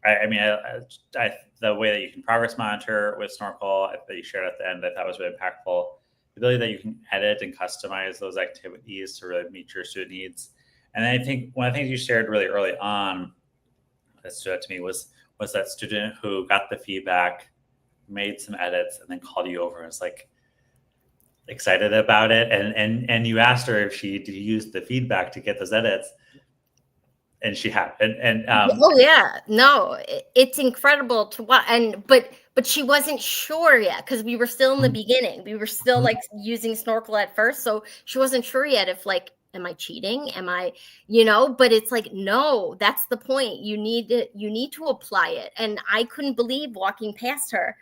The way that you can progress monitor with Snorkel that you shared at the end, I thought was really impactful. The ability that you can edit and customize those activities to really meet your student needs. And I think one of the things you shared really early on that stood out to me was that student who got the feedback, made some edits, and then called you over and was like, excited about it, and you asked her if she used the feedback to get those edits, and she had. Oh yeah, no, it's incredible to watch. But she wasn't sure yet because we were still in the beginning. We were still like using Snorkel at first, so she wasn't sure yet if like, am I cheating? Am I, But it's like, no, that's the point. You need to apply it. And I couldn't believe walking past her.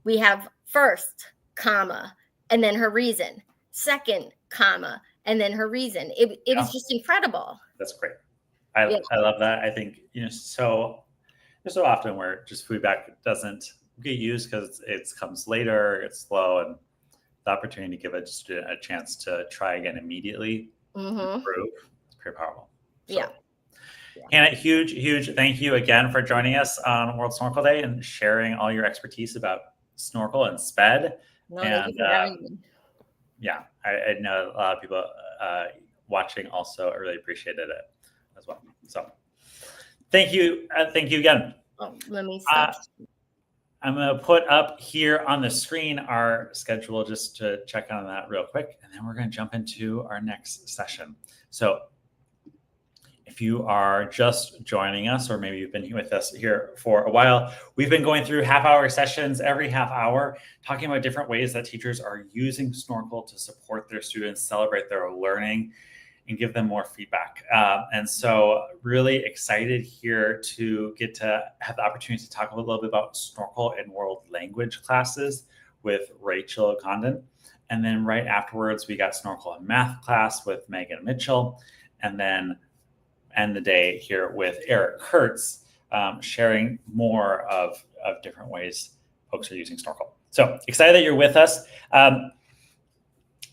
We have first, comma, and then her reason, second, comma, and then her reason. It was just incredible. That's great. I love that. I think, so there's so often where just feedback doesn't get used because it comes later, it's slow, and the opportunity to give a student a chance to try again immediately, improve, it's pretty powerful. So, yeah. Hannah, huge thank you again for joining us on World Snorkel Day and sharing all your expertise about Snorkel and SPED. No, thank you for having me. Yeah, I know a lot of people watching also really appreciated it as well. So thank you again. Oh, let me stop. I'm going to put up here on the screen our schedule just to check on that real quick, and then we're going to jump into our next session. So if you are just joining us, or maybe you've been with us here for a while, we've been going through half-hour sessions every half hour, talking about different ways that teachers are using Snorkel to support their students, celebrate their learning, and give them more feedback. And so really excited here to get to have the opportunity to talk a little bit about Snorkel in world language classes with Rachel Condon. And then right afterwards, we got Snorkel in math class with Megan Mitchell, and then end the day here with Eric Kurtz, sharing more of different ways folks are using Snorkel. So excited that you're with us.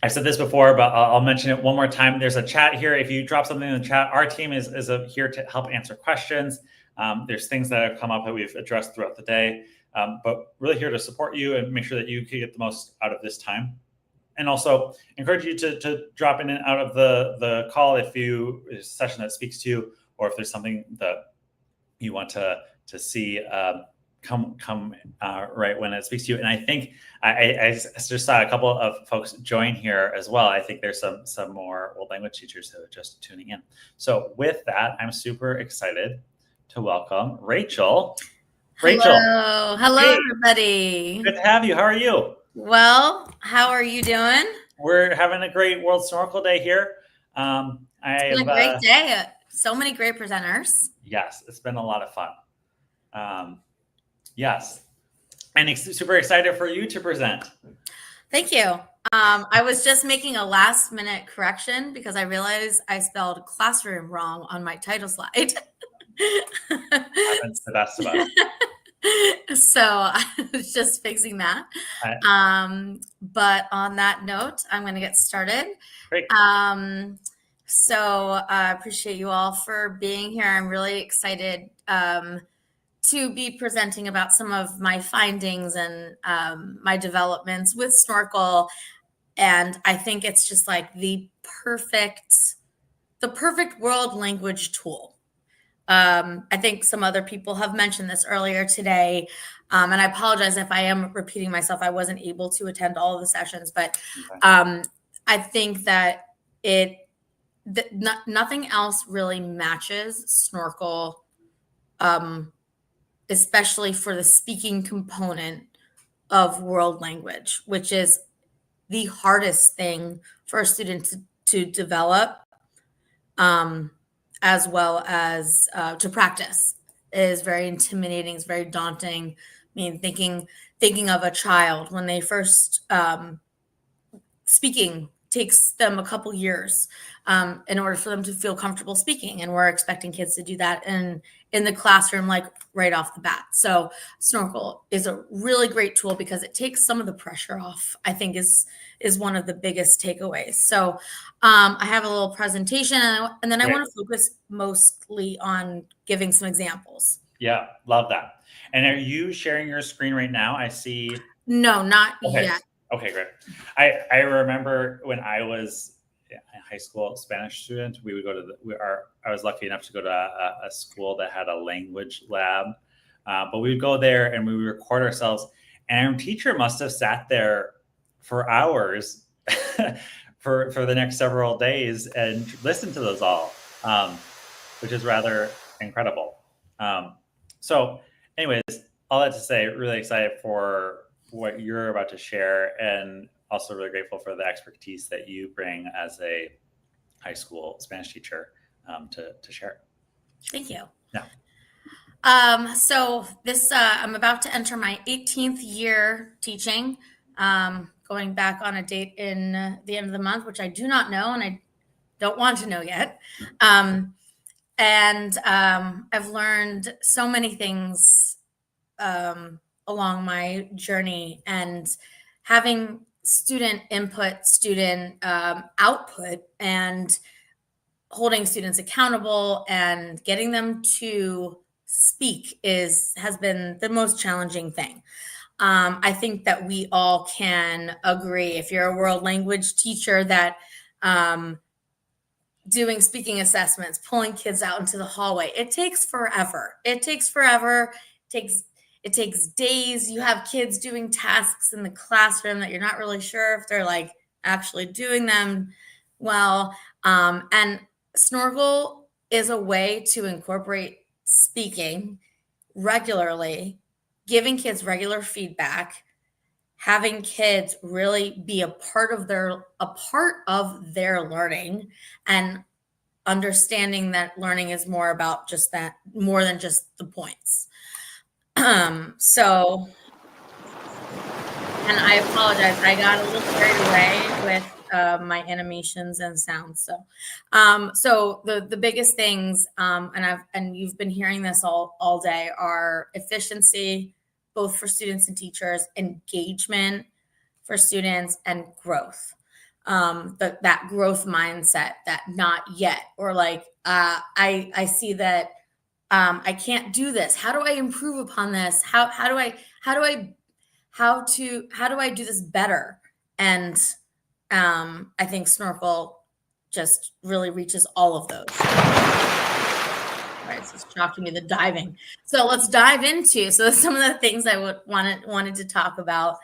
I said this before, but I'll mention it one more time. There's a chat here. If you drop something in the chat, our team is here to help answer questions. There's things that have come up that we've addressed throughout the day, but really here to support you and make sure that you can get the most out of this time. And also encourage you to drop in and out of the call if there's a session that speaks to you, or if there's something that you want to see come right when it speaks to you. And I think I just saw a couple of folks join here as well. I think there's some more world language teachers who are just tuning in. So with that, I'm super excited to welcome Rachel. Hello, hey, everybody. Good to have you. How are you? Well, how are you doing? We're having a great World Snorkel Day here. It's been a great day. So many great presenters. Yes, it's been a lot of fun. Yes, and super excited for you to present. Thank you. I was just making a last minute correction because I realized I spelled classroom wrong on my title slide. Happens to the best of us. So I was just fixing that. But on that note, I'm going to get started. Great. So I appreciate you all for being here. I'm really excited to be presenting about some of my findings and my developments with Snorkel. And I think it's just like the perfect world language tool. I think some other people have mentioned this earlier today, and I apologize if I am repeating myself. I wasn't able to attend all of the sessions, but I think that nothing else really matches Snorkel, especially for the speaking component of world language, which is the hardest thing for a student to develop. As well as to practice. It is very intimidating. It's very daunting. I mean, thinking of a child when they first speaking takes them a couple years in order for them to feel comfortable speaking, and we're expecting kids to do that in the classroom, like right off the bat. So Snorkel is a really great tool because it takes some of the pressure off, I think is one of the biggest takeaways. So I have a little presentation, and then I want to focus mostly on giving some examples. Yeah, love that. And are you sharing your screen right now? I see. No, not yet. Okay, great. I remember when I was a high school Spanish student, we would go to I was lucky enough to go to a school that had a language lab, but we would go there and we would record ourselves, and our teacher must have sat there for hours for the next several days and listened to those all, which is rather incredible. So anyways, all that to say, really excited for what you're about to share, and also really grateful for the expertise that you bring as a high school Spanish teacher to share. Thank you. Yeah. So this, I'm about to enter my 18th year teaching, going back on a date in the end of the month, which I do not know, and I don't want to know yet. And I've learned so many things along my journey, and having student input, student output, and holding students accountable and getting them to speak has been the most challenging thing. I think that we all can agree, if you're a world language teacher, that doing speaking assessments, pulling kids out into the hallway, it takes forever. It takes days. You have kids doing tasks in the classroom that you're not really sure if they're like actually doing them well. And Snorkel is a way to incorporate speaking regularly, giving kids regular feedback, having kids really be a part of their learning, and understanding that learning is more about just that, more than just the points. So, and I apologize, I got a little carried away with my animations and sounds. So the biggest things, and you've been hearing this all day, are efficiency, both for students and teachers, engagement for students, and growth. that growth mindset, that not yet, or like, I see that I can't do this. How do I improve upon this? How do I do this better? And I think Snorkel just really reaches all of those. Right, so it's shocking me, the diving. So let's dive into some of the things I wanted to talk about.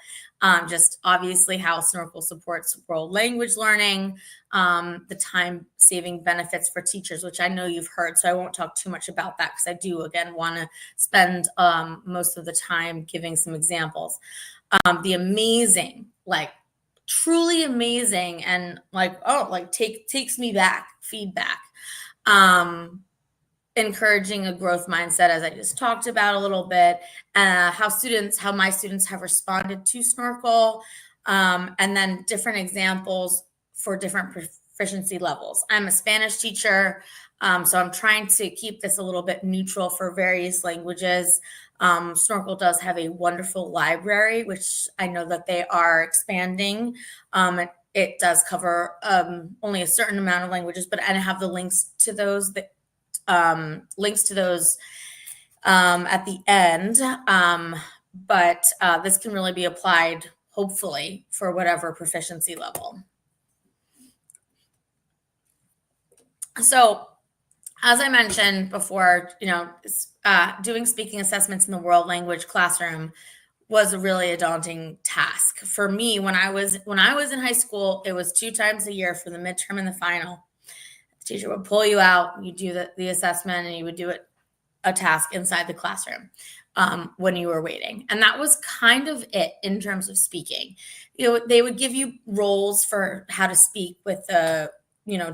Just obviously how Snorkel supports world language learning, the time-saving benefits for teachers, which I know you've heard, so I won't talk too much about that because I do, again, want to spend most of the time giving some examples. The amazing, like truly amazing, and like, takes me back feedback. Encouraging a growth mindset, as I just talked about a little bit, how my students have responded to Snorkel, and then different examples for different proficiency levels. I'm a Spanish teacher, so I'm trying to keep this a little bit neutral for various languages. Snorkel does have a wonderful library, which I know that they are expanding. It does cover only a certain amount of languages, but I have the links to those at the end. But this can really be applied, hopefully, for whatever proficiency level. So, as I mentioned before, doing speaking assessments in the world language classroom was really a daunting task for me. When I was in high school, it was 2 times a year for the midterm and the final. The teacher would pull you out, you do the assessment, and you would do a task inside the classroom when you were waiting. And that was kind of it in terms of speaking. They would give you roles for how to speak with the,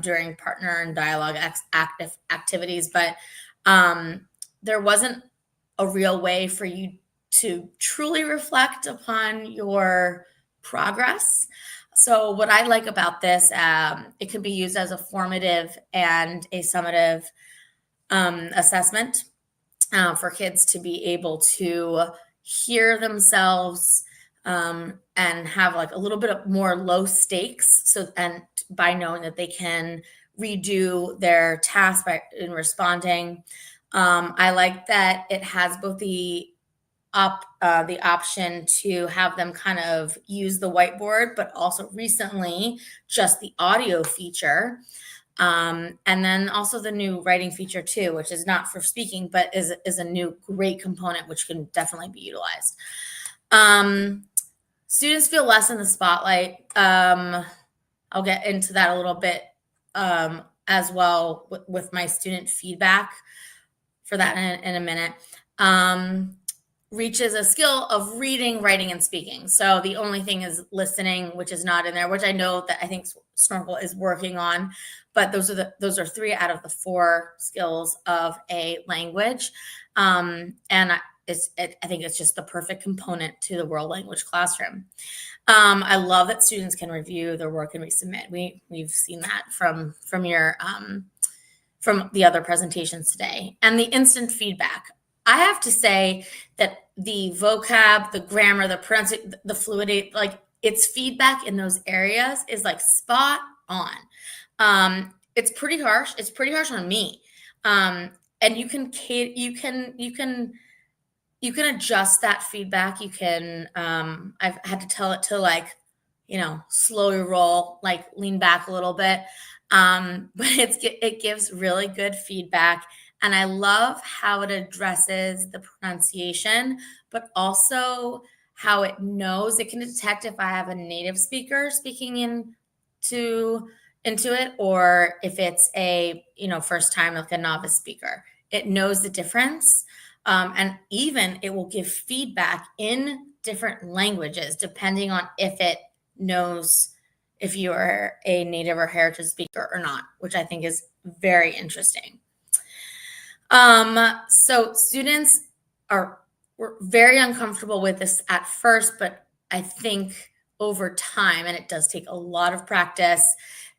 during partner and dialogue active activities, but there wasn't a real way for you to truly reflect upon your progress. So what I like about this, it can be used as a formative and a summative assessment for kids to be able to hear themselves and have like a little bit of more low stakes. So, and by knowing that they can redo their task in responding. I like that it has both the option to have them kind of use the whiteboard, but also recently just the audio feature. And then also the new writing feature too, which is not for speaking, but is a new great component, which can definitely be utilized. Students feel less in the spotlight. I'll get into that a little bit as well with my student feedback for that in a minute. Reaches a skill of reading, writing, and speaking. So the only thing is listening, which is not in there, which I know that I think Snorkel is working on, but those are 3 out of the 4 skills of a language. And I think it's just the perfect component to the world language classroom. I love that students can review their work and resubmit. We've seen that from the other presentations today. And the instant feedback. I have to say that the vocab, the grammar, the pronunciation, the fluidity, like its feedback in those areas is like spot on. It's pretty harsh. It's pretty harsh on me. And you can adjust that feedback. You can, I've had to tell it to like, slow your roll, like lean back a little bit. But it gives really good feedback. And I love how it addresses the pronunciation, but also how it knows. It can detect if I have a native speaker speaking into it, or if it's a, first time, like a novice speaker. It knows the difference. And even it will give feedback in different languages, depending on if it knows if you are a native or heritage speaker or not, which I think is very interesting. So students were very uncomfortable with this at first, but I think over time, and it does take a lot of practice,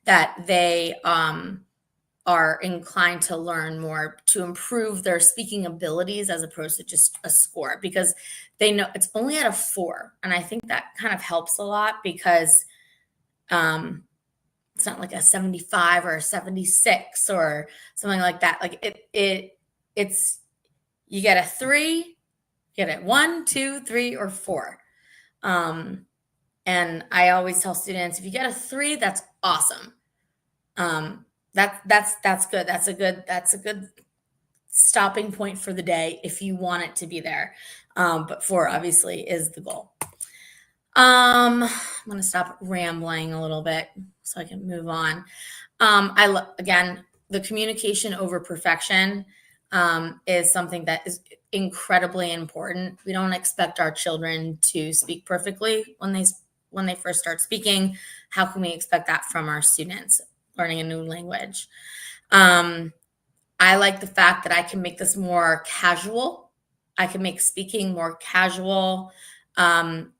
that they are inclined to learn more to improve their speaking abilities as opposed to just a score, because they know it's only at a 4. And I think that kind of helps a lot because it's not like a 75 or a 76 or something like that. Like it's, you get a 3, you get a 1, 2, 3, or 4. And I always tell students, if you get a 3, that's awesome. That's good. That's a good stopping point for the day if you want it to be there. But 4 obviously is the goal. I'm going to stop rambling a little bit so I can move on. Again, the communication over perfection is something that is incredibly important. We don't expect our children to speak perfectly when they first start speaking. How can we expect that from our students learning a new language? I like the fact that I can make this more casual. I can make speaking more casual.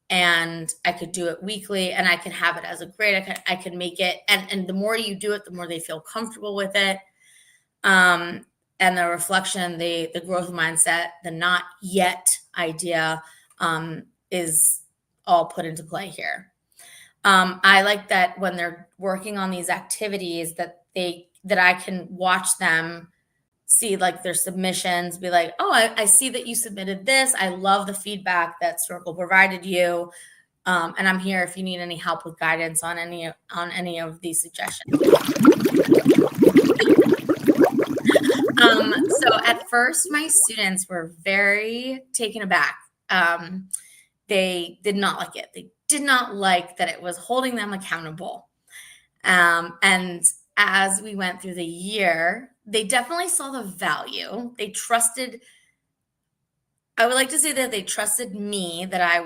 And I could do it weekly, and I can have it as a grade. I can make it, and the more you do it, the more they feel comfortable with it. And the reflection, the growth mindset, the not yet idea is all put into play here. I like that when they're working on these activities that I can watch them see like their submissions, be like, oh, I see that you submitted this. I love the feedback that Snorkel provided you. And I'm here if you need any help with guidance on any of these suggestions. So at first, my students were very taken aback. They did not like it. They did not like that it was holding them accountable. And as we went through the year, they definitely saw the value. They trusted, I would like to say that they trusted me, that I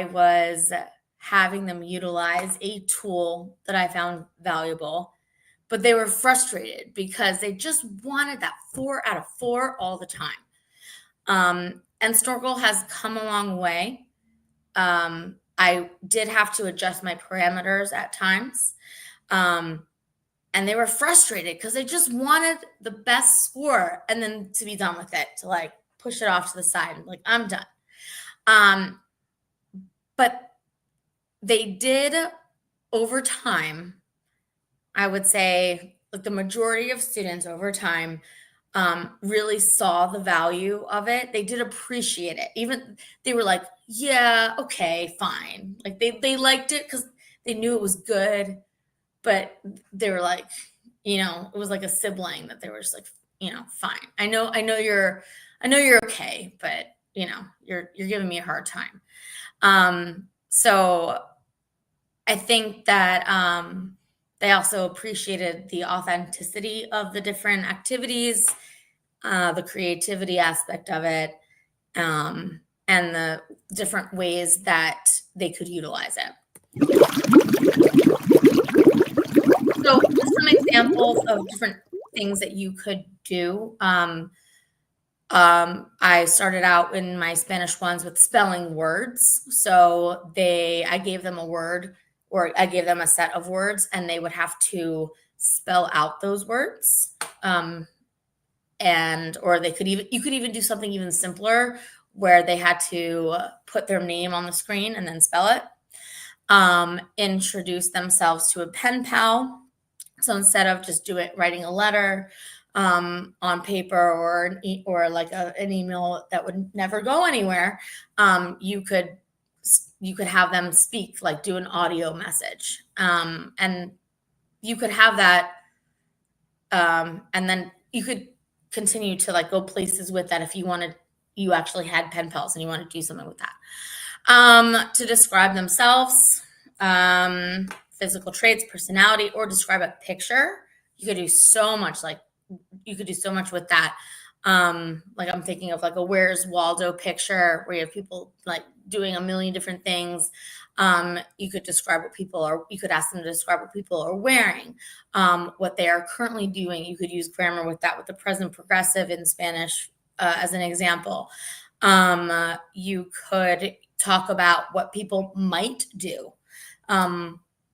was having them utilize a tool that I found valuable, but they were frustrated because they just wanted that 4 out of 4 all the time. And Snorkel has come a long way. I did have to adjust my parameters at times. And they were frustrated because they just wanted the best score and then to be done with it, to like push it off to the side and like, I'm done. But they did over time, I would say like the majority of students over time really saw the value of it. They did appreciate it. Even they were like, yeah, okay, fine. Like they liked it because they knew it was good. But they were like, it was like a sibling that they were just like, fine. I know you're okay, but you're giving me a hard time. So I think that they also appreciated the authenticity of the different activities, the creativity aspect of it, and the different ways that they could utilize it. So just some examples of different things that you could do. I started out in my Spanish ones with spelling words. So I gave them a word, or I gave them a set of words, and they would have to spell out those words. Or you could even do something even simpler where they had to put their name on the screen and then spell it. Introduce themselves to a pen pal. So instead of just writing a letter on paper or like an email that would never go anywhere, you could have them speak, like do an audio message, and you could have that, and then you could continue to like go places with that if you actually had pen pals and you want to do something with that. To describe themselves. Physical traits, personality, or describe a picture. You could do so much with that. Like I'm thinking of like a Where's Waldo picture where you have people like doing a million different things. You could describe what people are, you could ask them to describe what people are wearing, what they are currently doing. You could use grammar with that, with the present progressive in Spanish as an example. You could talk about what people might do.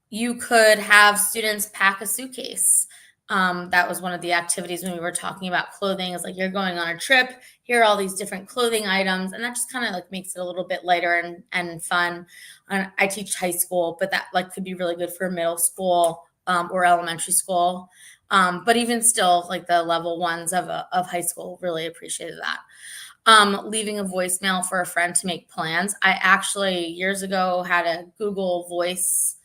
You could have students pack a suitcase That was one of the activities when we were talking about clothing. It's like, you're going on a trip, here are all these different clothing items, and that just kind of like makes it a little bit lighter and fun. And I teach high school, but that like could be really good for middle school or elementary school. But even still, like the level ones of high school really appreciated that. Leaving a voicemail for a friend to make plans. I actually years ago had a Google Voice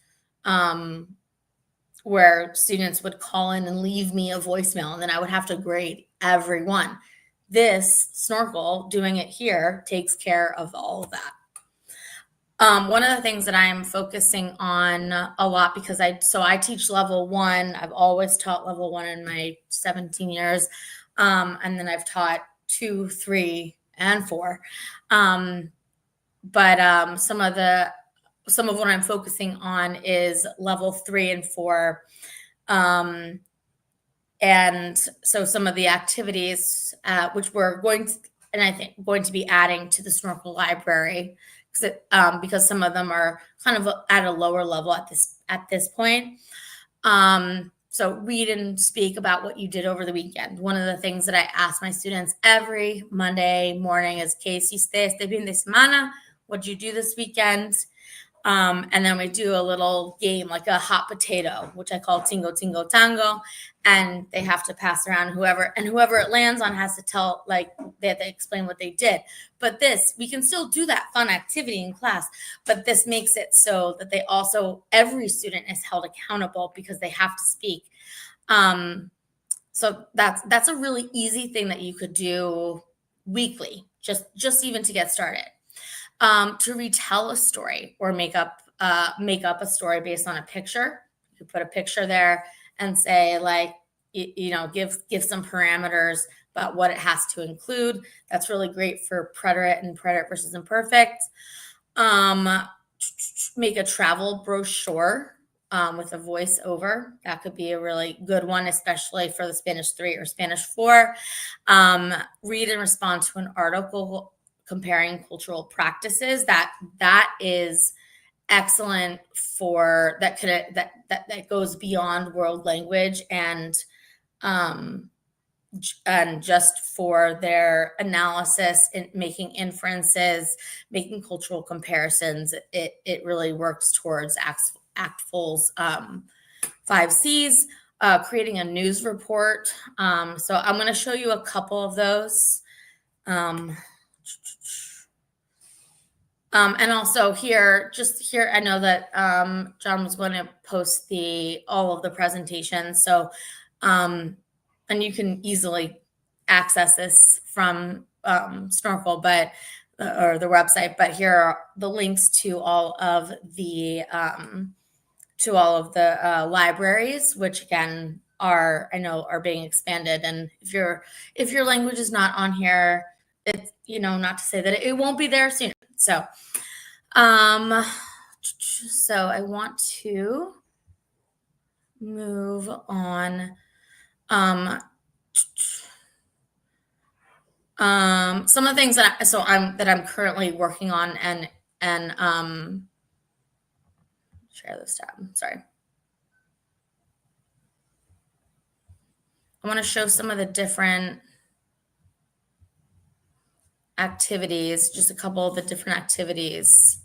where students would call in and leave me a voicemail, and then I would have to grade every one. This Snorkel, doing it here, takes care of all of that. One of the things that I'm focusing on a lot, because I teach level 1. I've always taught level 1 in my 17 years. And then I've taught 2, 3, and 4. But some of what I'm focusing on is level 3 and 4. And so some of the activities, which we're going to be adding to the Snorkel library, because some of them are kind of at a lower level at this point. So read and speak about what you did over the weekend. One of the things that I ask my students every Monday morning is, ¿Qué hiciste este fin de semana? What'd you do this weekend? And then we do a little game, like a hot potato, which I call Tingo Tingo Tango. And they have to pass around whoever it lands on has to tell, like, they have to explain what they did. But we can still do that fun activity in class, but this makes it so that every student is held accountable because they have to speak. So that's a really easy thing that you could do weekly, just even to get started. To retell a story or make up a story based on a picture. You could put a picture there and say, like, give some parameters about what it has to include. That's really great for preterite and preterite versus imperfect. Make a travel brochure with a voiceover. That could be a really good one, especially for the Spanish 3 or Spanish 4. Read and respond to an article comparing cultural practices. That is excellent for that goes beyond world language and just for their analysis and making inferences, making cultural comparisons. It really works towards ACTFL's 5 C's, creating a news report. So I'm going to show you a couple of those. And also here, I know that John was going to post all of the presentations. So, and you can easily access this from Snorkel, or the website. But here are the links to all of the libraries, which again I know are being expanded. And if your language is not on here, it's not to say that it won't be there soon. So I want to move on. Some of the things that I'm currently working on and share this tab. Sorry. I want to show some of the different activities, just a couple of the different activities.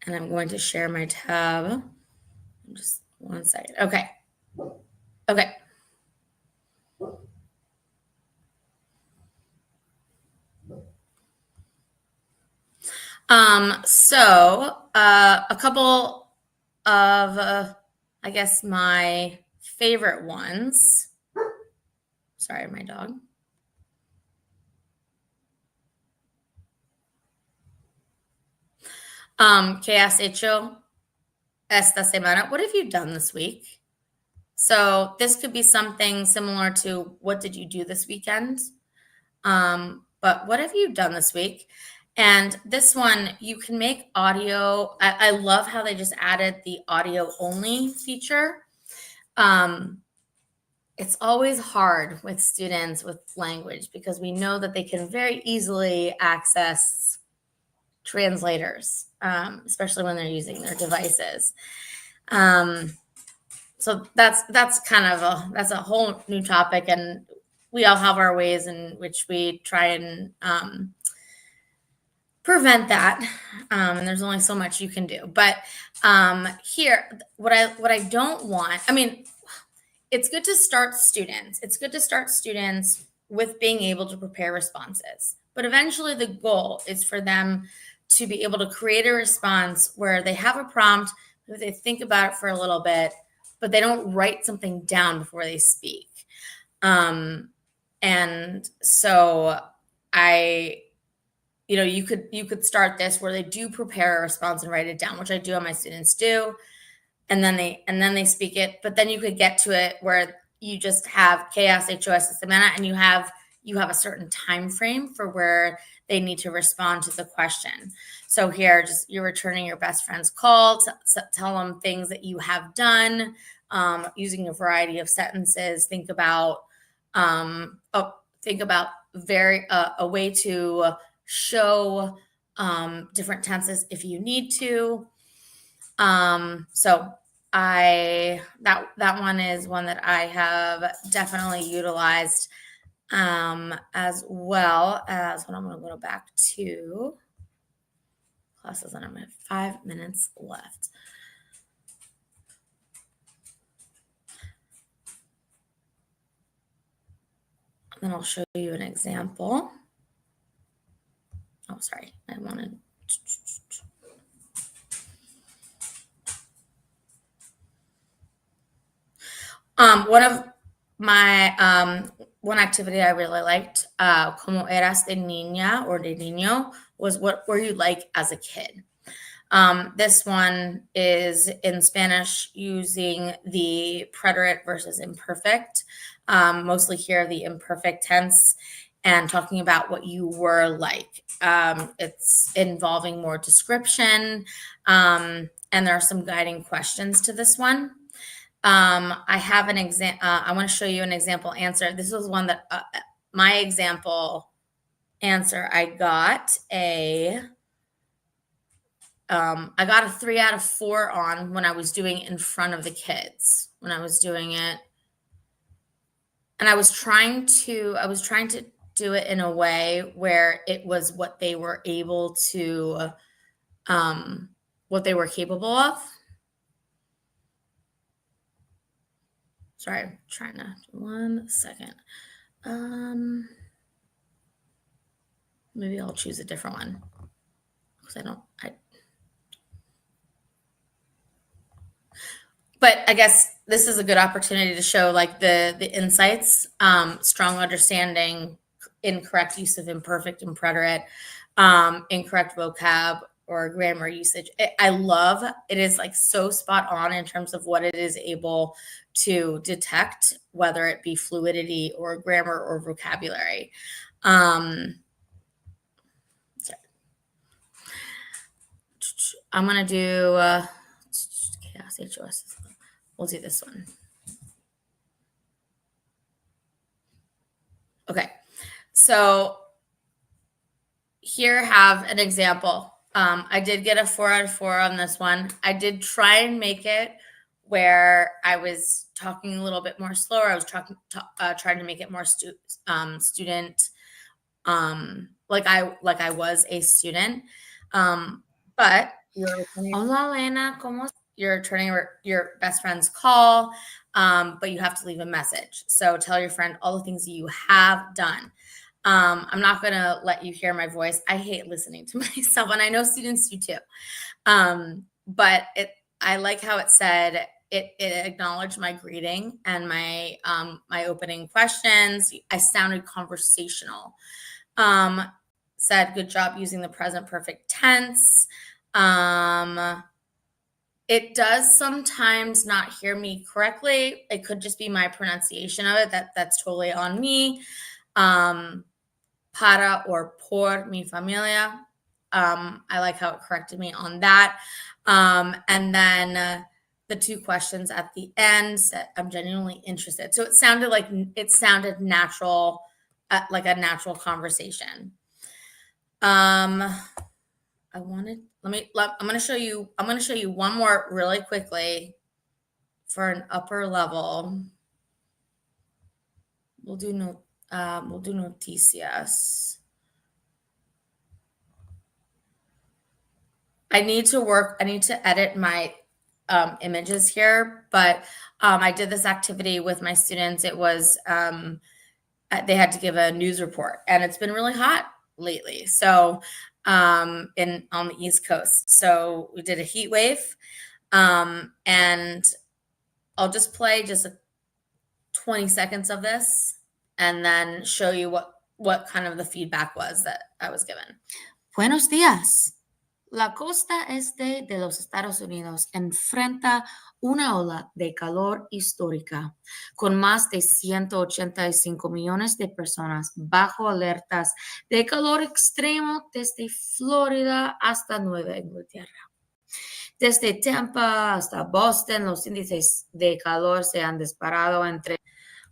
And I'm going to share my tab. Just one second. Okay. So a couple of, I guess, my favorite ones. Sorry, my dog. ¿Qué has hecho esta semana? What have you done this week? So this could be something similar to what did you do this weekend? But what have you done this week? And this one, you can make audio. I love how they just added the audio only feature. It's always hard with students with language because we know that they can very easily access translators, especially when they're using their devices. so that's kind of a whole new topic, and we all have our ways in which we try and prevent that, and there's only so much you can do. But here, what I don't want, I mean, it's good to start students. It's good to start students with being able to prepare responses. But eventually the goal is for them to be able to create a response where they have a prompt, they think about it for a little bit, but they don't write something down before they speak. And so you could start this where they do prepare a response and write it down, which I do have my students do. And then they speak it, but then you could get to it where you just have chaos, HOS, semana, and you have a certain time frame for where they need to respond to the question. So here, just you're returning your best friend's call, tell them things that you have done, using a variety of sentences. Think about a way to show different tenses if you need to. So that one is one that I have definitely utilized, as well as when I'm going to go back to classes, and I'm at 5 minutes left. And then I'll show you an example. Oh, sorry, I wanted. One of my one activity I really liked, como eras de niña or de niño, was what were you like as a kid? This one is in Spanish using the preterite versus imperfect, mostly here the imperfect tense, and talking about what you were like. It's involving more description, and there are some guiding questions to this one. I have an example. I want to show you an example answer. This was one that my example answer. I got a 3 out of 4 on when I was doing it in front of the kids. When I was doing it, and I was trying to do it in a way where it was what they were able to, what they were capable of. Sorry, I'm trying to, 1 second. Maybe I'll choose a different one because but I guess this is a good opportunity to show like the insights, strong understanding, incorrect use of imperfect and preterite, incorrect vocab or grammar usage. I love it is like so spot on in terms of what it is able to detect, whether it be fluidity or grammar or vocabulary. Sorry. I'm going to do chaos, HOS. We'll do this one. Okay. So here I have an example. I did get a 4 out of 4 on this one. I did try and make it where I was talking a little bit more slower. I was trying to make it more student, like I was a student. But hola, Elena, ¿cómo? You're returning your best friend's call, but you have to leave a message. So tell your friend all the things you have done. I'm not going to let you hear my voice. I hate listening to myself, and I know students do too. But I like how it said it acknowledged my greeting and my opening questions. I sounded conversational. Said good job using the present perfect tense. It does sometimes not hear me correctly. It could just be my pronunciation of it. That's totally on me. Para or por mi familia. I like how it corrected me on that. And then the 2 questions at the end said, I'm genuinely interested. So it sounded natural, like a natural conversation. I'm going to show you one more really quickly for an upper level, we'll do noticias. I need to edit my images here, but I did this activity with my students. It was, they had to give a news report, and it's been really hot lately. So on the East Coast. So we did a heat wave, and I'll just play just 20 seconds of this and then show you what kind of the feedback was that I was given. Buenos días. La costa este de los Estados Unidos enfrenta una ola de calor histórica, con más de 185 millones de personas bajo alertas de calor extremo desde Florida hasta Nueva Inglaterra. Desde Tampa hasta Boston, los índices de calor se han disparado entre.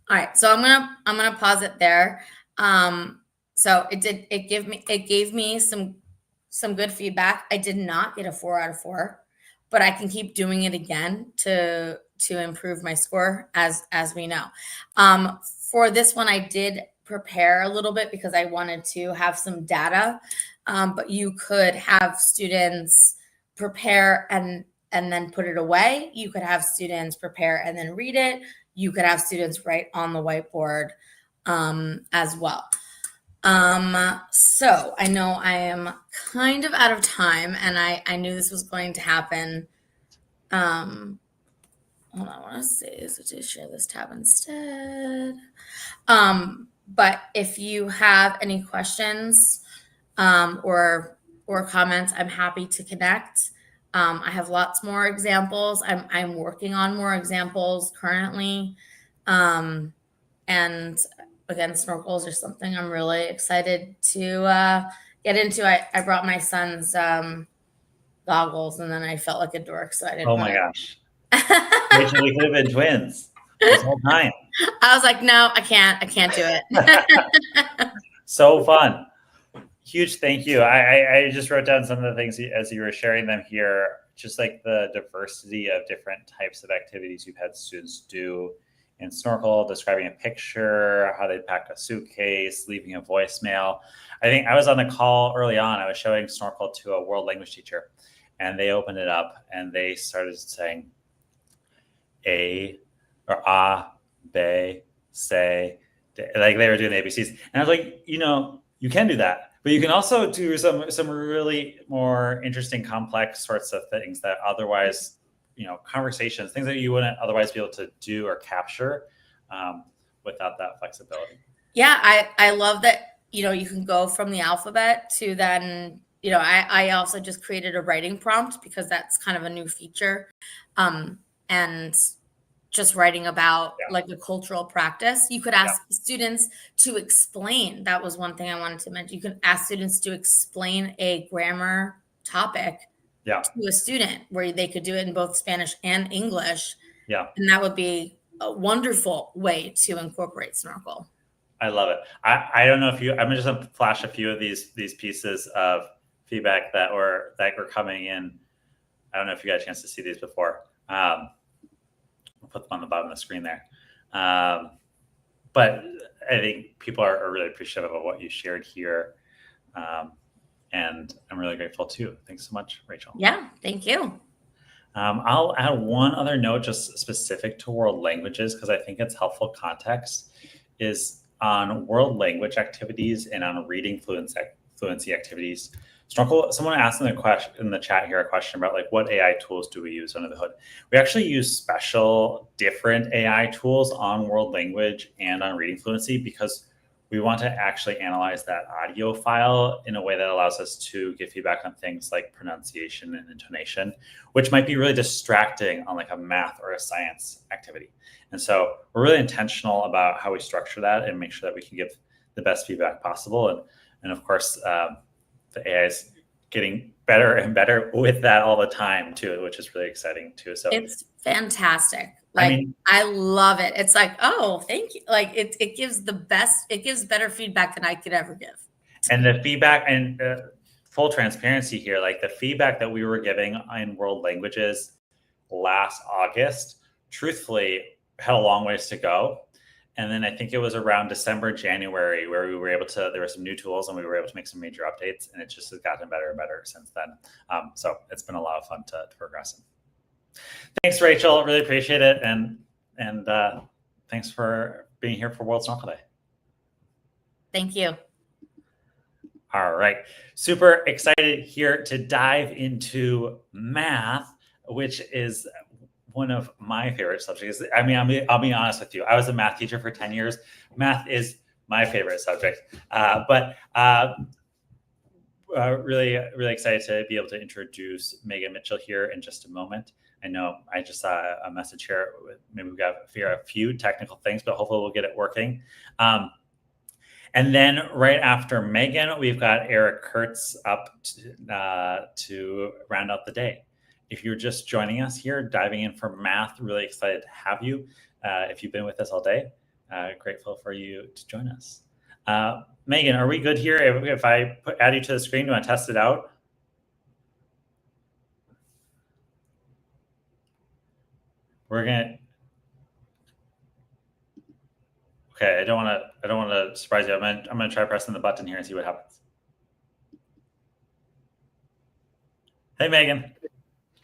All right, so I'm gonna pause it there. So it gave me some good feedback. I did not get a 4 out of 4, but I can keep doing it again to improve my score as we know. For this one, I did prepare a little bit because I wanted to have some data, but you could have students prepare and then put it away. You could have students prepare and then read it. You could have students write on the whiteboard as well. So I know I am kind of out of time, and I knew this was going to happen. Hold on, I want to say, so to share this tab instead. But if you have any questions or comments, I'm happy to connect. I have lots more examples. I'm working on more examples currently. And again, snorkels are something I'm really excited to get into. I brought my son's goggles, and then I felt like a dork, so I didn't. Oh my gosh. Rachel, we could have been twins this whole time. I was like, no, I can't do it. So fun. Huge thank you. I just wrote down some of the things as you were sharing them here, just like the diversity of different types of activities you've had students do in Snorkel, describing a picture, how they pack a suitcase, leaving a voicemail. I think I was on the call early on. I was showing Snorkel to a world language teacher, and they opened it up and they started saying a or be, say, like they were doing the ABCs. And I was like, you can do that, but you can also do some really more interesting, complex sorts of things that otherwise, conversations, things that you wouldn't otherwise be able to do or capture without that flexibility. Yeah, I love that, you can go from the alphabet to then, I also just created a writing prompt because that's kind of a new feature. And just writing about like a cultural practice. You could ask students to explain. That was one thing I wanted to mention. You can ask students to explain a grammar topic to a student where they could do it in both Spanish and English. Yeah. And that would be a wonderful way to incorporate Snorkel. I love it. I don't know if I'm just going to flash a few of these pieces of feedback that were coming in. I don't know if you got a chance to see these before. I'll put them on the bottom of the screen there. But I think people are really appreciative of what you shared here. And I'm really grateful too. Thanks so much, Rachel. Yeah, thank you. I'll add one other note just specific to world languages, because I think it's helpful context, is on world language activities and on reading fluency activities. Snorkel, someone asked in the chat here a question about like what AI tools do we use under the hood? We actually use special different AI tools on world language and on reading fluency because we want to actually analyze that audio file in a way that allows us to give feedback on things like pronunciation and intonation, which might be really distracting on like a math or a science activity. And so we're really intentional about how we structure that and make sure that we can give the best feedback possible. And of course, the AI is getting better and better with that all the time too, which is really exciting too. So it's fantastic. Like, I love it. It's like, oh, thank you. Like it gives better feedback than I could ever give. And the feedback and full transparency here, like the feedback that we were giving in world languages last August truthfully had a long ways to go. And then I think it was around December, January, where we were able to, there were some new tools and we were able to make some major updates, and it just has gotten better and better since then. So it's been a lot of fun to progress in. Thanks, Rachel. Really appreciate it. And thanks for being here for World Snorkel Day. Thank you. All right. Super excited here to dive into math, which is one of my favorite subjects. I mean, I'll be honest with you. I was a math teacher for 10 years. Math is my favorite subject. Really excited to be able to introduce Megan Mitchell here in just a moment. I know I just saw a message here. Maybe we've got a few technical things, but hopefully we'll get it working. And then right after Megan, we've got Eric Kurtz up to round out the day. If you're just joining us here, diving in for math, really excited to have you. If you've been with us all day, grateful for you to join us. Megan, are we good here? If I add you to the screen, do you want to test it out? We're gonna. Okay, I don't want to surprise you. I'm gonna try pressing the button here and see what happens. Hey, Megan.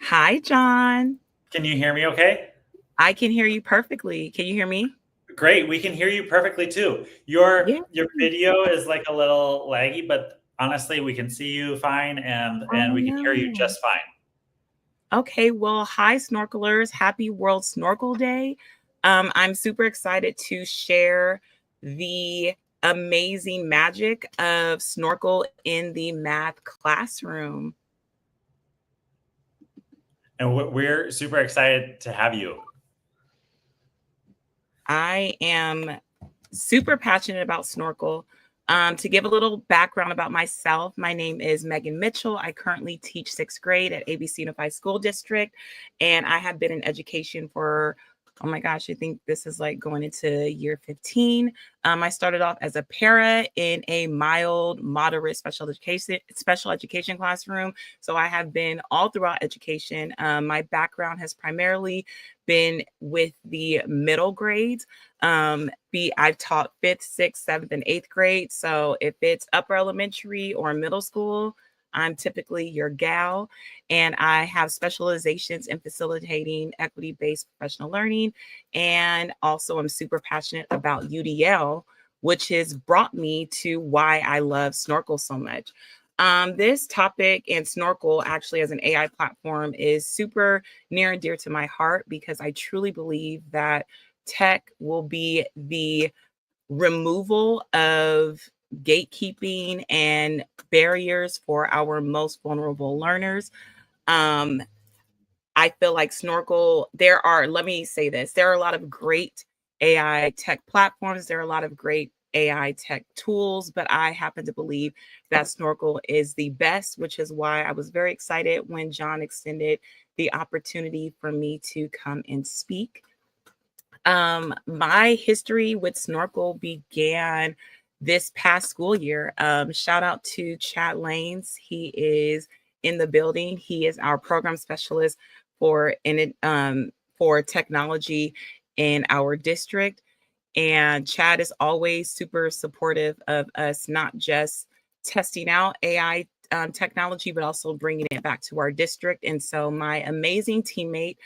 Hi, John. Can you hear me okay? I can hear you perfectly. Can you hear me? Great. We can hear you perfectly too. Your video is like a little laggy, but honestly, we can see you fine and we can hear you just fine. Okay. Well, hi, snorkelers. Happy World Snorkel Day. I'm super excited to share the amazing magic of Snorkel in the math classroom. And we're super excited to have you. I am super passionate about Snorkel. To give a little background about myself, my name is Megan Mitchell. I currently teach 6th grade at ABC Unified School District, and I have been in education for, oh my gosh, I think this is like going into year 15. I started off as a para in a mild, moderate special education classroom. So I have been all throughout education. My background has primarily been with the middle grades. I've taught 5th, 6th, 7th, and 8th grade. So if it's upper elementary or middle school, I'm typically your gal, and I have specializations in facilitating equity-based professional learning. And also I'm super passionate about UDL, which has brought me to why I love Snorkel so much. This topic and Snorkel actually as an AI platform is super near and dear to my heart because I truly believe that tech will be the removal of gatekeeping and barriers for our most vulnerable learners. I feel like Snorkel, let me say this, there are a lot of great AI tech platforms. There are a lot of great AI tech tools, but I happen to believe that Snorkel is the best, which is why I was very excited when John extended the opportunity for me to come and speak. My history with Snorkel began this past school year. Shout out to Chad Lanes. He is in the building. He is our program specialist for technology in our district. And Chad is always super supportive of us, not just testing out AI technology, but also bringing it back to our district. And so my amazing teammate,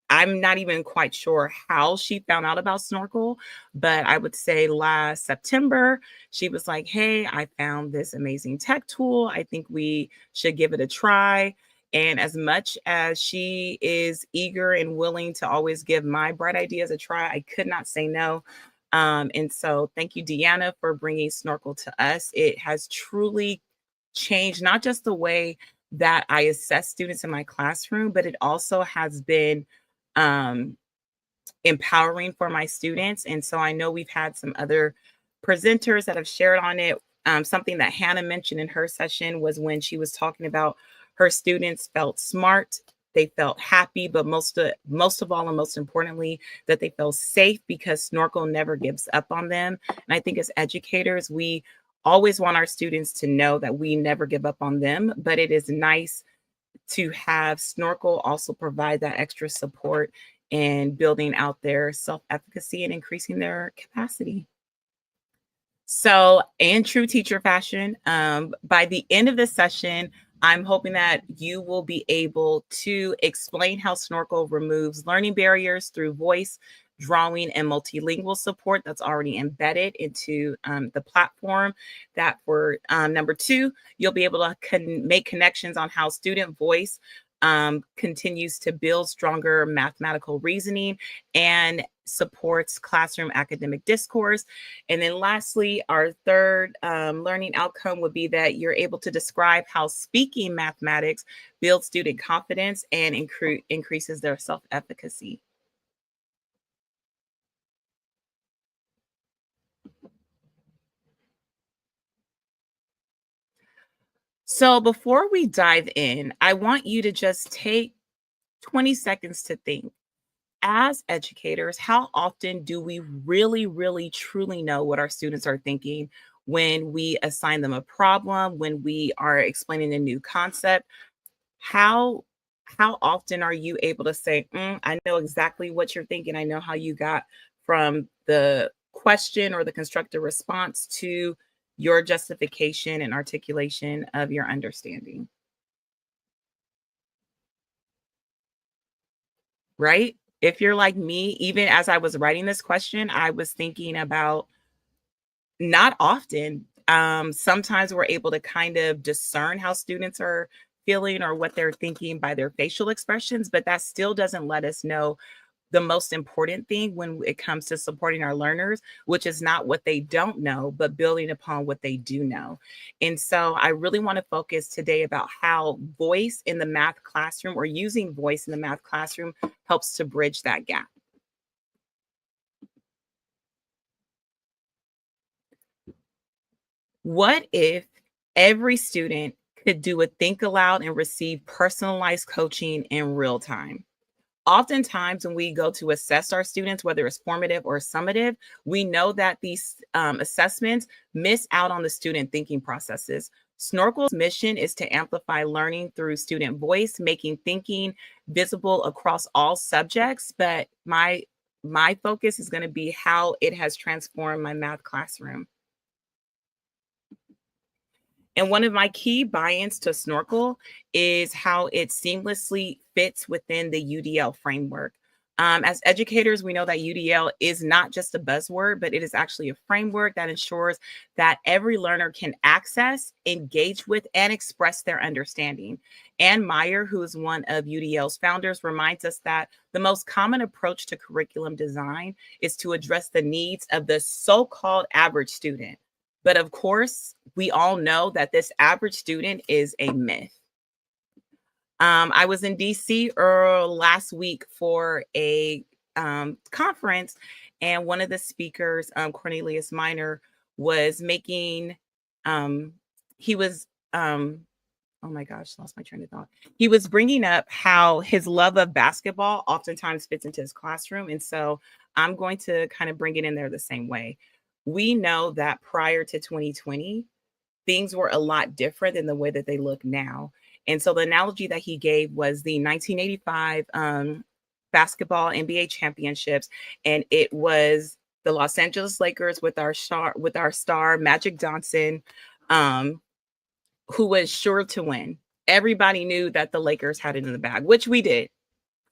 I'm not even quite sure how she found out about Snorkel, but I would say last September, she was like, hey, I found this amazing tech tool. I think we should give it a try. And as much as she is eager and willing to always give my bright ideas a try, I could not say no. And so thank you, Deanna, for bringing Snorkel to us. It has truly changed not just the way that I assess students in my classroom, but it also has been empowering for my students. And so I know we've had some other presenters that have shared on it. Something that Hannah mentioned in her session was when she was talking about her students felt smart, they felt happy, but most of all, and most importantly, that they felt safe because Snorkel never gives up on them. And I think as educators, we always want our students to know that we never give up on them, but it is nice to have Snorkel also provide that extra support in building out their self-efficacy and increasing their capacity. So, in true teacher fashion, by the end of the session, I'm hoping that you will be able to explain how Snorkel removes learning barriers through voice, drawing, and multilingual support that's already embedded into the platform. That for number 2, you'll be able to make connections on how student voice continues to build stronger mathematical reasoning and supports classroom academic discourse. And then lastly, our third learning outcome would be that you're able to describe how speaking mathematics builds student confidence and increases their self-efficacy. So before we dive in, I want you to just take 20 seconds to think. As educators, how often do we really, truly know what our students are thinking when we assign them a problem, when we are explaining a new concept? How often are you able to say, I know exactly what you're thinking. I know how you got from the question or the constructive response to your justification and articulation of your understanding? Right? If you're like me, even as I was writing this question, I was thinking about not often. Sometimes we're able to kind of discern how students are feeling or what they're thinking by their facial expressions, but that still doesn't let us know the most important thing when it comes to supporting our learners, which is not what they don't know, but building upon what they do know. And so I really want to focus today about how voice in the math classroom or using voice in the math classroom helps to bridge that gap. What if every student could do a think aloud and receive personalized coaching in real time? Oftentimes, when we go to assess our students, whether it's formative or summative, we know that these assessments miss out on the student thinking processes. Snorkel's mission is to amplify learning through student voice, making thinking visible across all subjects. But my focus is going to be how it has transformed my math classroom. And one of my key buy-ins to Snorkel is how it seamlessly fits within the UDL framework. As educators, we know that UDL is not just a buzzword, but it is actually a framework that ensures that every learner can access, engage with, and express their understanding. Ann Meyer, who is one of UDL's founders, reminds us that the most common approach to curriculum design is to address the needs of the so-called average student. But of course, we all know that this average student is a myth. I was in DC last week for a conference, and one of the speakers, Cornelius Minor, was making, he was, oh my gosh, lost my train of thought. He was bringing up how his love of basketball oftentimes fits into his classroom. And so I'm going to kind of bring it in there the same way. We know that prior to 2020, things were a lot different than the way that they look now. And so the analogy that he gave was the 1985 basketball NBA championships. And it was the Los Angeles Lakers with our star Magic Johnson, who was sure to win. Everybody knew that the Lakers had it in the bag, which we did.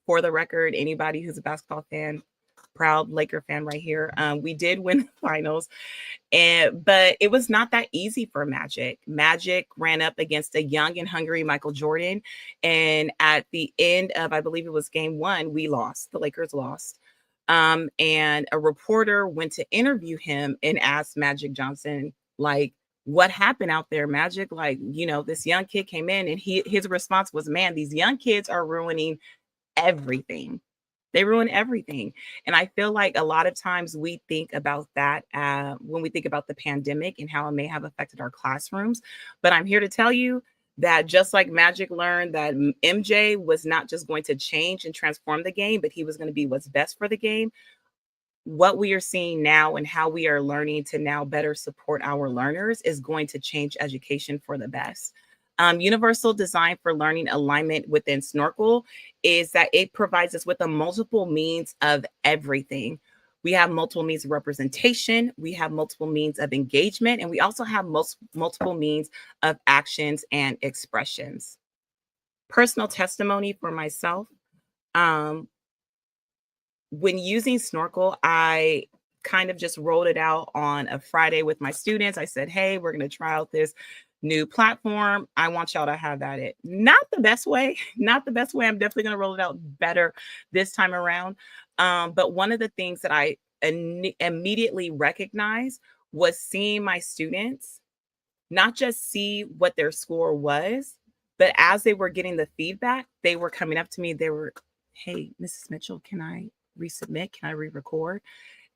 For the record, anybody who's a basketball fan, proud Laker fan right here. We did win the finals, but it was not that easy for Magic. Magic ran up against a young and hungry Michael Jordan. And at the end of, I believe it was game 1, we lost. The Lakers lost. And a reporter went to interview him and asked Magic Johnson, like, what happened out there, Magic? Like, you know, this young kid came in, and his response was, man, these young kids are ruining everything. They ruin everything. And I feel like a lot of times we think about that when we think about the pandemic and how it may have affected our classrooms. But I'm here to tell you that just like Magic learned that MJ was not just going to change and transform the game, but he was going to be what's best for the game. What we are seeing now and how we are learning to now better support our learners is going to change education for the best. Universal design for learning alignment within Snorkel is that it provides us with a multiple means of everything. We have multiple means of representation, we have multiple means of engagement, and we also have multiple means of actions and expressions. Personal testimony for myself. When using Snorkel, I kind of just rolled it out on a Friday with my students. I said, hey, we're going to try out this new platform. I want y'all to have at it. Not the best way, not the best way. I'm definitely going to roll it out better this time around. But one of the things that I immediately recognized was seeing my students not just see what their score was, but as they were getting the feedback, they were coming up to me. They were, hey, Mrs. Mitchell, can I resubmit? Can I re-record?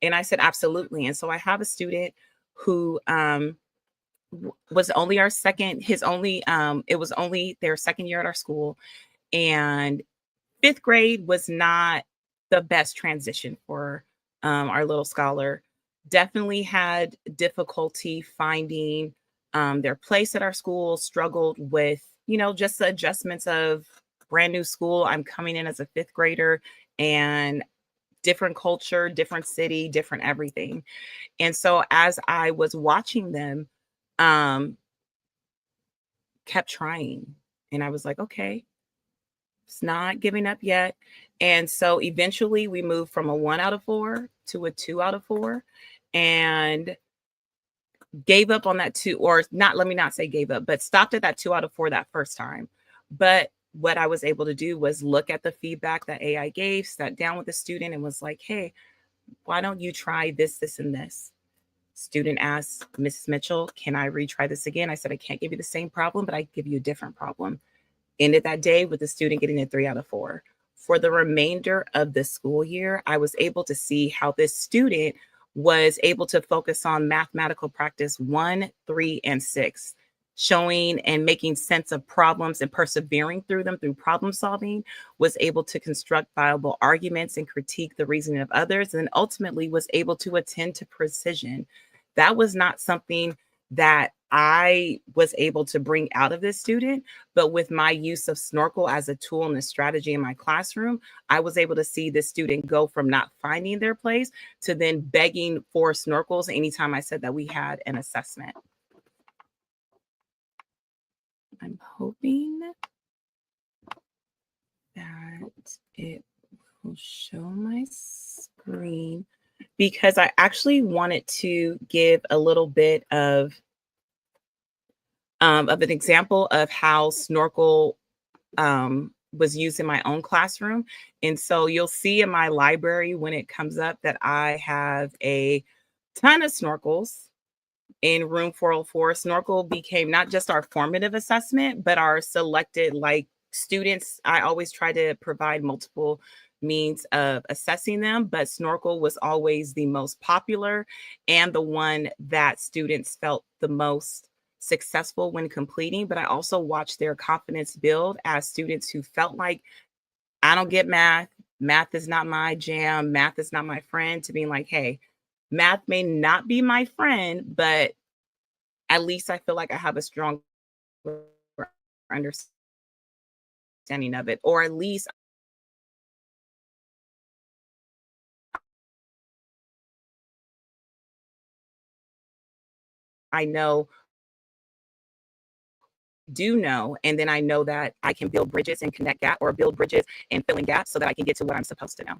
And I said, absolutely. And so I have a student who was only our second, it was only their second year at our school. And 5th grade was not the best transition for our little scholar. Definitely had difficulty finding their place at our school, struggled with, just the adjustments of brand new school. I'm coming in as a 5th grader and different culture, different city, different everything. And so as I was watching them, kept trying. And I was like, okay, it's not giving up yet. And so eventually we moved from a 1 out of 4 to a 2 out of 4 and gave up on that 2, or not, let me not say gave up, but stopped at that 2 out of 4 that first time. But what I was able to do was look at the feedback that AI gave, sat down with the student and was like, hey, why don't you try this, this, and this? Student asked, Mrs. Mitchell, can I retry this again? I said, I can't give you the same problem, but I give you a different problem. Ended that day with the student getting a 3 out of 4. For the remainder of the school year, I was able to see how this student was able to focus on mathematical practice 1, 3, and 6, showing and making sense of problems and persevering through them through problem solving, was able to construct viable arguments and critique the reasoning of others, and ultimately was able to attend to precision. That was not something that I was able to bring out of this student, but with my use of Snorkel as a tool and a strategy in my classroom, I was able to see this student go from not finding their place to then begging for Snorkels anytime I said that we had an assessment. I'm hoping that it will show my screen because I actually wanted to give a little bit of an example of how Snorkel was used in my own classroom. And so you'll see in my library when it comes up that I have a ton of Snorkels in room 404. Snorkel became not just our formative assessment, but our selected, like, students. I always try to provide multiple means of assessing them, but Snorkel was always the most popular and the one that students felt the most successful when completing. But I also watched their confidence build as students who felt like, I don't get math, math is not my jam, math is not my friend, to being like, hey, math may not be my friend, but at least I feel like I have a strong understanding of it, or at least I do know, and then I know that I can build bridges and connect gaps, or build bridges and fill in gaps so that I can get to what I'm supposed to know.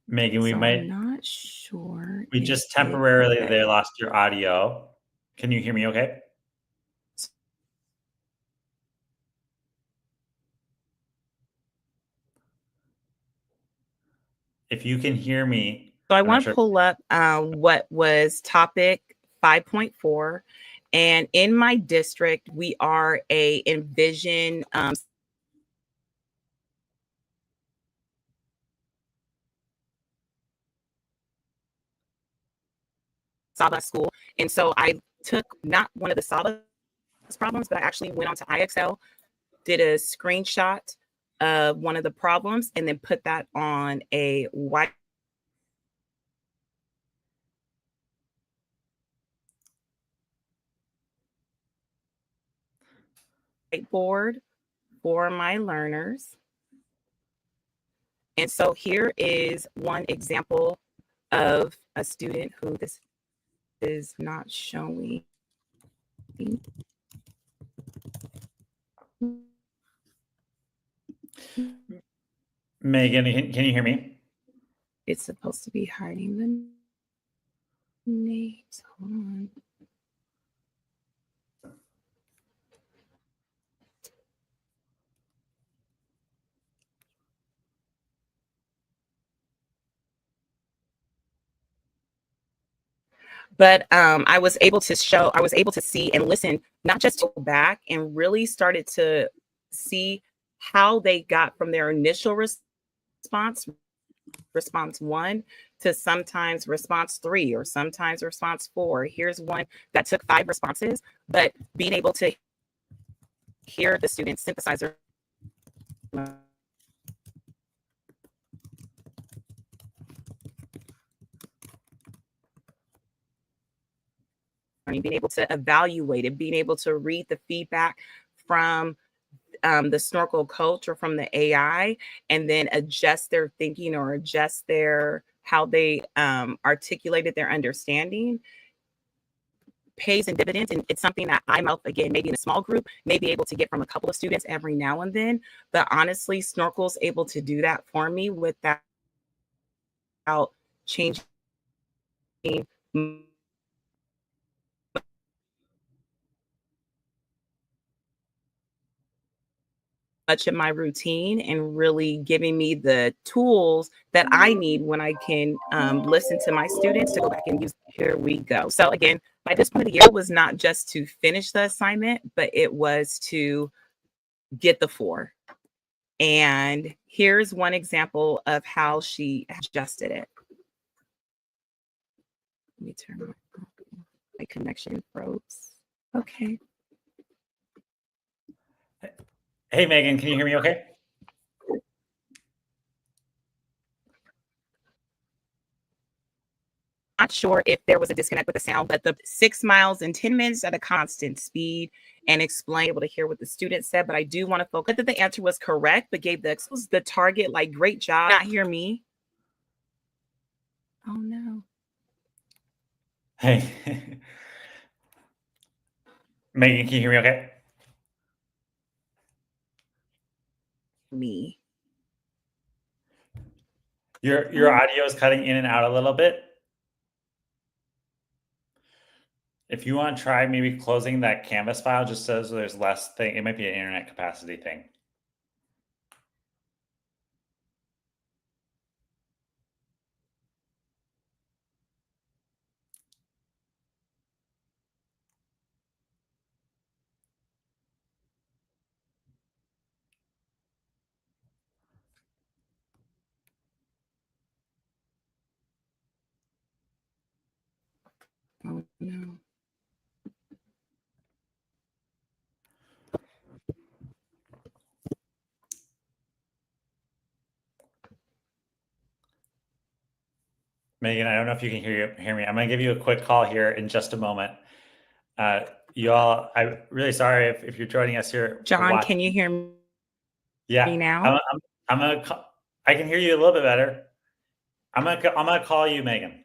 Megan, we So might. I'm not sure. We just temporarily lost your audio. Can you hear me okay? If you can hear me. So I want to pull up what was topic 5.4. And in my district, we are a Envision Sawdust school. And so I took not one of the Sawdust problems, but I actually went on to IXL did a screenshot of one of the problems and then put that on a whiteboard for my learners. And so here is one example of a student who this is not showing. Megan, can you hear me? It's supposed to be hiding the names. Hold on. But I was able to see and listen, not just to go back, and really started to see how they got from their initial response 1, to sometimes response 3, or sometimes response 4. Here's one that took 5 responses, but being able to hear the students synthesize their being able to evaluate it, being able to read the feedback from the Snorkel coach or from the AI, and then adjust their thinking or adjust how they articulated their understanding, pays in dividends. And it's something that I myself, again, maybe in a small group, may be able to get from a couple of students every now and then. But honestly, Snorkel's able to do that for me without changing much of my routine, and really giving me the tools that I need when I can listen to my students to go back and use. Here we go. So again, by this point of the year, was not just to finish the assignment, but it was to get the 4. And here's one example of how she adjusted it. Let me turn my connection froze. Okay. Hey, Megan, can you hear me okay? Not sure if there was a disconnect with the sound, but the 6 miles in 10 minutes at a constant speed, and explain, able to hear what the student said. But I do want to focus that the answer was correct, but gave the target, like, great job. Not hear me. Oh no. Hey. Megan, can you hear me okay? Me. Your audio is cutting in and out a little bit. If you want to try maybe closing that Canvas file just so there's less thing, it might be an internet capacity thing. Oh no. Megan, I don't know if you can hear me. I'm going to give you a quick call here in just a moment. You all, I'm really sorry if you're joining us here. John, can you hear me? Yeah. Now? I'm gonna. I can hear you a little bit better. I'm gonna call you, Megan.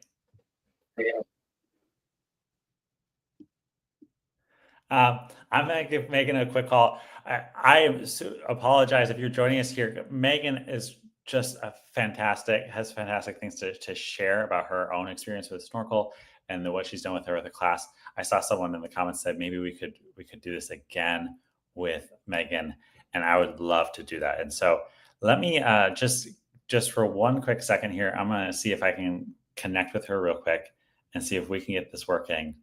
I'm gonna give Megan a quick call. I apologize if you're joining us here. Megan is just has fantastic things to share about her own experience with Snorkel and what she's done with the class. I saw someone in the comments said maybe we could do this again with Megan, and I would love to do that. And so let me just for one quick second here, I'm gonna see if I can connect with her real quick and see if we can get this working.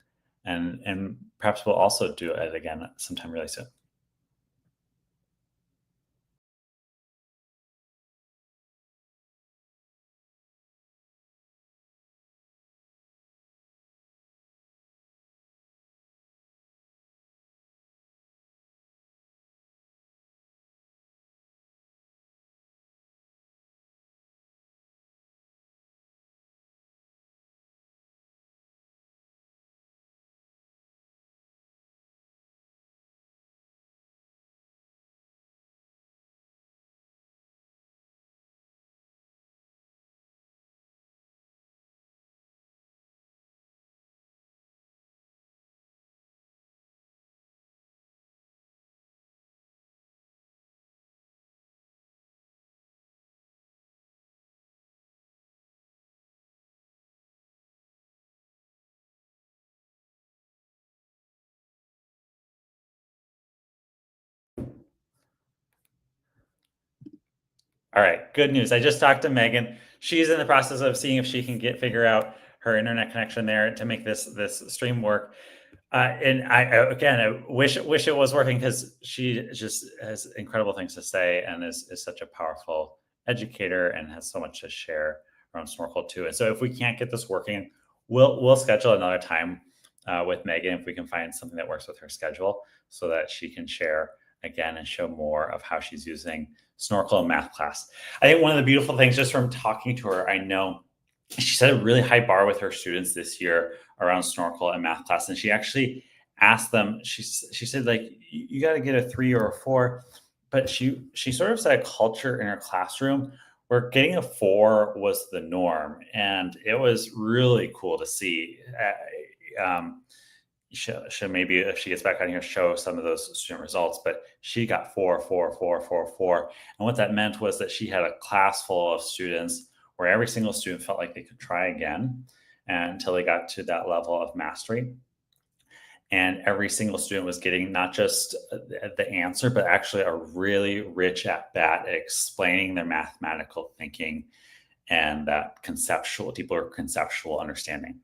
And perhaps we'll also do it again sometime really soon. All right, good news. I just talked to Megan. She's in the process of seeing if she can figure out her internet connection there to make this stream work. And I wish it was working, because she just has incredible things to say and is such a powerful educator and has so much to share around Snorkel too. And so if we can't get this working, we'll schedule another time with Megan if we can find something that works with her schedule, so that she can share again and show more of how she's using Snorkel in math class. I think one of the beautiful things, just from talking to her, I know she set a really high bar with her students this year around Snorkel and math class. And she actually asked them, she said, like, you got to get a 3 or a 4. But she sort of set a culture in her classroom where getting a 4 was the norm. And it was really cool to see. She'll maybe, if she gets back on here, show some of those student results, but she got 4, 4, 4, 4, 4. And what that meant was that she had a class full of students where every single student felt like they could try again until they got to that level of mastery. And every single student was getting not just the answer, but actually a really rich at bat explaining their mathematical thinking and that deeper conceptual understanding.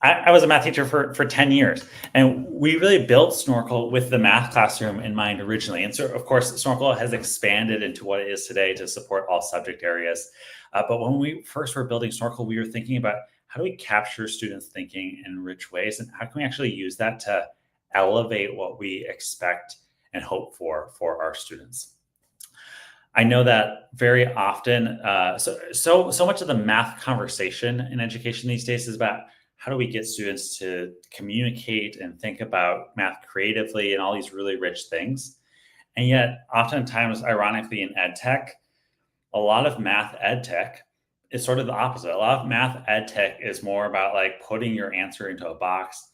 I was a math teacher for 10 years, and we really built Snorkel with the math classroom in mind originally. And so, of course, Snorkel has expanded into what it is today to support all subject areas. But when we first were building Snorkel, we were thinking about how do we capture students' thinking in rich ways, and how can we actually use that to elevate what we expect and hope for our students. I know that very often, so much of the math conversation in education these days is about how do we get students to communicate and think about math creatively and all these really rich things. And yet, oftentimes, ironically, in ed tech, a lot of math ed tech is sort of the opposite. A lot of math ed tech is more about like putting your answer into a box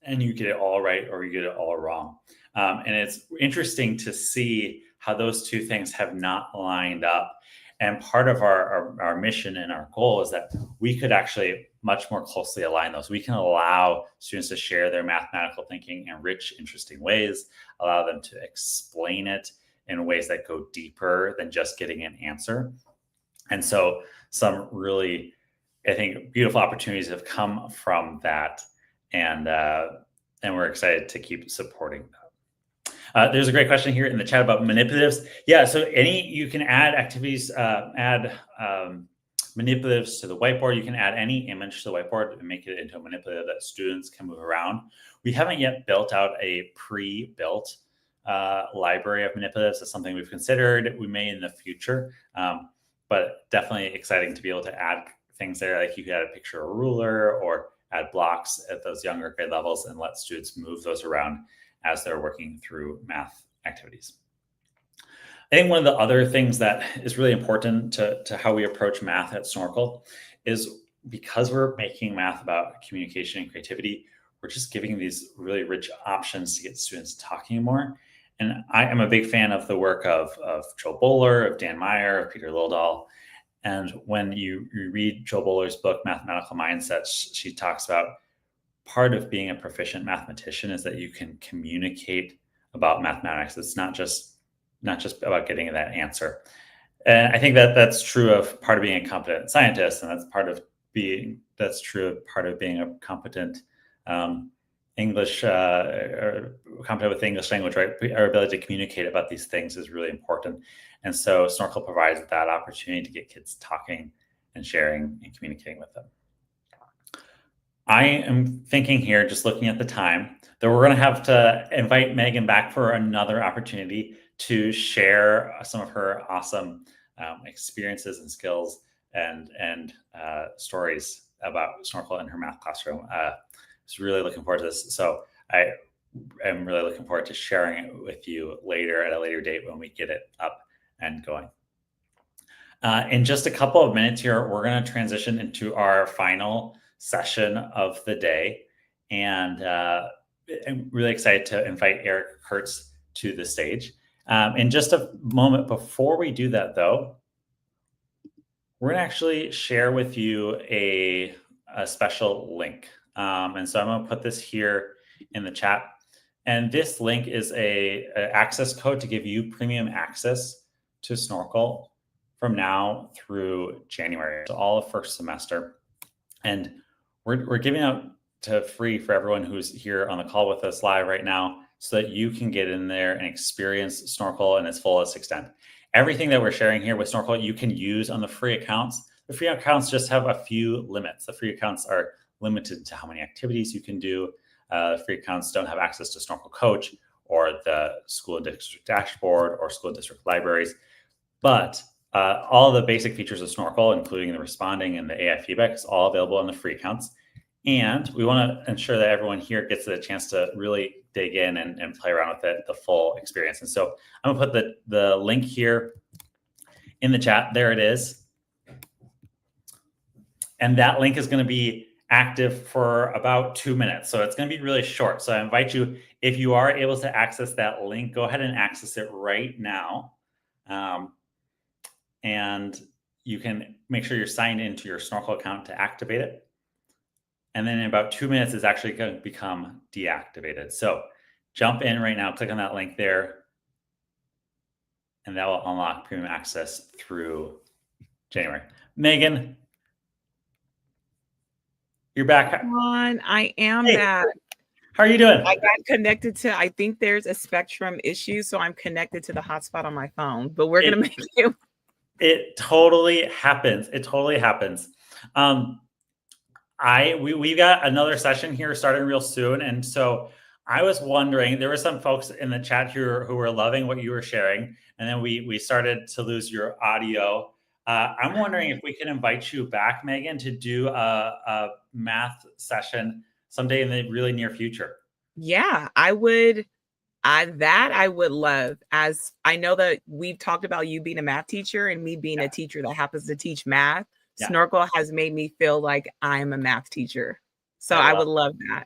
and you get it all right or you get it all wrong. And it's interesting to see how those two things have not lined up. And part of our mission and our goal is that we could actually much more closely align those. We can allow students to share their mathematical thinking in rich, interesting ways, allow them to explain it in ways that go deeper than just getting an answer. And so some really, I think, beautiful opportunities have come from that. And we're excited to keep supporting that. There's a great question here in the chat about manipulatives. Yeah, so you can add activities, add manipulatives to the whiteboard. You can add any image to the whiteboard and make it into a manipulative that students can move around. We haven't yet built out a pre-built library of manipulatives. That's something we've considered. We may in the future, but definitely exciting to be able to add things there. Like you could add a picture of a ruler or add blocks at those younger grade levels and let students move those around as they're working through math activities. I think one of the other things that is really important to how we approach math at Snorkel is because we're making math about communication and creativity, we're just giving these really rich options to get students talking more. And I am a big fan of the work of Joe Bowler, of Dan Meyer, of Peter Lildahl. And when you read Joe Bowler's book, Mathematical Mindsets, she talks about part of being a proficient mathematician is that you can communicate about mathematics. It's not just about getting that answer. And I think that that's true of part of being a competent scientist, and that's true of part of being a competent English, or competent with the English language, right? Our ability to communicate about these things is really important. And so Snorkel provides that opportunity to get kids talking and sharing and communicating with them. I am thinking here, just looking at the time, that we're going to have to invite Megan back for another opportunity to share some of her awesome experiences and skills and stories about Snorkel in her math classroom. I was really looking forward to this. So I am really looking forward to sharing it with you later at a later date when we get it up and going. In just a couple of minutes here, we're going to transition into our final session of the day. And I'm really excited to invite Eric Kurtz to the stage. In just a moment before we do that, though, we're going to actually share with you a special link. And so I'm going to put this here in the chat. And this link is a access code to give you premium access to Snorkel from now through January, so all of first semester. And we're giving out to free for everyone who's here on the call with us live right now, so that you can get in there and experience Snorkel in its fullest extent. Everything that we're sharing here with Snorkel, you can use on the free accounts. The free accounts just have a few limits. The free accounts are limited to how many activities you can do. Free accounts don't have access to Snorkel Coach or the school and district dashboard or school district libraries. But all the basic features of Snorkel, including the responding and the AI feedback, is all available on the free accounts. And we want to ensure that everyone here gets the chance to really dig in and play around with it, the full experience. And so I'm going to put the link here in the chat. There it is. And that link is going to be active for about 2 minutes. So it's going to be really short. So I invite you, if you are able to access that link, go ahead and access it right now. And you can make sure you're signed into your Snorkel account to activate it. And then in about 2 minutes, it's actually going to become deactivated. So jump in right now, click on that link there, and that will unlock premium access through January. Megan, you're back. I am back. How are you doing? I got connected to, I think there's a spectrum issue, so I'm connected to the hotspot on my phone, but we're going to make it. It totally happens. It totally happens. We've got another session here starting real soon. And so I was wondering, there were some folks in the chat here who were loving what you were sharing. And then we started to lose your audio. I'm wondering if we can invite you back, Megan, to do a math session someday in the really near future. Yeah, I would. I would love, as I know that we've talked about you being a math teacher and me being a teacher that happens to teach math. Yeah. Snorkel has made me feel like I'm a math teacher. So I would love that.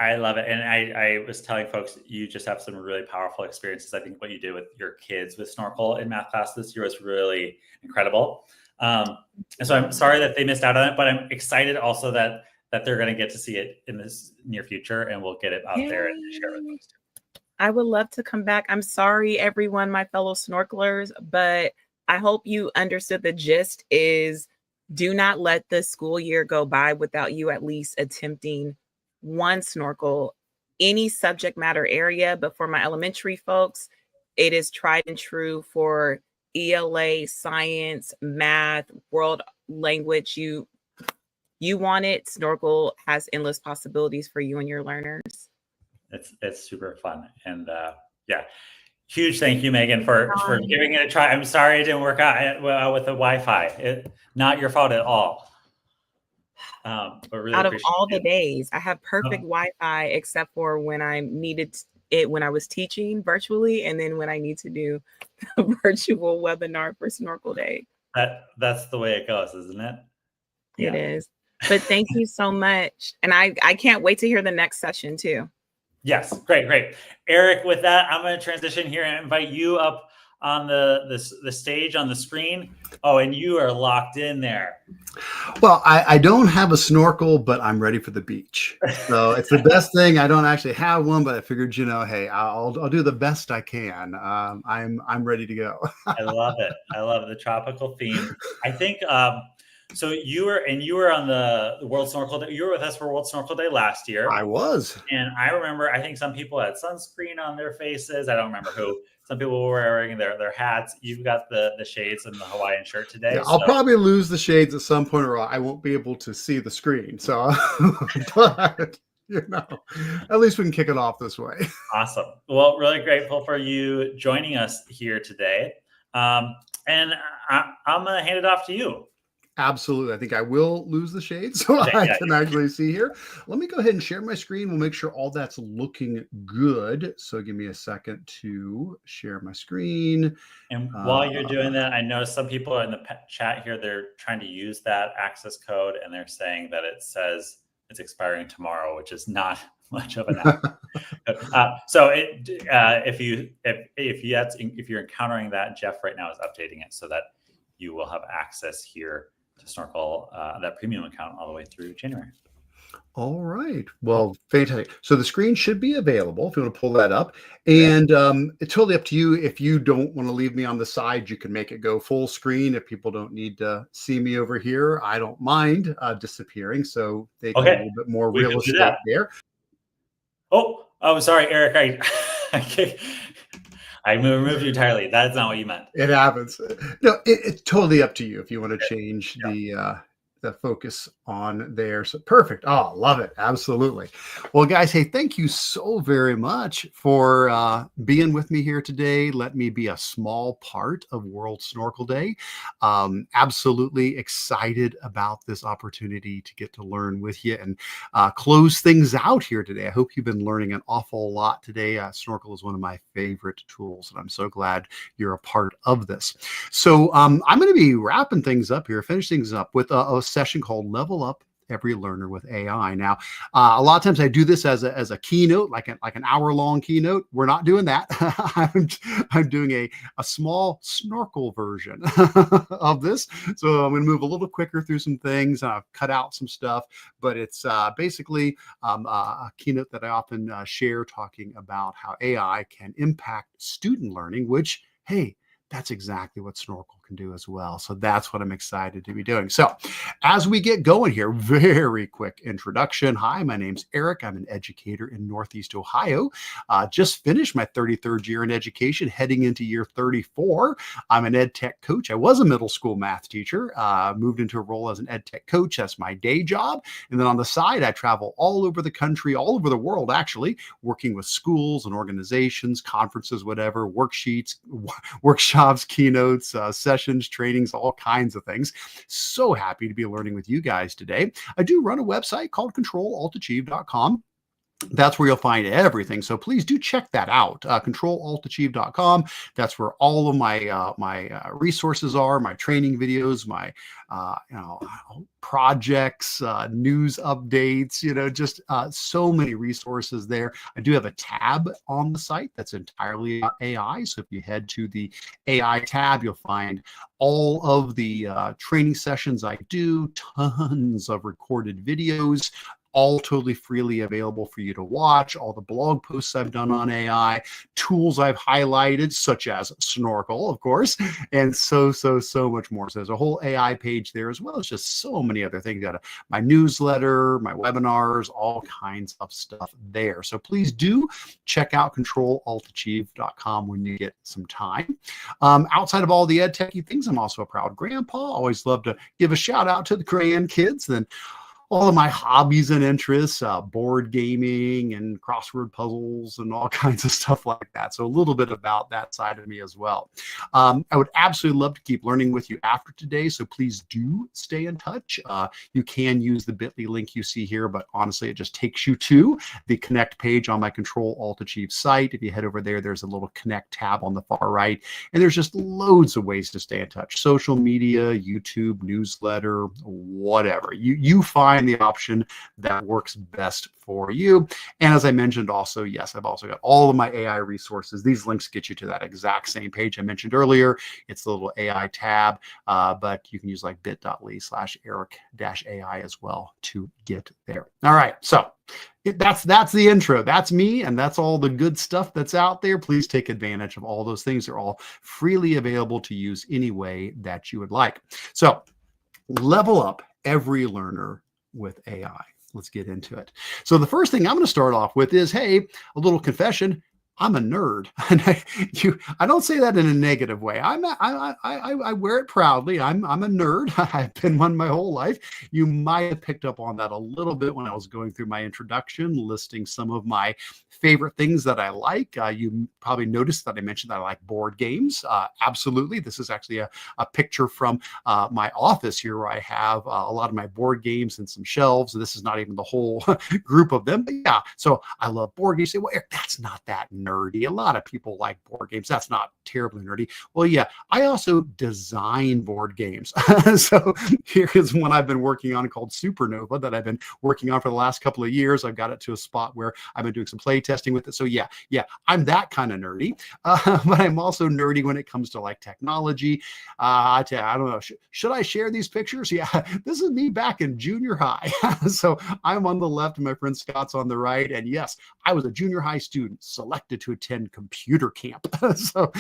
I love it. And I was telling folks, you just have some really powerful experiences. I think what you did with your kids with Snorkel in math class this year was really incredible. And so I'm sorry that they missed out on it, but I'm excited also that they're going to get to see it in this near future, and we'll get it out there and share it with folks too. I would love to come back. I'm sorry, everyone, my fellow snorkelers, but I hope you understood the gist is do not let the school year go by without you at least attempting one Snorkel, any subject matter area. But for my elementary folks, it is tried and true for ELA, science, math, world language. You want it. Snorkel has endless possibilities for you and your learners. It's super fun. And yeah, huge thank you, Megan, for giving it a try. I'm sorry it didn't work out with the Wi-Fi. Not your fault at all. But really out of all the days, I have perfect Wi-Fi except for when I needed it when I was teaching virtually, and then when I need to do a virtual webinar for Snorkel Day. That's the way it goes, isn't it? It is. But thank you so much. And I can't wait to hear the next session too. Yes, great. Eric, with that, I'm going to transition here and invite you up on the stage on the screen. Oh, and you are locked in there. Well, I don't have a snorkel, but I'm ready for the beach. So it's the best thing. I don't actually have one, but I figured, hey, I'll do the best I can. I'm ready to go. I love it. I love the tropical theme. I think so you were on the World Snorkel Day. You were with us for World Snorkel Day last year. I was. And I remember, I think some people had sunscreen on their faces. I don't remember who. Some people were wearing their hats. You've got the shades and the Hawaiian shirt today. Yeah, I'll probably lose the shades at some point, or I won't be able to see the screen. So, but, at least we can kick it off this way. Awesome. Well, really grateful for you joining us here today. And I'm going to hand it off to you. Absolutely. I think I will lose the shade so I can actually see here. Let me go ahead and share my screen. We'll make sure all that's looking good. So give me a second to share my screen. And while you're doing that, I noticed some people in the chat here, they're trying to use that access code and they're saying that it says it's expiring tomorrow, which is not much of an app. So if you're encountering that, Jeff right now is updating it so that you will have access here to Snorkel, that premium account all the way through January. All right. Well, fantastic. So the screen should be available if you want to pull that up. And it's totally up to you. If you don't want to leave me on the side, you can make it go full screen. If people don't need to see me over here, I don't mind disappearing. So they get a little bit more We real can do estate that. there. Oh, I'm sorry, Eric. I removed you entirely. That's not what you meant. It happens. No, it's totally up to you if you want to change the focus on there. So perfect. Oh, love it. Absolutely. Well, guys, hey, thank you so very much for being with me here today. Let me be a small part of World Snorkel Day. Absolutely excited about this opportunity to get to learn with you and close things out here today. I hope you've been learning an awful lot today. Snorkel is one of my favorite tools, and I'm so glad you're a part of this. So I'm going to be wrapping things up here, finish things up with a session called Level Up Every Learner with AI. Now, a lot of times I do this as a keynote, like an hour-long keynote. We're not doing that. I'm doing a small Snorkel version of this. So I'm going to move a little quicker through some things. I've cut out some stuff, but it's basically a keynote that I often share, talking about how AI can impact student learning, which, hey, that's exactly what Snorkel can do as well. So that's what I'm excited to be doing. So as we get going here, very quick introduction. Hi, my name's Eric. I'm an educator in Northeast Ohio. Just finished my 33rd year in education, heading into year 34. I'm an ed tech coach. I was a middle school math teacher, moved into a role as an ed tech coach. That's my day job. And then on the side, I travel all over the country, all over the world, actually, working with schools and organizations, conferences, whatever, worksheets, workshops, keynotes, sessions, trainings, all kinds of things. So happy to be learning with you guys today. I do run a website called controlaltachieve.com. That's where you'll find everything. So please do check that out. controlaltachieve.com. That's where all of my resources are, my training videos, my projects, news updates, just so many resources there. I do have a tab on the site that's entirely about AI. So if you head to the AI tab, you'll find all of the training sessions I do, tons of recorded videos, all totally freely available for you to watch, all the blog posts I've done on AI, tools I've highlighted, such as Snorkel, of course, and so much more. So there's a whole AI page there, as well as just so many other things. Got my newsletter, my webinars, all kinds of stuff there. So please do check out controlaltachieve.com when you get some time. Outside of all the ed techy things, I'm also a proud grandpa. Always love to give a shout out to the grandkids. Then all of my hobbies and interests, board gaming and crossword puzzles and all kinds of stuff like that. So a little bit about that side of me as well. I would absolutely love to keep learning with you after today. So please do stay in touch. You can use the bit.ly link you see here, but honestly, it just takes you to the Connect page on my Control Alt Achieve site. If you head over there, there's a little Connect tab on the far right, and there's just loads of ways to stay in touch. Social media, YouTube, newsletter, whatever. You find the option that works best for you. And as I mentioned also, yes, I've also got all of my AI resources. These links get you to that exact same page I mentioned earlier. It's the little AI tab, but you can use like bit.ly/Eric-AI as well to get there. All right, so that's the intro. That's me, and that's all the good stuff that's out there. Please take advantage of all those things. They're all freely available to use any way that you would like. So level up every learner with AI. Let's get into it. So the first thing I'm going to start off with is, hey, a little confession. I'm a nerd, and I don't say that in a negative way. I wear it proudly. I'm a nerd. I've been one my whole life. You might have picked up on that a little bit when I was going through my introduction, listing some of my favorite things that I like. You probably noticed that I mentioned that I like board games. Absolutely. This is actually a picture from my office here, where I have a lot of my board games and some shelves. This is not even the whole group of them, but yeah. So I love board games. You say, well, Eric, that's not that nerd. nerdy. A lot of people like board games. That's not terribly nerdy. Well, yeah, I also design board games. So here's one I've been working on called Supernova that I've been working on for the last couple of years. I've got it to a spot where I've been doing some play testing with it. So yeah, I'm that kind of nerdy. But I'm also nerdy when it comes to like technology. I don't know. Should I share these pictures? Yeah, this is me back in junior high. So I'm on the left and my friend Scott's on the right. And yes, I was a junior high student selected to attend computer camp. So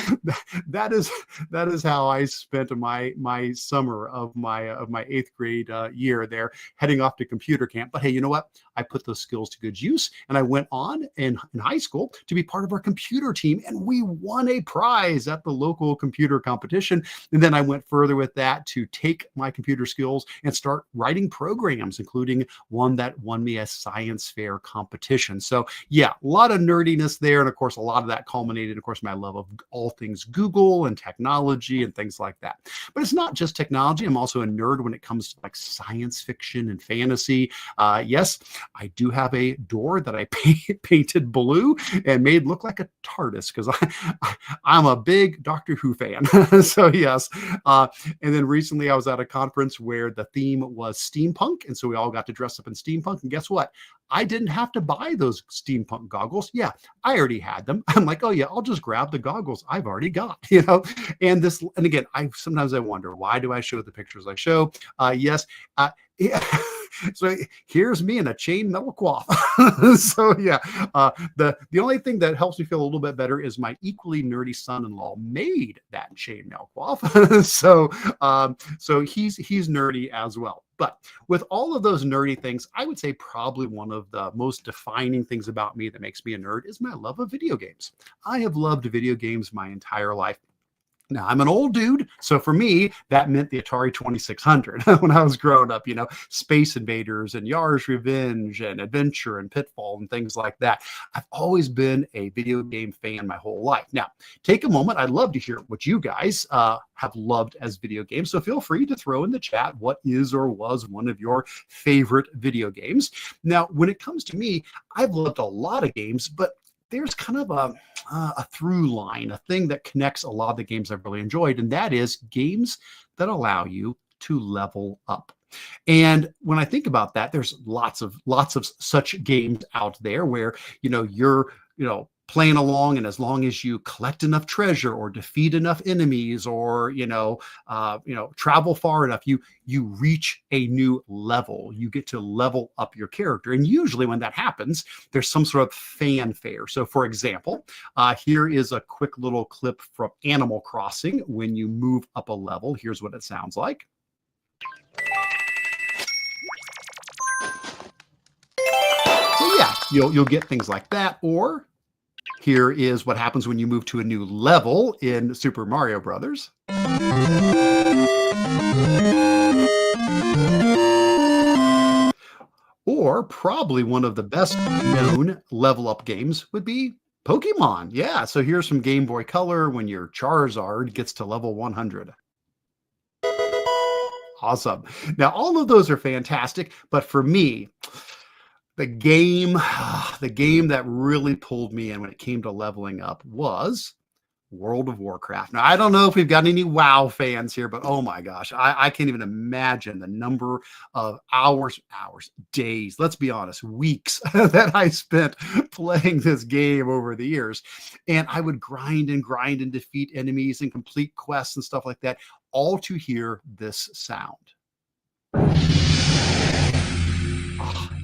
that is how I spent my summer of my eighth grade year there, heading off to computer camp. But hey, you know what? I put those skills to good use, and I went on in high school to be part of our computer team, and we won a prize at the local computer competition. And then I went further with that to take my computer skills and start writing programs, including one that won me a science fair competition. So yeah, a lot of nerdiness there. And of course, a lot of that culminated, of course, my love of all things Google and technology and things like that. But it's not just technology. I'm also a nerd when it comes to like science fiction and fantasy. Yes, I do have a door that I painted blue and made look like a TARDIS because I'm a big Doctor Who fan. So yes. And then recently I was at a conference where the theme was steampunk. And so we all got to dress up in steampunk. And guess what? I didn't have to buy those steampunk goggles. Yeah, I already had them. I'm like, oh yeah, I'll just grab the goggles I've already got, And again, sometimes I wonder, why do I show the pictures I show? Yes. Yeah. So here's me in a chainmail coif. So yeah, the only thing that helps me feel a little bit better is my equally nerdy son-in-law made that chainmail coif. So he's nerdy as well. But with all of those nerdy things, I would say probably one of the most defining things about me that makes me a nerd is my love of video games. I have loved video games my entire life. Now, I'm an old dude, so for me, that meant the Atari 2600 when I was growing up, Space Invaders and Yar's Revenge and Adventure and Pitfall and things like that. I've always been a video game fan my whole life. Now, take a moment. I'd love to hear what you guys have loved as video games, so feel free to throw in the chat what is or was one of your favorite video games. Now, when it comes to me, I've loved a lot of games, but there's kind of a through line, a thing that connects a lot of the games I've really enjoyed, and that is games that allow you to level up. And when I think about that, there's lots of such games out there where you're playing along, and as long as you collect enough treasure or defeat enough enemies or travel far enough, you reach a new level. You get to level up your character, and usually when that happens, there's some sort of fanfare. So, for example, here is a quick little clip from Animal Crossing. When you move up a level, here's what it sounds like. So yeah, you'll get things like that. Or here is what happens when you move to a new level in Super Mario Brothers. Or probably one of the best known level up games would be Pokemon. Yeah, so here's some Game Boy Color when your Charizard gets to level 100. Awesome. Now, all of those are fantastic, but for me, the game that really pulled me in when it came to leveling up was World of Warcraft. Now, I don't know if we've got any WoW fans here, but oh my gosh, I can't even imagine the number of hours, days, let's be honest, weeks that I spent playing this game over the years. And I would grind and defeat enemies and complete quests and stuff like that, all to hear this sound.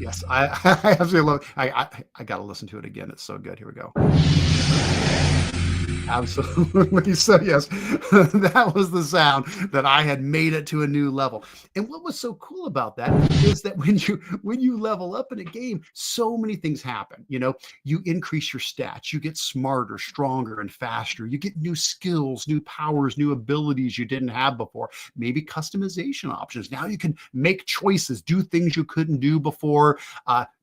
Yes, I absolutely love it. I got to listen to it again. It's so good. Here we go. Absolutely. So yes, that was the sound that I had made it to a new level. And what was so cool about that is that when you level up in a game, so many things happen. You increase your stats, you get smarter, stronger, and faster. You get new skills, new powers, new abilities you didn't have before. Maybe customization options. Now you can make choices, do things you couldn't do before.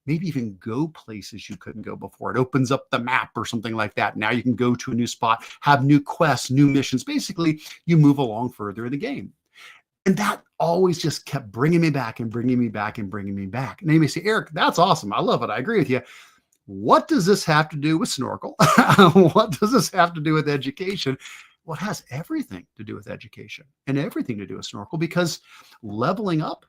Maybe even go places you couldn't go before. It opens up the map or something like that. Now you can go to a new spot, have new quests, new missions. Basically, you move along further in the game. And that always just kept bringing me back and bringing me back and bringing me back. And then you may say, Eric, that's awesome. I love it. I agree with you. what does this have to do with Snorkel? What does this have to do with education? Well, it has everything to do with education and everything to do with Snorkel, because leveling up,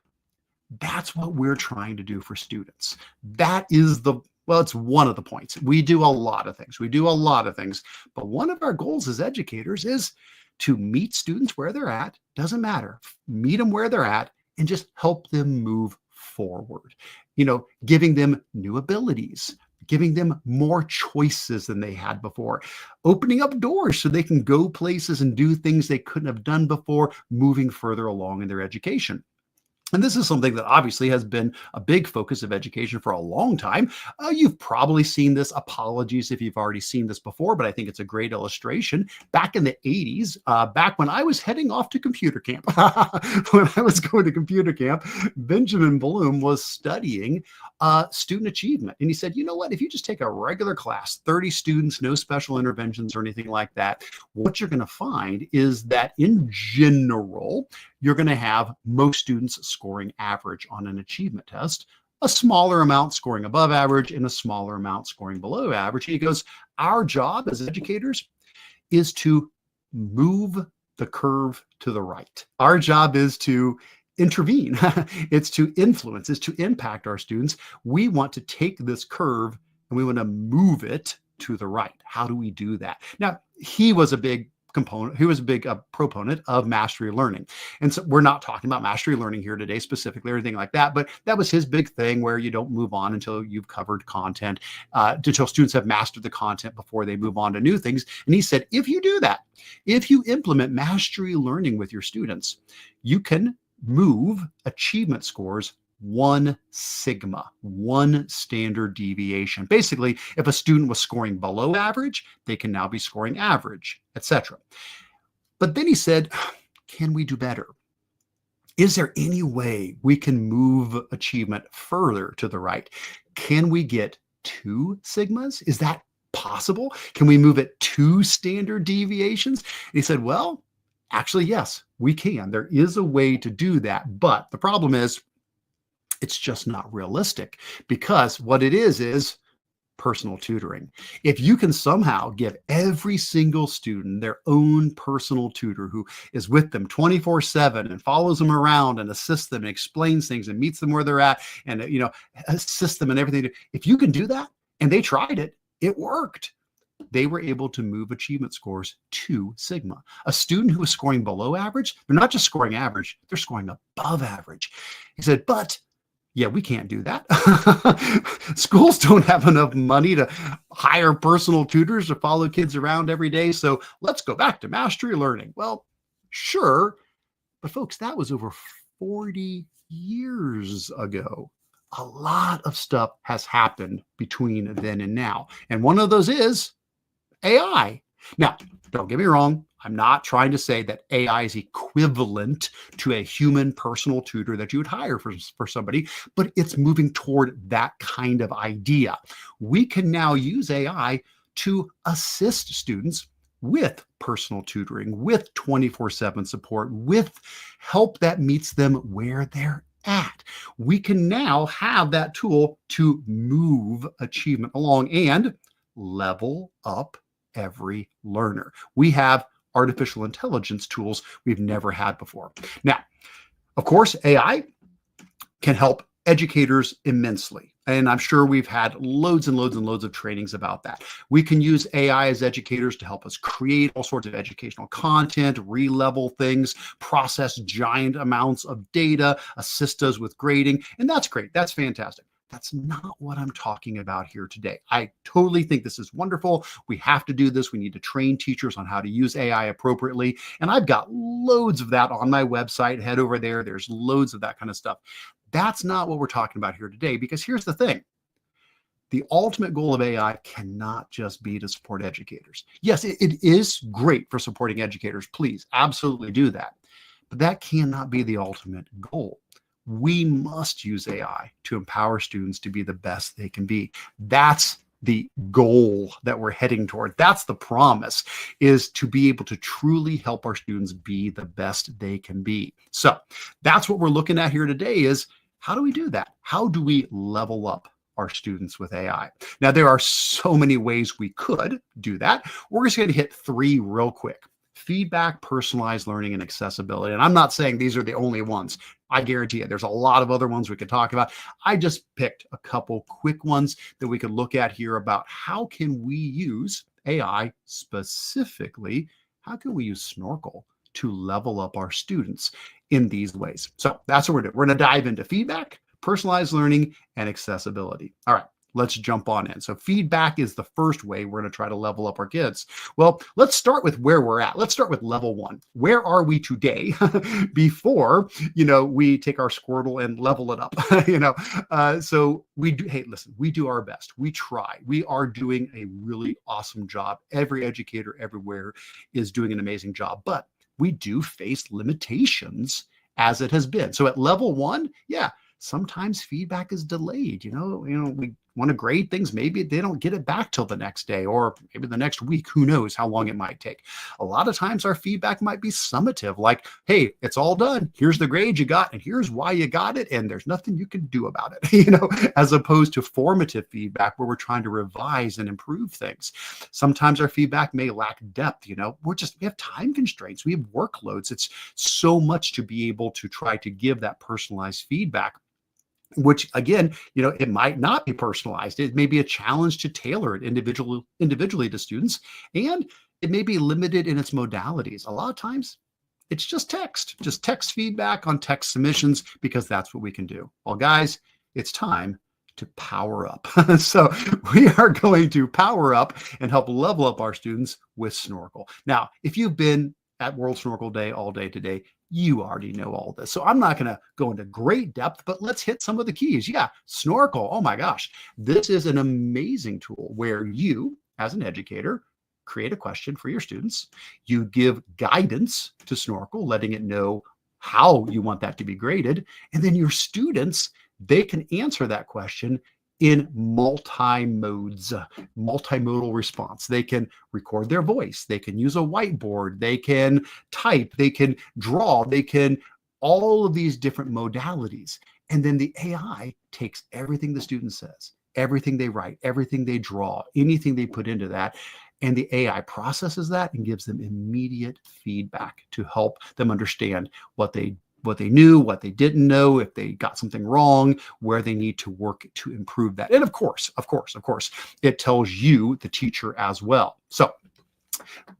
that's what we're trying to do for students. That is well, it's one of the points. We do a lot of things. But one of our goals as educators is to meet students where they're at. Doesn't matter. Meet them where they're at and just help them move forward. Giving them new abilities, giving them more choices than they had before, opening up doors so they can go places and do things they couldn't have done before, moving further along in their education. And this is something that obviously has been a big focus of education for a long time. You've probably seen this. Apologies if you've already seen this before, but I think it's a great illustration. Back in the 80s, back when I was heading off to computer camp, when I was going to computer camp, Benjamin Bloom was studying student achievement. And he said, you know what, if you just take a regular class, 30 students, no special interventions or anything like that, what you're going to find is that in general, you're going to have most students scoring average on an achievement test, a smaller amount scoring above average, and a smaller amount scoring below average. He goes, our job as educators is to move the curve to the right. Our job is to intervene. It's to influence, it's to impact our students. We want to take this curve and we want to move it to the right. How do we do that? Now, he was a big proponent of mastery learning. And so we're not talking about mastery learning here today specifically or anything like that, but that was his big thing, where you don't move on until you've covered content, until students have mastered the content before they move on to new things. And he said, if you do that, if you implement mastery learning with your students, you can move achievement scores 1 sigma, 1 standard deviation. Basically, if a student was scoring below average, they can now be scoring average, etc. But then he said, can we do better? Is there any way we can move achievement further to the right? Can we get 2 sigmas? Is that possible? Can we move it 2 standard deviations? And he said, well, actually, yes, we can. There is a way to do that. But the problem is, it's just not realistic, because what it is personal tutoring. If you can somehow give every single student their own personal tutor who is with them 24/7 and follows them around and assists them and explains things and meets them where they're at and, assists them and everything. If you can do that, and they tried it, it worked. They were able to move achievement scores 2 sigma. A student who was scoring below average, they're not just scoring average, they're scoring above average. He said, but yeah, we can't do that. Schools don't have enough money to hire personal tutors to follow kids around every day. So let's go back to mastery learning. Well, sure. But folks, that was over 40 years ago. A lot of stuff has happened between then and now. And one of those is AI. Now, don't get me wrong. I'm not trying to say that AI is equivalent to a human personal tutor that you would hire for somebody, but it's moving toward that kind of idea. We can now use AI to assist students with personal tutoring, with 24/7 support, with help that meets them where they're at. We can now have that tool to move achievement along and level up every learner. We have artificial intelligence tools we've never had before. Now, of course, AI can help educators immensely. And I'm sure we've had loads and loads and loads of trainings about that. We can use AI as educators to help us create all sorts of educational content, re-level things, process giant amounts of data, assist us with grading. And that's great. That's fantastic. That's not what I'm talking about here today. I totally think this is wonderful. We have to do this. We need to train teachers on how to use AI appropriately. And I've got loads of that on my website. Head over there. There's loads of that kind of stuff. That's not what we're talking about here today, because here's the thing. The ultimate goal of AI cannot just be to support educators. Yes, it is great for supporting educators. Please, absolutely do that. But that cannot be the ultimate goal. We must use AI to empower students to be the best they can be. That's the goal that we're heading toward. That's the promise, is to be able to truly help our students be the best they can be. So that's what we're looking at here today, is how do we do that? How do we level up our students with AI. Now, there are so many ways we could do that. We're just going to hit 3 real quick. Feedback, personalized learning, and accessibility. And I'm not saying these are the only ones. I guarantee you there's a lot of other ones we could talk about. I just picked a couple quick ones that we could look at here about how can we use AI specifically, how can we use Snorkel to level up our students in these ways. So that's what we're doing. We're going to dive into feedback, personalized learning, and accessibility. All right, let's jump on in. So feedback is the first way we're going to try to level up our kids. Well, let's start with where we're at. Let's start with level 1. Where are we today before, we take our Squirtle and level it up, so we do, hey, listen, we do our best. We try. We are doing a really awesome job. Every educator everywhere is doing an amazing job, but we do face limitations as it has been. So at level 1, yeah, sometimes feedback is delayed. We want to grade things. Maybe they don't get it back till the next day or maybe the next week. Who knows how long it might take. A lot of times our feedback might be summative, like, hey, it's all done. Here's the grade you got and here's why you got it. And there's nothing you can do about it, as opposed to formative feedback where we're trying to revise and improve things. Sometimes our feedback may lack depth. We have time constraints. We have workloads. It's so much to be able to try to give that personalized feedback, which again, it might not be personalized. It may be a challenge to tailor it individually to students, and it may be limited in its modalities. A lot of times it's just text feedback on text submissions, because that's what we can do. Well, guys, it's time to power up. So we are going to power up and help level up our students with Snorkel. Now, if you've been at World Snorkel Day all day today, you already know all this. So I'm not going to go into great depth, but let's hit some of the keys. Yeah, Snorkel. Oh my gosh. This is an amazing tool where you, as an educator, create a question for your students. You give guidance to Snorkel, letting it know how you want that to be graded. And then your students, they can answer that question in multimodal response. They can record their voice. They can use a whiteboard. They can type. They can draw. They can all of these different modalities. And then the AI takes everything the student says, everything they write, everything they draw, anything they put into that. And the AI processes that and gives them immediate feedback to help them understand what they knew, what they didn't know, if they got something wrong, where they need to work to improve that. And of course, it tells you, the teacher, as well. So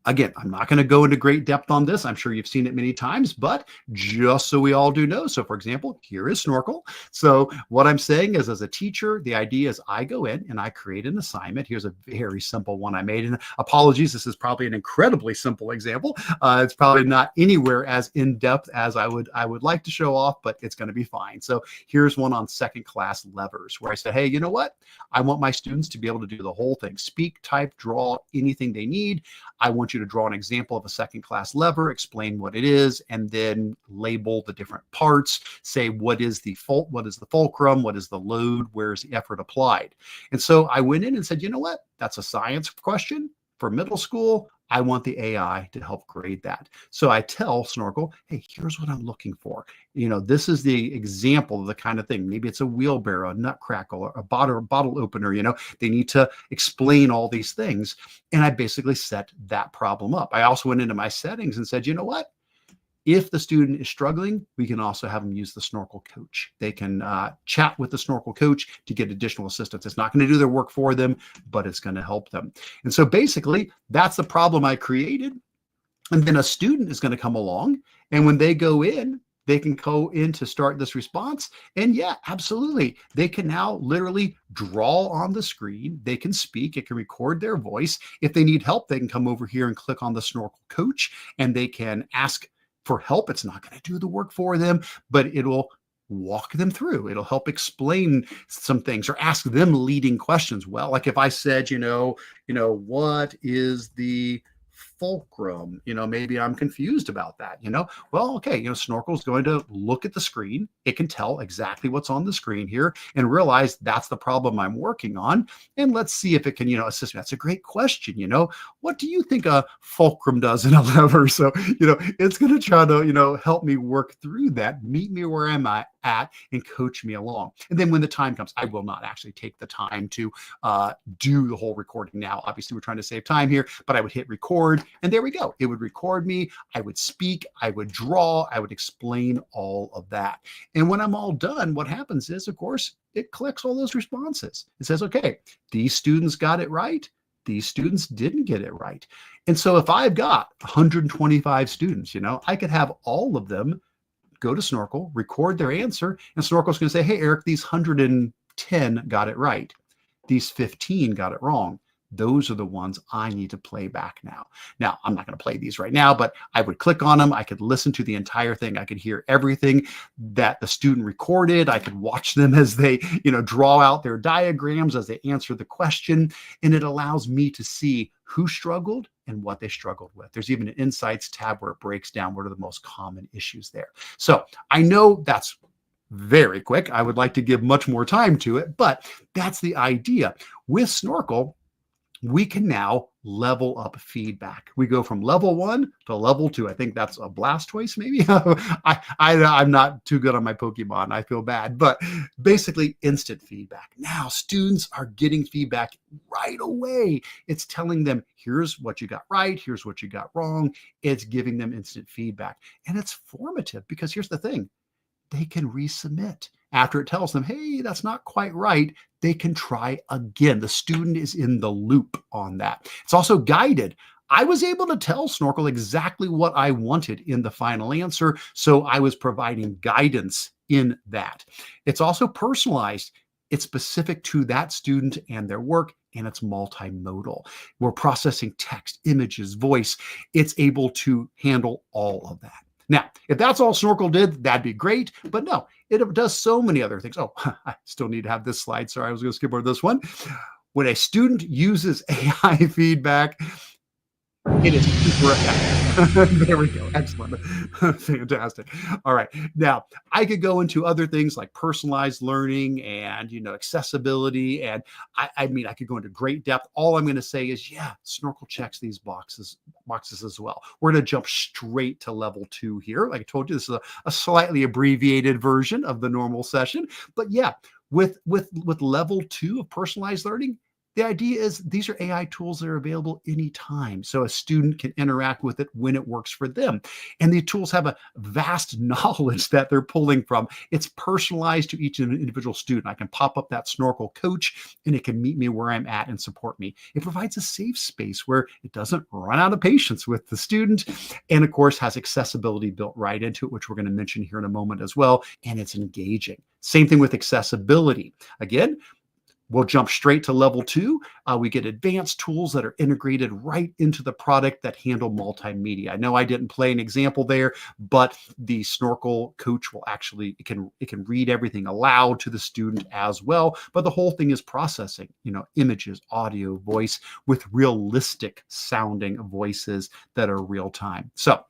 again, I'm not going to go into great depth on this. I'm sure you've seen it many times, but just so we all do know. So for example, here is Snorkel. So what I'm saying is, as a teacher, the idea is I go in and I create an assignment. Here's a very simple one I made. And apologies, this is probably an incredibly simple example. It's probably not anywhere as in-depth as I would like to show off, but it's going to be fine. So here's one on second class levers where I said, hey, you know what? I want my students to be able to do the whole thing. Speak, type, draw, anything they need. I want you to draw an example of a second class lever, explain what it is, and then label the different parts, say what is the fulcrum, what is the load, where is the effort applied. And so I went in and said, you know what? That's a science question for middle school. I want the AI to help grade that. So I tell Snorkel, hey, here's what I'm looking for. This is the example of the kind of thing. Maybe it's a wheelbarrow, a nutcracker, or a bottle opener. They need to explain all these things. And I basically set that problem up. I also went into my settings and said, you know what? If the student is struggling, we can also have them use the Snorkel coach. They can chat with the Snorkel coach to get additional assistance. It's not going to do their work for them, but it's going to help them. And so basically, that's the problem I created. And then a student is going to come along, and when they go in, they can go in to start this response. And yeah, absolutely. They can now literally draw on the screen. They can speak. It can record their voice. If they need help, they can come over here and click on the Snorkel coach, and they can ask for help. It's not going to do the work for them, but it'll walk them through. It'll help explain some things or ask them leading questions. Well, like if I said, what is the fulcrum? Maybe I'm confused about that. Well, okay, Snorkel is going to look at the screen. It can tell exactly what's on the screen here and realize that's the problem I'm working on. And let's see if it can, assist me. That's a great question. What do you think a fulcrum does in a lever? So, it's going to try to, help me work through that, meet me where I'm at, and coach me along. And then when the time comes, I will not actually take the time to do the whole recording now. Obviously, we're trying to save time here, but I would hit record, and there we go. It would record me. I would speak. I would draw. I would explain all of that. And when I'm all done, what happens is, of course, it collects all those responses. It says, okay, these students got it right. These students didn't get it right. And so if I've got 125 students, I could have all of them go to Snorkel, record their answer, and Snorkel's going to say, hey, Eric, these 110 got it right. These 15 got it wrong. Those are the ones I need to play back now. Now, I'm not going to play these right now, but I would click on them. I could listen to the entire thing. I could hear everything that the student recorded. I could watch them as they, draw out their diagrams, as they answer the question. And it allows me to see who struggled and what they struggled with. There's even an Insights tab where it breaks down what are the most common issues there. So I know that's very quick. I would like to give much more time to it, but that's the idea. With Snorkel, we can now level up feedback. We go from level 1 to level 2. I think that's a Blastoise, maybe. I'm not too good on my Pokemon. I feel bad, but basically instant feedback. Now students are getting feedback right away. It's telling them, here's what you got right. Here's what you got wrong. It's giving them instant feedback, and it's formative because here's the thing. They can resubmit. After it tells them, hey, that's not quite right, they can try again. The student is in the loop on that. It's also guided. I was able to tell Snorkel exactly what I wanted in the final answer, so I was providing guidance in that. It's also personalized. It's specific to that student and their work, and it's multimodal. We're processing text, images, voice. It's able to handle all of that. Now, if that's all Snorkel did, that'd be great. But no, it does so many other things. Oh, I still need to have this slide. Sorry, I was going to skip over this one. When a student uses AI feedback, it is super effective. There we go. Excellent. Fantastic. All right. Now, I could go into other things like personalized learning and, accessibility. And I could go into great depth. All I'm going to say is, yeah, Snorkel checks these boxes as well. We're going to jump straight to level 2 here. Like I told you, this is a slightly abbreviated version of the normal session. But yeah, with level 2 of personalized learning, the idea is these are AI tools that are available anytime, so a student can interact with it when it works for them. And the tools have a vast knowledge that they're pulling from. It's personalized to each individual student. I can pop up that Snorkel coach, and it can meet me where I'm at and support me. It provides a safe space where it doesn't run out of patience with the student, and of course has accessibility built right into it, which we're going to mention here in a moment as well, and it's engaging. Same thing with accessibility. Again, we'll jump straight to level 2. We get advanced tools that are integrated right into the product that handle multimedia. I know I didn't play an example there, but the Snorkel coach will actually, it can read everything aloud to the student as well. But the whole thing is processing, images, audio, voice with realistic sounding voices that are real time. So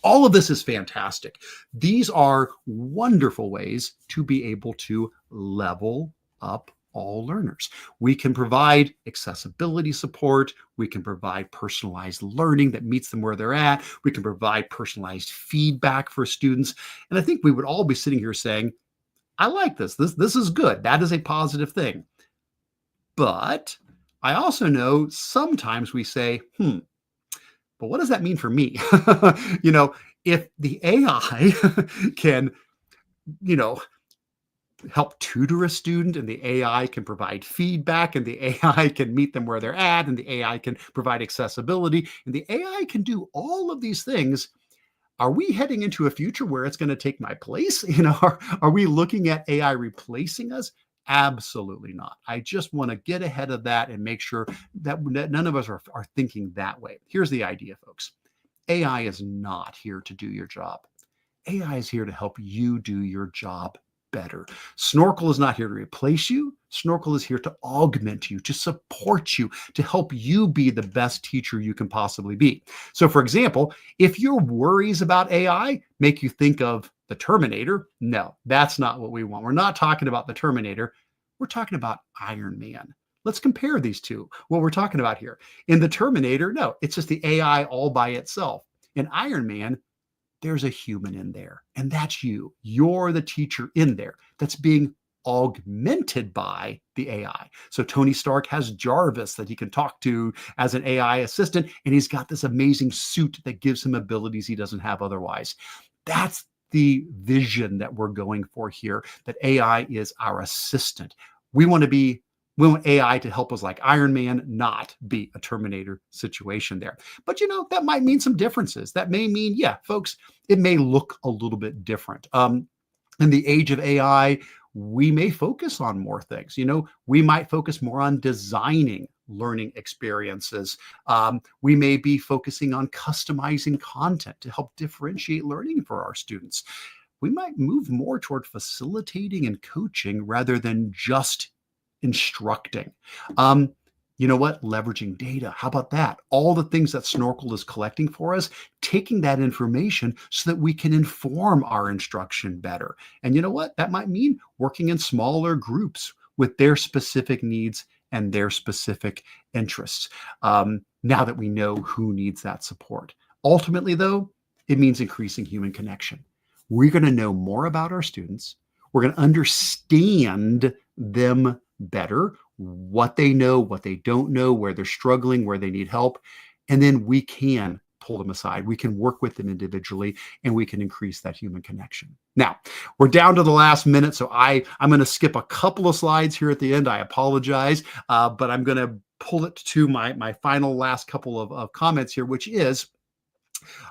all of this is fantastic. These are wonderful ways to be able to level up all learners. We can provide accessibility support. We can provide personalized learning that meets them where they're at. We can provide personalized feedback for students. And I think we would all be sitting here saying, I like this. This is good. That is a positive thing. But I also know sometimes we say, but what does that mean for me? If the AI can, help tutor a student, and the AI can provide feedback, and the AI can meet them where they're at, and the AI can provide accessibility, and the AI can do all of these things, are we heading into a future where it's going to take my place? Are we looking at AI replacing us? Absolutely not. I just want to get ahead of that and make sure that none of us are thinking that way. Here's the idea, folks. AI is not here to do your job. AI is here to help you do your job better. Snorkel is not here to replace you. Snorkel is here to augment you, to support you, to help you be the best teacher you can possibly be. So for example, if your worries about AI make you think of the Terminator, no, that's not what we want. We're not talking about the Terminator. We're talking about Iron Man. Let's compare these two, what we're talking about here. In the Terminator, no, it's just the AI all by itself. In Iron Man, there's a human in there, and that's you. You're the teacher in there that's being augmented by the AI. So Tony Stark has Jarvis that he can talk to as an AI assistant, and he's got this amazing suit that gives him abilities he doesn't have otherwise. That's the vision that we're going for here, that AI is our assistant. We want AI to help us like Iron Man, not be a Terminator situation there. But that might mean some differences. That may mean, yeah, folks, it may look a little bit different. In the age of AI, we may focus on more things. We might focus more on designing learning experiences. We may be focusing on customizing content to help differentiate learning for our students. We might move more toward facilitating and coaching rather than just instructing. You know what? Leveraging data. How about that? All the things that Snorkel is collecting for us, taking that information so that we can inform our instruction better. And you know what? That might mean working in smaller groups with their specific needs and their specific interests. Now that we know who needs that support. Ultimately, though, it means increasing human connection. We're going to know more about our students. We're going to understand them better, what they know, what they don't know, where they're struggling, where they need help. And then we can pull them aside. We can work with them individually, and we can increase that human connection. Now, we're down to the last minute, so I'm going to skip a couple of slides here at the end. I apologize, but I'm going to pull it to my final last couple of comments here, which is,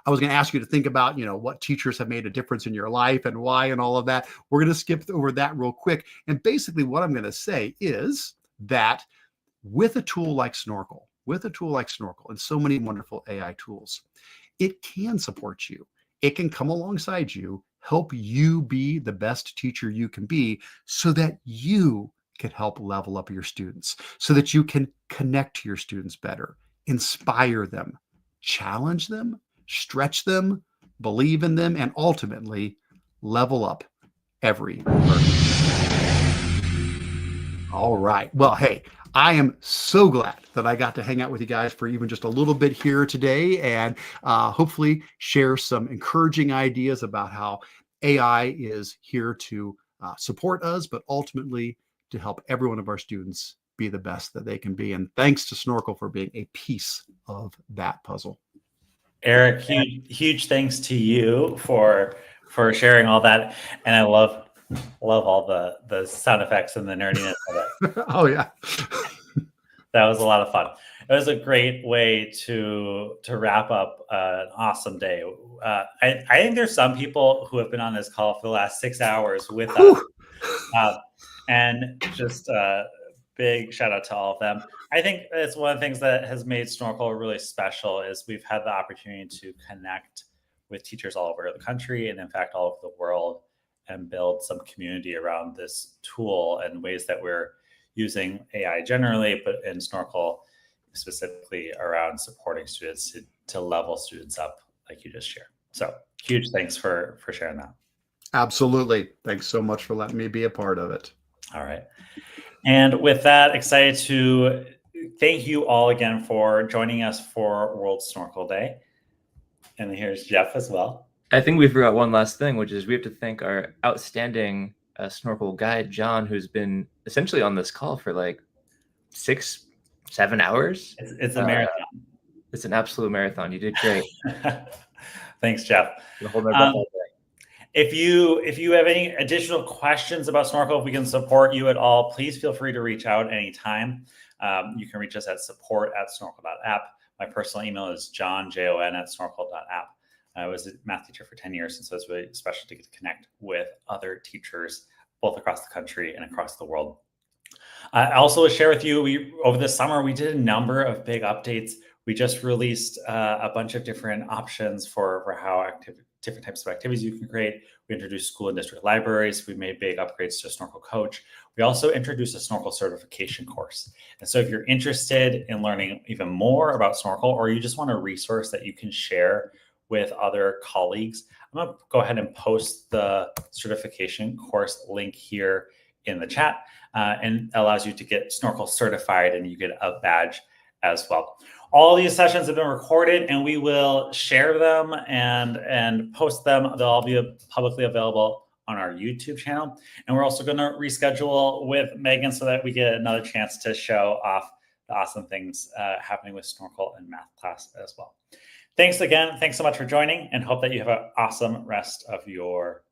I was going to ask you to think about, what teachers have made a difference in your life and why and all of that. We're going to skip over that real quick. And basically what I'm going to say is that with a tool like Snorkel, and so many wonderful AI tools, it can support you. It can come alongside you, help you be the best teacher you can be so that you can help level up your students, so that you can connect to your students better, inspire them, challenge them, stretch them, believe in them, and ultimately level up every learner. All right. Well, hey, I am so glad that I got to hang out with you guys for even just a little bit here today, and hopefully share some encouraging ideas about how AI is here to support us, but ultimately to help every one of our students be the best that they can be. And thanks to Snorkel for being a piece of that puzzle. Eric, huge thanks to you for sharing all that, and I love all the sound effects and the nerdiness of it. Oh yeah, that was a lot of fun. It was a great way to wrap up an awesome day. I think there's some people who have been on this call for the last 6 hours with us, and just big shout out to all of them. I think it's one of the things that has made Snorkel really special is we've had the opportunity to connect with teachers all over the country and in fact all over the world and build some community around this tool and ways that we're using AI generally, but in Snorkel specifically around supporting students to level students up like you just shared. So huge thanks for sharing that. Absolutely. Thanks so much for letting me be a part of it. All right. And with that, excited to thank you all again for joining us for World Snorkel Day. And here's Jeff as well. I think we forgot one last thing, which is we have to thank our outstanding Snorkel guide, John, who's been essentially on this call for like 6-7 hours. It's a marathon. It's an absolute marathon. You did great. Thanks, Jeff. If you have any additional questions about Snorkel, if we can support you at all, please feel free to reach out anytime. You can reach us at support@snorkel.app. My personal email is john@snorkel.app. I was a math teacher for 10 years, and so it's really special to get to connect with other teachers both across the country and across the world. I also share with you, over the summer, we did a number of big updates. We just released a bunch of different options for how different types of activities you can create. We introduced school and district libraries. We made big upgrades to Snorkel Coach. We also introduced a Snorkel certification course. And so if you're interested in learning even more about Snorkel, or you just want a resource that you can share with other colleagues, I'm going to go ahead and post the certification course link here in the chat, and allows you to get Snorkel certified, and you get a badge as well. All these sessions have been recorded, and we will share them and post them. They'll all be publicly available on our YouTube channel. And we're also going to reschedule with Megan so that we get another chance to show off the awesome things happening with Snorkel and math class as well. Thanks again. Thanks so much for joining, and hope that you have an awesome rest of your